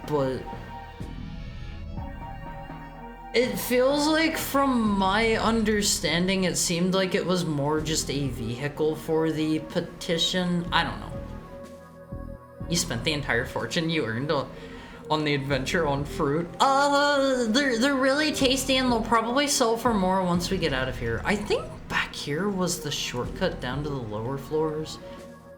but it feels like, from my understanding, it seemed like it was more just a vehicle for the petition. I don't know. You spent the entire fortune you earned on the adventure on fruit. They're really tasty and they'll probably sell for more once we get out of here. I think back here was the shortcut down to the lower floors.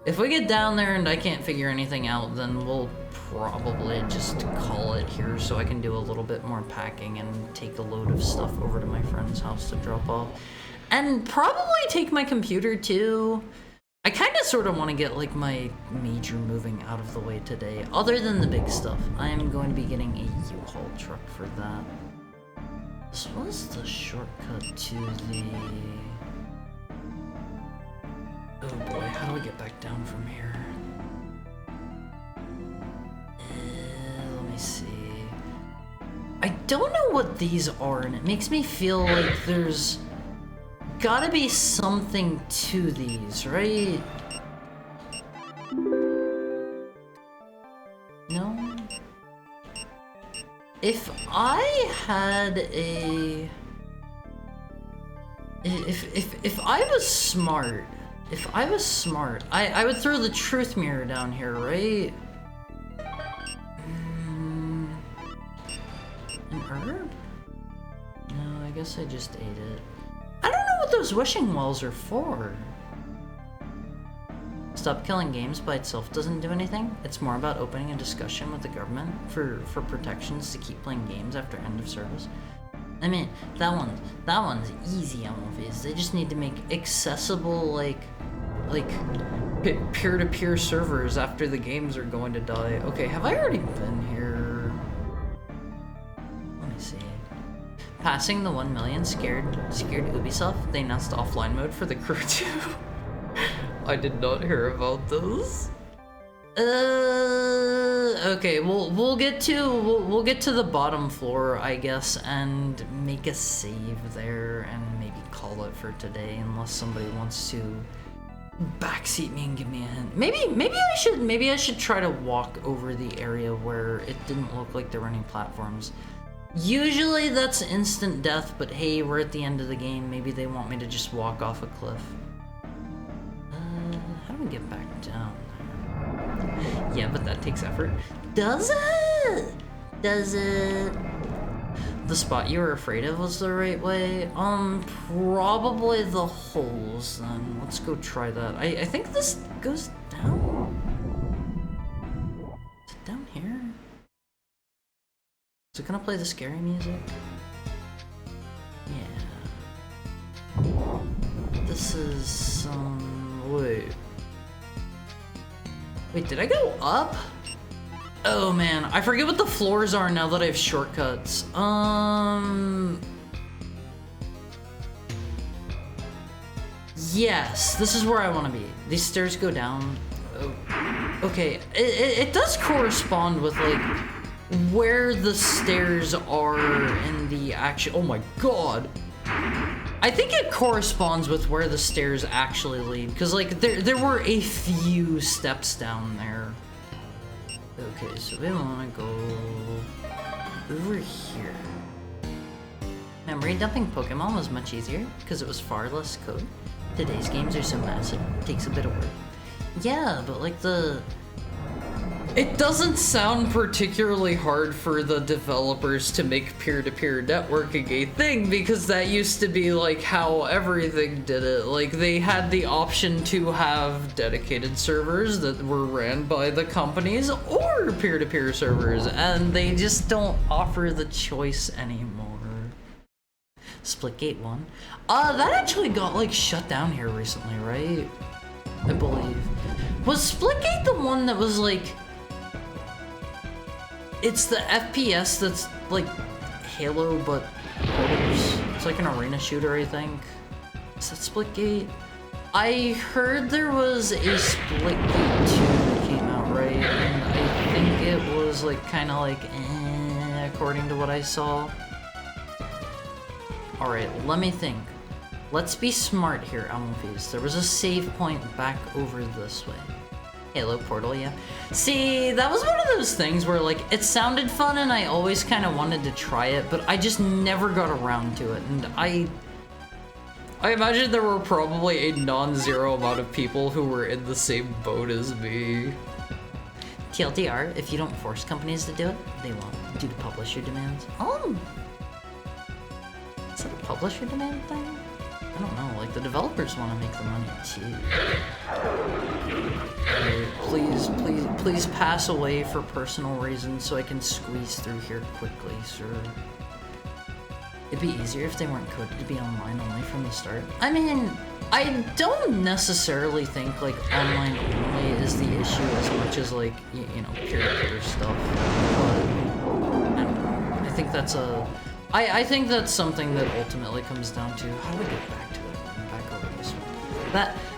If we get down there and I can't figure anything out, then we'll probably just call it here so I can do a little bit more packing and take a load of stuff over to my friend's house to drop off. And probably take my computer too. I kind of sort of want to get like my major moving out of the way today. Other than the big stuff, I am going to be getting a U-Haul truck for that. This was the shortcut to the... Oh boy, how do I get back down from here? Let me see. I don't know what these are, and it makes me feel like there's gotta be something to these, right? No? If I had a... If I was smart... If I was smart, I would throw the truth mirror down here, right? An herb? No, I guess I just ate it. I don't know what those wishing wells are for. Stop killing games by itself doesn't do anything. It's more about opening a discussion with the government for protections to keep playing games after end of service. I mean, that one's easy on movies. They just need to make accessible, like peer-to-peer servers after the games are going to die. Okay, have I already been here? Let me see. Passing the 1 million scared Ubisoft. They announced offline mode for the Crew 2. I did not hear about this. Okay, we'll get to the bottom floor, I guess, and make a save there and maybe call it for today, unless somebody wants to backseat me and give me a hint. Maybe I should try to walk over the area where it didn't look like there were any platforms. Usually that's instant death, but hey, we're at the end of the game. Maybe they want me to just walk off a cliff. How do we get back down? Yeah, but that takes effort. Does it? Does it? The spot you were afraid of was the right way? Probably the holes then. Let's go try that. I think this goes down. Is it down here? Is it gonna play the scary music? Yeah. This is some... Wait, did I go up? Oh man, I forget what the floors are now that I have shortcuts. Yes, this is where I want to be. These stairs go down. Oh. Okay, it does correspond with like where the stairs are in the actual... Oh my god! I think it corresponds with where the stairs actually lead, because like there were a few steps down there. Okay, so we want to go over here. Memory dumping Pokemon was much easier because it was far less code. Today's games are so massive, it takes a bit of work. Yeah, but like it doesn't sound particularly hard for the developers to make peer-to-peer networking a thing, because that used to be like how everything did it. Like they had the option to have dedicated servers that were ran by the companies or peer-to-peer servers, and they just don't offer the choice anymore. Splitgate 1. That actually got like shut down here recently, right? I believe. Was Splitgate the one that was like... It's the FPS that's like Halo, but it's like an arena shooter, I think. Is that Splitgate? I heard there was a Splitgate 2 that came out, right? And I think it was like kind of like according to what I saw. Alright, let me think. Let's be smart here, Elmfies. There was a save point back over this way. Halo Portal, yeah. See, that was one of those things where like it sounded fun and I always kind of wanted to try it, but I just never got around to it. And I imagine there were probably a non-zero amount of people who were in the same boat as me. TLDR, if you don't force companies to do it, they won't, due to publisher demands. Oh! Is that a publisher demand thing? I don't know, like the developers want to make the money too. Please pass away for personal reasons so I can squeeze through here quickly, sir. It'd be easier if they weren't coded to be online only from the start. I mean, I don't necessarily think like online only is the issue as much as like, you know, peer-to-peer stuff. But I don't know. I think that's I think that's something that ultimately comes down to, how do we get back to it? Back over this way.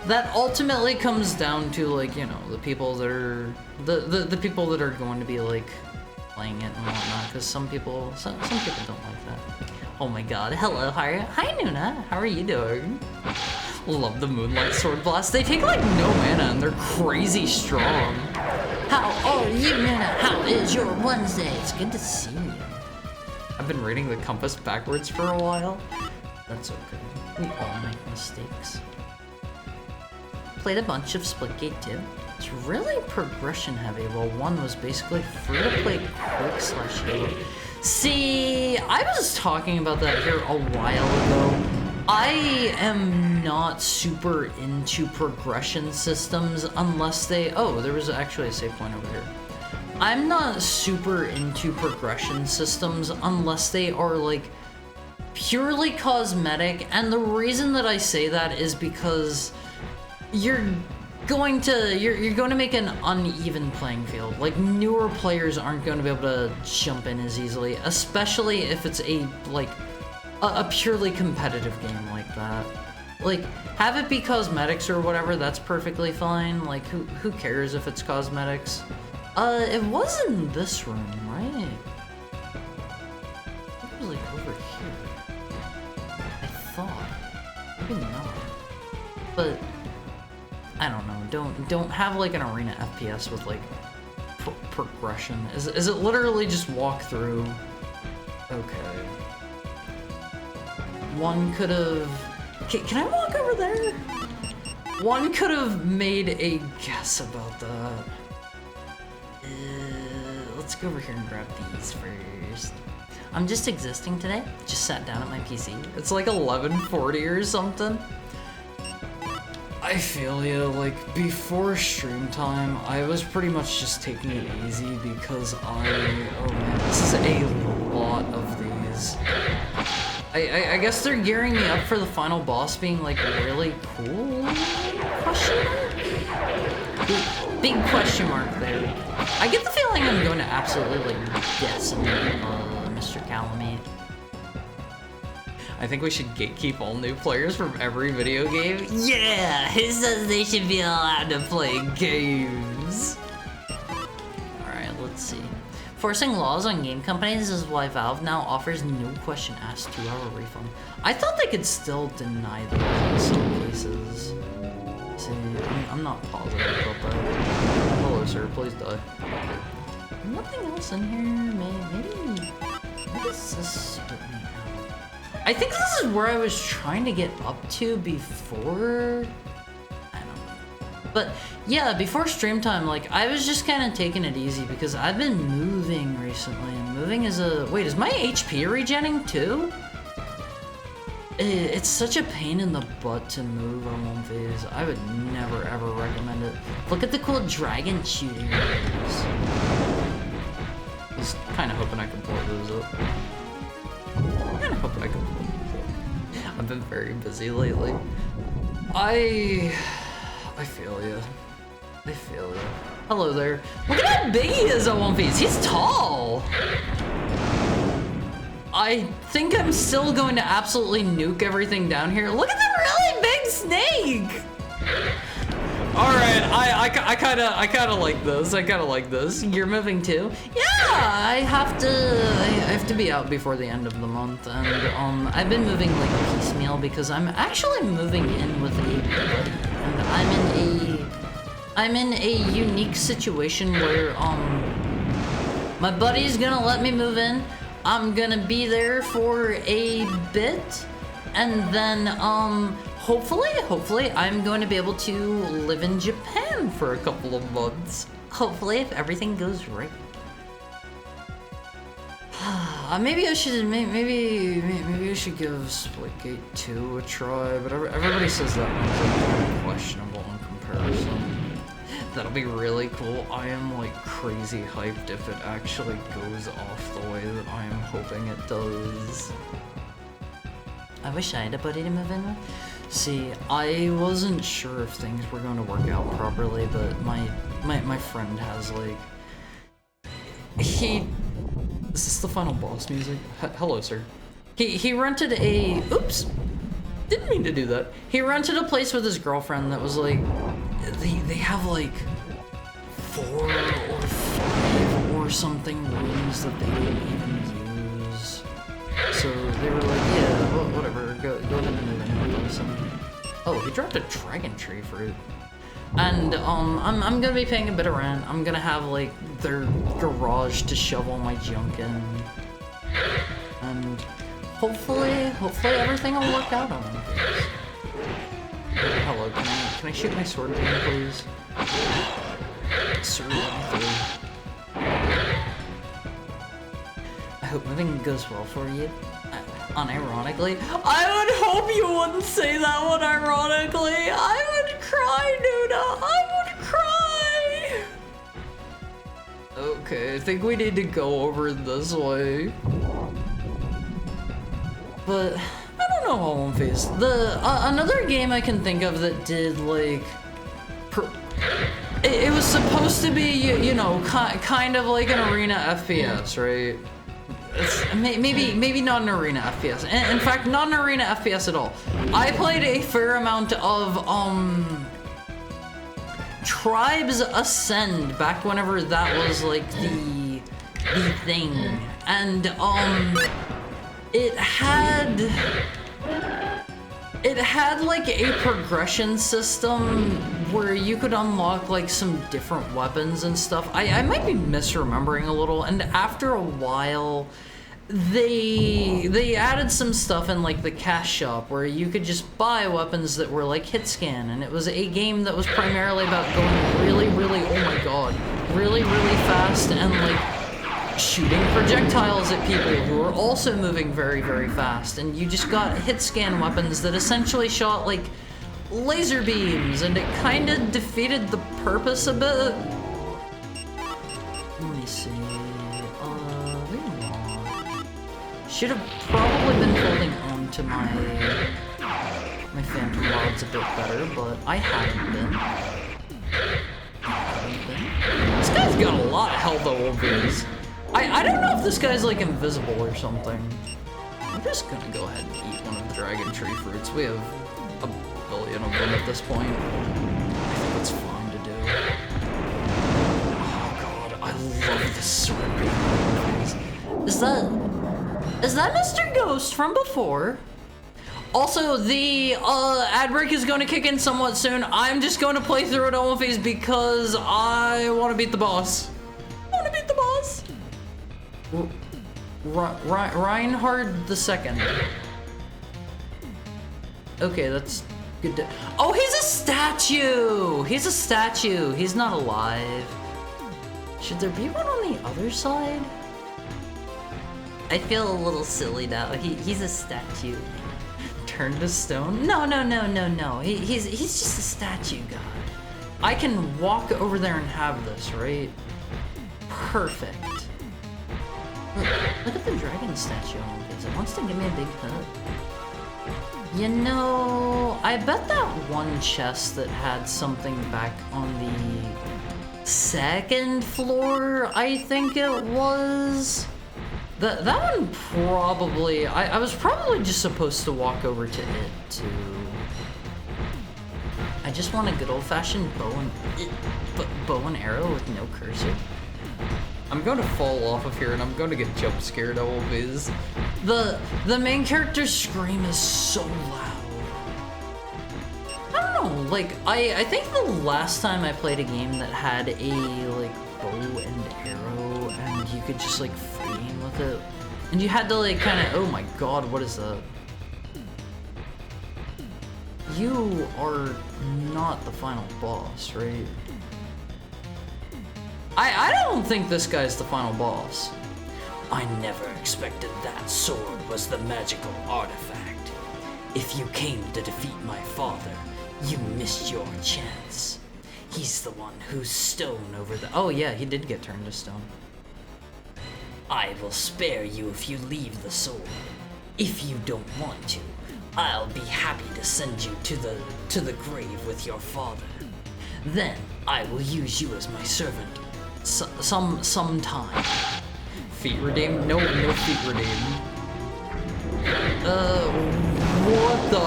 That ultimately comes down to like, you know, the people that are the people that are going to be like playing it and whatnot, because some people don't like that. Oh my god, hello, hi Nuna, how are you doing? Love the Moonlight Sword Blast. They take like no mana and they're crazy strong. How are you, Nuna? How is your Wednesday? It's good to see you. I've been reading the compass backwards for a while. That's okay. We all make mistakes. Played a bunch of Splitgate 2. It's really progression heavy, while 1 was basically free to play quick / Halo. See, I was talking about that here a while ago. I am not super into progression systems unless they... Oh, there was actually a save point over here. I'm not super into progression systems unless they are like purely cosmetic, and the reason that I say that is because you're going to make an uneven playing field. Like newer players aren't going to be able to jump in as easily, especially if it's a purely competitive game like that. Like, have it be cosmetics or whatever, that's perfectly fine. Like, who cares if it's cosmetics? It was in this room, right? It was like over here. I thought. Maybe not. But I don't know. Don't have like an arena FPS with like progression. Is it literally just walk through? Okay. One could have. Can I walk over there? One could have made a guess about that. Let's go over here and grab these first. I'm just existing today. Just sat down at my PC. It's like 11:40 or something. I feel you. Like, before stream time, I was pretty much just taking it easy because oh man, this is a lot of these. I guess they're gearing me up for the final boss being like really cool? Question mark? Big question mark there. I get the feeling I'm going to absolutely like decimate Mr. Calamite. I think we should gatekeep all new players from every video game. Yeah! Who says they should be allowed to play games? Alright, let's see. Forcing laws on game companies is why Valve now offers no question asked 2-hour refund. I thought they could still deny those in some cases. See, I'm not positive about that. Hello, sir, please die. Nothing else in here, maybe. What does this put me out? I think this is where I was trying to get up to before. I don't know. But yeah, before stream time, like I was just kind of taking it easy because I've been moving recently, and moving is wait, is my HP regenning too? It's such a pain in the butt to move on one phase. I would never ever recommend it. Look at the cool dragon shooting moves. I was kind of hoping I could pull those up. Kind of hoping I could pull those up. I've been very busy lately. I feel you. I feel you. Hello there. Look at how big he is on One Piece. He's tall. I think I'm still going to absolutely nuke everything down here. Look at the really big snake. All right, I kind of like this. I kind of like this. You're moving too? Yeah, I have to be out before the end of the month, and I've been moving like piecemeal because I'm actually moving in with a buddy, and I'm in a unique situation where my buddy's gonna let me move in. I'm gonna be there for a bit, and then hopefully I'm going to be able to live in Japan for a couple of months. Hopefully, if everything goes right. Maybe I should maybe I should give Splitgate 2 a try, but everybody says that one's like questionable in comparison. That'll be really cool. I am like crazy hyped if it actually goes off the way that I am hoping it does. I wish I had a buddy to move in with. See, I wasn't sure if things were going to work out properly, but my friend has like is this the final boss music? Hello, sir. He rented a oops. Didn't mean to do that. He rented a place with his girlfriend that was like they have like 4 or 5 or something rooms that they didn't even use. So they were like, yeah, well, whatever, go ahead and move in with us. And, oh, he dropped a dragon tree fruit. And I'm gonna be paying a bit of rent. I'm gonna have like their garage to shove all my junk in. And hopefully everything will work out on this. Hello, can I shoot my sword at you, please? Sword I hope moving goes well for you. Unironically. I would hope you wouldn't say that one ironically. I would cry, Nuna. I would cry. Okay, I think we need to go over this way. But I don't know how One Piece. Another game I can think of that did like, it was supposed to be, you know, kind of like an arena FPS, right? maybe not an arena FPS. In fact, not an arena FPS at all. I played a fair amount of Tribes Ascend back whenever that was like the thing, and it had like a progression system where you could unlock like some different weapons and stuff. I might be misremembering a little, and after a while they added some stuff in like the cash shop where you could just buy weapons that were like hit scan, and it was a game that was primarily about going really, oh my god, really fast and like shooting projectiles at people who are also moving very fast, and you just got hit scan weapons that essentially shot like laser beams, and it kind of defeated the purpose a bit. Let me see. Should have probably been holding on to my phantom rods a bit better, but I haven't been. This guy's got a lot of health OVs. I don't know if this guy's like invisible or something. I'm just gonna go ahead and eat one of the dragon tree fruits. We have a billion of them at this point. I think it's fine to do. Oh god, I love this sword beam. Is that Mr. Ghost from before? Also, the ad break is going to kick in somewhat soon. I'm just going to play through it all phase because I want to beat the boss. Reinhard II. Okay, that's good to... Oh, he's a statue! He's a statue. He's not alive. Should there be one on the other side? I feel a little silly now. He's a statue. Turned to stone? No. He's just a statue guy. I can walk over there and have this, right? Perfect. Look at the dragon statue on it. It wants to give me a big hug. You know, I bet that one chest that had something back on the second floor, I think it was. That one probably, I was probably just supposed to walk over to it too. I just want a good old-fashioned bow and arrow with no cursor. I'm going to fall off of here and I'm going to get jump scared always. The main character's scream is so loud. I don't know, like, I think the last time I played a game that had a, like, bow and arrow and you could just, like, free aim with it. And you had to, like, kind of, oh my god, what is that? You are not the final boss, right? I don't think this guy's the final boss. I never expected that sword was the magical artifact. If you came to defeat my father, you missed your chance. He's the one who's stone over the... Oh yeah, he did get turned to stone. I will spare you if you leave the sword. If you don't want to, I'll be happy to send you to the grave with your father. Then I will use you as my servant. Sometime. Feet redeemed? No feet redeemed. What the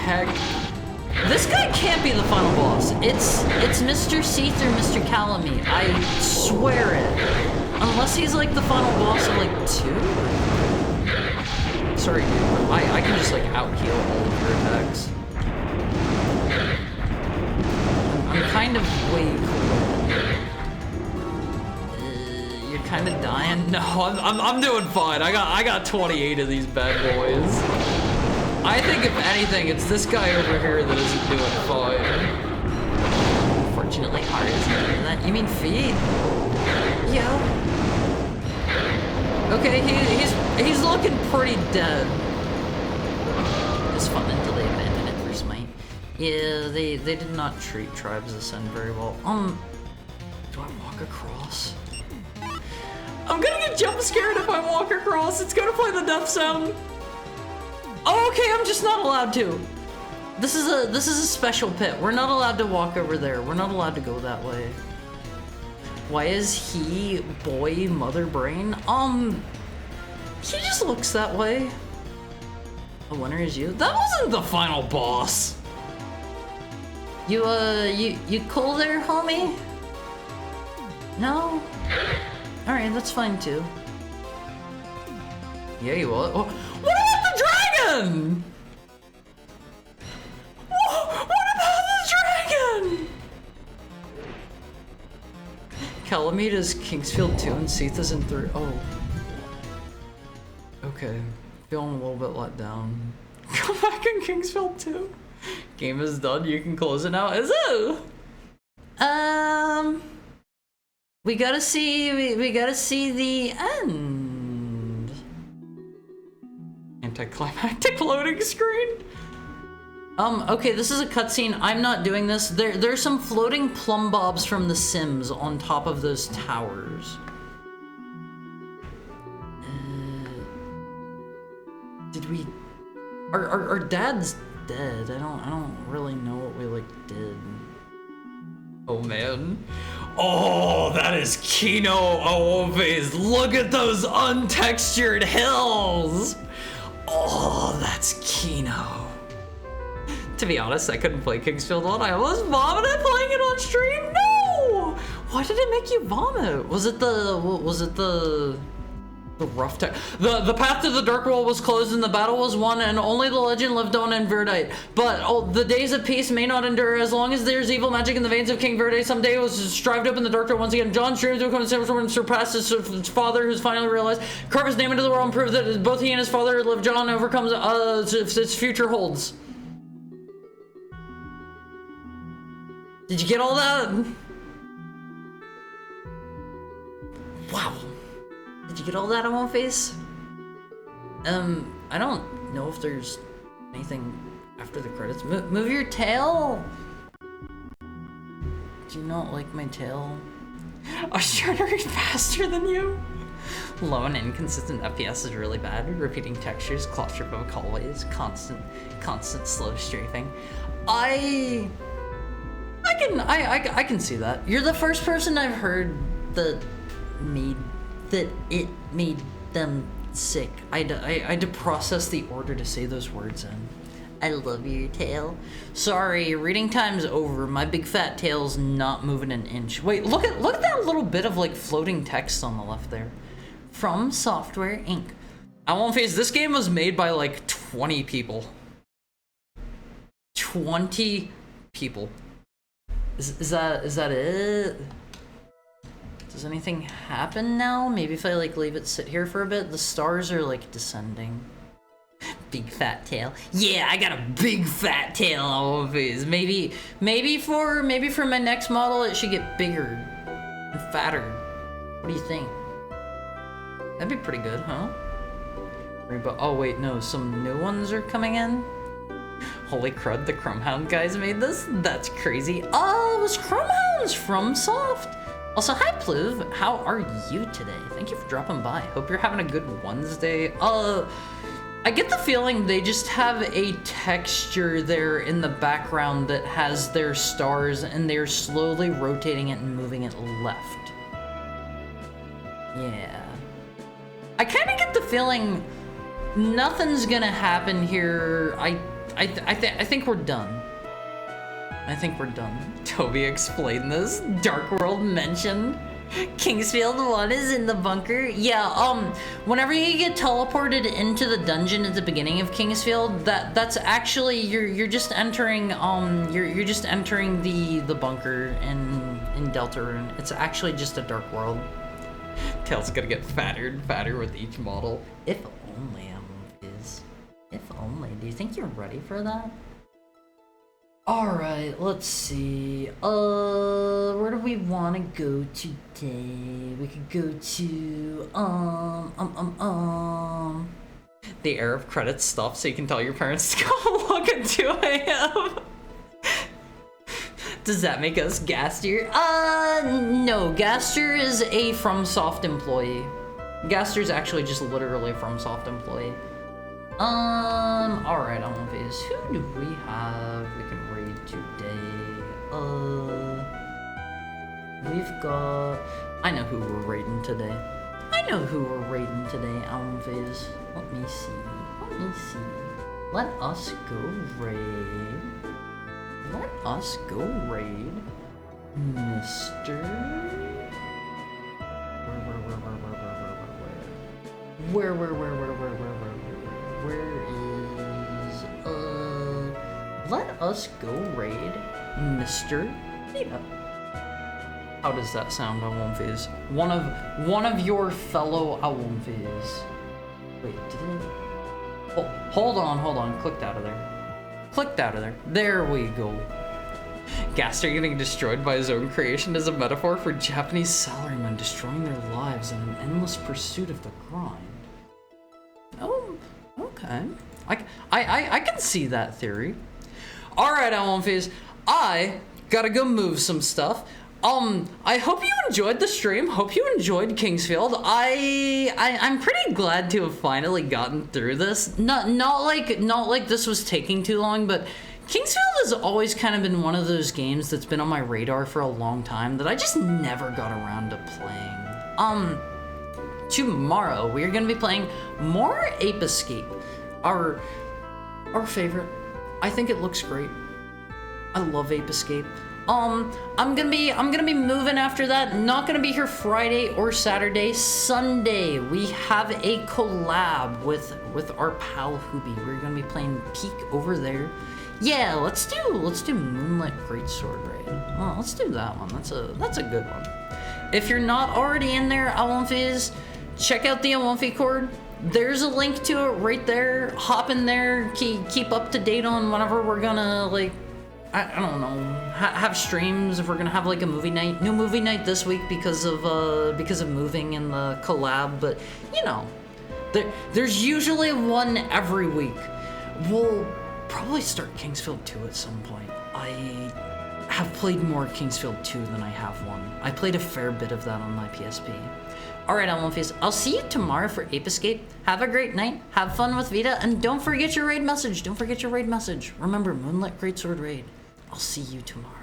heck? This guy can't be the final boss. It's Mr. Seath or Mr. Calamy. I swear it. Unless he's like the final boss of like 2? Sorry, dude. I can just like out-heal all of your attacks. I'm kind of way cooler. You're kind of dying. No, I'm doing fine. I got 28 of these bad boys. I think if anything, it's this guy over here that isn't doing fine. Unfortunately, hard isn't doing that. You mean feet? Yeah. Okay, he's looking pretty dead. It's fun until they abandon it for Smite. Yeah, they did not treat Tribes Ascend very well. Do I walk across? I'm gonna get jump scared if I walk across. It's gonna play the death sound. Oh, okay, I'm just not allowed to. This is a special pit. We're not allowed to walk over there. We're not allowed to go that way. Why is he boy mother brain? He just looks that way. The winner is you. That wasn't the final boss. You cool there, homie? No? Alright, that's fine too. Yeah, you will. Oh, what about the dragon? What about the dragon? Calamida's Kingsfield 2 and Seatha's in 3. Oh. Okay. Feeling a little bit let down. Come back in Kingsfield 2. Game is done. You can close it now. Is it? We gotta see. We gotta see the end. Anticlimactic loading screen. Okay, this is a cutscene. I'm not doing this. There's some floating plumb bobs from The Sims on top of those towers. Did we? Our dad's dead. I don't really know what we like did. Oh man. Oh, that is Kino Aove's. Look at those untextured hills. Oh, that's Kino. To be honest, I couldn't play Kingsfield 1. I almost vomited playing it on stream. No! Why did it make you vomit? Was it the rough the path to the Dark World was closed and the battle was won, and only the legend lived on in Verdite. But the days of peace may not endure as long as there's evil magic in the veins of King Verde. Someday it was strived up in the dark world once again. John's dreams will come and surpass his father, who's finally realized, carve his name into the world and prove that both he and his father live. John overcomes its future holds. Did you get all that? Wow. Did you get all that on my face? I don't know if there's anything after the credits. Move your tail! Do you not like my tail? I was trying to read faster than you. Low and inconsistent FPS is really bad. Repeating textures, claustrophobic hallways, constant slow strafing. I can see that. You're the first person I've heard that it made them sick. I had to process the order to say those words in. I love your tail. Sorry, reading time's over. My big fat tail's not moving an inch. Wait, look at that little bit of like floating text on the left there. From Software Inc. I won't face, this game was made by like 20 people. 20 people. Is that it? Does anything happen now? Maybe if I like leave it sit here for a bit. The stars are like descending. Big fat tail. Yeah, I got a big fat tail on my face. Maybe for my next model it should get bigger and fatter. What do you think? That'd be pretty good, huh? Oh wait, no, some new ones are coming in. Holy crud, the Chromehound guys made this? That's crazy. Oh, it was Chromehounds from Soft. Also, hi Pluv, how are you today? Thank you for dropping by. Hope you're having a good Wednesday. I get the feeling they just have a texture there in the background that has their stars and they're slowly rotating it and moving it left. Yeah. I kind of get the feeling nothing's gonna happen here. I think we're done. I think we're done. Toby explained this. Dark World mentioned. Kingsfield 1 is in the bunker. Yeah, whenever you get teleported into the dungeon at the beginning of Kingsfield, that's actually you're just entering you're just entering the bunker in Deltarune. It's actually just a Dark World. Tail's gonna get fatter and fatter with each model. If only, if only. Do you think you're ready for that? Alright, let's see. Where do we want to go today? We could go to, the era of credits stuff so you can tell your parents to go look at 2 a.m. Does that make us Gaster? No, Gaster is a FromSoft employee. Gaster's actually just literally a FromSoft employee. Alright, on One Face. Who do we have we can raid today? We've got... I know who we're raiding today. I I know who we're raiding today, Almphase. Let me see. Let us go raid. Mr. Where is let us go raid Mr. Vita. How does that sound, Almphase? One of your fellow Almphase. Wait, did it? Oh, hold on. Clicked out of there. There we go. Gaster getting destroyed by his own creation is a metaphor for Japanese salarymen destroying their lives in an endless pursuit of the grind. Oh, okay. I can see that theory. Alright, Almphase, I gotta go move some stuff. I hope you enjoyed the stream. Hope you enjoyed Kingsfield. I'm pretty glad to have finally gotten through this. Not like this was taking too long, but Kingsfield has always kind of been one of those games that's been on my radar for a long time that I just never got around to playing. Tomorrow we are gonna be playing more Ape Escape. Our favorite. I think it looks great. I love Ape Escape. I'm gonna be moving after that. Not gonna be here Friday or Saturday. Sunday we have a collab with our pal Hooby. We're gonna be playing Peak over there. Yeah, let's do Moonlit Greatsword Raid. Oh, let's do that one. That's a good one. If you're not already in there, Almphase, check out the Almphie Cord. There's a link to it right there. Hop in there. Keep up to date on whenever we're gonna I don't know, have streams, if we're gonna have like a movie night. No movie night this week because of moving and the collab, but you know, there's usually one every week. We'll probably start Kingsfield 2 at some point. I have played more Kingsfield 2 than I have 1. I played a fair bit of that on my PSP. Alright, Almphase, I'll see you tomorrow for Ape Escape. Have a great night, have fun with Vita, and don't forget your raid message. Remember, Moonlit Greatsword Raid. I'll see you tomorrow.